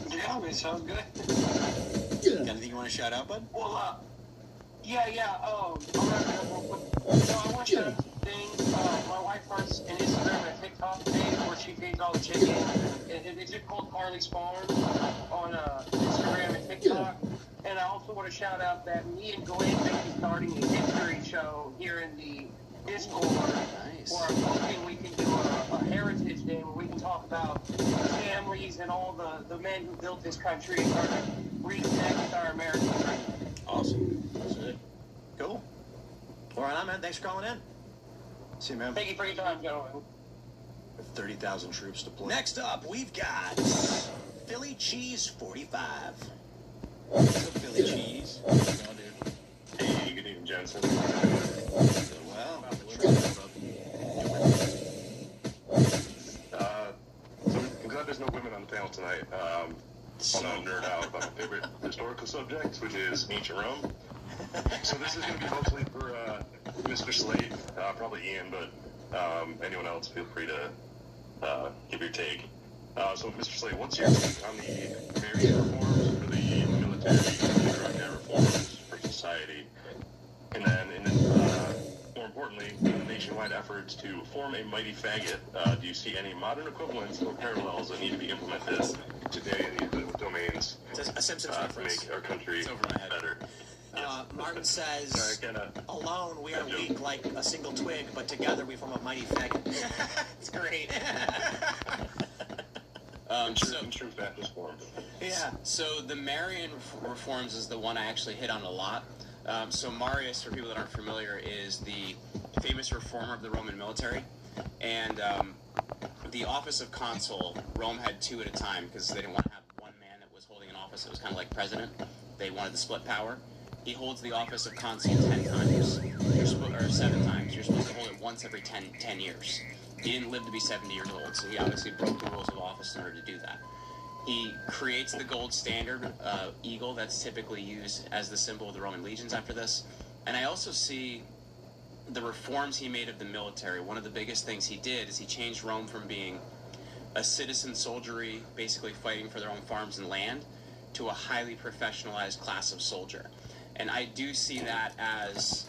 Yeah, I mean, sounds good. Got anything you want to shout out, bud? Well, yeah. I'm gonna real quick. So I want to shout out some things. My wife runs an Instagram and TikTok page where she feeds all the chickens. It's just called Carly's Farm on Instagram and TikTok. And I also want to shout out that me and Glenn may be starting a history show here in the Discord, where I'm hoping we can do a heritage day where we can talk about the families and all the men who built this country and try to reconnect with our American dream. Awesome. That's it. Cool. All right, on, man. Thanks for calling in. See you, man. Thank you for your time, gentlemen. With 30,000 troops deployed. Next up, we've got Philly Cheese 45. What's up, Philly Cheese? What's going on, dude? Hey, good evening, Jensen. Well, so I'm glad there's no women on the panel tonight. I want to nerd out about my favorite historical subject, which is ancient Rome. So this is going to be mostly for Mr. Slade, probably Ian, but anyone else, feel free to give your take. So, Mr. Slade, what's your take on the various reforms for the military, the drug reforms for society, and then, more importantly, in the nationwide efforts to form a mighty faggot, do you see any modern equivalents or parallels that need to be implemented today in these domains a Simpsons to make our country better? Martin says, alone we are weak like a single twig, but together we form a mighty faggot. It's great. In true Baptist form. Yeah. So the Marian reforms is the one I actually hit on a lot. So Marius, for people that aren't familiar, is the famous reformer of the Roman military. And the office of consul, Rome had two at a time because they didn't want to have one man that was holding an office that was kind of like president. They wanted to split power. He holds the office of consul 10 times, or 7 times. You're supposed to hold it once every 10 years. He didn't live to be 70 years old, so he obviously broke the rules of office in order to do that. He creates the gold standard eagle that's typically used as the symbol of the Roman legions after this. And I also see the reforms he made of the military. One of the biggest things he did is he changed Rome from being a citizen soldiery, basically fighting for their own farms and land, to a highly professionalized class of soldier. And I do see that as,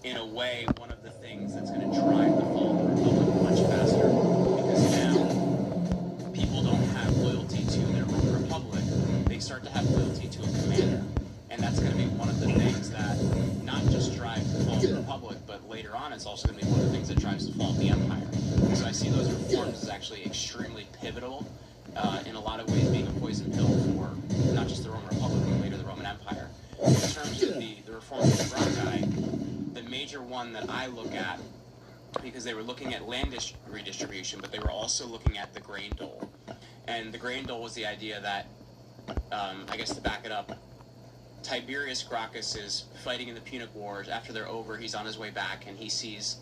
in a way, one of the things that's going to drive the fall of the Republic much faster. Because now, people don't have loyalty to their own republic. They start to have loyalty to a commander. And that's going to be one of the things that not just drives the fall of the Republic, but later on it's also going to be one of the things that drives the fall of the Empire. So I see those reforms as actually extremely pivotal, in a lot of ways being a poison pill for not just the Roman Republic, but later the Roman Empire. In terms of the reforms of the Gracchi, the major one that I look at, because they were looking at land redistribution, but they were also looking at the grain dole. And the grain dole was the idea that, I guess to back it up, Tiberius Gracchus is fighting in the Punic Wars. After they're over, he's on his way back, and he sees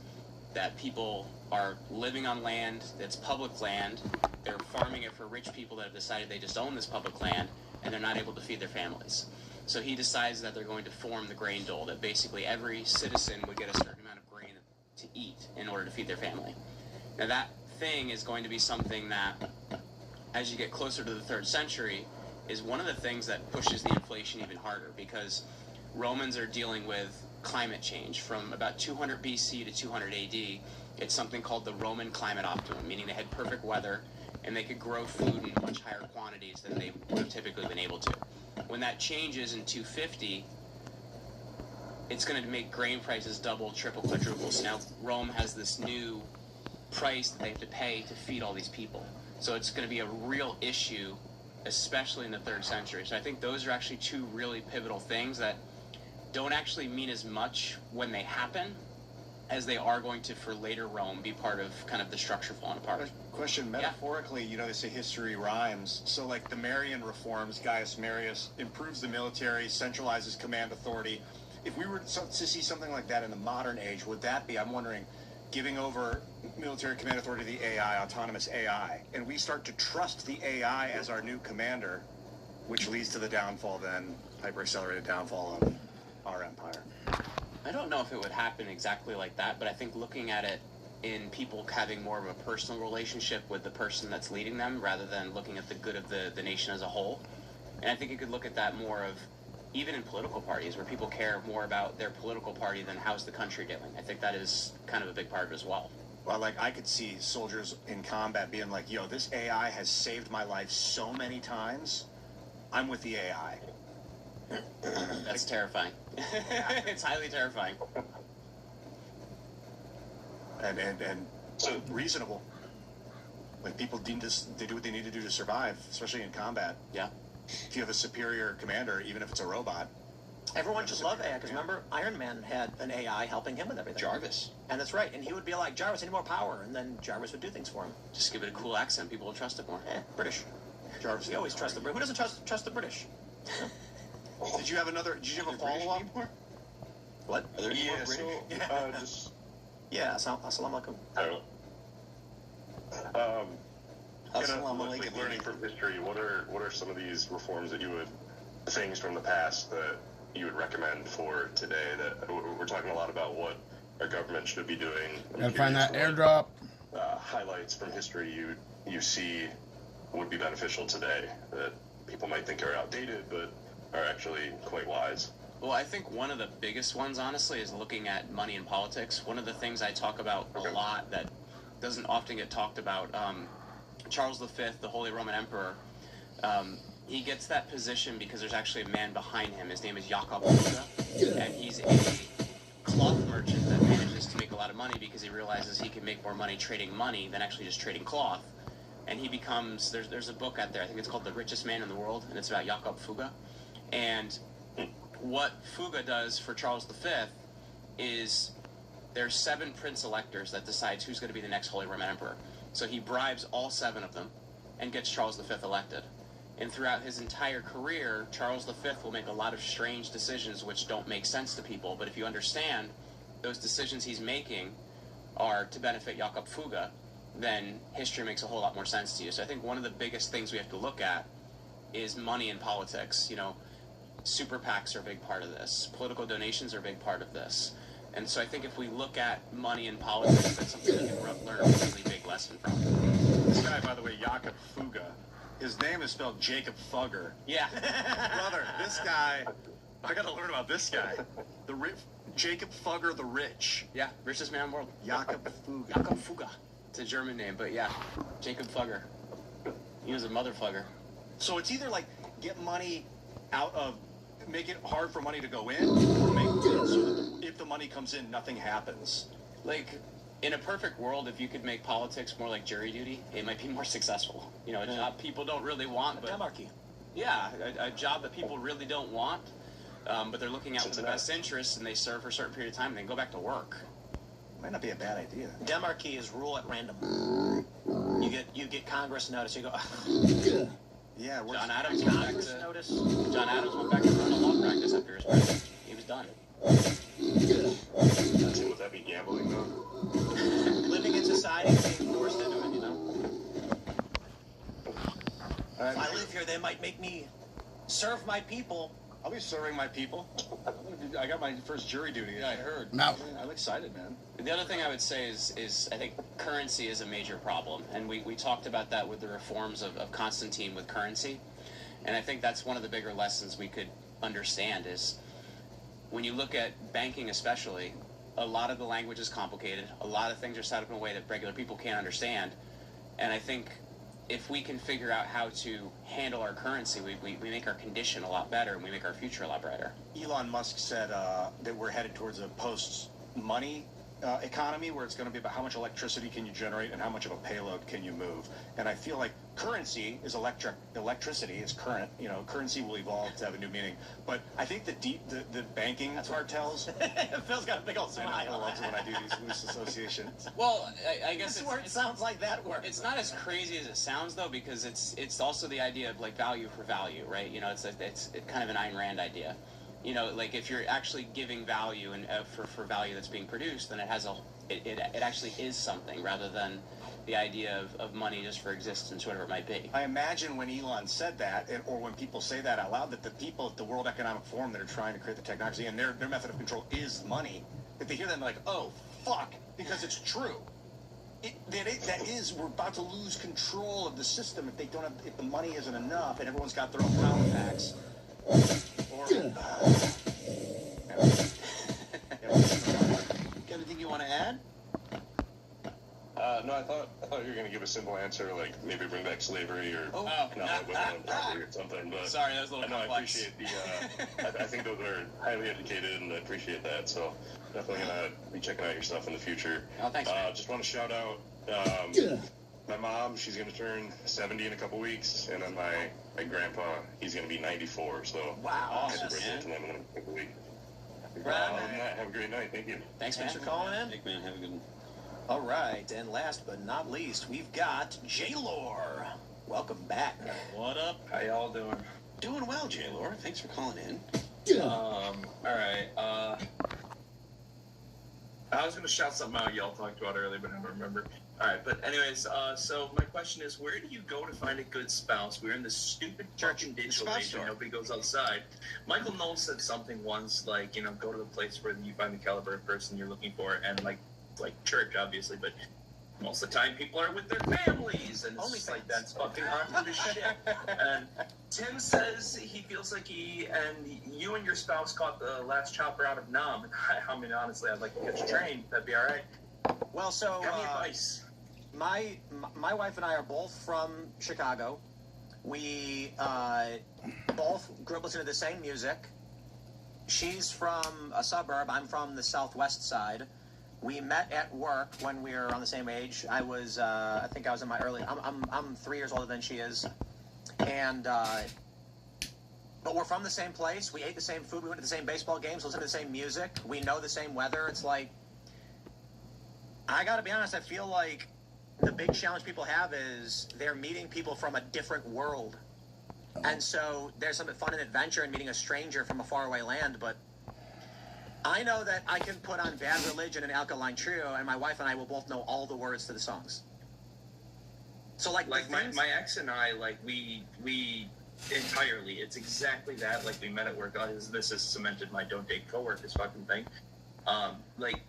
that people are living on land that's public land. They're farming it for rich people that have decided they just own this public land, and they're not able to feed their families. So he decides that they're going to form the grain dole, that basically every citizen would get a certain amount of grain to eat in order to feed their family. Now that thing is going to be something that, as you get closer to the 3rd century, is one of the things that pushes the inflation even harder, because Romans are dealing with climate change. From about 200 BC to 200 AD, it's something called the Roman climate optimum, meaning they had perfect weather and they could grow food in much higher quantities than they would have typically been able to. When that changes in 250, it's going to make grain prices double, triple, quadruple. So now Rome has this new price that they have to pay to feed all these people. So it's going to be a real issue, especially in the 3rd century. So I think those are actually two really pivotal things that don't actually mean as much when they happen as they are going to, for later Rome, be part of kind of the structure falling apart. Question, metaphorically, you know, they say history rhymes. So, like, the Marian reforms, Gaius Marius improves the military, centralizes command authority. If we were to see something like that in the modern age, would that be, I'm wondering, giving over military command authority to the AI, autonomous AI, and we start to trust the AI as our new commander, which leads to the downfall, then hyper-accelerated downfall of our empire. I don't know if it would happen exactly like that, but I think looking at it in people having more of a personal relationship with the person that's leading them rather than looking at the good of the nation as a whole. And I think you could look at that more of even in political parties where people care more about their political party than how's the country doing. I think that is kind of a big part of it as well. Well, like I could see soldiers in combat being like, yo, this AI has saved my life so many times. I'm with the AI. That's terrifying. It's highly terrifying. And so reasonable. Like people they do what they need to do to survive, especially in combat. Yeah. If you have a superior commander, even if it's a robot. Everyone should love AI, because remember, Iron Man had an AI helping him with everything. Jarvis. And that's right. And he would be like, Jarvis, I need more power. And then Jarvis would do things for him. Just give it a cool accent. People will trust it more. British. Jarvis. We always trust the British. Who doesn't trust the British? Did you have a follow-up? What? Are there any more British? Just... Yeah, assalamu alaikum. Learning from history, what are some of these reforms that things from the past that you would recommend for today? That we're talking a lot about what our government should be doing. Gotta find that airdrop. Highlights from history you see would be beneficial today that people might think are outdated, but are actually quite wise. Well, I think one of the biggest ones, honestly, is looking at money in politics. One of the things I talk about a lot that doesn't often get talked about, Charles V, the Holy Roman Emperor, he gets that position because there's actually a man behind him. His name is Jakob Fuga, and he's a cloth merchant that manages to make a lot of money because he realizes he can make more money trading money than actually just trading cloth. And he becomes, there's a book out there, I think it's called The Richest Man in the World, and it's about Jakob Fuga. And what Fuga does for Charles V is there's 7 prince electors that decides who's going to be the next Holy Roman Emperor. So he bribes all 7 of them and gets Charles V elected. And throughout his entire career, Charles V will make a lot of strange decisions which don't make sense to people. But if you understand those decisions he's making are to benefit Jakob Fuga, then history makes a whole lot more sense to you. So I think one of the biggest things we have to look at is money in politics. You know, super PACs are a big part of this. Political donations are a big part of this. And so I think if we look at money in politics, that's something we can learn a really big lesson from. This guy, by the way, Jakob Fuga, his name is spelled Jacob Fugger. Yeah. Brother, this guy, I got to learn about this guy. Jacob Fugger the Rich. Yeah, richest man in the world. Jakob Fuga. Jakob Fuga. It's a German name, but yeah, Jacob Fugger. He was a motherfugger. So it's either like get money out of, make it hard for money to go in, or make it so that if the money comes in, nothing happens. Like, in a perfect world, if you could make politics more like jury duty, it might be more successful. You know, a job people don't really want, but demarchy. Yeah, a job that people really don't want, but they're looking out for the best interests, and they serve for a certain period of time, and then go back to work. Might not be a bad idea. Demarchy is rule at random. You get Congress notice. You go. Yeah, John Adams went back to John Adams went back to run a law practice after his president. He was done. Would that be gambling though? Living in society, being forced into it, you know. If I live here, they might make me serve my people. I'll be serving my people. I got my first jury duty. Yeah, I heard. No. I'm excited, man. The other thing I would say is I think currency is a major problem. And we talked about that with the reforms of Constantine with currency. And I think that's one of the bigger lessons we could understand is when you look at banking especially, a lot of the language is complicated. A lot of things are set up in a way that regular people can't understand. And I think if we can figure out how to handle our currency, we make our condition a lot better and we make our future a lot brighter. Elon Musk said that we're headed towards a post-money economy where it's going to be about how much electricity can you generate and how much of a payload can you move. And I feel like currency is electricity is current. You know, currency will evolve to have a new meaning. But I think the banking cartels. Phil's got a big old smile. I love it when I do these loose associations. Well, I guess this word sounds like that word. It's not as crazy as it sounds though, because it's also the idea of like value for value, right? You know, it's kind of an Ayn Rand idea. You know, like if you're actually giving value and for value that's being produced, then it has a it actually is something rather than the idea of money just for existence, whatever it might be. I imagine when Elon said that, or when people say that out loud, that the people at the World Economic Forum that are trying to create the technology and their method of control is money, if they hear that, they're like, oh, fuck, because it's true. We're about to lose control of the system if the money isn't enough and everyone's got their own power packs. Got anything you want to add? No, I thought you were going to give a simple answer, like maybe bring back slavery or not women on property or something. But sorry, that was a little complex. I appreciate the. I think those are highly educated, and I appreciate that. So definitely gonna be checking out your stuff in the future. Oh, thanks. Just want to shout out my mom. She's going to turn 70 in a couple weeks, and then my grandpa, he's going to be 94. So wow, happy birthday to them in a couple weeks. Have a great night. Thank you. Thanks for calling in. Thank man. Have a good one. All right, and last but not least, we've got J-Lore. Welcome back. What up? How y'all doing? Doing well, J-Lore. Thanks for calling in. All right. I was gonna shout something out y'all talked about earlier, but I don't remember. All right, but anyways, so my question is, where do you go to find a good spouse? We're in this stupid fucking digital age where nobody goes outside. Michael Knowles said something once, like, you know, go to the place where you find the caliber of person you're looking for, and like church, obviously, but most of the time people are with their families, and it's just like that's fucking onto the shit. And Tim says he feels like you and your spouse caught the last chopper out of Nam. I mean, honestly, I'd like to catch a train. That'd be all right. Well, so got any advice? My wife and I are both from Chicago. We both grew up listening to the same music. She's from a suburb. I'm from the southwest side. We met at work when we were on the same age. I think I was in my early. I'm 3 years older than she is, and but we're from the same place. We ate the same food. We went to the same baseball games. Listened to the same music. We know the same weather. It's like, I got to be honest. I feel like the big challenge people have is they're meeting people from a different world, and so there's some fun and adventure in meeting a stranger from a faraway land, but I know that I can put on Bad Religion and Alkaline Trio, and my wife and I will both know all the words to the songs. So, like my ex and I, like, we entirely, it's exactly that. Like, we met at work. This has cemented my don't date coworkers fucking thing. Like,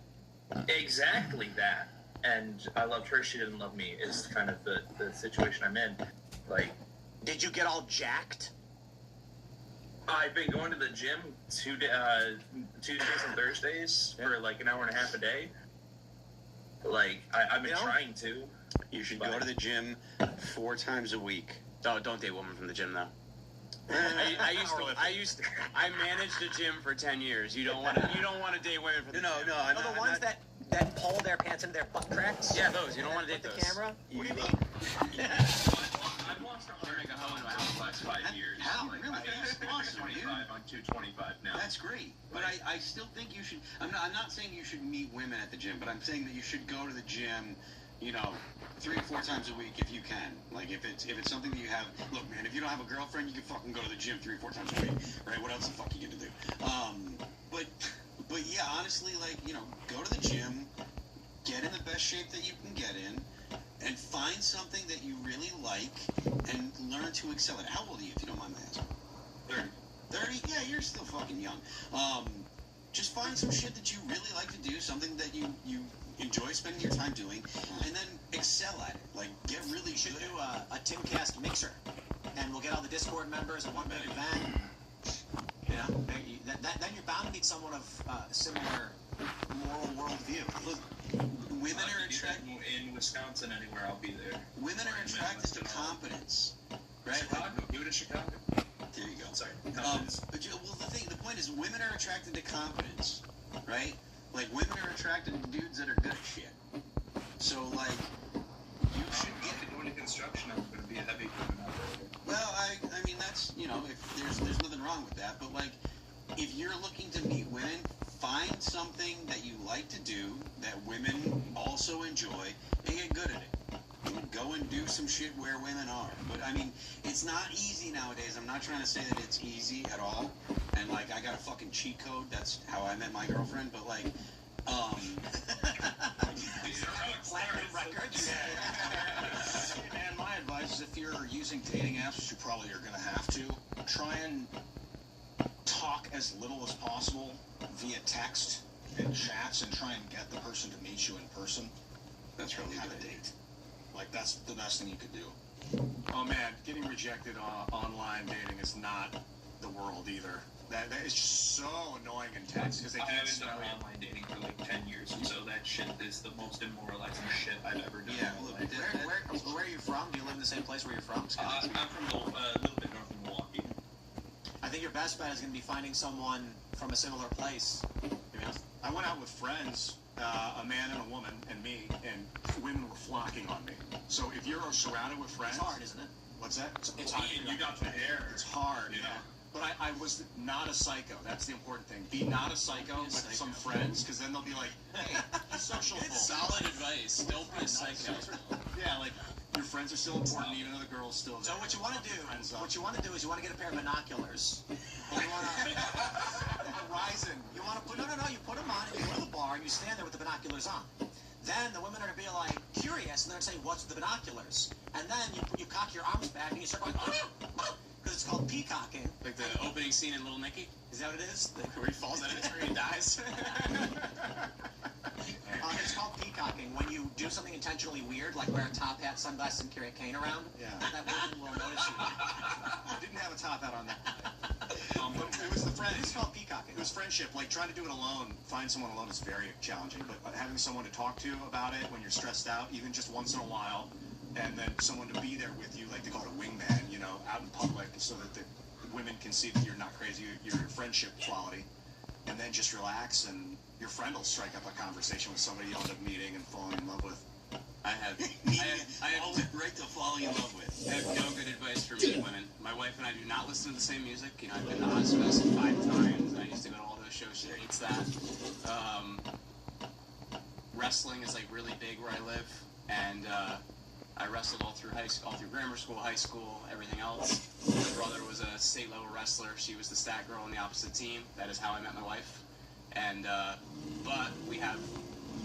exactly that. And I loved her, she didn't love me, is kind of the situation I'm in. Like, did you get all jacked? I've been going to the gym Tuesdays and Thursdays for like an hour and a half a day. Like, I've been trying to. You should go to the gym 4 times a week. Oh, don't date women from the gym, though. I managed a gym for 10 years. You don't want to date women from the gym. The ones that pull their pants into their butt cracks. Yeah, those. You don't want to date the those. camera. What do you mean? I've lost 100 pounds in the last 5 years. How? Like, Really? That's awesome, 25 on 225 now. That's great. But I still think you should. I'm not saying you should meet women at the gym, but I'm saying that you should go to the gym, 3 or 4 times a week if you can. Like, if it's something that you have. Look, man, if you don't have a girlfriend, you can fucking go to the gym 3 or 4 times a week, right? What else the fuck are you gonna do? But yeah, honestly, like, go to the gym, get in the best shape that you can get in, and find something that you really like and learn to excel at it. How old are you, if you don't mind my asking? 30? Yeah, you're still fucking young. Just find some shit that you really like to do, something that you enjoy spending your time doing, and then excel at it. Like, get really good. Should do a Timcast mixer, and we'll get all the Discord members in one big event. Then you're bound to meet someone of similar moral worldview. Look, women are attracted in Wisconsin. Anywhere, I'll be there. Women are attracted to competence, right? Chicago. Do it in Chicago. There you go. Sorry. The point is, women are attracted to competence, right? Like, women are attracted to dudes that are good at shit. So, like, you should get doing the construction. I'm going to be a heavy equipment operator. Well, I mean, that's, if there's nothing wrong with that, but, like, if you're looking to meet women, find something that you like to do that women also enjoy and get good at it. Go and do some shit where women are. But, I mean, it's not easy nowadays. I'm not trying to say that it's easy at all. And, like, I got a fucking cheat code. That's how I met my girlfriend. But, like, Platinum records. And my advice is if you're using dating apps, which you probably are going to have to, try and talk as little as possible via text and chats and try and get the person to meet you in person. That's really have good. a date. Like, that's the best thing you could do. Oh man, getting rejected online dating is not the world either. That is just so annoying in text because they I can't haven't done smell it. online dating for like 10 years, and so that shit is the most demoralizing shit I've ever done. Yeah, in my life. where are you from? Do you live in the same place where you're from? I'm from a little bit north of Milwaukee. I think your best bet is going to be finding someone from a similar place. I went out with friends, a man and a woman, and me, and women were flocking on me. So if you're surrounded with friends, It's hard, isn't it? What's that? It's hard. You got the hair. It's hard. Yeah. But I was not a psycho. That's the important thing. Be not a psycho with some friends, because then they'll be like, hey, he's sociable. It's solid advice. Don't be a psycho. Yeah, like your friends are still important, even though the girl's still there. So what you want to do is you want to get a pair of binoculars. And you want to Horizon. You want to put you put them on and you go to the bar and you stand there with the binoculars on. Then the women are going to be like curious and they're going to say, "What's with the binoculars?" And then you cock your arms back and you start going, because it's called peacocking. Like the opening scene in Little Nicky? Is that what it is? Where he falls out of the tree and dies? It's called peacocking. When you do something intentionally weird, like wear a top hat, sunglasses, and carry a cane around, that woman will notice you. I didn't have a top hat on that. But it was the friend. It's called peacocking. It was friendship. Like trying to do it alone, find someone alone is very challenging. But having someone to talk to about it when you're stressed out, even just once in a while, and then someone to be there with you, like they call it a wingman, out in public, so that the women can see that you're not crazy, your friendship quality, and then just relax, and your friend will strike up a conversation with somebody you end up meeting and falling in love with. I have right to falling in love with. I have no good advice for meeting women. My wife and I do not listen to the same music. I've been to Ozfest 5 times, and I used to go to all those shows. She hates that. Wrestling is like really big where I live, and I wrestled all through high school, all through grammar school, high school, everything else. My brother was a state level wrestler. She was the stat girl on the opposite team. That is how I met my wife. And but we have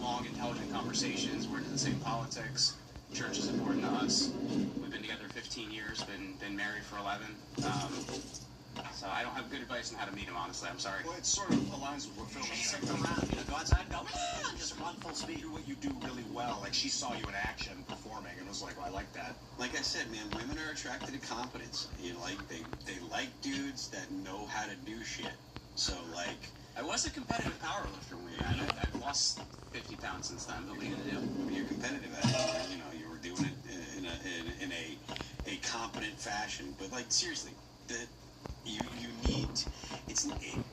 long, intelligent conversations. We're into the same politics. Church is important to us. We've been together 15 years. Been married for 11. So I don't have good advice on how to meet him. Honestly, I'm sorry. Well, it sort of aligns with what Phil was saying. Go outside and go, just run full speed. Do what you do really well. Like she saw you in action performing and was like, well, I like that. Like I said, man, women are attracted to competence. They like dudes that know how to do shit. So like, I was a competitive powerlifter when I've lost 50 pounds since then. But what are you gonna do? You're competitive at it. You were doing it in a competent fashion. But like seriously, you need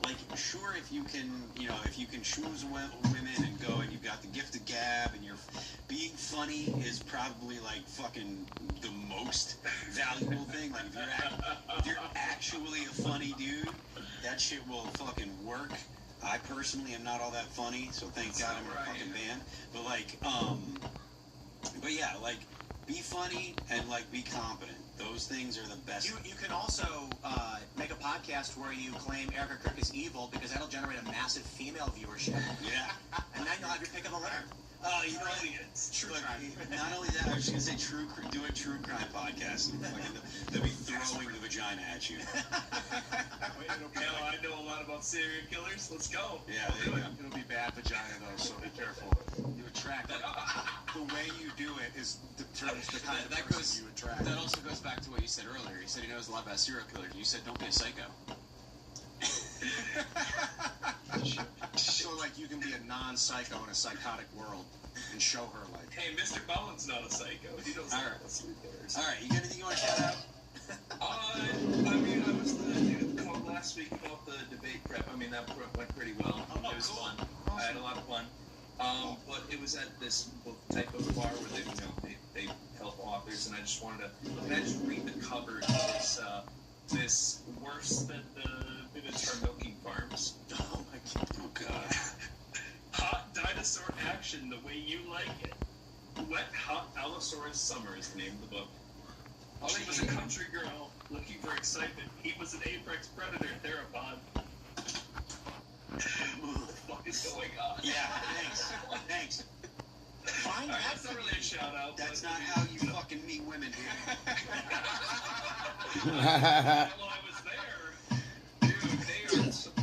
like sure if you can choose women and go and you've got the gift of gab and you're being funny is probably like fucking the most valuable thing. Like if you're actually a funny dude, that shit will fucking work. I personally am not all that funny, so thank God I'm in a fucking band. But like but yeah, like be funny and like be competent. Those things are the best. You can also make a podcast where you claim Erica Kirk is evil because that'll generate a massive female viewership. Yeah. And then you'll have your pick of the litter. True crime. Not only that, I was just gonna say do a true crime podcast. They'll be throwing the vagina at you. I know a lot about serial killers. Let's go. Yeah, it'll be bad vagina though, so be careful. You attract the way you do it is determines the kind of person you attract. That also goes back to what you said earlier. You said he knows a lot about serial killers. You said don't be a psycho. So like you can be a non-psycho in a psychotic world and show her like, hey, Mr. Bowen's not a psycho. He knows about serial killers. All right, you got anything you want to shout out? I mean, I was the dude at the call last week about the debate prep. I mean, that went pretty well. It was fun. I had a lot of fun. But it was at this type of bar where they help authors, and I just wanted to read the cover to this worse than the miniature milking farms. Oh my god. Hot dinosaur action the way you like it. Wet Hot Allosaurus Summer is the name of the book. She was a country girl looking for excitement. He was an apex predator theropod. What the fuck is going on? Yeah, thanks. Find that. That's not really a shout out. That's not how you fucking meet women here. Well, I was there. Dude, they are some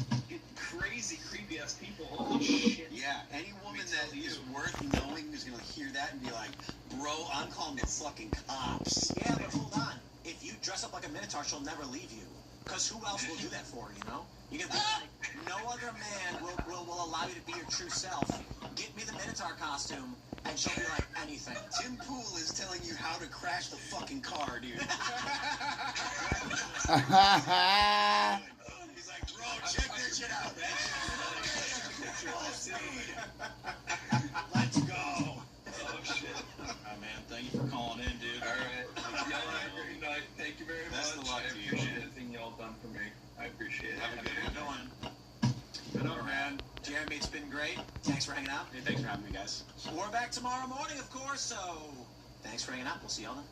crazy, creepy ass people. Holy shit. Yeah, any woman that is worth knowing is gonna hear that and be like, bro, I'm calling the fucking cops. Yeah, but hold on. If you dress up like a Minotaur, she'll never leave you. Because who else will do that for her, you know? You can be like, no other man will allow you to be your true self. Get me the Minotaur costume, and she'll be like, anything. Tim Pool is telling you how to crash the fucking car, dude. He's like, bro, check this shit out. Let's go. Oh, shit. All right, man. Thank you for calling in, dude. All right. Y'all have a great night. Thank you very Best much. of luck I to you, appreciate man. everything y'all done for me. I appreciate it. Have a good one. Good on, man. Jeremy, it's been great. Thanks for hanging out. Hey, thanks for having me, guys. We're back tomorrow morning, of course, so thanks for hanging out. We'll see y'all then.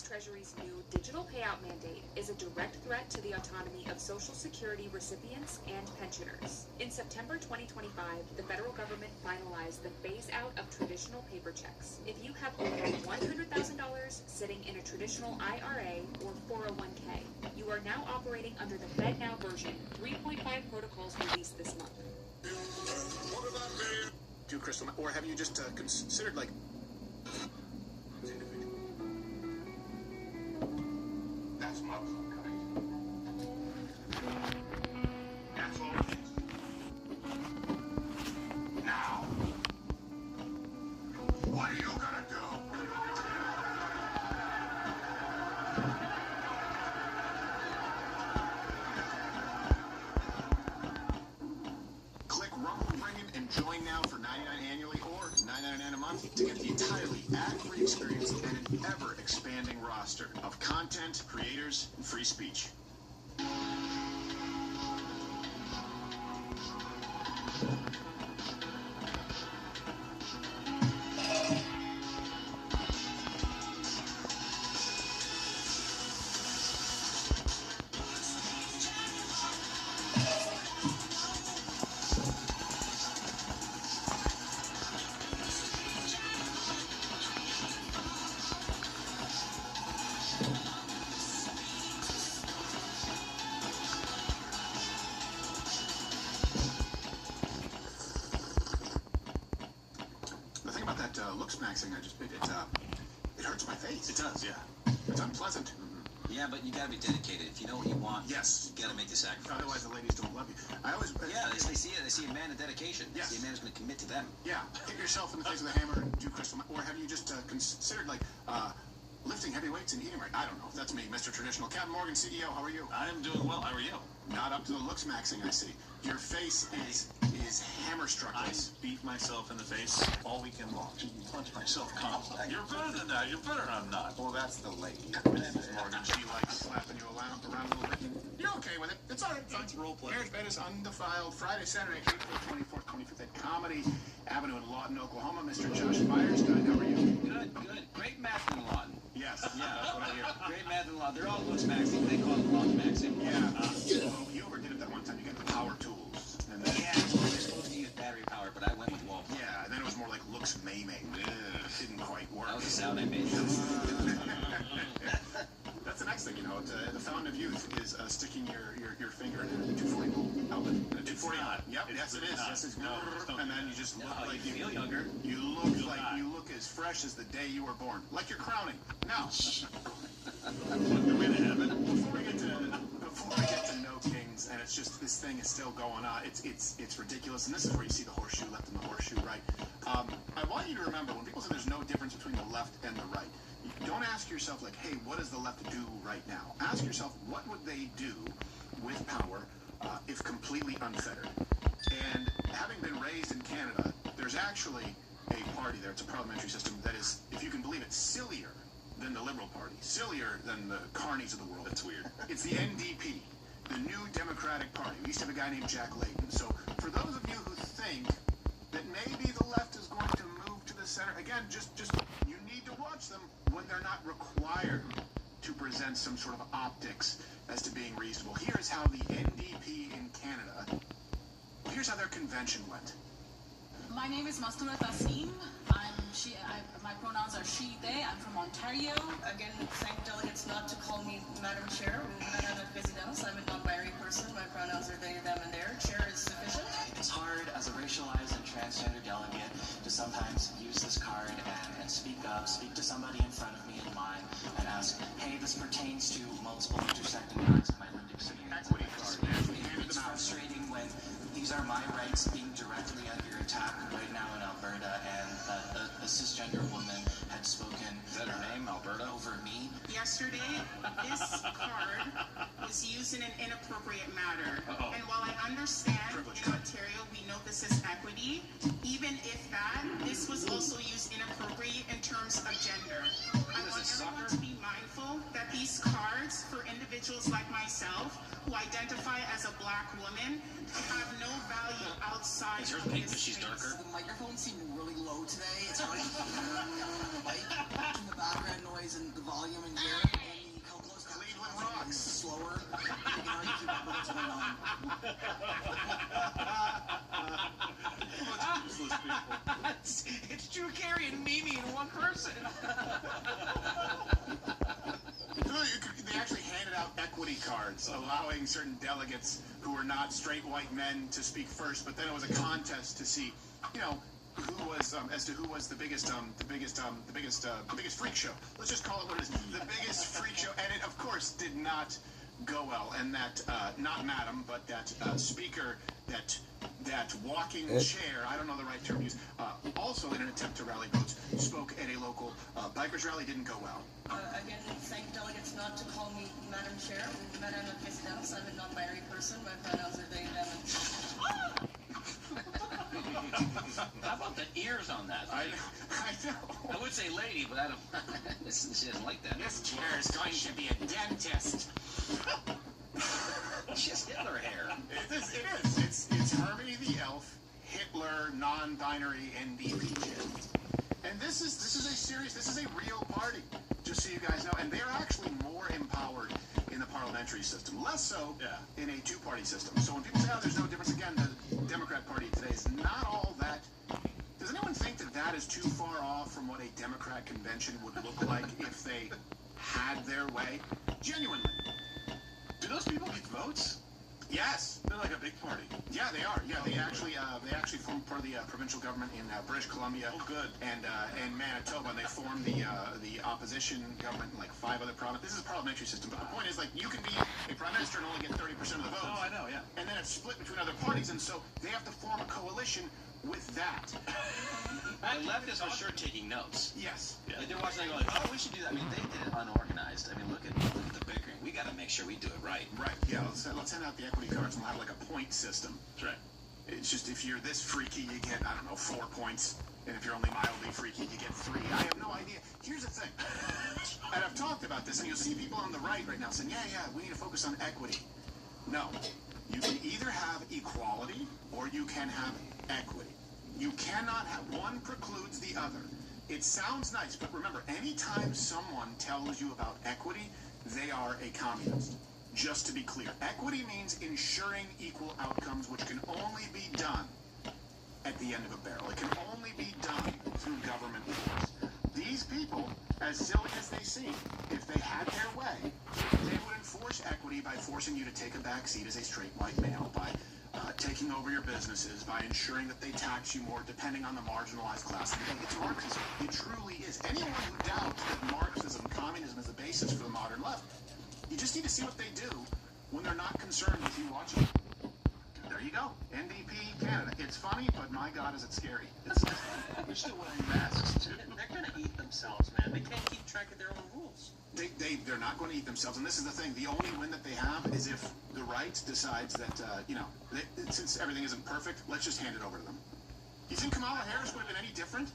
Treasury's new digital payout mandate is a direct threat to the autonomy of Social Security recipients and pensioners. In September 2025, the federal government finalized the phase-out of traditional paper checks. If you have over $100,000 sitting in a traditional IRA or 401k, you are now operating under the FedNow version 3.5 protocols released this month. Do Crystal, or have you just considered like? That's my That's all it is. Now, what are you gonna do? Click Rumble Ringin' and join now for $99 annually or $9.99 a month to get the entirely ad-free experience and an ever-expanding roster of content, creators, and free speech. The thing about that looks maxing I just did, it hurts my face. It does, yeah. It's unpleasant. Yeah, but you gotta be dedicated. If you know what you want, Yes. you gotta make the sacrifice. Otherwise, the ladies don't love you. I always. Yeah, they see it. They see a man of dedication. Yes. They see a man who's gonna commit to them. Yeah. Hit yourself in the face with a hammer and do crystal. Or have you just considered like lifting heavy weights and eating right? I don't know. That's me, Mr. Traditional. Captain Morgan, CEO. How are you? I am doing well. How are you? Not up to the looks maxing, I see. Your face is hammer struck. I beat myself in the face all weekend long. Punch myself constantly. You're better than that. You're better. I'm not. Well, that's the lady, Mrs. Morgan. She likes slapping you around a little bit. You're okay with it. It's all right. It's role play. Airs Bed is undefiled. Friday, Saturday, April 24th, 25th at Comedy Avenue in Lawton, Oklahoma. Mr. Josh Firestein, how are you? Good, good. Great math in Lawton. Yes. Yeah, that's what I hear. Great math in Lawton. They're all looks maxing. They call it looks maxing. Yeah. Well, you overdid it that one time. You got the power tools. And then, Yeah, we're supposed to use battery power, but I went with wall. yeah, and then it was more like looks maiming. Didn't quite work. That was the sound I made. That's the next thing, you know. The fountain of youth is sticking your finger in a 240 volt outlet. A 240 hot. Yep. Yes, it is. Yes, it's and then you just look like you feel younger. You look like you look as fresh as the day you were born, like you're crowning. Now, before we get to No Kings, and it's just this thing is still going on. It's ridiculous, and this is where you see the horseshoe left and the horseshoe right. I want you to remember when people say there's no difference between the left and the right. Don't ask yourself like, hey, what does the left do right now? Ask yourself, what would they do with power if completely unfettered? And having been raised in Canada, there's actually a party there. It's a parliamentary system that is, if you can believe it, sillier than the Liberal Party, sillier than the carnies of the world. That's weird. It's the NDP, the New Democratic Party. We used to have a guy named Jack Layton. So for those of you who think that maybe the left is going to move the center. Again, just you need to watch them when they're not required to present some sort of optics as to being reasonable. Here's how the NDP in Canada, here's how their convention went. My name is Mastura Tassim. My pronouns are she, they. I'm from Ontario. Again, thank delegates not to call me Madam Chair or Madame la Présidente. I'm a non-binary person. My pronouns are they, them, and their. Chair is sufficient. It's hard as a racialized and transgender delegate to sometimes use this card and speak up, speak to somebody in front of me in line, and ask, hey, this pertains to multiple intersecting acts of my lived experience. It's frustrating when these are my rights being directly under attack right now in Alberta, and a cisgender woman had spoken. Is that her name, Alberta? Over me. Yesterday, this card was used in an inappropriate manner. And while I understand in Ontario we know this is equity, even if that, this was also used inappropriately in terms of gender. I want everyone to be mindful that these cards for individuals like myself who identify as a black woman have no value outside of this space. She's darker? The microphone seemed really low today. It's hard to hear the background noise and the volume in here. And how close to Cleveland rocks. Slower. You can already keep up with what's going on. It's Drew Carey and Mimi in one person. They actually handed out equity cards, allowing certain delegates who were not straight white men to speak first. But then it was a contest to see, who was as to who was the biggest freak show. Let's just call it what it is, the biggest freak show. And it, of course, did not go well. And that not madam, but that speaker, that walking chair, I don't know the right term to use, also in an attempt to rally votes, spoke at a local bikers rally, didn't go well. Again, thank delegates not to call me Madam Chair or Madame la Présidente. I'm a non-binary person. My pronouns are they, them, and... How about the ears on that? I know. I would say lady, but I don't. She doesn't like that. This chair is going to be a dentist. She has Hitler hair. It is. It's Hermie the Elf, Hitler, non-binary NDP chair. And this is a real party, just so you guys know. And they're actually more empowered in the parliamentary system, less so in a two-party system. So when people say, oh, there's no difference, again, the Democrat Party today is not all that. Does anyone think that that is too far off from what a Democrat convention would look like if they had their way? Genuinely. Do those people get votes? Yes. They're like a big party. Yeah, they are. Yeah, they actually formed part of the provincial government in British Columbia. Oh, good. And Manitoba. And they formed the opposition government in like 5 other provinces. This is a parliamentary system. But the point is, like, you can be a prime minister and only get 30% of the votes. Oh, I know. Yeah. And then it's split between other parties, and so they have to form a coalition with that. The leftists are sure taking notes. Yes. Yeah. They're watching and going, oh, we should do that. I mean, they did it unorganized. I mean, look at the bickering. We got to make sure we do it right. Right. Yeah. Let's send out the equity cards and we'll have like a point system. That's right. It's just if you're this freaky, you get, I don't know, 4 points. And if you're only mildly freaky, you get 3. I have no idea. Here's the thing. And I've talked about this, and you'll see people on the right now saying, yeah, we need to focus on equity. No. You can either have equality or you can have equity. You cannot have one precludes the other. It sounds nice, but remember, anytime someone tells you about equity, they are a communist. Just to be clear, equity means ensuring equal outcomes, which can only be done at the end of a barrel. It can only be done through government force. These people, as silly as they seem, if they had their way, they would enforce equity by forcing you to take a back seat as a straight white male, by taking over your businesses, by ensuring that they tax you more depending on the marginalized class. It's Marxism. It truly is. Anyone who doubts that Marxism, communism is the basis for the modern left, you just need to see what they do when they're not concerned with you watching. There you go. NDP Canada. It's funny, but my God, is it scary. They're still wearing masks, too. They're going to eat themselves, man. They can't keep track of their own rules. They're not going to eat themselves. And this is the thing. The only win that they have is if the right decides that, since everything isn't perfect, let's just hand it over to them. You think Kamala Harris would have been any different?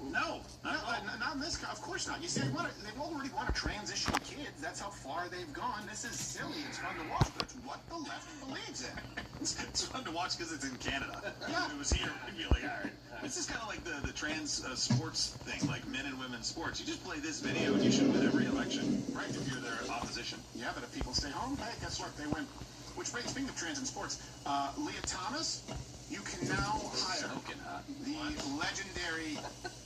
No. Not not in this. Of course not. You see, they already want to transition kids. That's how far they've gone. This is silly. It's fun to watch, but it's what the left believes in. It's fun to watch because it's in Canada. Yeah. If it was here, we'd be like, all right. This is kind of like the trans sports thing, like men and women's sports. You just play this video and you should win every election, right? If you're their opposition. Yeah, but if people stay home, hey, guess what? They win. Which brings, speaking of trans and sports, Leah Thomas, you can now hire the legendary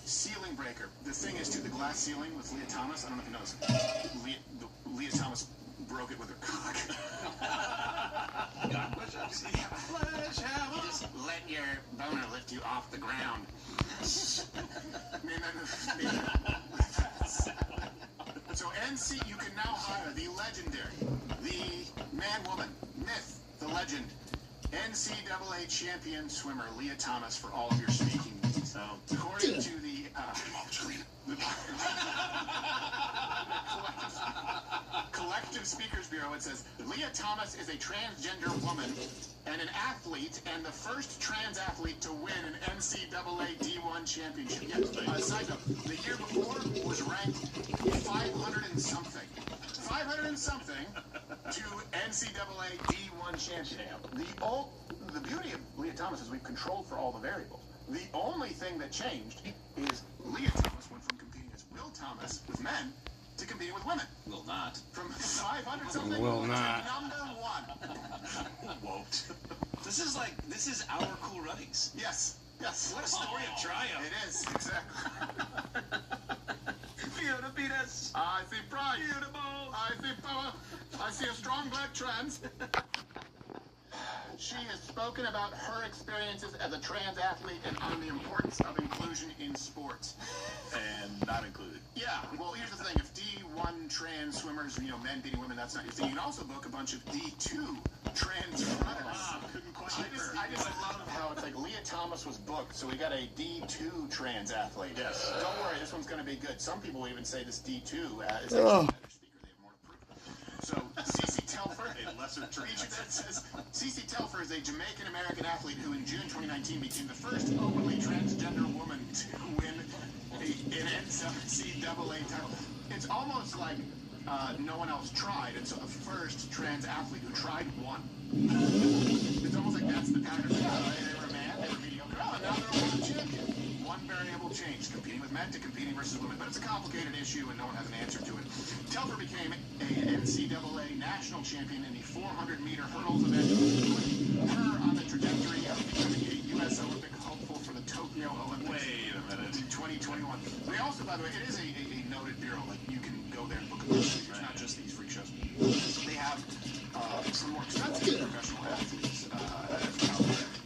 ceiling breaker. The thing is, too, the glass ceiling with Leah Thomas, I don't know if you noticed, Leah Thomas broke it with her cock. God, push-ups. You just let your boner lift you off the ground. So NC, you can now hire the legendary, the man-woman, myth, the legend, NCAA champion swimmer Leah Thomas for all of your speaking needs. So, according to the Collective Speakers Bureau, it says Leah Thomas is a transgender woman and an athlete, and the first trans athlete to win an NCAA D1 championship. Yes, side note, the year before was ranked 500 and something. 500 and something to NCAA D1 champion. The beauty of Leah Thomas is we've controlled for all the variables. The only thing that changed is Leah Thomas went from competing as Will Thomas with men to competing with women. Will not. From 500 something Will to not. number one. Won't. This is our Cool Runnings. Yes. Yes. What a story of triumph. It is, exactly. Fiona beat us. I see pride. Beautiful. I see power. I see a strong black trans. She has spoken about her experiences as a trans athlete and on the importance of inclusion in sports. And not included. Yeah, well, here's the thing. If D1 trans swimmers, men beating women, that's not your thing. You can also book a bunch of D2 trans runners. I just love how it's like Leah Thomas was booked, so we got a D2 trans athlete. Yes. Don't worry, this one's going to be good. Some people will even say this D2 is actually a better speaker. They have more to prove. So, Cece Telfer, a lesser feature that says Cece Telfer is a Jamaican-American athlete who in June 2019 became the first openly transgender woman to win an NCAA title. It's almost like no one else tried. It's the first trans athlete who tried one. It's almost like that's the pattern. They were a man, they were mediocre. Oh, now they're a world champion. One variable change, competing with men to competing versus women. But it's a complicated issue and no one has an answer to it. Telfer became an NCAA national champion in the 400-meter hurdles event, putting her on the trajectory of becoming a U.S. Olympic hopeful for the Tokyo Olympics. Wait a minute. In 2021. They also, by the way, it is a noted bureau. Like, you can go there and book a bunch of things. It's not just these freak shows. They have some more expensive professional athletes,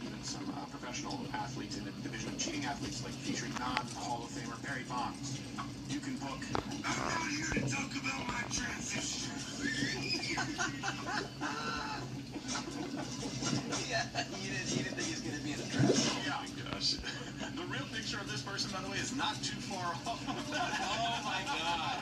even some professional athletes in the division of cheating athletes, like featuring non-Hall of Famer Barry Bonds. You can book. I'm not here to talk about my transition. Yeah, he didn't think he was going to be in a dress. Yeah. Oh my gosh. The real picture of this person, by the way, is not too far off. Oh my God.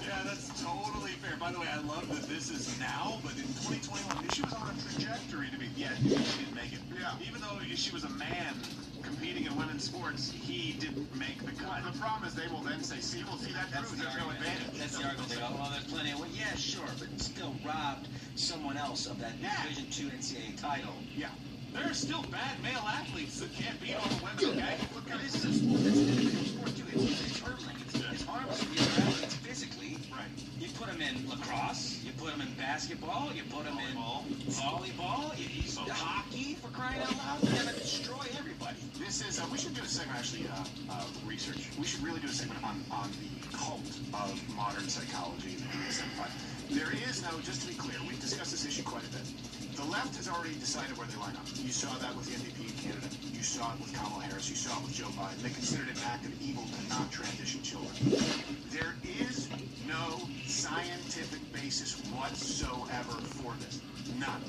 Yeah, that's totally fair. By the way, I love that this is now, but in 2021, she was on a trajectory to be. Yeah, she didn't make it. Yeah. Even though she was a man competing in women's sports, he didn't make the cut. The problem is they will then say, see, we'll see that proves there's no advantage. That's the argument. They go, well, there's plenty of, yeah, sure, but still robbed someone else of that Division II NCAA title. Yeah. There are still bad male athletes that can't beat all the women, okay? Look, this is a sport. It's an individual sport, too. It's hurdling. It's harmless to the other athletes physically. Right. You put them in lacrosse, you put them in basketball, you put them in volleyball, hockey, for crying out loud. They're going to destroy everybody. This is, we should do a segment, actually, research. We should really do a segment on the cult of modern psychology in the DSM-5. There is no, just to be clear, we've discussed this issue quite a bit. The left has already decided where they line up. You saw that with the NDP in Canada. You saw it with Kamala Harris. You saw it with Joe Biden. They considered it an act of evil to not transition children. There is no scientific basis whatsoever for this. None.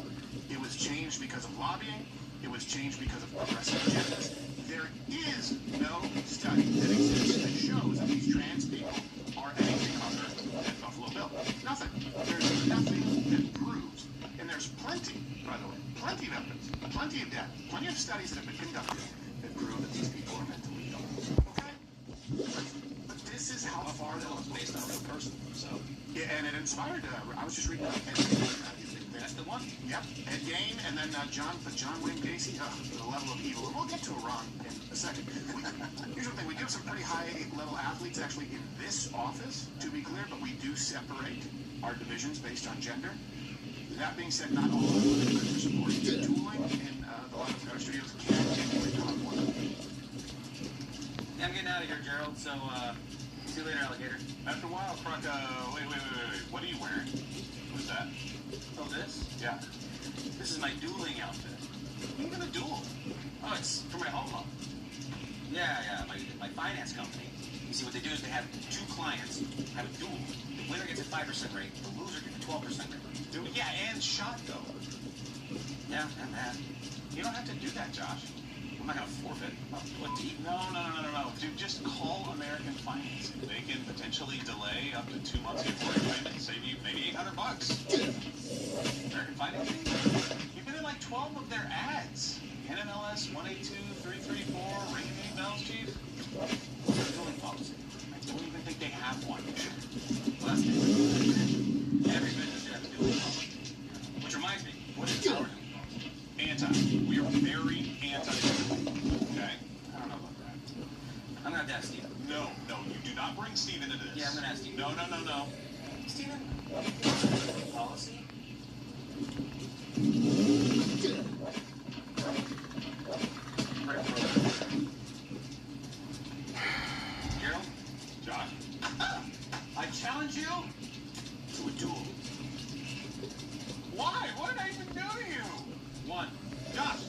It was changed because of lobbying. It was changed because of progressive agendas. There is no study that exists that shows that these trans people are anything other than Buffalo Bill. Nothing. There's nothing that proves. And there's plenty, by the way, plenty of evidence, plenty of data, plenty of studies that have been conducted that prove that these people are mentally ill. Yeah, and it inspired. I was just reading. That's the one. Yep. Ed Gein, and then John Wayne Gacy. The level of evil. We'll get to Iran in a second. Here's the thing: we do have some pretty high-level athletes actually in this office, to be clear, but we do separate our divisions based on gender. That being said, not all of the women are supporting tooling in the Live Cover Studios can genuinely talk one. Yeah, I'm getting out of here, Gerald. So, see you later, alligator. After a while, Croc, wait. What are you wearing? Who's that? Oh, this? Yeah. This is my dueling outfit. Who are you gonna duel? Oh, it's for my home. Yeah, my finance company. You see, what they do is they have two clients have a duel. The winner gets a 5% rate, the loser gets a 12% rate. Dude, yeah, and shot, though. Yeah, and that. You don't have to do that, Josh. I'm not gonna forfeit. What do you? No. Dude, just call American Financing. They can potentially delay up to 2 months before your payment, save you maybe $800. American Financing? You've been in like 12 of their ads. NMLS 182334, ringing any bells, Chief? What's their dueling policy? I don't even think they have one. Well, that's good. Every business should have a dueling policy. Which reminds me, what is our dueling policy? Anti. We are very anti-dueling. Okay? I don't know about that. I'm gonna have to ask Steven. No, you do not bring Steven into this. Yeah, I'm gonna ask Steven. No. Steven, dueling policy? Gerald? Josh? I challenge you to a duel. Why? What did I even do to you? One. Josh!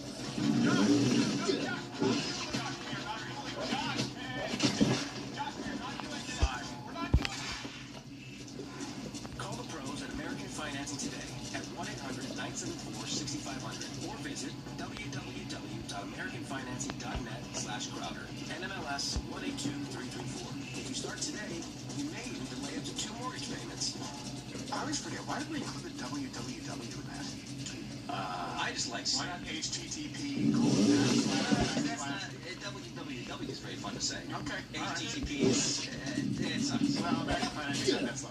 Call the pros at American Financing today at 1-800-974-6500 or visit www.americanfinancing.net/Crowder. NMLS 182334. If you start today, you may even delay up to 2 mortgage payments. I always forget. Why did we include the www in that? I just like Why not HTTP? That's not www is very fun to say. Okay. HTTP is it sucks. Well, that's not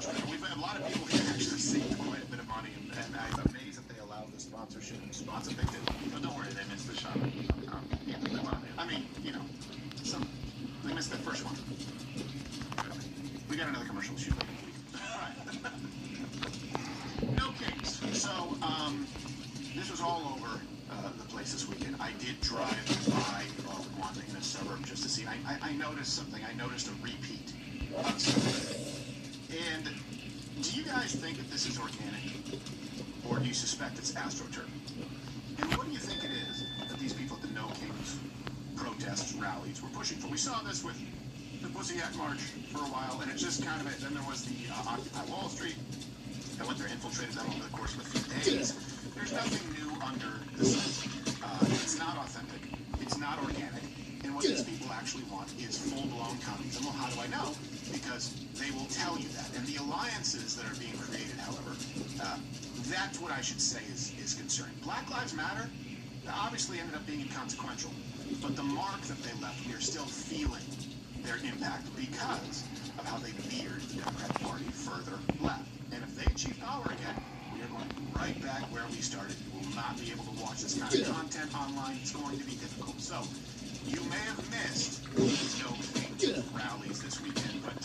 true. We've had a lot of people here actually saved quite a bit of money, and I'm amazed that they allowed the sponsorship and sponsor. They did. But don't worry, they missed the shot. I mean, they missed the first one. We got another commercial to shoot later. All right. No case. So, this was all over the place this weekend. I did drive by one in a suburb just to see. I noticed something. I noticed a repeat on something. And do you guys think that this is organic? Or do you suspect it's AstroTurf? And what do you think it is that these people at the No Kings protests, rallies were pushing for? We saw this with the Pussy Hat March for a while, and it's just kind of it. Then there was the Occupy Wall Street. I went there, infiltrated them over the course of a few days. There's nothing new under the sun. It's not authentic. It's not organic. And what these people actually want is full-blown communism. Well, how do I know? Because they will tell you that. And the alliances that are being created, however, that's what I should say is concerning. Black Lives Matter obviously ended up being inconsequential. But the mark that they left, we are still feeling their impact because of how they veered the Democratic Party further left. And if they achieve power again, we are going right back where we started. You will not be able to watch this kind of content online. It's going to be difficult. So, you may have missed these No Kings rallies this weekend, but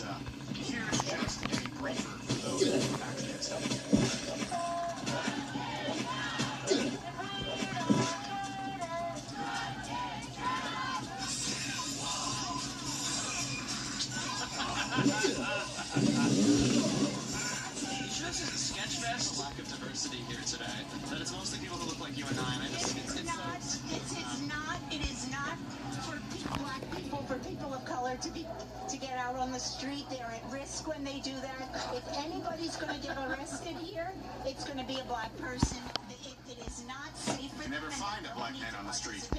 here's just a briefer for those who actually had stuff. This is a sketch fest. A lack of diversity here today. But it's mostly people who look like you and I. And It is not for black people, for people of color to get out on the street. They're at risk when they do that. If anybody's going to get arrested here, it's going to be a black person. It is not safe for them. You never find a black man on the street.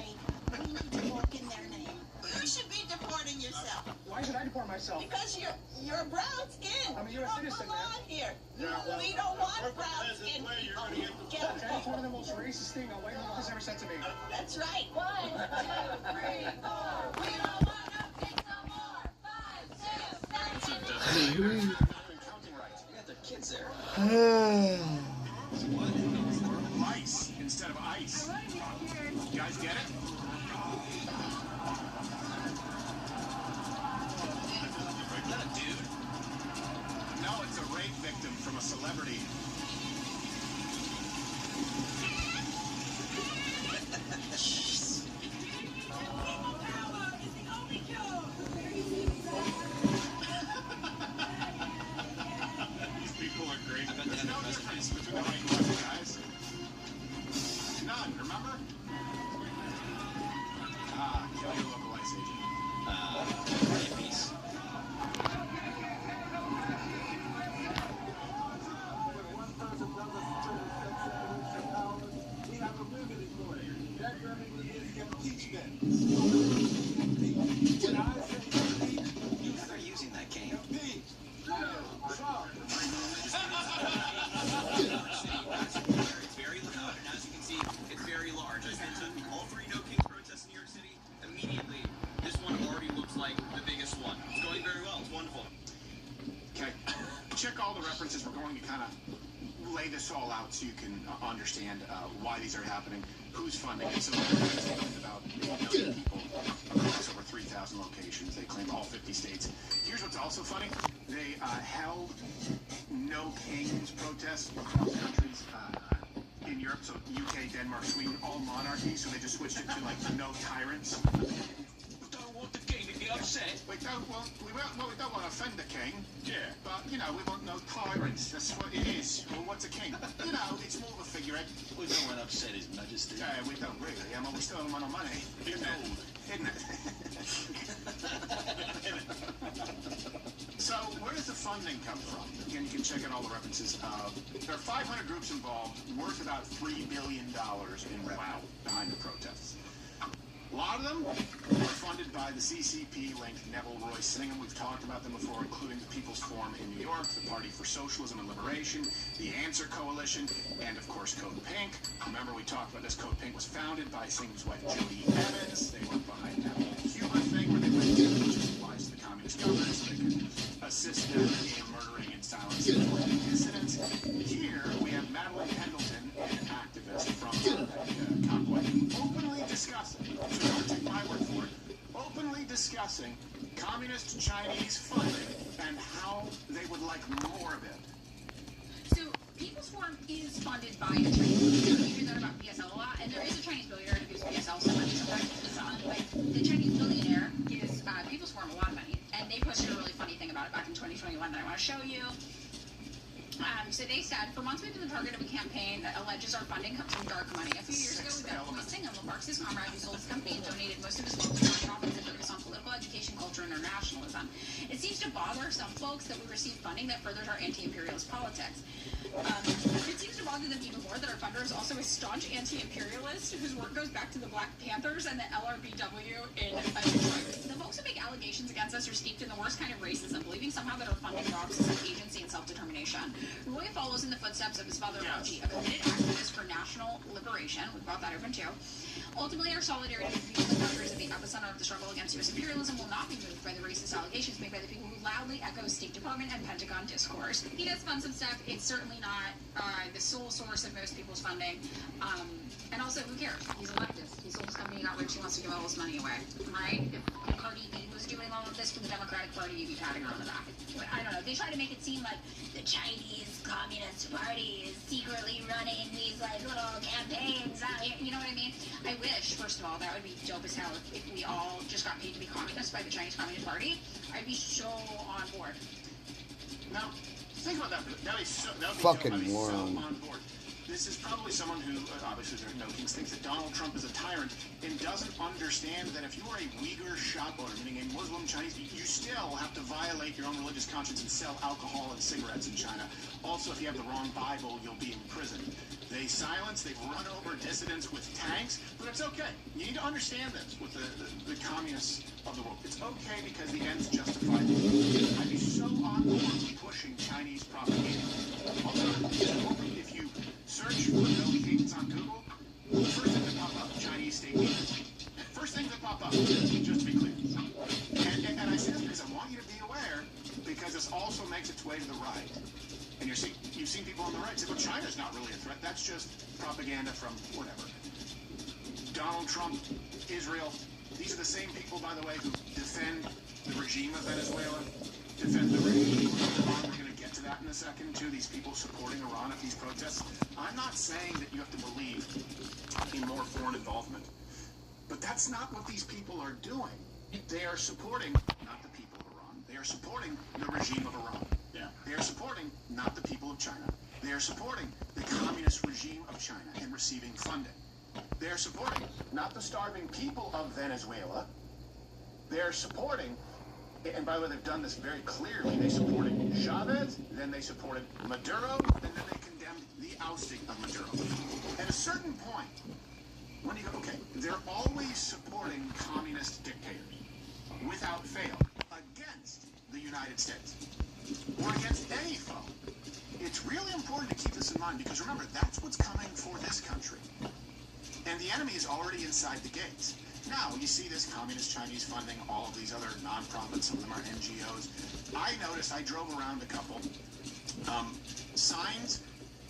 We need to walk in their name. You should be deporting yourself. Why should I deport myself? Because you're brown skin. I'm a U.S. citizen, man. Here. We don't want brown skin people. That's one of the most racist things a white woman has ever said to me. That's right. 1, 2, 3, 4. We don't want to pick no more. 5, 6, 7, 8. You got the kids celebrity. These people are great. There's no difference between the right and left, guys. None, remember? Kill your local ICE agent. Peace. They're using that cane. It's very loud, and as you can see, it's very large. I've been to all three No Kings protests in New York City. Immediately, this one already looks like the biggest one. It's going very well. It's wonderful. Okay, check all the references. We're going to kind of lay this all out so you can understand why these are happening, who's funding it. So they're talking about 8 million people across over 3,000 locations. They claim all 50 states. Here's what's also funny. They held No Kings protests across countries in Europe. So UK, Denmark, Sweden, all monarchies. So they just switched it to like No Tyrants. Want the king to get upset? We don't want to offend the king. Yeah. But, you know, we want no tyrants. That's what it is. Well, what's a king? You know, it's more of a figurehead. We don't want to upset his majesty. Yeah, we don't really. I mean, we still don't want no money. Isn't it? So, where does the funding come from? Again, you can check out all the references. There are 500 groups involved, worth about $3 billion in revenue behind the protests. A lot of them are funded by the CCP-linked Neville Royce Singham. We've talked about them before, including the People's Forum in New York, the Party for Socialism and Liberation, the Answer Coalition, and, of course, Code Pink. Remember, we talked about this. Code Pink was founded by Singham's wife, Jody Evans. They were behind that whole Cuba thing where they went to, which applies to the communist government, so they could assist them in murdering and silencing dissidents. Here, we have Madeline Pendleton, an activist from Convoy, openly discussing, so don't take my word for it, openly discussing communist Chinese funding and how they would like more of it. So, People's Forum is funded by a Chinese billionaire. You hear that about PSL a lot, and there is a Chinese billionaire who gives PSL so much. But the Chinese billionaire gives People's Forum a lot of money, and they posted a really funny thing about it back in 2021 that I want to show you. So they said, for months we've been the target of a campaign that alleges our funding comes from dark money. A few years ago, we met Louis Singham, a Marxist comrade who sold his company and donated most of his wealth to nonprofits that focus on political education, culture, and internationalism. It seems to bother some folks that we receive funding that furthers our anti-imperialist politics. It seems to bother them even more that our funder is also a staunch anti-imperialist whose work goes back to the Black Panthers and the LRBW in Detroit. The folks who make allegations against us are steeped in the worst kind of racism, believing somehow that our funding robs us of agency and self-determination. Roy follows in the footsteps of his father, Raji, a committed activist for national liberation. We brought that open too. Ultimately, our solidarity with the people and countries at the epicenter of the struggle against U.S. imperialism will not be moved by the racist allegations made by the people who loudly echo State Department and Pentagon discourse. He does fund some stuff. It's certainly not the sole source of most people's funding. And also, who cares? He's elected. He sold his company, got rich. He wants to give all his money away, right? If Cardi B was doing all of this for the Democratic Party, you'd be patting her on the back. But I don't know. They try to make it seem like the Chinese Communist Party is secretly running these like little campaigns out here. You know what I mean? I wish, first of all, that would be dope as hell if we all just got paid to be communists by the Chinese Communist Party. I'd be so on board. Now, think about that. That would be fucking so moron. on board. This is probably someone who, obviously, there are no kings, thinks that Donald Trump is a tyrant and doesn't understand that if you are a Uyghur shop owner, meaning a Muslim Chinese, you still have to violate your own religious conscience and sell alcohol and cigarettes in China. Also, if you have the wrong Bible, you'll be in prison. They silence, they've run over dissidents with tanks, but it's okay. You need to understand this with the communists of the world. It's okay because the ends justify the means. I'd be so on board with pushing Chinese propaganda. Also, if you search for No Kings on Google, the first thing that pop up, Chinese state leaders. First things that pop up, just to be clear. And I say this because I want you to be aware, because this also makes its way to the right. And you've seen people on the right say, well, China's not really a threat. That's just propaganda from whatever. Donald Trump, Israel, these are the same people, by the way, who defend the regime of Venezuela, defend the regime. We're going to get to that in a second, too, these people supporting Iran at these protests. I'm not saying that you have to believe in more foreign involvement, but that's not what these people are doing. They are supporting not the people of Iran. They are supporting the regime of Iran. Yeah. They are supporting not the people of China. They are supporting the communist regime of China and receiving funding. They are supporting not the starving people of Venezuela. They are supporting, and by the way, they've done this very clearly, they supported Chavez, then they supported Maduro, and then they condemned the ousting of Maduro. At a certain point, when you go, okay, they're always supporting communist dictators, without fail, against the United States, or against any foe. It's really important to keep this in mind, because remember, that's what's coming for this country. And the enemy is already inside the gates. Now, you see this communist Chinese funding all of these other nonprofits, some of them are NGOs. I noticed, I drove around a couple signs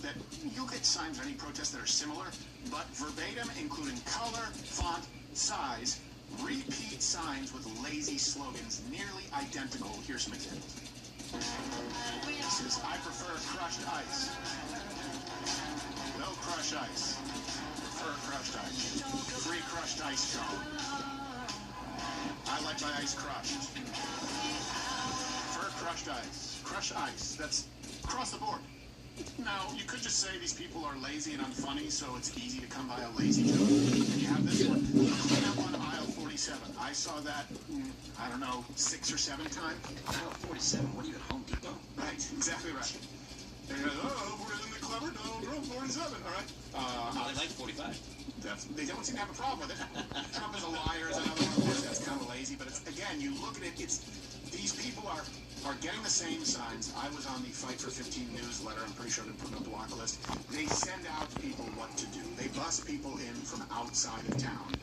that, you'll get signs of any protest that are similar, but verbatim, including color, font, size, repeat signs with lazy slogans, nearly identical. Here's some examples. This is, I prefer crushed ice. No crushed ice. Prefer crushed ice. Free crushed ice cone. I like my ice crushed. Prefer crushed ice. Crushed ice. That's across the board. Now, you could just say these people are lazy and unfunny, so it's easy to come by a lazy joke. And you have this one. Clean up on aisle 47. I saw that, I don't know, 6 or 7 times. Aisle 47? What are you, at Home Depot? Right, exactly right. And you're like, oh, we're in the clever Donald Trump 47, all right? I like 45. They don't seem to have a problem with it. Trump is a liar is another one. Of course, that's kind of lazy, but it's, again, you look at it, it's, these people are getting the same signs. I was on the Fight for 15 newsletter. I'm pretty sure I've been putting up the block list. They send out people what to do. They bus people in from outside of town.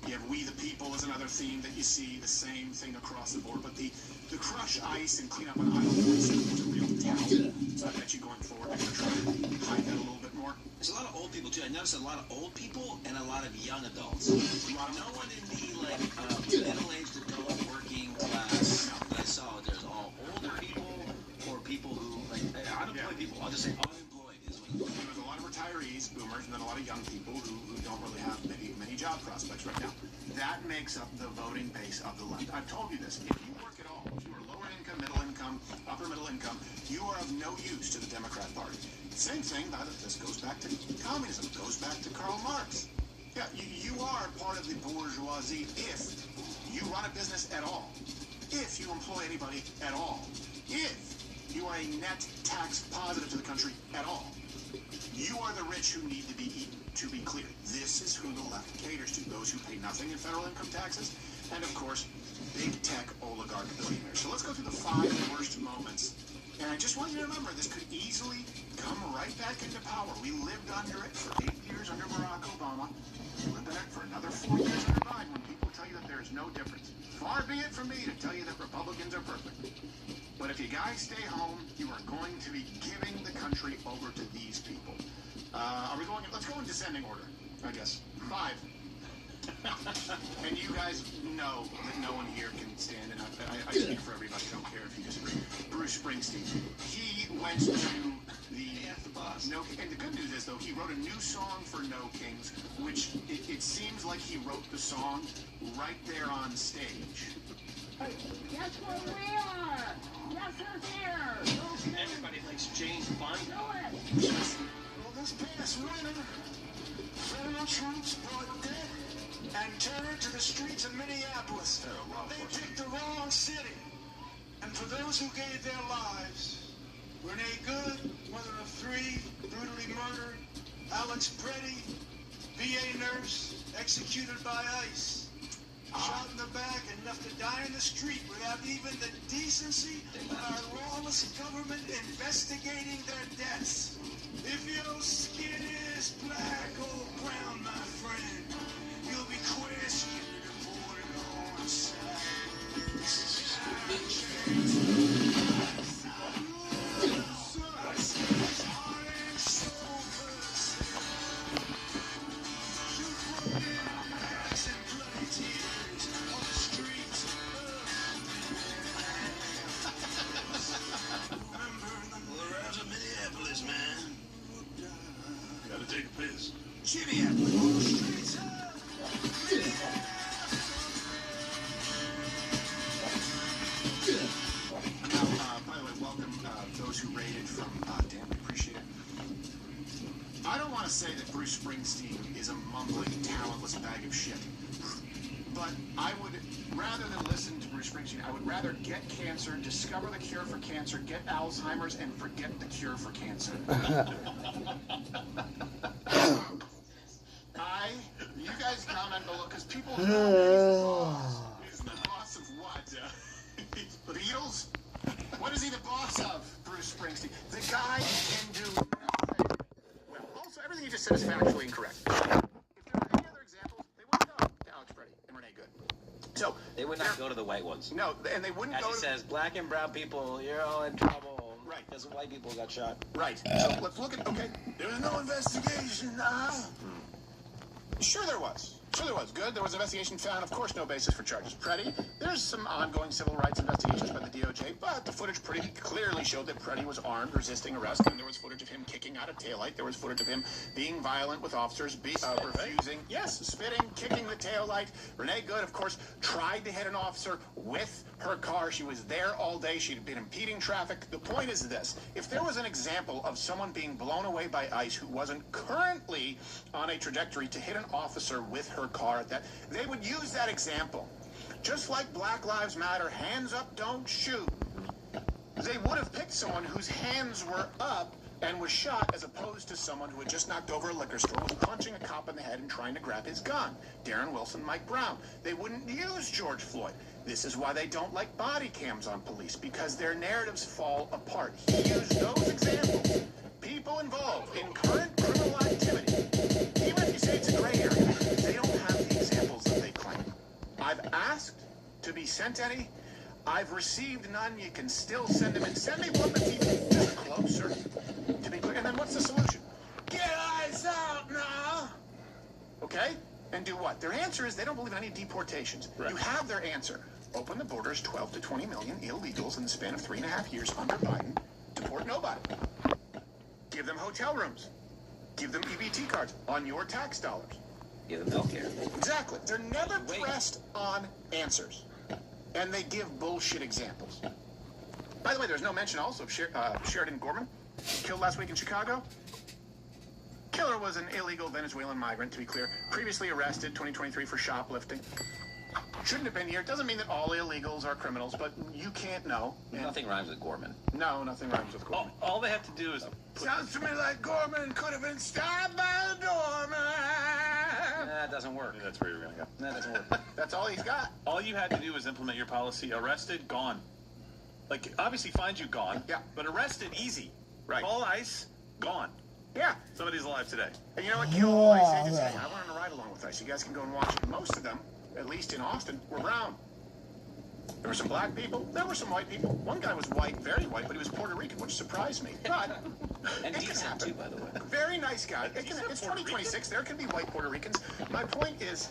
You have We the People is another theme that you see, the same thing across the board. But the crush ice and clean up on aisle 47 was a real tell. So I bet you going forward, I'm going to try to hide that a little bit more. There's a lot of old people, too. I noticed a lot of old people and a lot of young adults. No one in the, middle-aged adult working class that I saw. There's all older people or people who, unemployed people. I'll just say unemployed is what there was a lot of retirees, boomers, and then a lot of young people who don't really have many job prospects right now. That makes up the voting base of the left. I've told you this. If you work at all, if you are lower income, middle income, upper middle income, you are of no use to the Democrat Party. Same thing, this goes back to communism, goes back to Karl Marx. Yeah, you are part of the bourgeoisie if you run a business at all, if you employ anybody at all, if you are a net tax positive to the country at all. You are the rich who need to be eaten, to be clear. This is who the left caters to, those who pay nothing in federal income taxes, and of course, big tech oligarch billionaires. So let's go through the 5 worst moments. And I just want you to remember, this could easily come right back into power. We lived under it for 8 years under Barack Obama. We lived under it for another 4 years under Biden, when people tell you that there is no difference. Far be it from me to tell you that Republicans are perfect. But if you guys stay home, you are going to be giving the country over to these people. Let's go in descending order, I guess. 5. And you guys know that no one here can stand, and I speak for everybody, I don't care if you disagree. Bruce Springsteen. He went to the No, and the good news is, though, he wrote a new song for No Kings, which it seems like he wrote the song right there on stage. Hey, guess where we are? Guess who's here? Okay. Everybody likes Jane Fonda. Do it. Well, this past winter, federal troops brought death and terror to the streets of Minneapolis. They picked the wrong city. And for those who gave their lives, Renee Good, mother of 3, brutally murdered. Alex Preddy, VA nurse, executed by ICE. Shot in the back and left to die in the street without even the decency of our lawless government investigating their deaths. If your skin is black or brown, my friend, you'll be questioned and reported on sight. Giddy up. All streets up. By the way, welcome those who rated from Dan. We appreciate it. I don't want to say that Bruce Springsteen is a mumbling, talentless bag of shit. But I would, rather than listen to Bruce Springsteen, I would rather get cancer, discover the cure for cancer, get Alzheimer's, and forget the cure for cancer. You guys comment below, because people know he's the boss of what? The Beatles? What is he the boss of, Bruce Springsteen? The guy can do nothing. Well, also, everything you just said is factually incorrect. If there were any other examples, they wouldn't go to Alex, Freddie, and Renee Good. So They would not go to the white ones. No, and they wouldn't As go he to... says, black and brown people, you're all in trouble. Right. Because white people got shot. Right. So let's look at... Okay. There was no investigation. Sure there was. Sure there was. Good. There was an investigation found. Of course, no basis for charges. Preddy, there's some ongoing civil rights investigations by the DOJ, but the footage pretty clearly showed that Preddy was armed, resisting arrest, and there was footage of him kicking out a taillight. There was footage of him being violent with officers, refusing. Yes, spitting, kicking the taillight. Renee Good, of course, tried to hit an officer with her car. She was there all day. She'd been impeding traffic. The point is this. If there was an example of someone being blown away by ice who wasn't currently on a trajectory to hit an officer with her car at that, they would use that example. Just like Black Lives Matter, hands up, don't shoot. They would have picked someone whose hands were up and was shot, as opposed to someone who had just knocked over a liquor store, was punching a cop in the head and trying to grab his gun. Darren Wilson, Mike Brown. They wouldn't use George Floyd. This is why they don't like body cams on police, because their narratives fall apart. He used those examples. People involved in current criminal activity, even if you say it's a gray area, they don't have the examples that they claim. I've asked to be sent any. I've received none. You can still send them in. Send me one that's even just closer, to be clear. And then what's the solution? Get ICE out now! Okay? And do what? Their answer is they don't believe in any deportations. Right. You have their answer. Open the borders, 12 to 20 million illegals in the span of 3.5 years under Biden. Deport nobody. Give them hotel rooms. Give them EBT cards on your tax dollars. Give them health care. Exactly. They're never pressed on answers. And they give bullshit examples. By the way, there's no mention also of Sheridan Gorman, killed last week in Chicago. Killer was an illegal Venezuelan migrant, to be clear. Previously arrested, 2023, for shoplifting. Shouldn't have been here. Doesn't mean that all illegals are criminals, but you can't know. And nothing rhymes with Gorman. No, nothing rhymes with Gorman. All they have to do is... Sounds to me like Gorman could have been stabbed by a doorman. That doesn't work. That's where you're going to go. That doesn't work. That's all he's got. All you had to do was implement your policy. Arrested, gone. Like, obviously find you, gone. Yeah. But arrested, easy. Right. Call ICE, gone. Yeah. Somebody's alive today. And you know what? Kill all ICE agents. Hey, I went on a ride along with ICE. You guys can go and watch it. Most of them, at least in Austin, were brown. There were some black people. There were some white people. One guy was white, very white, but he was Puerto Rican, which surprised me. But and decent too, by the way. Very nice guy. It's 2026. There can be white Puerto Ricans. My point is,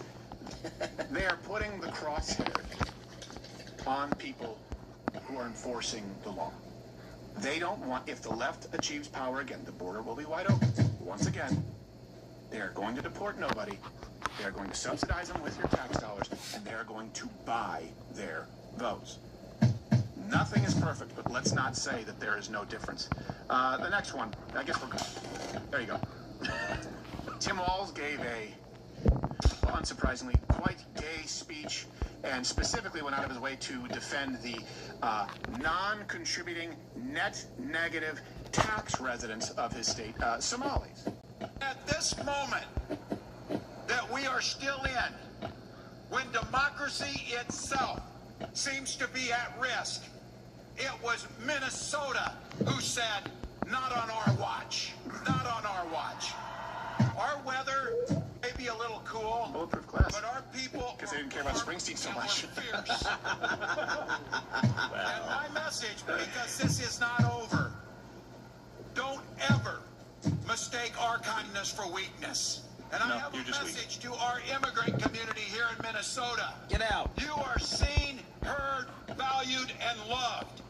they are putting the crosshair on people who are enforcing the law. They don't want, if the left achieves power again, the border will be wide open. Once again, they are going to deport nobody. They are going to subsidize them with your tax dollars, and they are going to buy their votes. Nothing is perfect, but let's not say that there is no difference. The next one, I guess we're good. There you go. Tim Walz gave a, well, unsurprisingly, quite gay speech, and specifically went out of his way to defend the non-contributing, net negative tax residents of his state, Somalis. At this moment that we are still in, when democracy itself seems to be at risk, it was Minnesota who said, not on our watch, not on our watch. Our weather may be a little cool, bulletproof glass, but our people, because they didn't care about Springsteen so much. Fierce. And my message, because this is not over, don't ever mistake our kindness for weakness. And I have a message to our immigrant community here in Minnesota. Get out. You are seen, heard, valued, and loved.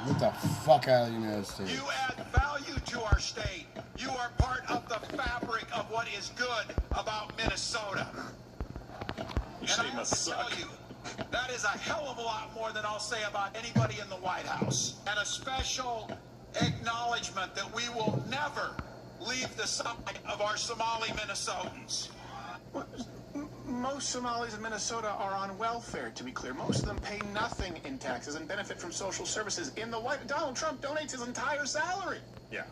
Get the fuck out of the United States. You add value to our state. You are part of the fabric of what is good about Minnesota. And I have to tell you, that is a hell of a lot more than I'll say about anybody in the White House. And a special acknowledgement that we will never leave the side of our Somali Minnesotans. Most Somalis in Minnesota are on welfare, to be clear. Most of them pay nothing in taxes and benefit from social services. In the White, Donald Trump donates his entire salary. Yeah.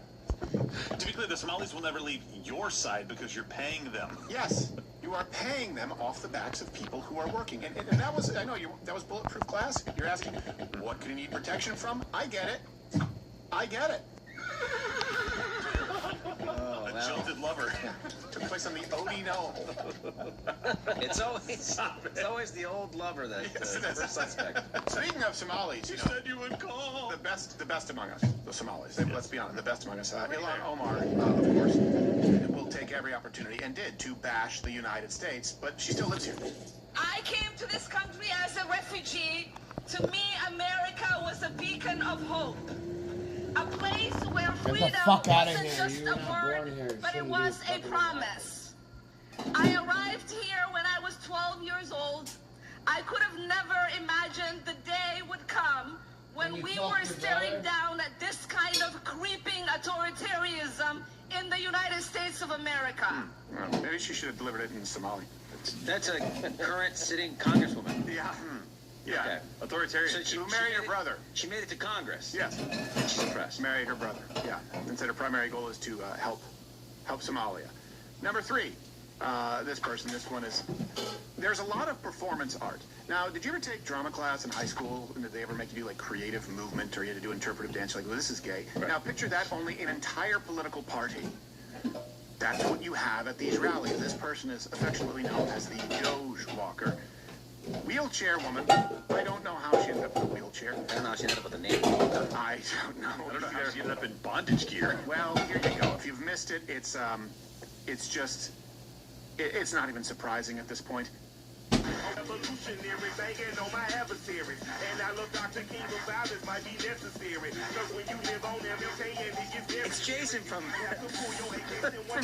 To be clear, the Somalis will never leave your side because you're paying them. Yes, you are paying them off the backs of people who are working. And that was, I know, that was bulletproof glass. You're asking, what could he need protection from? I get it. I get it. A jilted lover. Took place on the Odie Knoll. It's always the old lover that Yes, it is. first suspect. Speaking of Somalis, You said you would call. the best among us, the Somalis. Let's be honest, the best among us. Ilhan Omar, of course, will take every opportunity and did to bash the United States, but she still lives here. I came to this country as a refugee. To me, America was a beacon of hope. A place where freedom fuck outta wasn't here. just You were a not word, born here. but it Shouldn't was be a fucking promise. I arrived here when I was 12 years old. I could have never imagined the day would come when we were staring down at this kind of creeping authoritarianism in the United States of America. Well, maybe she should have delivered it in Somali. That's a current sitting congresswoman. Yeah. Yeah. Okay. Authoritarian. So she Who married her brother. She made it to Congress. Yes. She's impressed. Married her brother. Yeah. And said her primary goal is to help Somalia. Number 3, this one is, there's a lot of performance art. Now, did you ever take drama class in high school? And did they ever make you do like creative movement, or you had to do interpretive dance? Like, well, this is gay. Right. Now, picture that only an entire political party. That's what you have at these rallies. This person is affectionately known as the Doge Walker. Wheelchair woman. I don't know how she ended up in a wheelchair. I don't know how she ended up with a name. I don't know. I don't know how she ended up in bondage gear. Well, here you go. If you've missed it, it's not even surprising at this point. Evolutionary, banging on my adversaries. And I look Dr. King of violence might be necessary. Because when you live on MLK and it gets very... It's Jason from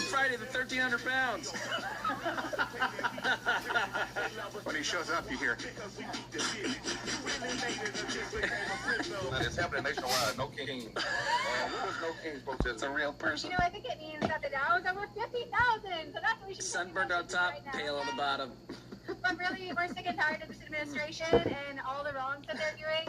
Friday the 1,300 pounds. When he shows up, you hear... It's happening nationwide. No King. What was No King's protest? It's a real person. You know, I think it means that the Dow is over 50,000. So that's what we should be Sunburned on top, right now, pale on the bottom. But really, we're sick and tired of this administration and all the wrongs that they're doing.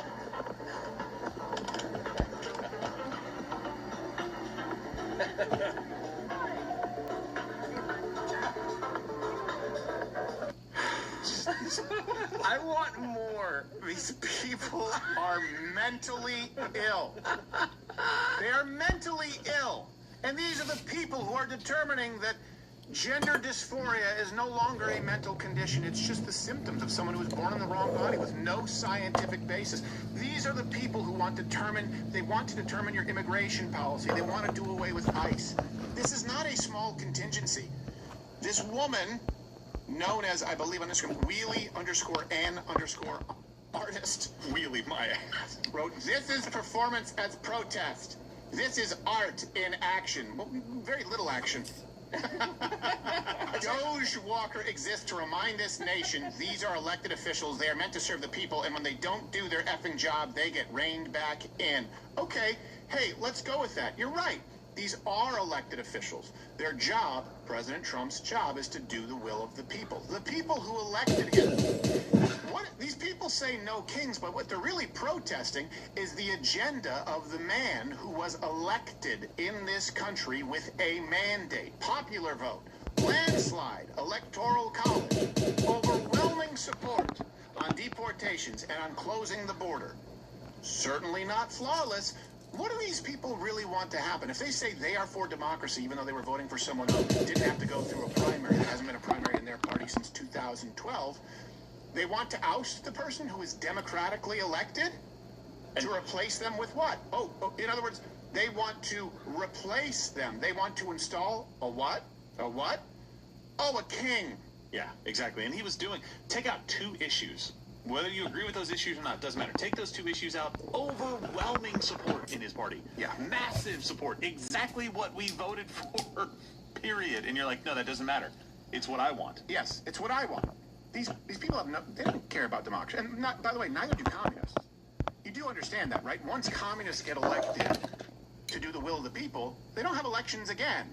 I want more. These people are mentally ill. They are mentally ill. And these are the people who are determining that gender dysphoria is no longer a mental condition. It's just the symptoms of someone who was born in the wrong body with no scientific basis. These are the people who want to determine your immigration policy. They want to do away with ICE. This is not a small contingency. This woman, known as, I believe on Instagram, Wheelie_An_artist. Wheelie my ass. Wrote, "This is performance as protest. This is art in action." Well, very little action. Doge Walker exists to remind this nation these are elected officials. They are meant to serve the people, and when they don't do their effing job, they get reined back in. Okay, hey, let's go with that. You're right. These are elected officials. Their job, President Trump's job, is to do the will of the people. The people who elected him. These people say no kings, but what they're really protesting is the agenda of the man who was elected in this country with a mandate. Popular vote, landslide, electoral college, overwhelming support on deportations and on closing the border. Certainly not flawless. What do these people really want to happen? If they say they are for democracy, even though they were voting for someone who didn't have to go through a primary, there hasn't been a primary in their party since 2012, they want to oust the person who is democratically elected to replace them with what? Oh, in other words, they want to replace them. They want to install a what? A what? Oh, a king. Yeah, exactly. And he was take out 2 issues Whether you agree with those issues or not, doesn't matter. Take those two issues out. Overwhelming support in his party. Yeah. Massive support. Exactly what we voted for, period. And you're like, no, that doesn't matter. It's what I want. Yes, it's what I want. These people have they don't care about democracy. And not, by the way, neither do communists. You do understand that, right? Once communists get elected to do the will of the people, they don't have elections again.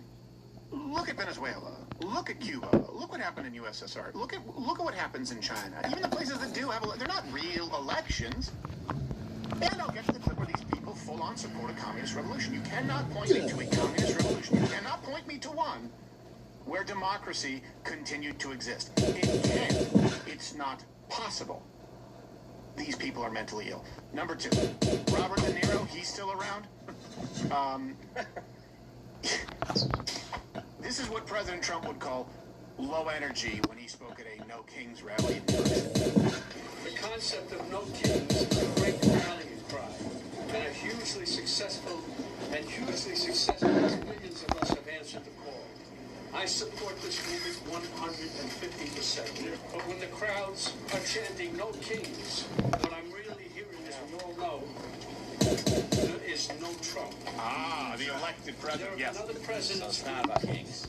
Look at Venezuela. Look at Cuba. Look what happened in USSR. Look at what happens in China. Even the places that do have they're not real elections. And I'll get to the clip where these people full-on support a communist revolution. You cannot point me to a communist revolution. You cannot point me to one where democracy continued to exist. It can't. It's not possible. These people are mentally ill. Number two, Robert De Niro, he's still around. This is what President Trump would call low energy when he spoke at a No Kings rally in New York City. The concept of No Kings is a great rallying cry, and a hugely successful as millions of us have answered the call. I support this movement 150%. But when the crowds are chanting No Kings, what I'm really hearing, as we all know, there is no Trump. Ah, the elected president, yes. Another president So it's not about kings.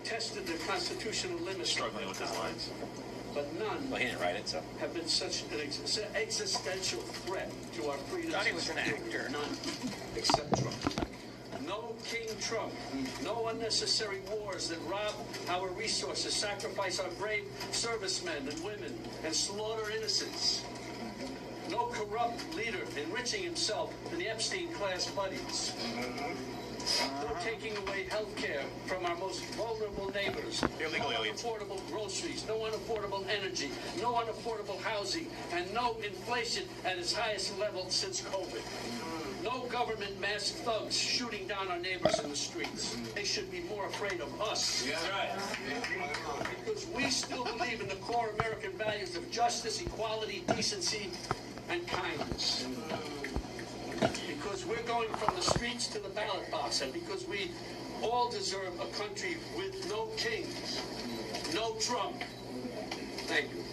Tested the constitutional limits. Struggling with his lines. But none Well, he didn't write it, so. have been such an existential threat to our freedom. Thought he was an actor. None, except Trump. No King Trump. No unnecessary wars that rob our resources, sacrifice our brave servicemen and women, and slaughter innocents. No corrupt leader enriching himself to the Epstein class buddies. No taking away health care from our most vulnerable neighbors. Illegal no aliens. unaffordable groceries, no unaffordable energy, no unaffordable housing, and no inflation at its highest level since COVID. No government masked thugs shooting down our neighbors in the streets. They should be more afraid of us. That's right. Because we still believe in the core American values of justice, equality, decency, and kindness. Because we're going from the streets to the ballot box, and because we all deserve a country with no kings, no Trump. Thank you.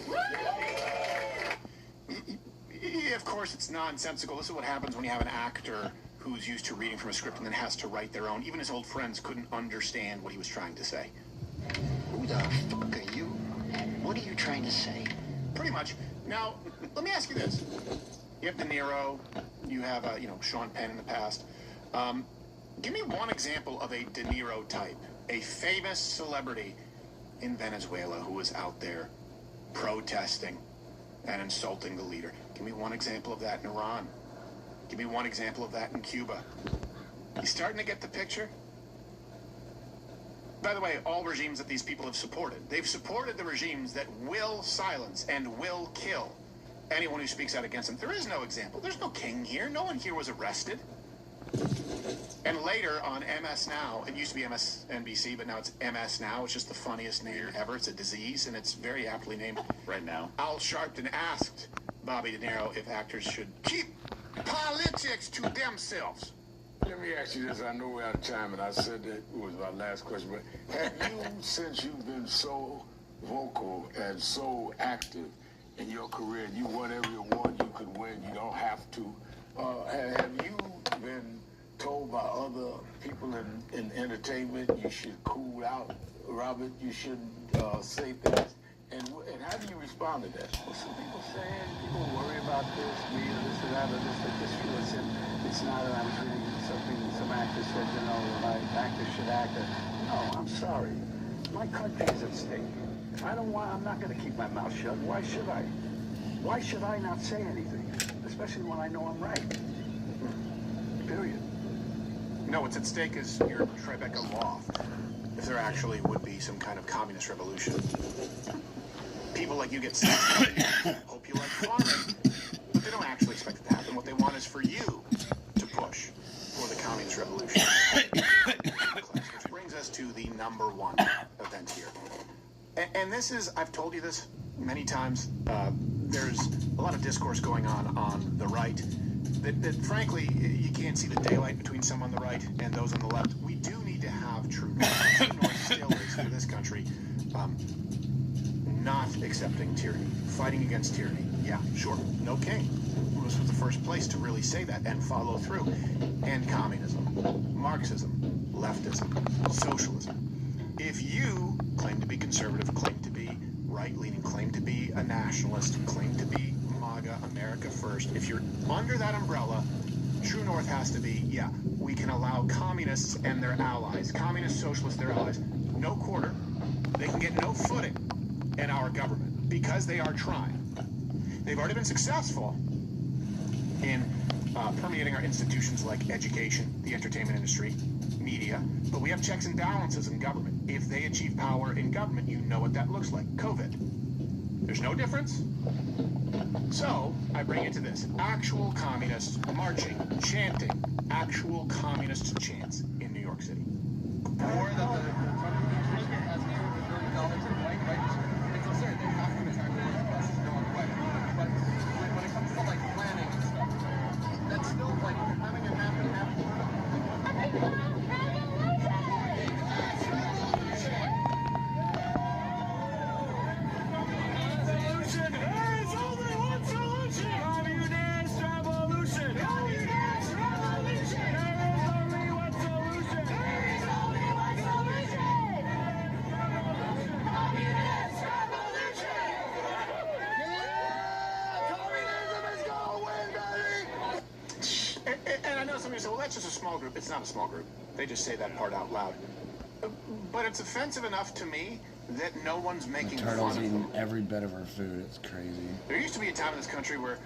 Of course, it's nonsensical. This is what happens when you have an actor who's used to reading from a script and then has to write their own. Even his old friends couldn't understand what he was trying to say. Who the fuck are you? What are you trying to say? Pretty much. Now, let me ask you this. You have De Niro, you have, Sean Penn in the past. Give me one example of a De Niro type, a famous celebrity in Venezuela who was out there protesting and insulting the leader. Give me one example of that in Iran. Give me one example of that in Cuba. You starting to get the picture? By the way, all regimes that these people have supported, they've supported the regimes that will silence and will kill anyone who speaks out against them. There is no example. There's no king here. No one here was arrested. And later on MS Now, it used to be MSNBC, but now it's MS Now. It's just the funniest name ever. It's a disease, and it's very aptly named. Right now. Al Sharpton asked Bobby De Niro if actors should keep politics to themselves. Let me ask you this. I know we're out of time, and I said that was my last question, but have you, since you've been so vocal and so active in your career, and you won every award you could win, you don't have to, have you been told by other people in entertainment you should cool out, Robert, you shouldn't say things? And how do you respond to that? Well, some people saying, people worry about this, me, or this, or that, or this. I just feel it's not, and I was reading something, some actor said, actors should act. No, I'm sorry. My country is at stake. I'm not going to keep my mouth shut. Why should I? Why should I not say anything? Especially when I know I'm right. Period. No, what's at stake is your Tribeca loft. If there actually would be some kind of communist revolution. People like you get sick. Hope you like farming, but they don't actually expect it to happen. What they want is for you to push for the communist revolution. Which brings us to the number one event here. And this is, I've told you this many times, there's a lot of discourse going on the right that frankly, you can't see the daylight between some on the right and those on the left. We do need to have true north. True north still is, for this country, not accepting tyranny, fighting against tyranny. Yeah, sure, no king. This was the first place to really say that and follow through. And communism, Marxism, leftism, socialism. If you claim to be conservative, claim to be right-leaning, claim to be a nationalist, claim to be MAGA, America First, if you're under that umbrella, true north has to be, yeah, we can allow communists and their allies, communist socialists, their allies, no quarter. They can get no footing in our government because they are trying. They've already been successful in permeating our institutions like education, the entertainment industry, media, but we have checks and balances in government. If they achieve power in government, you know what that looks like. COVID. There's no difference. So, I bring it to this. Actual communists marching, chanting, actual communist chants in New York City. Or that the Trump administration has $200 billion in white rights. It's absurd. They're not going to tackle those buses go on the way. But when it comes to like planning and stuff, that's still like having a map and having Somebody say, well, that's just a small group. It's not a small group. They just say that part out loud. But it's offensive enough to me that no one's making fun of them. Turtle's eating every bit of her food. It's crazy. There used to be a time in this country where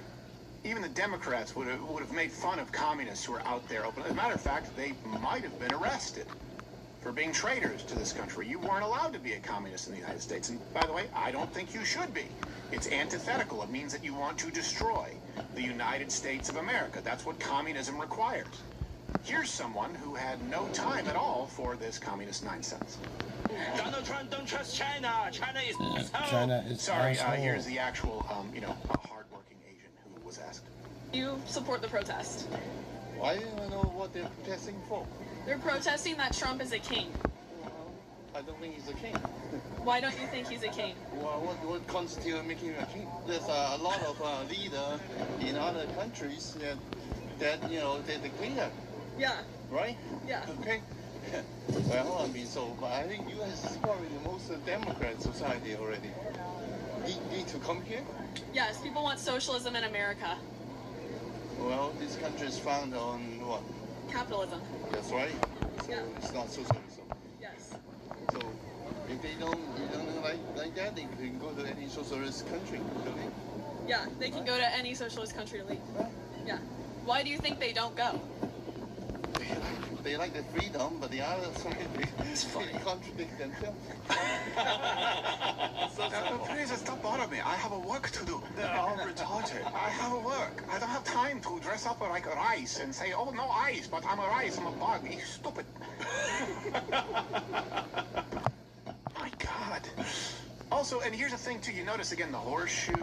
even the Democrats would have made fun of communists who are out there open. As a matter of fact, they might have been arrested for being traitors to this country. You weren't allowed to be a communist in the United States. And by the way, I don't think you should be. It's antithetical. It means that you want to destroy the United States of America. That's what communism requires. Here's someone who had no time at all for this communist nonsense. Donald Trump don't trust China. China is China is Sorry, here's the actual, a hardworking Asian who was asked. You support the protest. Why do I know what they're protesting for? They're protesting that Trump is a king. Well, I don't think he's a king. Why don't you think he's a king? Well, what constitutes making him a king? There's a lot of leaders in other countries that they're the cleaner. Yeah. Right? Yeah. Okay. Well, I mean, but I think U.S. is probably the most democratic society already. Need to come here? Yes, people want socialism in America. Well, this country is founded on what? Capitalism. That's right. So yeah. It's not socialism. Yes. So if they don't like that, they can go to any socialist country to live. Yeah, they can go to any socialist country to live. Yeah. Why do you think they don't go? They like the freedom, but the other side, they contradict themselves. Please stop bothering me. I have a work to do. They're all retarded. I have a work. I don't have time to dress up like a rice and say, oh, no ice, but I'm a rice, I'm a bug. You stupid. My God. Also, and here's the thing, too. You notice, again, the horseshoe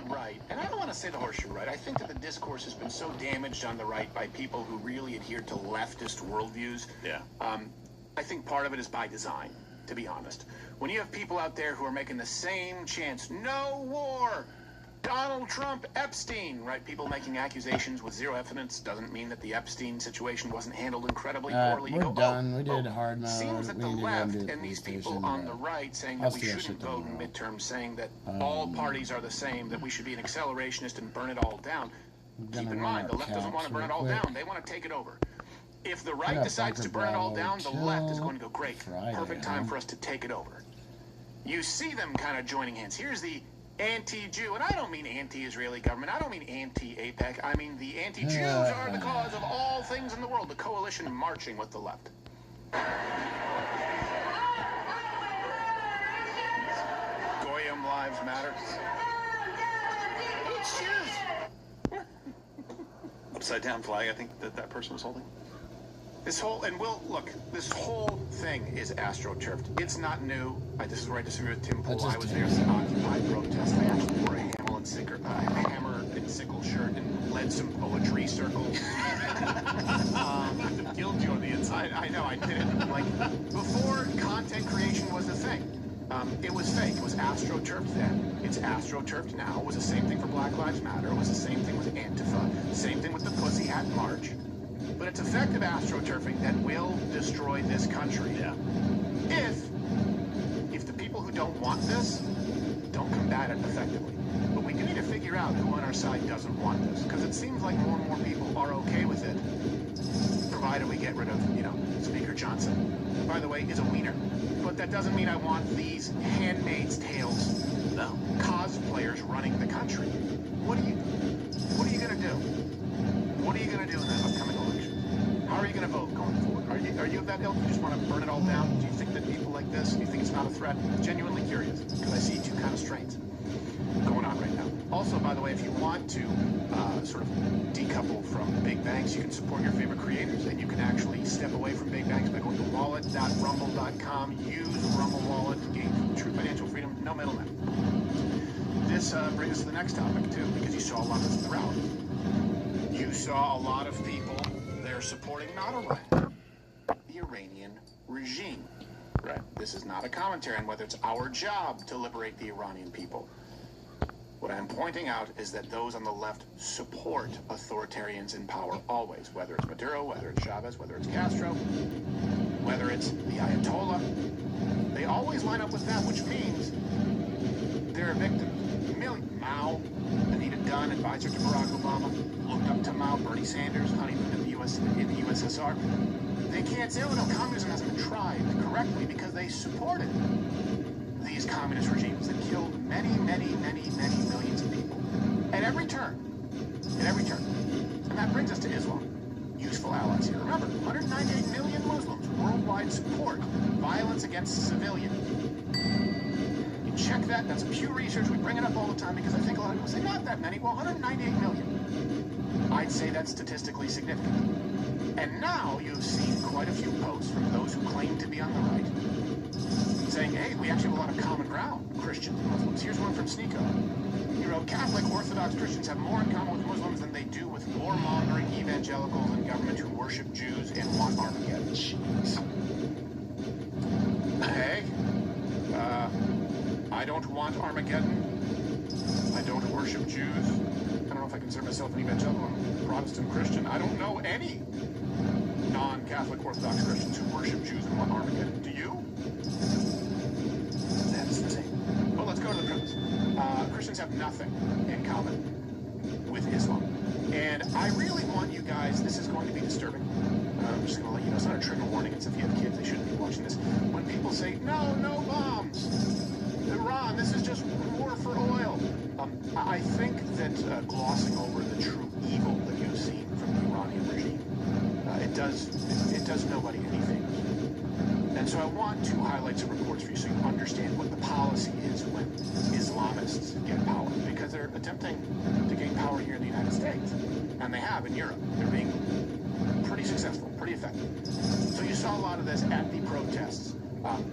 right. And I don't want to say the horseshoe right. I think that the discourse has been so damaged on the right by people who really adhere to leftist worldviews. Yeah. I think part of it is by design, to be honest. When you have people out there who are making the same chants, no war, Donald Trump, Epstein, right? People making accusations with zero evidence doesn't mean that the Epstein situation wasn't handled incredibly poorly. We're done. We did hard mode. Seems that the left and these people on the right saying that we shouldn't vote in midterms, saying that all parties are the same, that we should be an accelerationist and burn it all down. Keep in mind, the left doesn't want to burn it all down. They want to take it over. If the right decides to burn it all down, the left is going to go, great, perfect time for us to take it over. You see them kind of joining hands. Here's the anti-Jew, and I don't mean anti-Israeli government. I don't mean anti-APEC. I mean the anti-Jews are the cause of all things in the world. The coalition marching with the left. Goyim lives matter. Upside down flag, I think that person was holding. This whole, and look, this whole thing is astroturfed. It's not new. This is where I disagree with Tim Pool. I was there at the Occupy protest. I actually wore a hammer and sickle shirt and led some poetry circles. Guilty on the inside. I know, I did it. Like, before content creation was a thing. It was fake. It was astroturfed then. It's astroturfed now. It was the same thing for Black Lives Matter. It was the same thing with Antifa. Same thing with the Pussy Hat March. But it's effective astroturfing that will destroy this country. Yeah. If the people who don't want this don't combat it effectively. But we do need to figure out who on our side doesn't want this, because it seems like more and more people are okay with it, provided we get rid of, Speaker Johnson. By the way, is a wiener. But that doesn't mean I want these Handmaid's Tales cosplayers running the country. What are you gonna do? What are you gonna do in the upcoming election? How are you gonna vote going forward? Are you of that ilk? You just want to burn it all down? Do you think that people like this, do you think it's not a threat? Genuinely curious, because I see two kind of strains going on right now. Also, by the way, if you want to sort of decouple from big banks, you can support your favorite creators, and you can actually step away from big banks by going to wallet.rumble.com. Use Rumble Wallet to gain true financial freedom, no middlemen. This brings us to the next topic, too, because you saw a lot of this throughout. You saw a lot of people there supporting not Iran, the Iranian regime. Right. This is not a commentary on whether it's our job to liberate the Iranian people. What I'm pointing out is that those on the left support authoritarians in power always, whether it's Maduro, whether it's Chavez, whether it's Castro, whether it's the Ayatollah. They always line up with them, which means they're a victim. Mao, Anita Dunn, advisor to Barack Obama, looked up to Mao, Bernie Sanders, honeymooned in the USSR. They can't say, oh no, communism hasn't been tried correctly because they supported these communist regimes that killed many, many, many, many millions of people. At every turn. At every turn. And that brings us to Islam. Useful allies here. Remember, 198 million Muslims worldwide support violence against civilians. You check that. That's Pew Research. We bring it up all the time because I think a lot of people say, not that many. Well, 198 million. I'd say that's statistically significant. And now you've seen quite a few posts from those who claim to be on the right saying, hey, we actually have a lot of common ground, Christians and Muslims. Here's one from Sneeko. He wrote, Catholic Orthodox Christians have more in common with Muslims than they do with warmongering evangelicals and government who worship Jews and want Armageddon. Jeez. Hey, I don't want Armageddon. I don't worship Jews. I don't know if I consider myself an evangelical, Protestant Christian. I don't know any non-Catholic Orthodox Christians who worship Jews and want Armageddon. Do you? That's the same. Well, let's go to the premise. Christians have nothing in common with Islam. And I really want you guys, this is going to be disturbing. I'm just going to let you know, it's not a trigger warning. It's if you have kids, they shouldn't be watching this. When people say, no bombs. Iran, this is just war for oil. I think that glossing over the true evil that you've seen from the Iranian regime, it does nobody any favors. And so I want to highlight some reports for you so you understand what the policy is when Islamists get power, because they're attempting to gain power here in the United States, and they have in Europe. They're being pretty successful, pretty effective. So you saw a lot of this at the protests.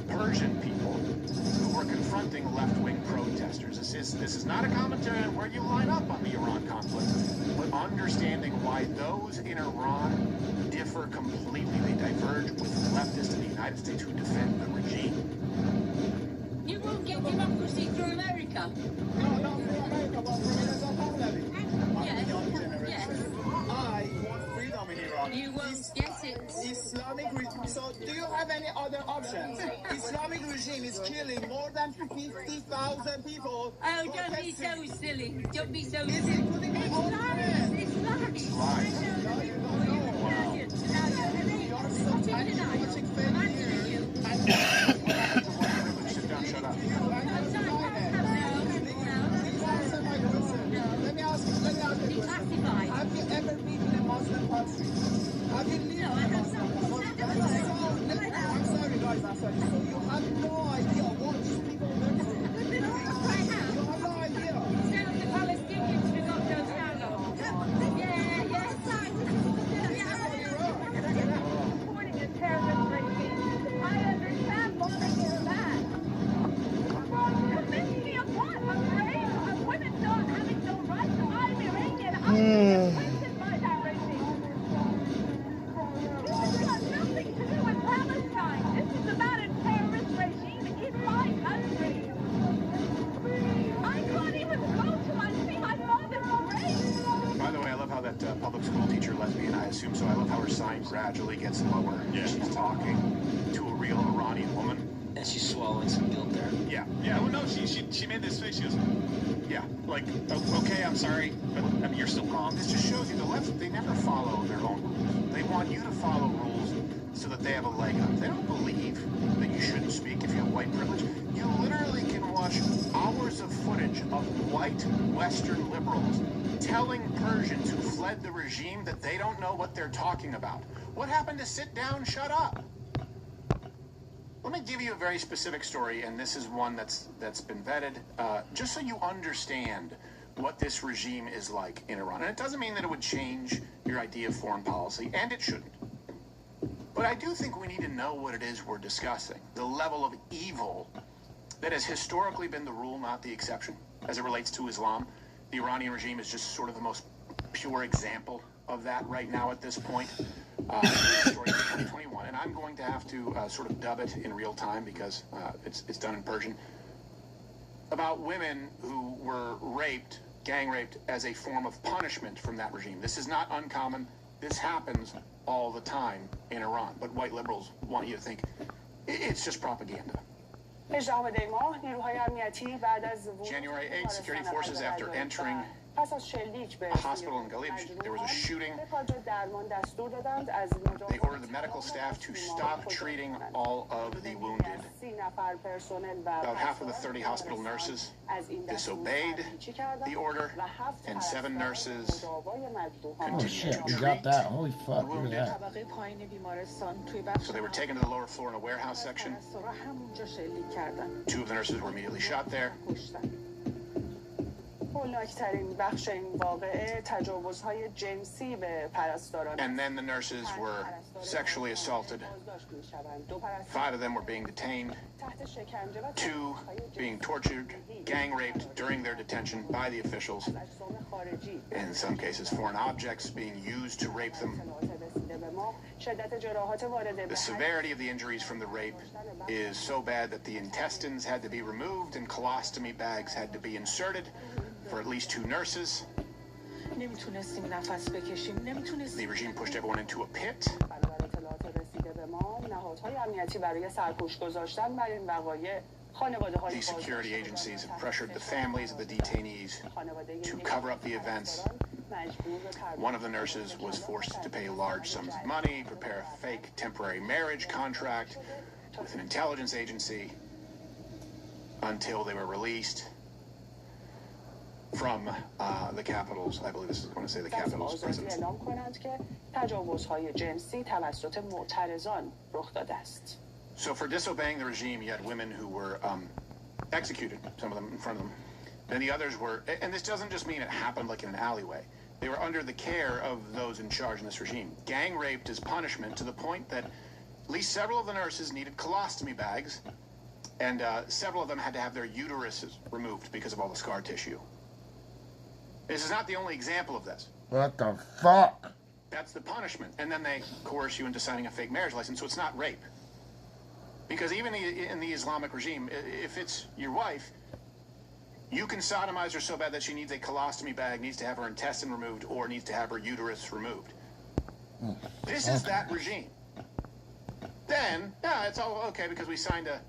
Persian people who were confronting left-wing protesters. This is not a commentary on where you line up on the Iran conflict, but understanding why those in Iran differ completely. They diverge with leftists in the United States who defend the regime. You won't get democracy through America. No, not through America, but from Islam Pahlavi. Yes. Yes. I want freedom in Iran. You won't get it. Islamic regime. So, do you have any other options? Islamic regime is killing more than 50,000 people. Oh, don't be so silly. Don't be so silly. It's lies. It's lies. Lies. No, you don't know. Wow. You're so watching fake news. Sit down, shut up. Let me ask you a question. Have you ever been in a Muslim country? Have you lived in a Muslim country? I'm sorry, guys, I'm sorry. So you have no idea what these people went through. You have no idea. Tell the Palestinians we got those down. Yeah. Supporting a terrorist regime. that public school teacher lesbian, I assume so. I love how her sign gradually gets lower. Yeah. She's talking to a real Iranian woman. And she's swallowing some guilt there. Yeah. Yeah, well, no, she made this face. She goes, yeah, like, okay, I'm sorry, but I mean, you're still wrong. This just shows you the left, they never follow their own rules. They want you to follow rules so that they have a leg up. They don't believe that you shouldn't speak if you have white privilege. You literally can watch hours of footage of white Western liberals telling Persians who fled the regime that they don't know what they're talking about. What happened to sit down, shut up? Let me give you a very specific story, and this is one that's been vetted, just so you understand what this regime is like in Iran. And it doesn't mean that it would change your idea of foreign policy, and it shouldn't. But I do think we need to know what it is we're discussing, the level of evil that has historically been the rule, not the exception, as it relates to Islam. The Iranian regime is just sort of the most pure example of that right now at this point. Story of 2021, and I'm going to have to sort of dub it in real time because it's done in Persian, about women who were raped, gang raped, as a form of punishment from that regime. This is not uncommon. This happens all the time in Iran, but white liberals want you to think it's just propaganda. January 8th, security forces, after entering a hospital in Galib, there was a shooting. They ordered the medical staff to stop treating all of the wounded. About half of the 30 hospital nurses disobeyed the order, and 7 nurses continued to treat got that. Holy fuck, look wounded. at that. So they were taken to the lower floor in a warehouse section. 2 of the nurses were immediately shot there. And then the nurses were sexually assaulted. 5 of them were being detained. 2 being tortured, gang raped during their detention by the officials. In some cases, foreign objects being used to rape them. The severity of the injuries from the rape is so bad that the intestines had to be removed and colostomy bags had to be inserted for at least 2 nurses. The regime pushed everyone into a pit. The security agencies have pressured the families of the detainees to cover up the events. One of the nurses was forced to pay large sums of money, prepare a fake temporary marriage contract with an intelligence agency until they were released from the Capitol's, I believe this is going to say the Capitol's president. So for disobeying the regime, you had women who were executed, some of them in front of them. Then the others were, and this doesn't just mean it happened like in an alleyway. They were under the care of those in charge in this regime. Gang raped as punishment to the point that at least several of the nurses needed colostomy bags, and several of them had to have their uteruses removed because of all the scar tissue. This is not the only example of this. What the fuck? That's the punishment. And then they coerce you into signing a fake marriage license, so it's not rape. Because even in the Islamic regime, if it's your wife, you can sodomize her so bad that she needs a colostomy bag, needs to have her intestine removed, or needs to have her uterus removed. This is that regime. Then, yeah, it's all okay because we signed a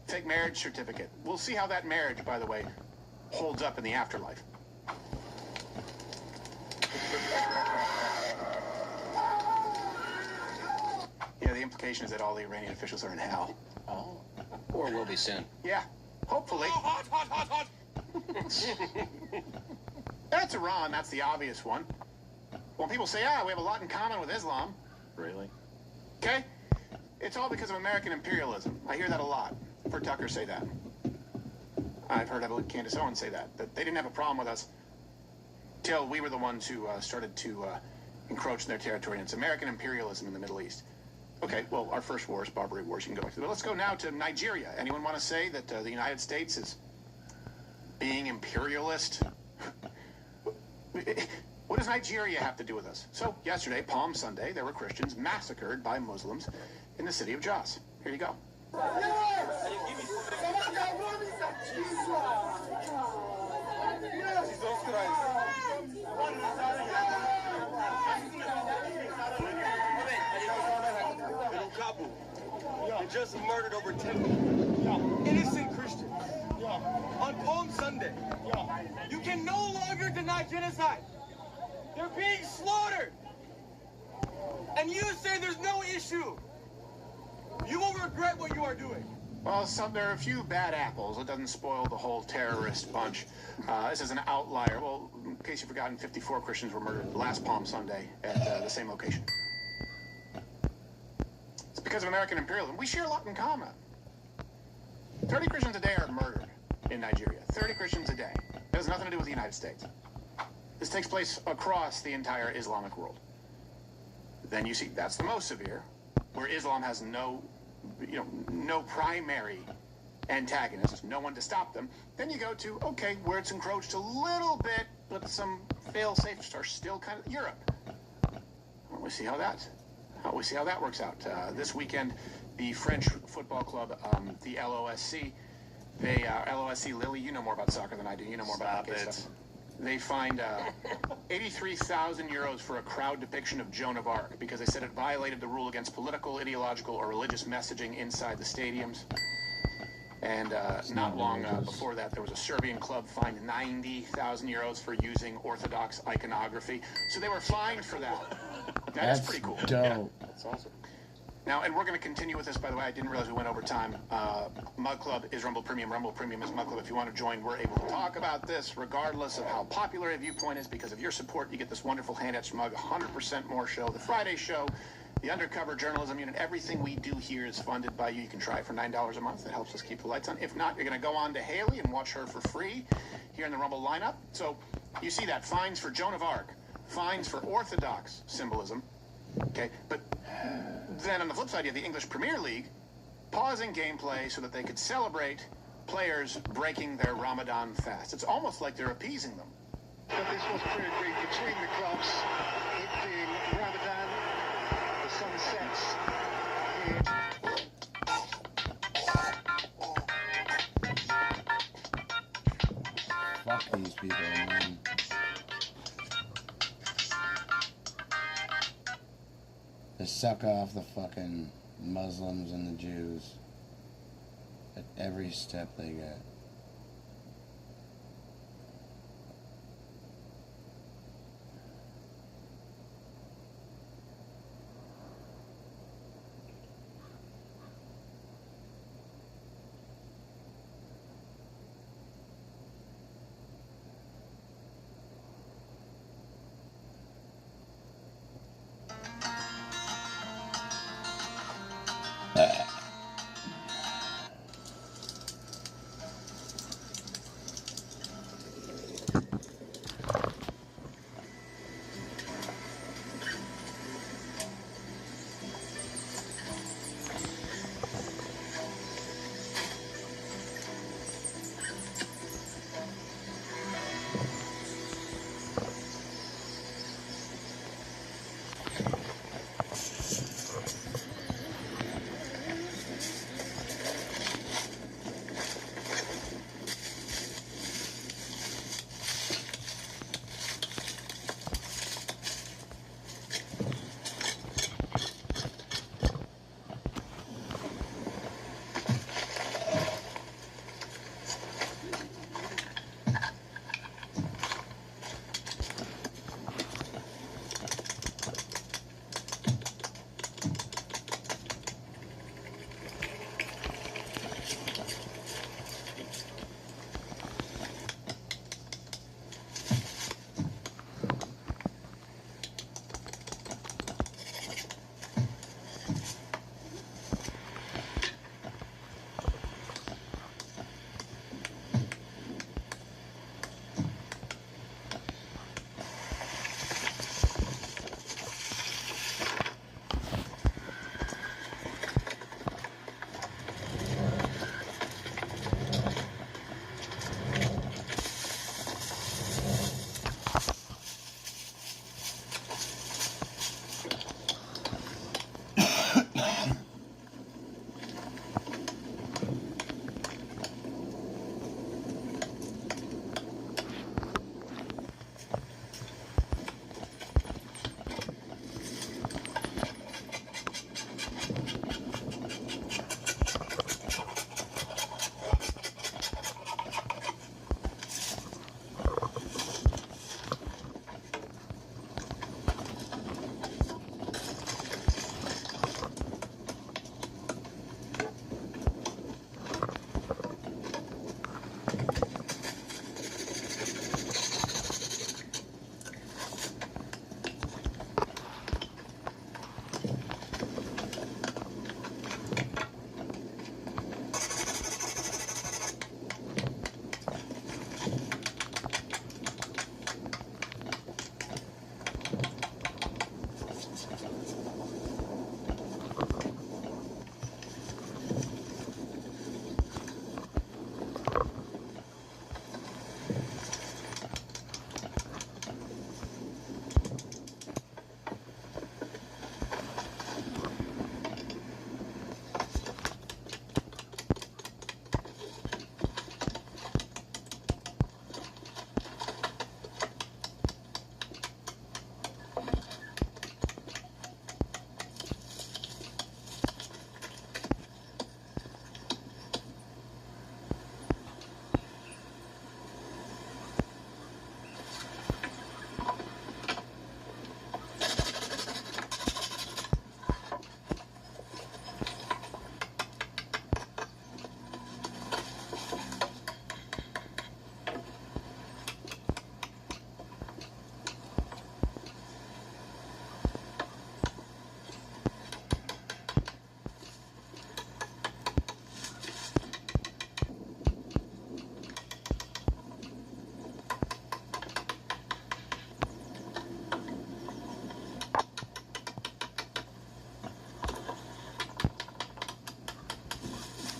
fake marriage certificate. We'll see how that marriage, by the way, holds up in the afterlife. Yeah, the implication is that all the Iranian officials are in hell. Oh. Or will be soon. Yeah, hopefully. Hot, hot, hot, hot. That's Iran, that's the obvious one. When people say, we have a lot in common with Islam. Really? Okay? It's all because of American imperialism. I hear that a lot. I've heard Tucker say that. I've heard Candace Owens say that they didn't have a problem with us till we were the ones who started to encroach in their territory, and it's American imperialism in the Middle East. Okay, well, our first wars, Barbary Wars, you can go back to. But let's go now to Nigeria. Anyone want to say that the United States is being imperialist? What does Nigeria have to do with us? So, yesterday, Palm Sunday, there were Christians massacred by Muslims in the city of Jos. Here you go. and just murdered over 10 people. Innocent Christians. On Palm Sunday. You can no longer deny genocide. They're being slaughtered. And you say there's no issue. You will regret what you are doing. Well, there are a few bad apples. It doesn't spoil the whole terrorist bunch. This is an outlier. Well, in case you've forgotten, 54 Christians were murdered last Palm Sunday at the same location. It's because of American imperialism. We share a lot in common. 30 Christians a day are murdered in Nigeria. 30 Christians a day. It has nothing to do with the United States. This takes place across the entire Islamic world. Then you see, that's the most severe, where Islam has no primary antagonist, no one to stop them. Then you go to, okay, where it's encroached a little bit, but some fail-safes are still kind of Europe. Well, we see how that works out. This weekend, the French football club, the LOSC, LOSC Lily, you know more about soccer than I do. You know more about that kind of stuff. They fined 83,000 euros for a crowd depiction of Joan of Arc because they said it violated the rule against political, ideological, or religious messaging inside the stadiums. And not long before that, there was a Serbian club fined 90,000 euros for using Orthodox iconography. So they were fined for that. That's pretty cool. Dope. Yeah, that's awesome. Now, and we're going to continue with this, by the way. I didn't realize we went over time. Mug Club is Rumble Premium. Rumble Premium is Mug Club. If you want to join, we're able to talk about this regardless of how popular a viewpoint is. Because of your support, you get this wonderful hand-etched mug, 100% more show. The Friday show, the Undercover Journalism Unit, everything we do here is funded by you. You can try it for $9 a month. That helps us keep the lights on. If not, you're going to go on to Haley and watch her for free here in the Rumble lineup. So you see that. Fines for Joan of Arc. Fines for Orthodox symbolism. Okay, but then on the flip side, you have the English Premier League pausing gameplay so that they could celebrate players breaking their Ramadan fast. It's almost like they're appeasing them. But this was pre-agreed between the clubs. It being Ramadan, the sun sets here. Fuck these people, man. They suck off the fucking Muslims and the Jews at every step they get.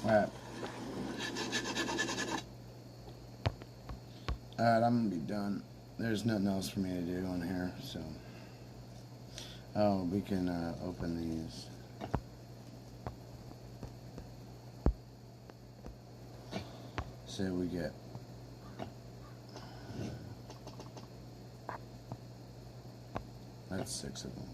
Alright. Alright, I'm gonna be done. There's nothing else for me to do on here, so. Oh, we can open these. So we get. That's 6 of them.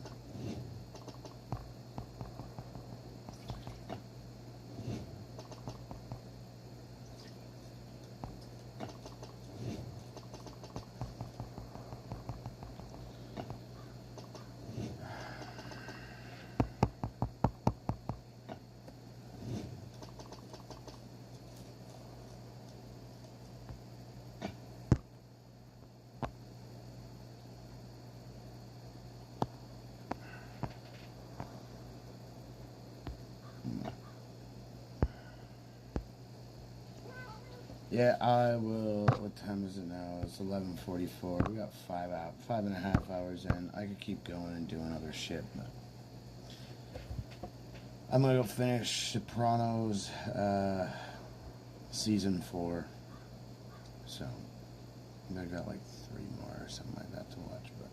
Yeah, I will. What time is it now? It's 11:44. We got 5.5 hours in. I could keep going and doing other shit, but I'm gonna go finish Sopranos season 4. So I got like 3 more or something like that to watch, but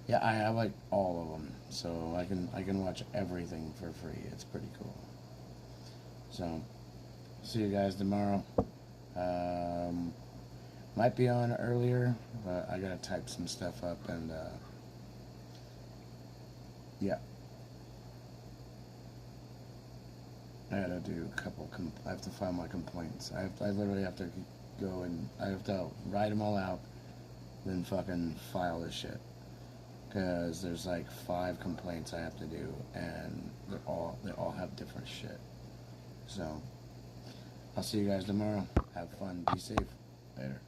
yeah, I have like all of them, so I can watch everything for free. It's pretty cool. So see you guys tomorrow. Might be on earlier, but I gotta type some stuff up and yeah. I gotta do a couple. I have to file my complaints. I literally have to go and I have to write them all out, then fucking file this shit. Cause there's like 5 complaints I have to do, and they all have different shit. So I'll see you guys tomorrow. Have fun. Be safe. Later.